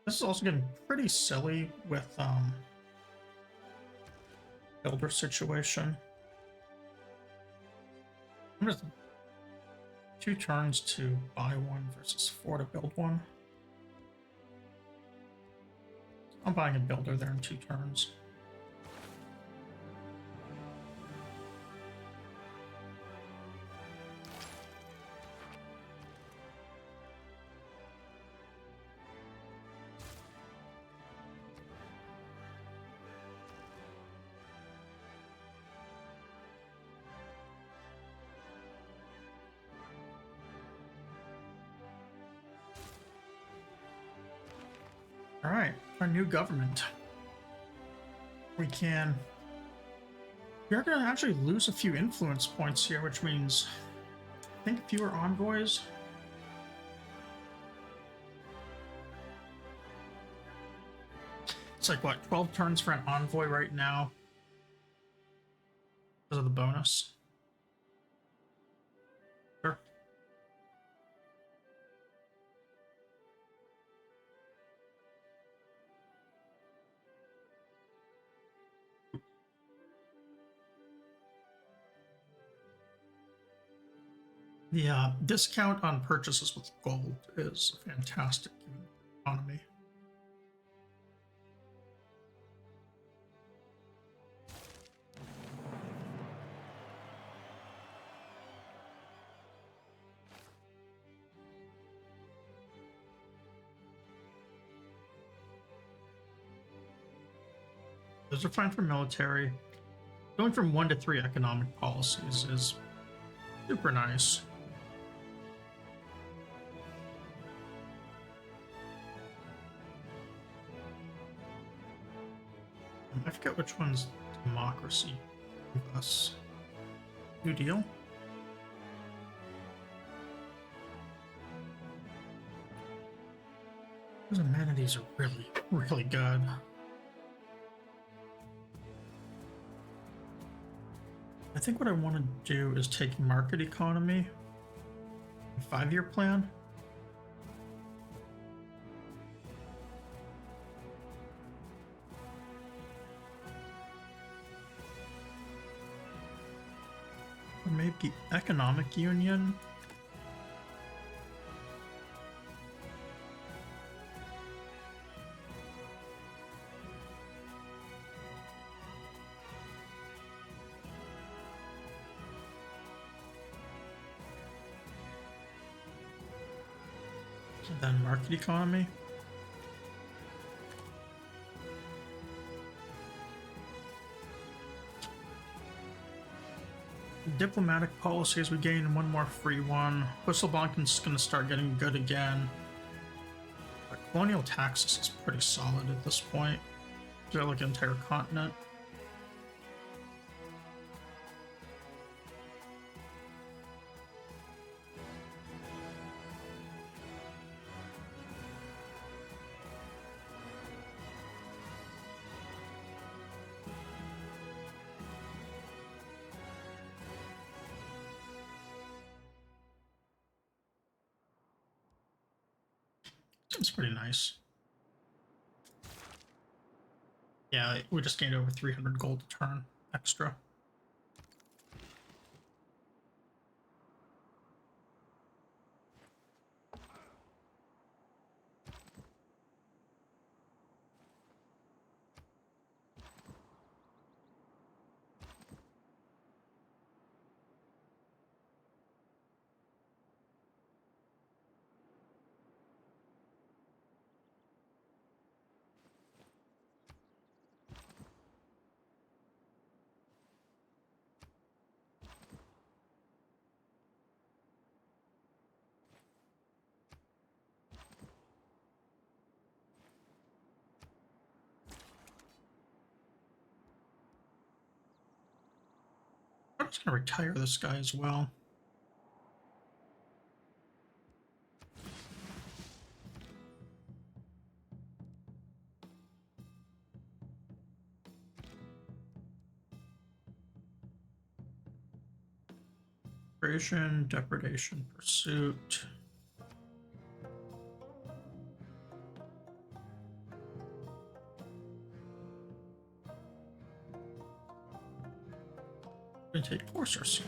This is also getting pretty silly with builder situation. I'm just 2 turns to buy one versus 4 to build one. I'm buying a builder there in 2 turns. All right, our new government. We are going to actually lose a few influence points here, which means I think fewer envoys. It's like what, 12 turns for an envoy right now because of the bonus. Sure. The discount on purchases with gold is fantastic in the economy. Those are fine for military. Going from 1 to 3 economic policies is super nice. I forget which one's democracy. Us. New Deal? Those amenities are really, really good. I think what I want to do is take market economy, 5-year plan. Or maybe economic union. And then market economy. Diplomatic policies, we gain 1 more free one. Whistlebank is going to start getting good again. Colonial taxes is pretty solid at this point. They're like an entire continent. Seems pretty nice. Yeah, we just gained over 300 gold a turn extra. I'm just gonna retire this guy as well. Depredation, pursuit. Intake coursers.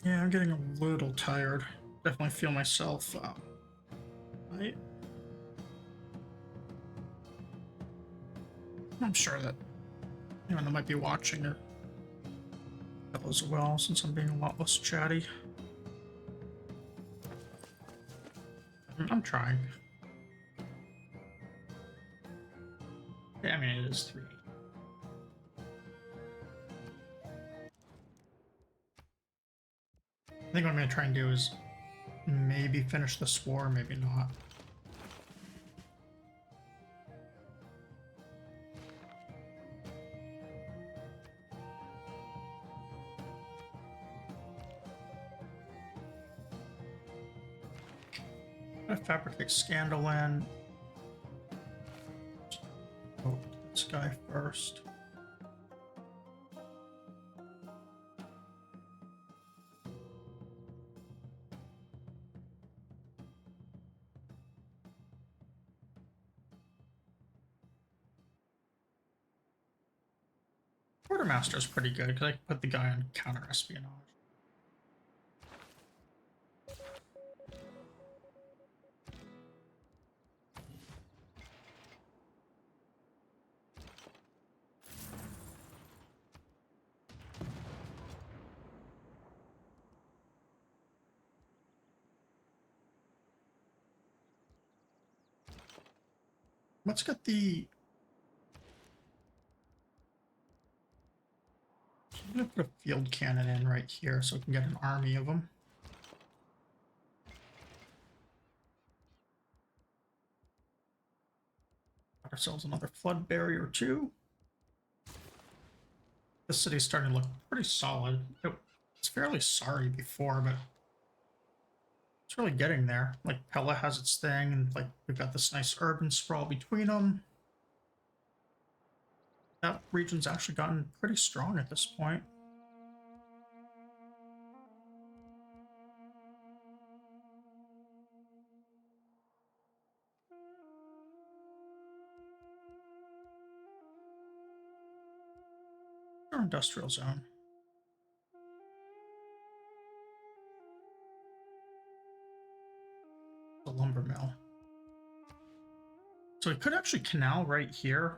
Yeah, I'm getting a little tired. Definitely feel myself. I'm sure that anyone that might be watching it as well, since I'm being a lot less chatty. I'm trying. Yeah, I mean, it is 3. I think what I'm going to try and do is maybe finish this war, maybe not. I'm gonna fabricate scandal in. Oh, this guy first. Quartermaster is pretty good because I can put the guy on counter espionage. Let's get the. I'm gonna put a field cannon in right here so we can get an army of them. Got ourselves another flood barrier too. This city's starting to look pretty solid. It was fairly sorry before, but it's really getting there. Like Pella has its thing, and like we've got this nice urban sprawl between them. That region's actually gotten pretty strong at this point. Our industrial zone. The lumber mill. So we could actually canal right here.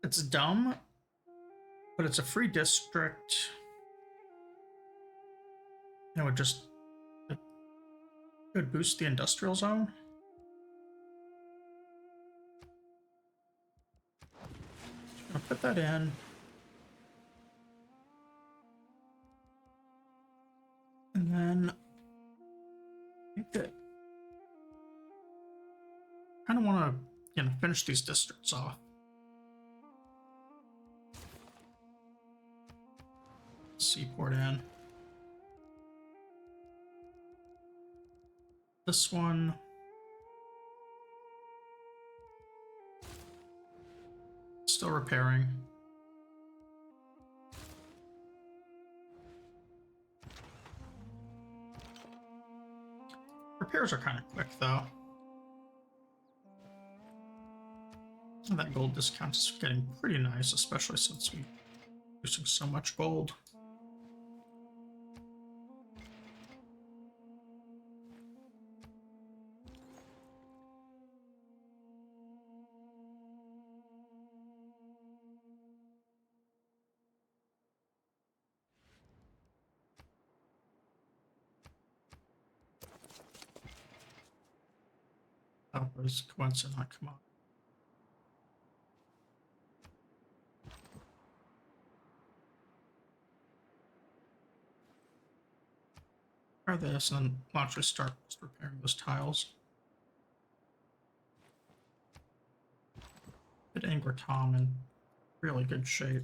It's dumb, but it's a free district. It would just it would boost the industrial zone. I'll put that in. And then I think that I kind of want to, finish these districts off. Seaport in. This one. Still repairing. Repairs are kind of quick though. And that gold discount is getting pretty nice, especially since we're producing so much gold. That was coincident, not come on. Try this and then I'll actually start just repairing those tiles. Get Angler Tom in really good shape.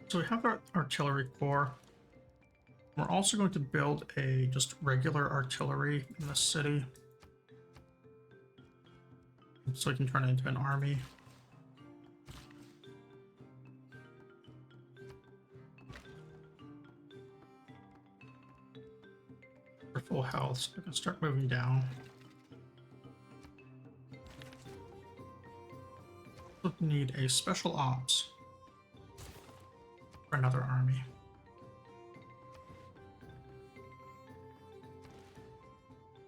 So we have our artillery corps. We're also going to build a just regular artillery in the city, so we can turn it into an army. For full health, so we can start moving down. We need a special ops for another army.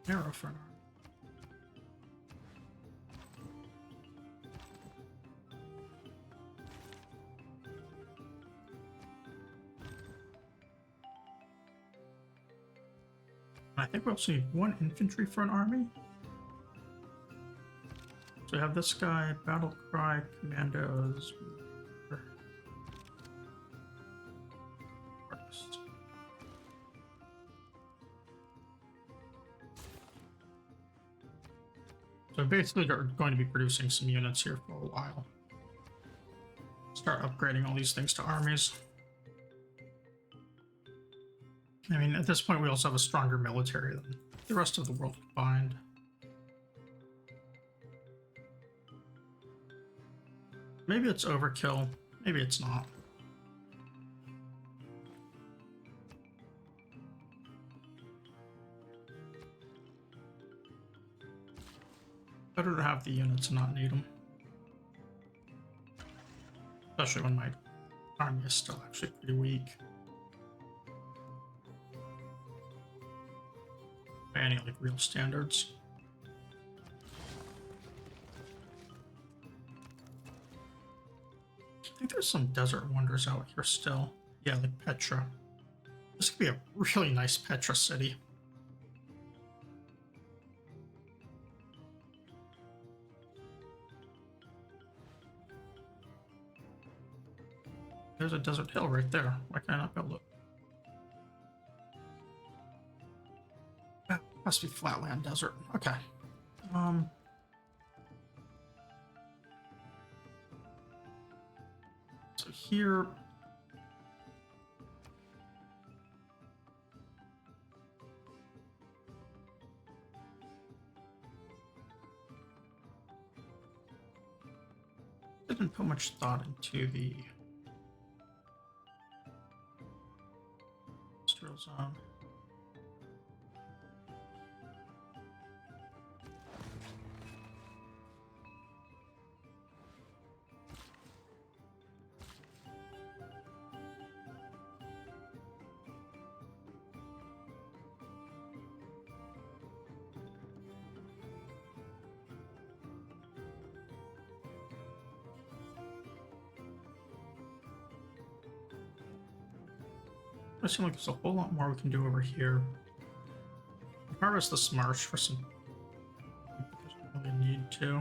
Arrow for an army. I think we also need one infantry for an army. So we have this guy, battle cry, commandos. Artist. So basically we're going to be producing some units here for a while. Start upgrading all these things to armies. I mean, at this point we also have a stronger military than the rest of the world combined. Maybe it's overkill, maybe it's not. Better to have the units and not need them. Especially when my army is still actually pretty weak. By any like real standards. I think there's some desert wonders out here still. Yeah, like Petra. This could be a really nice Petra city. There's a desert hill right there. Why can't I not build it? Must be flatland desert. Okay. So here. Didn't put much thought into the industrial zone. It seems like there's a whole lot more we can do over here. Harvest this marsh for some. There's really need to.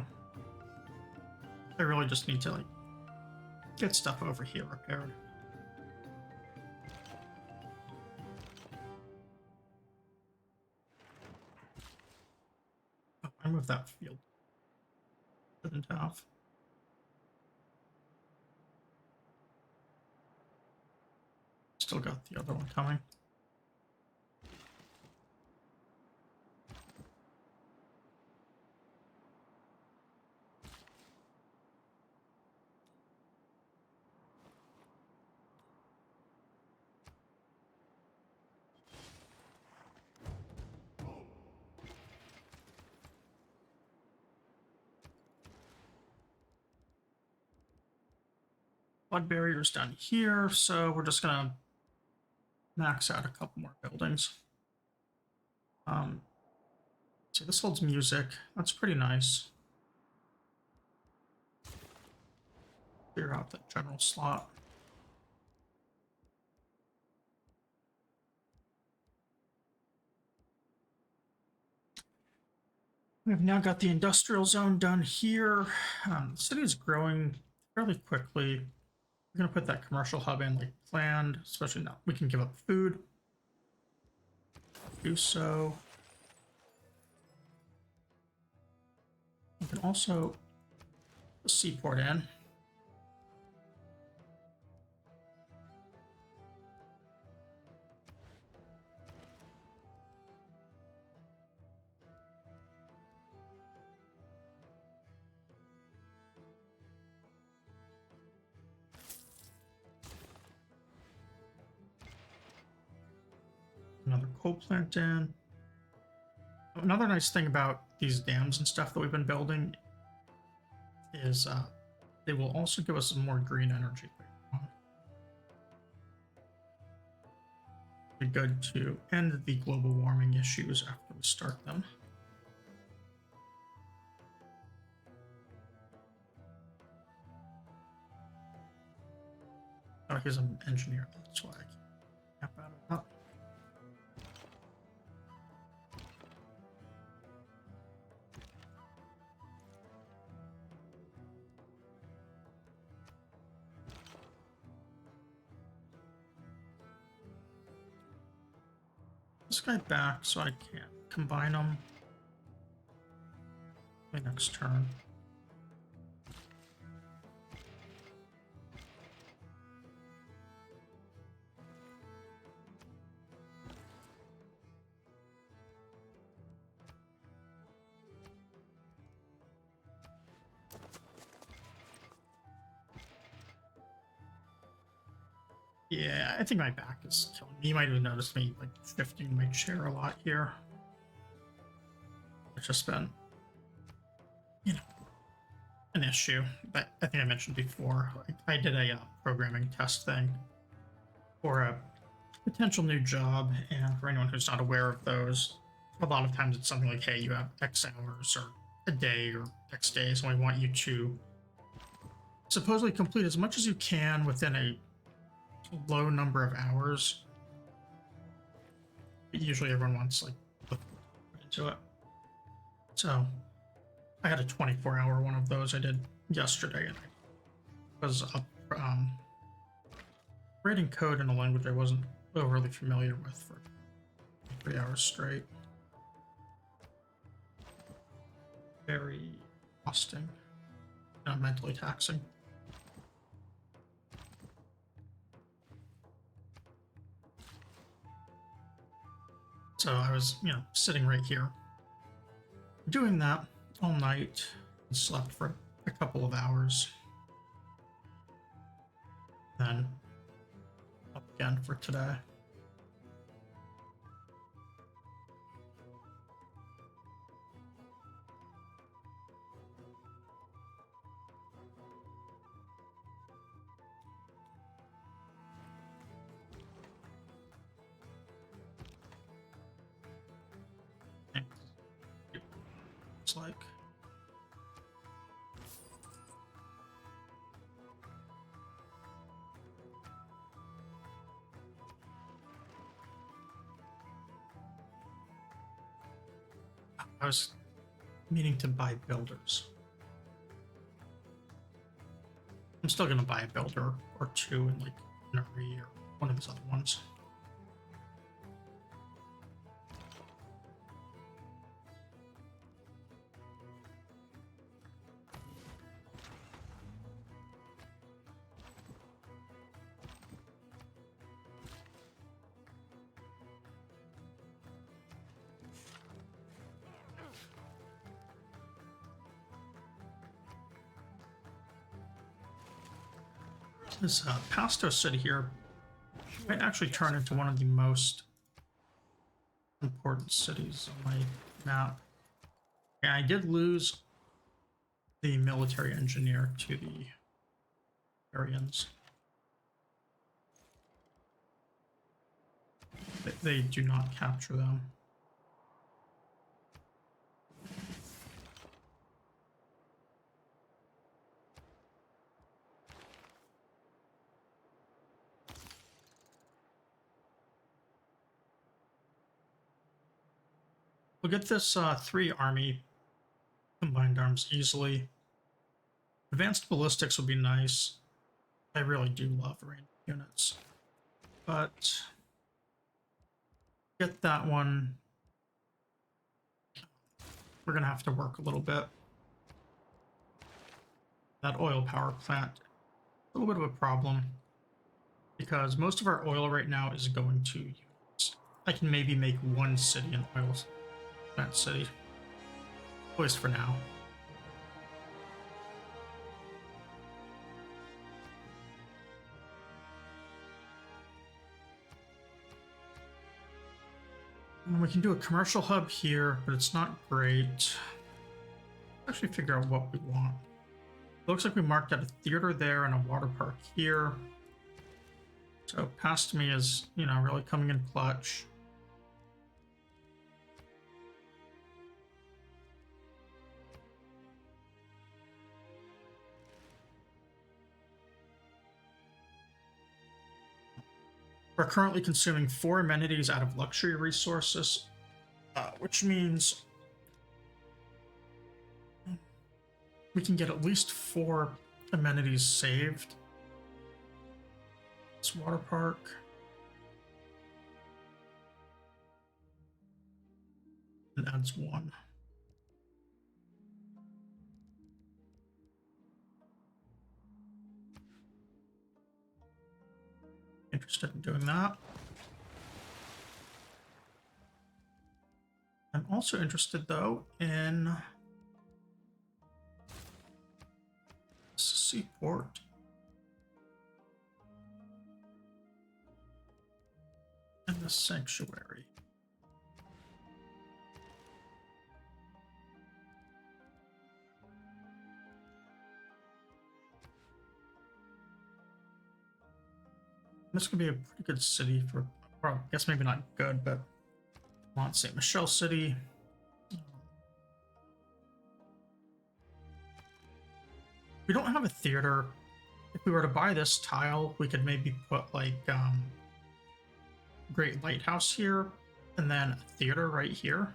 I really just need to like get stuff over here repaired. Oh, I moved that field. Didn't have. Still got the other one coming. Flood barriers down here, so we're just gonna max out a couple more buildings. See, this holds music. That's pretty nice. Clear out that general slot. We've now got the industrial zone done here. The city is growing fairly quickly. We're going to put that commercial hub in like planned, especially now we can give up food. Do so. We can also put the seaport in. Another coal plant in. Another nice thing about these dams and stuff that we've been building is they will also give us some more green energy later on. Be good to end the global warming issues after we start them. Oh, he's an engineer, that's why I can't cap out of that. This guy back so I can't combine them. My next turn. Yeah, I think my back is killing me. You might have noticed me like shifting my chair a lot here. It's just been, you know, an issue. But I think I mentioned before. I did a programming test thing for a potential new job, and for anyone who's not aware of those, a lot of times it's something like, hey, you have X hours or a day or X days, and we want you to supposedly complete as much as you can within a low number of hours. Usually everyone wants like put into it. So I had a 24-hour one of those I did yesterday, and I was up writing code in a language I wasn't overly familiar with for 3 hours straight. Very exhausting, mentally taxing. So I was, sitting right here doing that all night and slept for a couple of hours. Then up again for today. It's like I was meaning to buy builders. I'm still gonna buy a builder or two in like Nuri or one of these other ones. This Pasto city here might actually turn into one of the most important cities on my map. And I did lose the military engineer to the Aryans. they do not capture them. We'll get this 3 army combined arms easily. Advanced ballistics would be nice. I really do love ranged units. But get that one. We're going to have to work a little bit. That oil power plant, a little bit of a problem. Because most of our oil right now is going to units. I can maybe make 1 city an oil plant city. At least for now. And we can do a commercial hub here, but it's not great. Actually figure out what we want. Looks like we marked out a theater there and a water park here. So past me is, you know, really coming in clutch. We're currently consuming 4 amenities out of luxury resources, which means we can get at least 4 amenities saved. This water park. It adds 1. Interested in doing that. I'm also interested, though, in seaport. And the sanctuary. This could be a pretty good city for, well, I guess maybe not good, but I want St. Michel City. We don't have a theater. If we were to buy this tile, we could maybe put like Great Lighthouse here, and then a theater right here.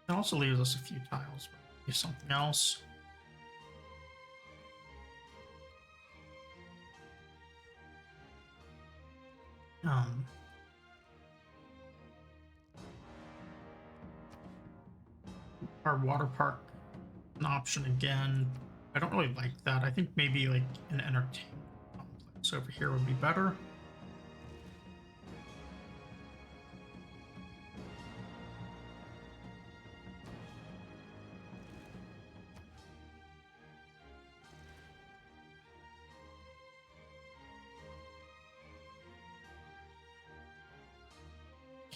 It also leaves us a few tiles, maybe something else. Our water park, an option again. I don't really like that. I think maybe like an entertainment complex over here would be better.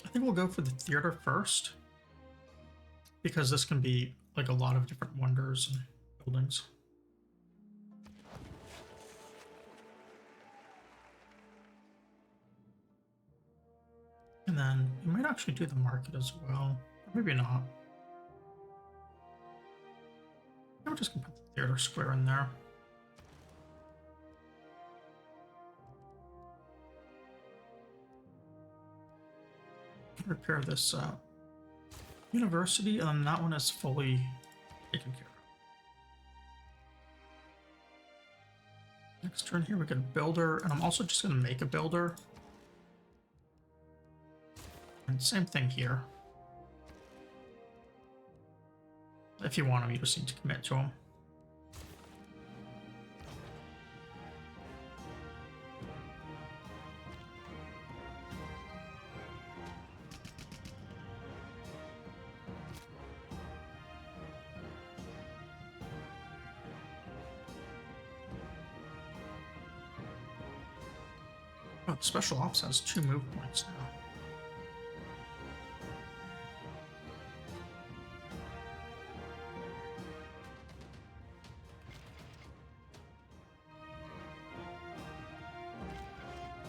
I think we'll go for the theater first, because this can be like a lot of different wonders and buildings. And then we might actually do the market as well. Or maybe not. I'm just gonna put the theater square in there. Repair this university, and then that one is fully taken care of. Next turn here we get a builder, and I'm also just going to make a builder. And same thing here. If you want them, you just need to commit to them. Oh, Special Ops has 2 move points now.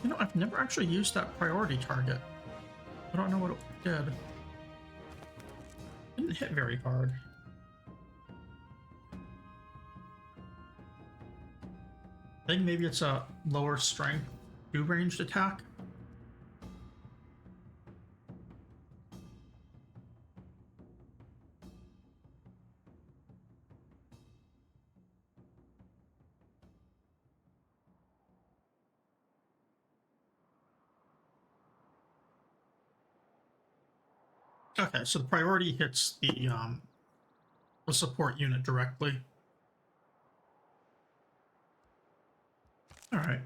You know, I've never actually used that priority target. I don't know what it did. Didn't hit very hard. I think maybe it's a lower strength, 2 ranged attack. Okay, so the priority hits the support unit directly. All right.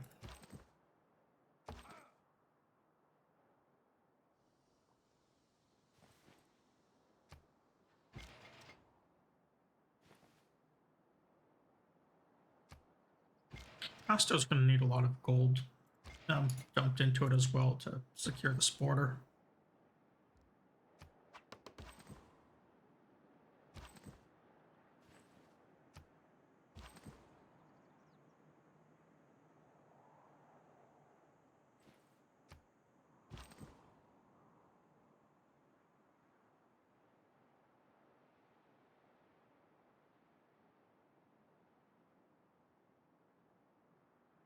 Pasto's going to need a lot of gold dumped into it as well to secure this border.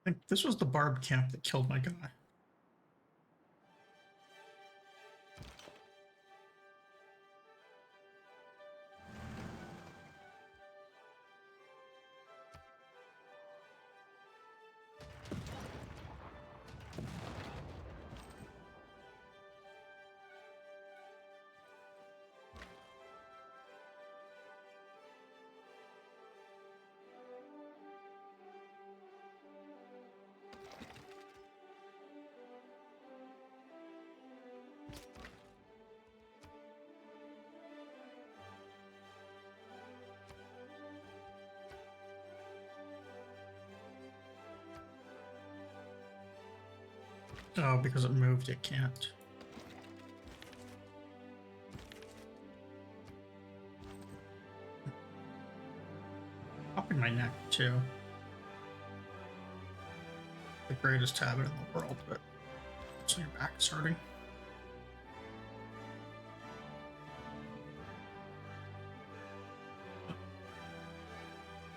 I think this was the barb camp that killed my guy. Oh, because it moved, it can't. Up in my neck, too. The greatest habit in the world, but so your back is hurting.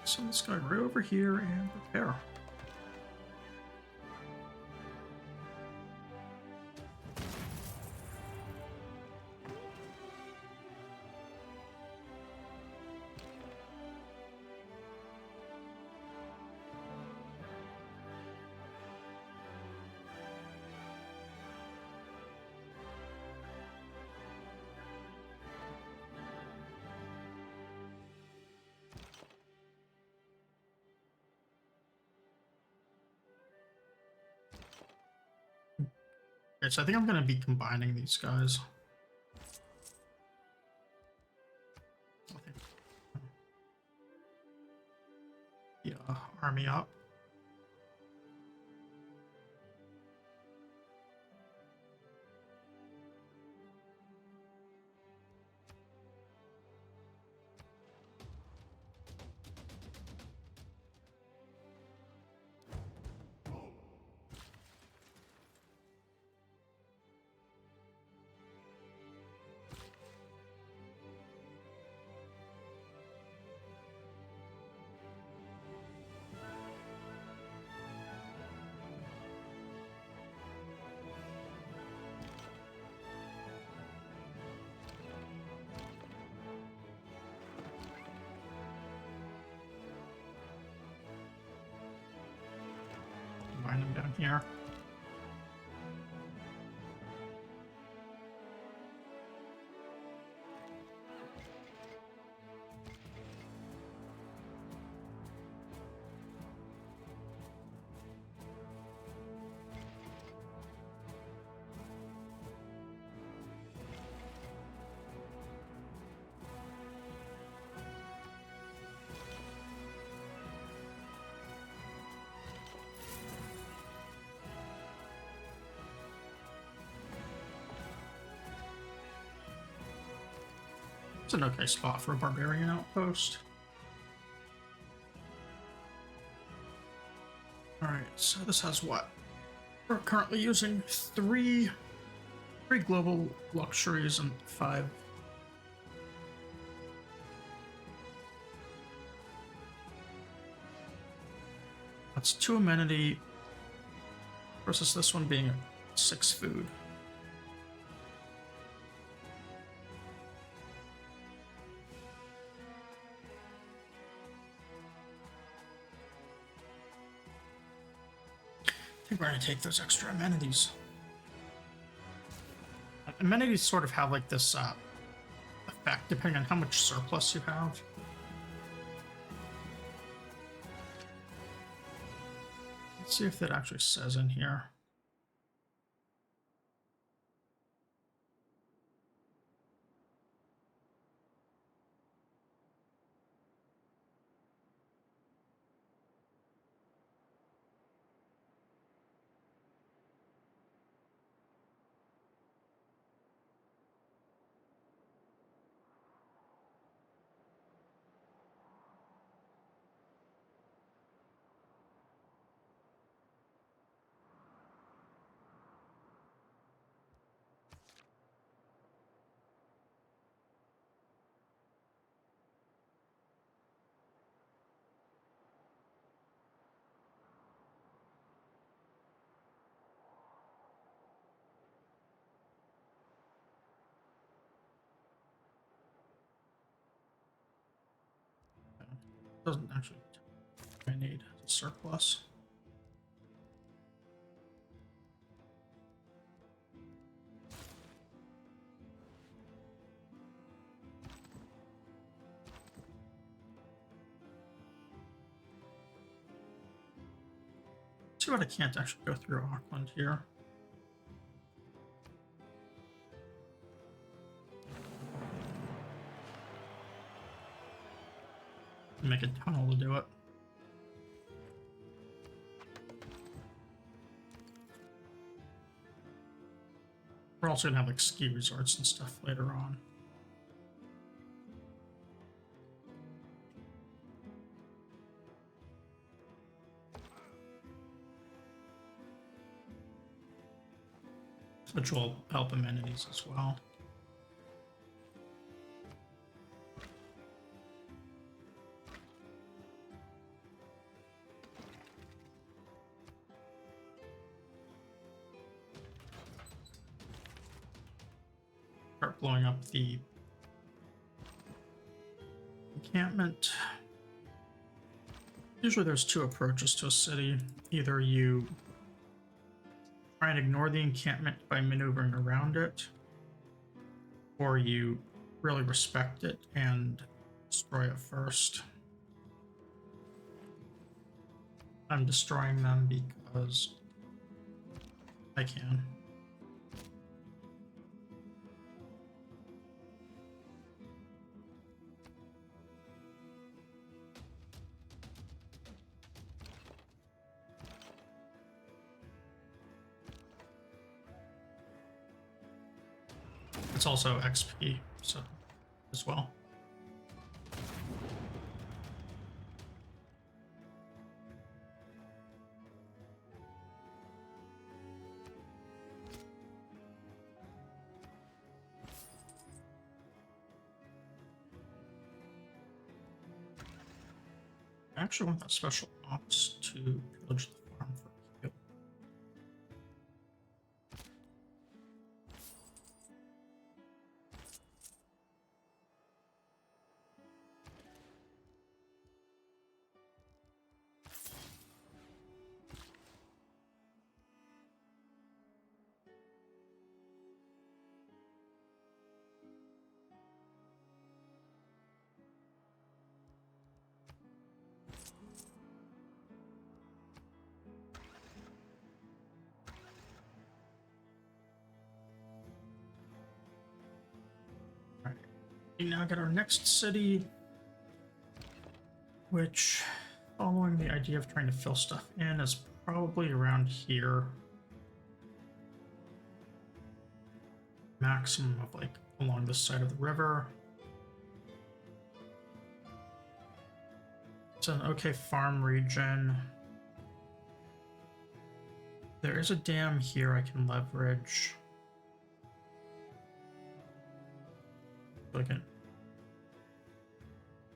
Send this guy right over here and repair. Okay, so I think I'm going to be combining these guys. Yeah, army up. Combine them down here. It's an okay spot for a barbarian outpost. Alright, so this has what? We're currently using three 3 global luxuries and 5. That's 2 amenity versus this one being 6 food. I think we're going to take those extra amenities. Amenities sort of have like this effect depending on how much surplus you have. Let's see if that actually says in here. Doesn't actually I need a surplus. See what I can't actually go through Auckland here. Make a tunnel to do it. We're also gonna have like ski resorts and stuff later on. Which will help amenities as well. Start blowing up the encampment. Usually there's 2 approaches to a city. Either you try and ignore the encampment by maneuvering around it, or you really respect it and destroy it first. I'm destroying them because I can. It's also XP, so as well. I actually want that special ops to pillage the farm for a kill. We now get our next city, which, following the idea of trying to fill stuff in, is probably around here. Maximum of like along this side of the river. It's an okay farm region. There is a dam here I can leverage. I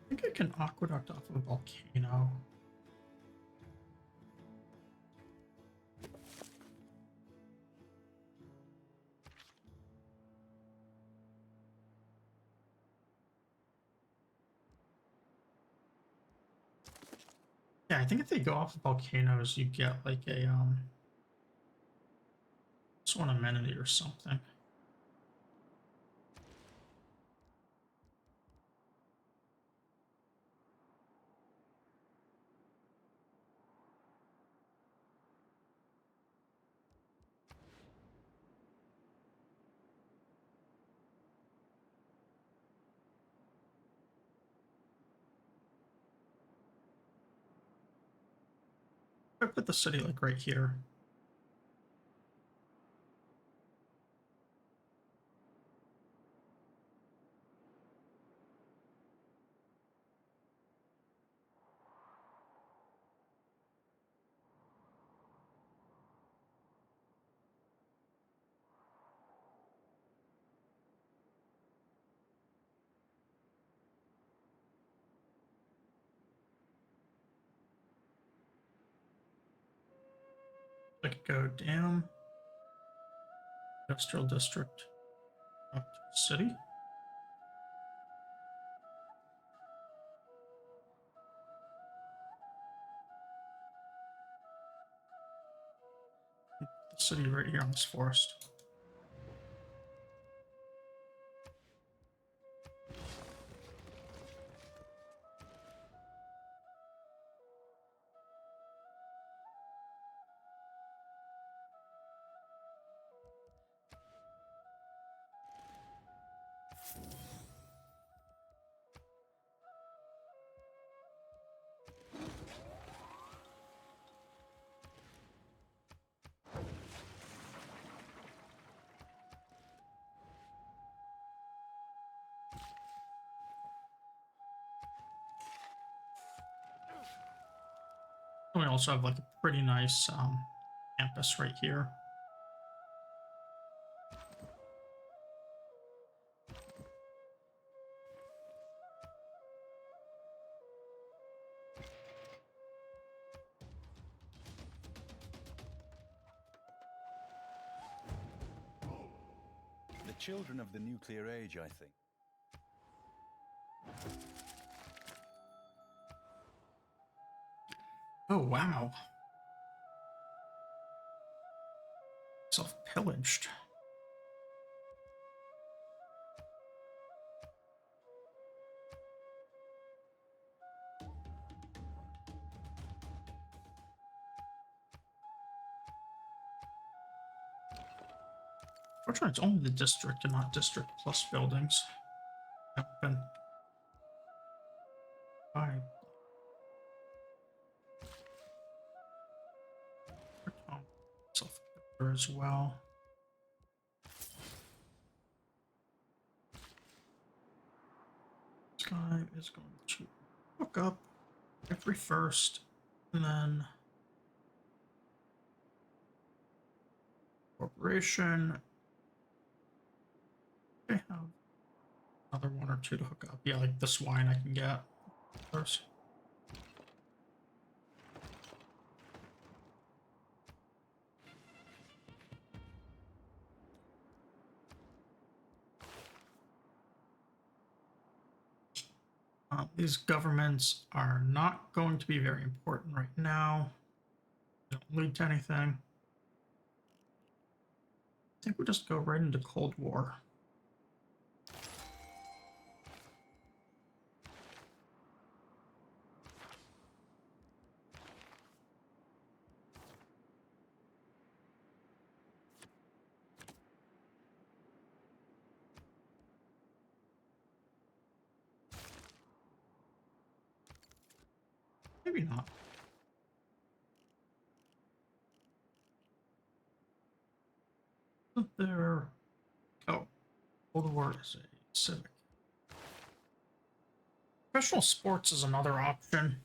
think I can aqueduct off of a volcano. Yeah, I think if they go off of volcanoes, you get like a just one amenity or something. I put the city like right here. I could go down industrial district up to city. The city right here on this forest. And we also have like a pretty nice campus right here. The children of the nuclear age, I think. Oh wow. Self-pillaged. Fortunately, it's only the district and not district plus buildings. Have been by self as well. This guy is going to hook up every first, and then corporation. I have another one or two to hook up. Yeah, like this wine I can get first. These governments are not going to be very important right now. They don't lead to anything. I think we just go right into Cold War. Maybe not. There. Oh, Cold War is a civic. Professional sports is another option.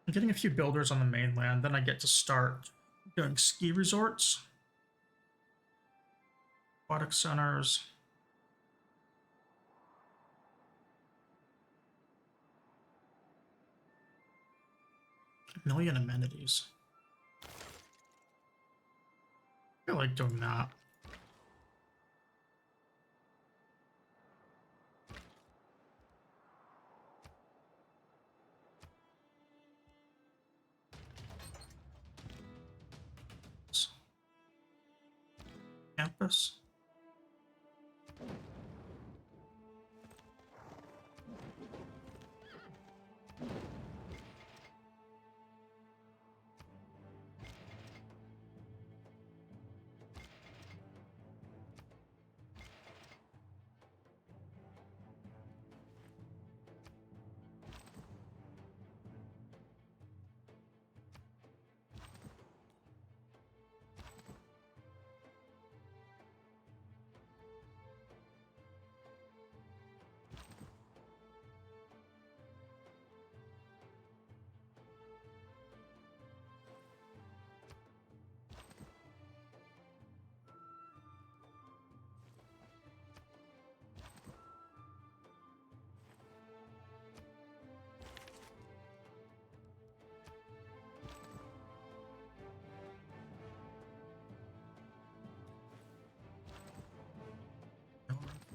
I'm getting a few builders on the mainland, then I get to start doing ski resorts, aquatic centers. A million amenities. I like doing that. Campus.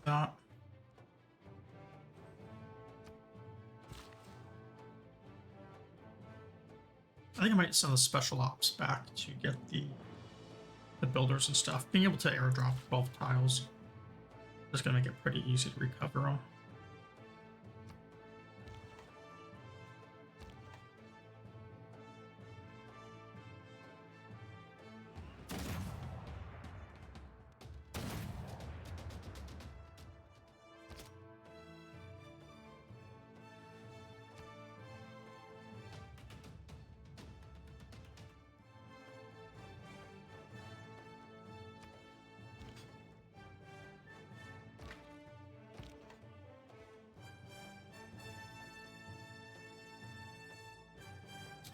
That. I think I might send the special ops back to get the builders and stuff. Being able to airdrop 12 tiles is going to make it pretty easy to recover them.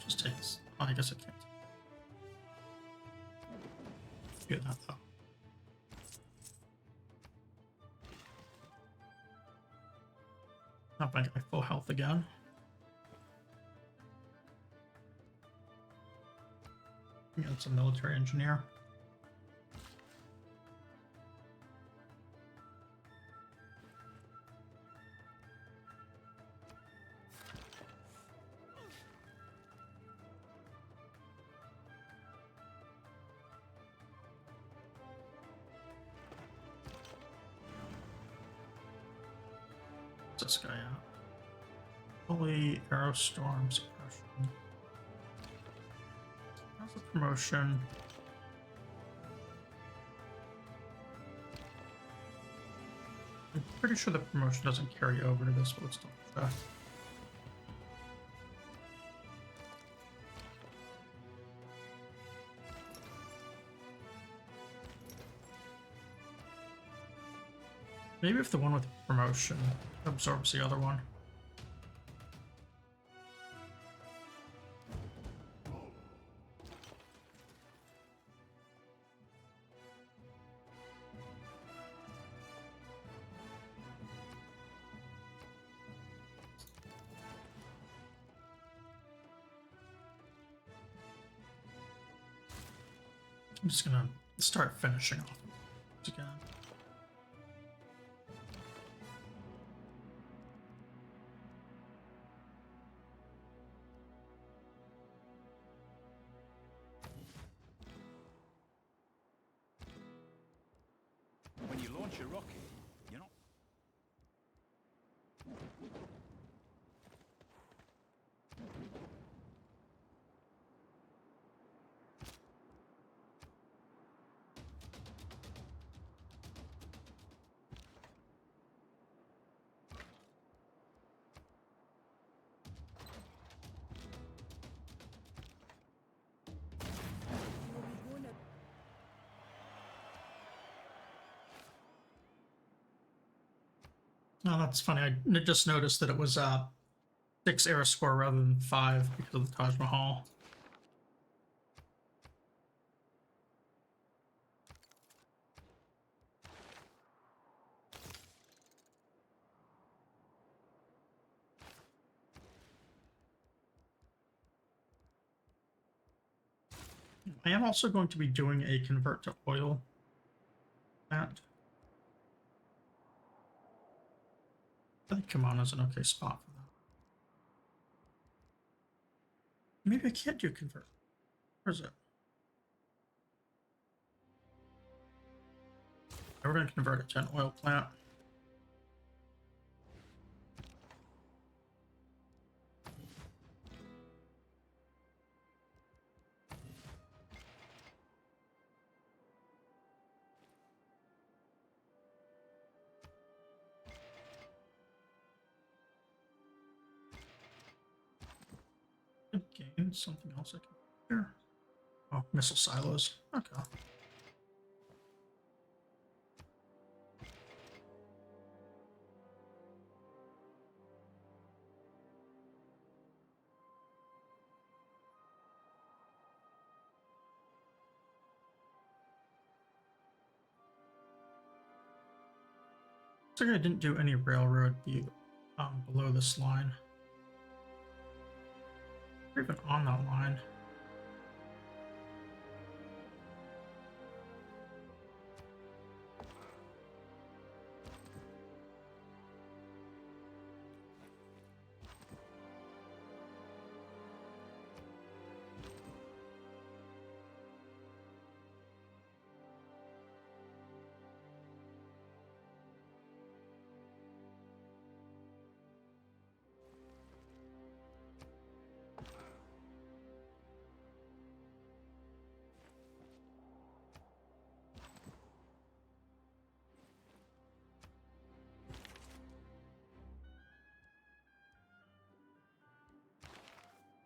Just take this. Oh, I guess I can't do that though. Not by my full health again. Yeah, it's a military engineer. This guy out. Holy Arrow Storm suppression. How's the promotion? I'm pretty sure the promotion doesn't carry over to this, but let's double check. Maybe if the one with the promotion absorbs the other one. I'm just gonna start finishing off again. When you launch a rocket, you're not. Oh, that's funny. I just noticed that it was 6 era score rather than 5 because of the Taj Mahal. I am also going to be doing a convert to oil plant. I think Kimana is an okay spot for that. Maybe I can't do convert. Where is it? We're going to convert it to an oil plant. Gain something else I can do here. Oh, missile silos. Okay. Looks like I didn't do any railroad below this line. Or even on that line.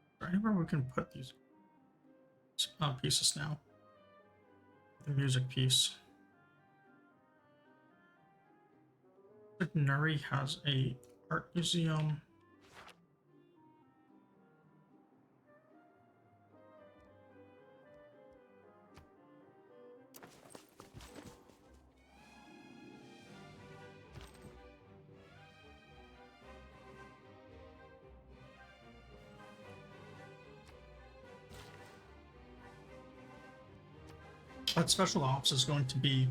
Is there anywhere we can put these pieces now? The music piece. Nuri has a art museum. That special ops is going to be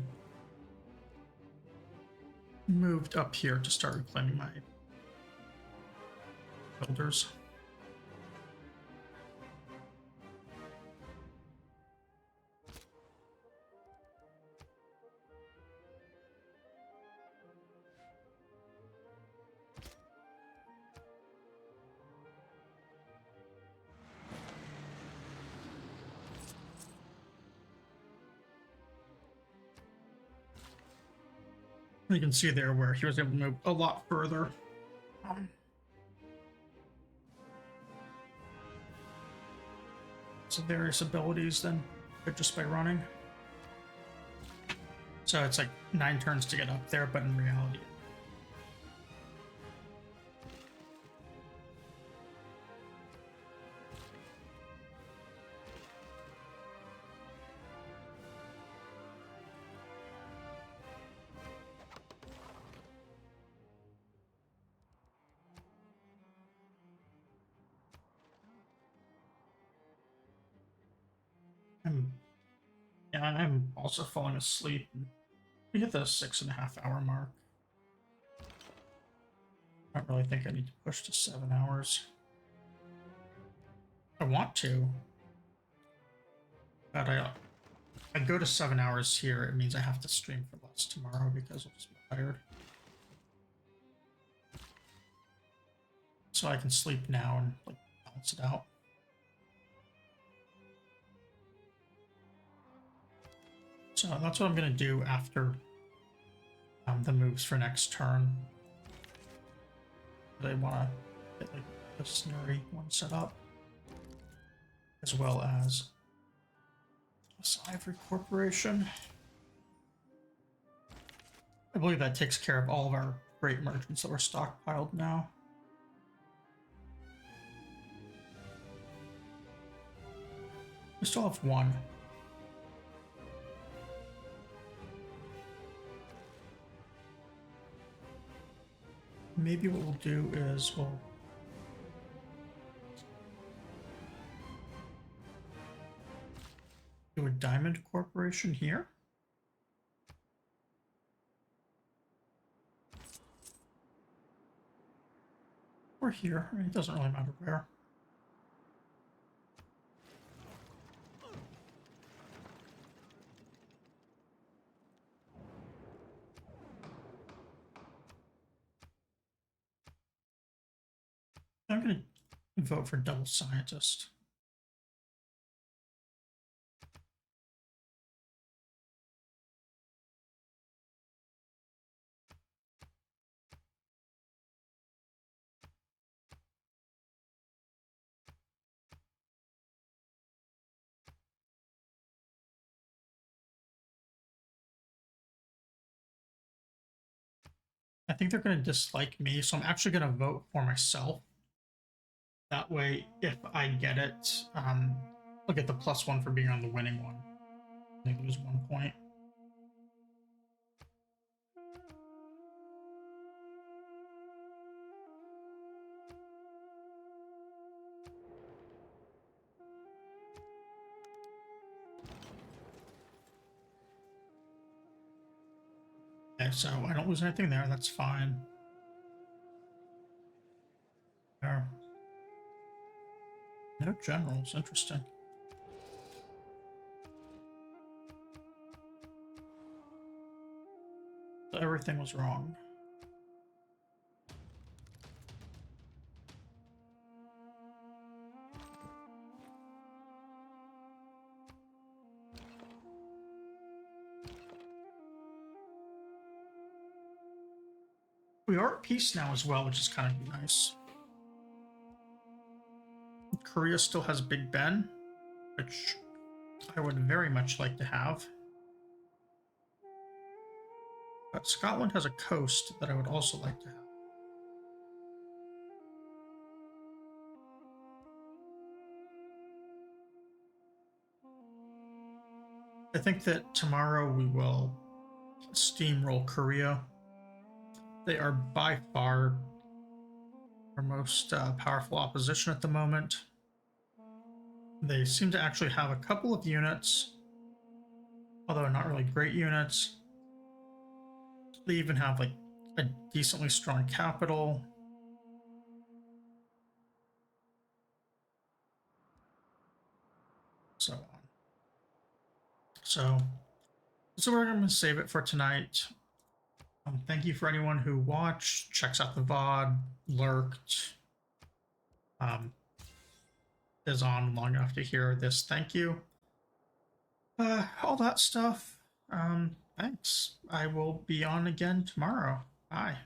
moved up here to start reclaiming my builders. You can see there where he was able to move a lot further. So various abilities then just by running. So it's like 9 turns to get up there, but in reality I'm also falling asleep. We hit the 6.5 hour mark. I don't really think I need to push to 7 hours. I want to, but I go to 7 hours here. It means I have to stream for less tomorrow because I'll just be tired. So I can sleep now and like balance it out. So that's what I'm gonna do after the moves for next turn. I want to get like the Snurry one set up, as well as this Ivory Corporation. I believe that takes care of all of our great merchants that were stockpiled now. We still have one. Maybe what we'll do is we'll Diamond Corporation here. Or here. I mean, it doesn't really matter where. I'm going to vote for Double Scientist. I think they're going to dislike me, so I'm actually going to vote for myself. That way, if I get it, I'll get the +1 for being on the winning one. They lose 1 point. Okay, so I don't lose anything there. That's fine. There. No generals. Interesting. So everything was wrong. We are at peace now as well, which is kind of nice. Korea still has Big Ben, which I would very much like to have. But Scotland has a coast that I would also like to have. I think that tomorrow we will steamroll Korea. They are by far our most powerful opposition at the moment. They seem to actually have a couple of units, although not really great units. They even have like a decently strong capital. So on. So we're going to save it for tonight. Thank you for anyone who watched, checks out the VOD, lurked, is on long enough to hear this. Thank you. All that stuff. Thanks. I will be on again tomorrow. Bye.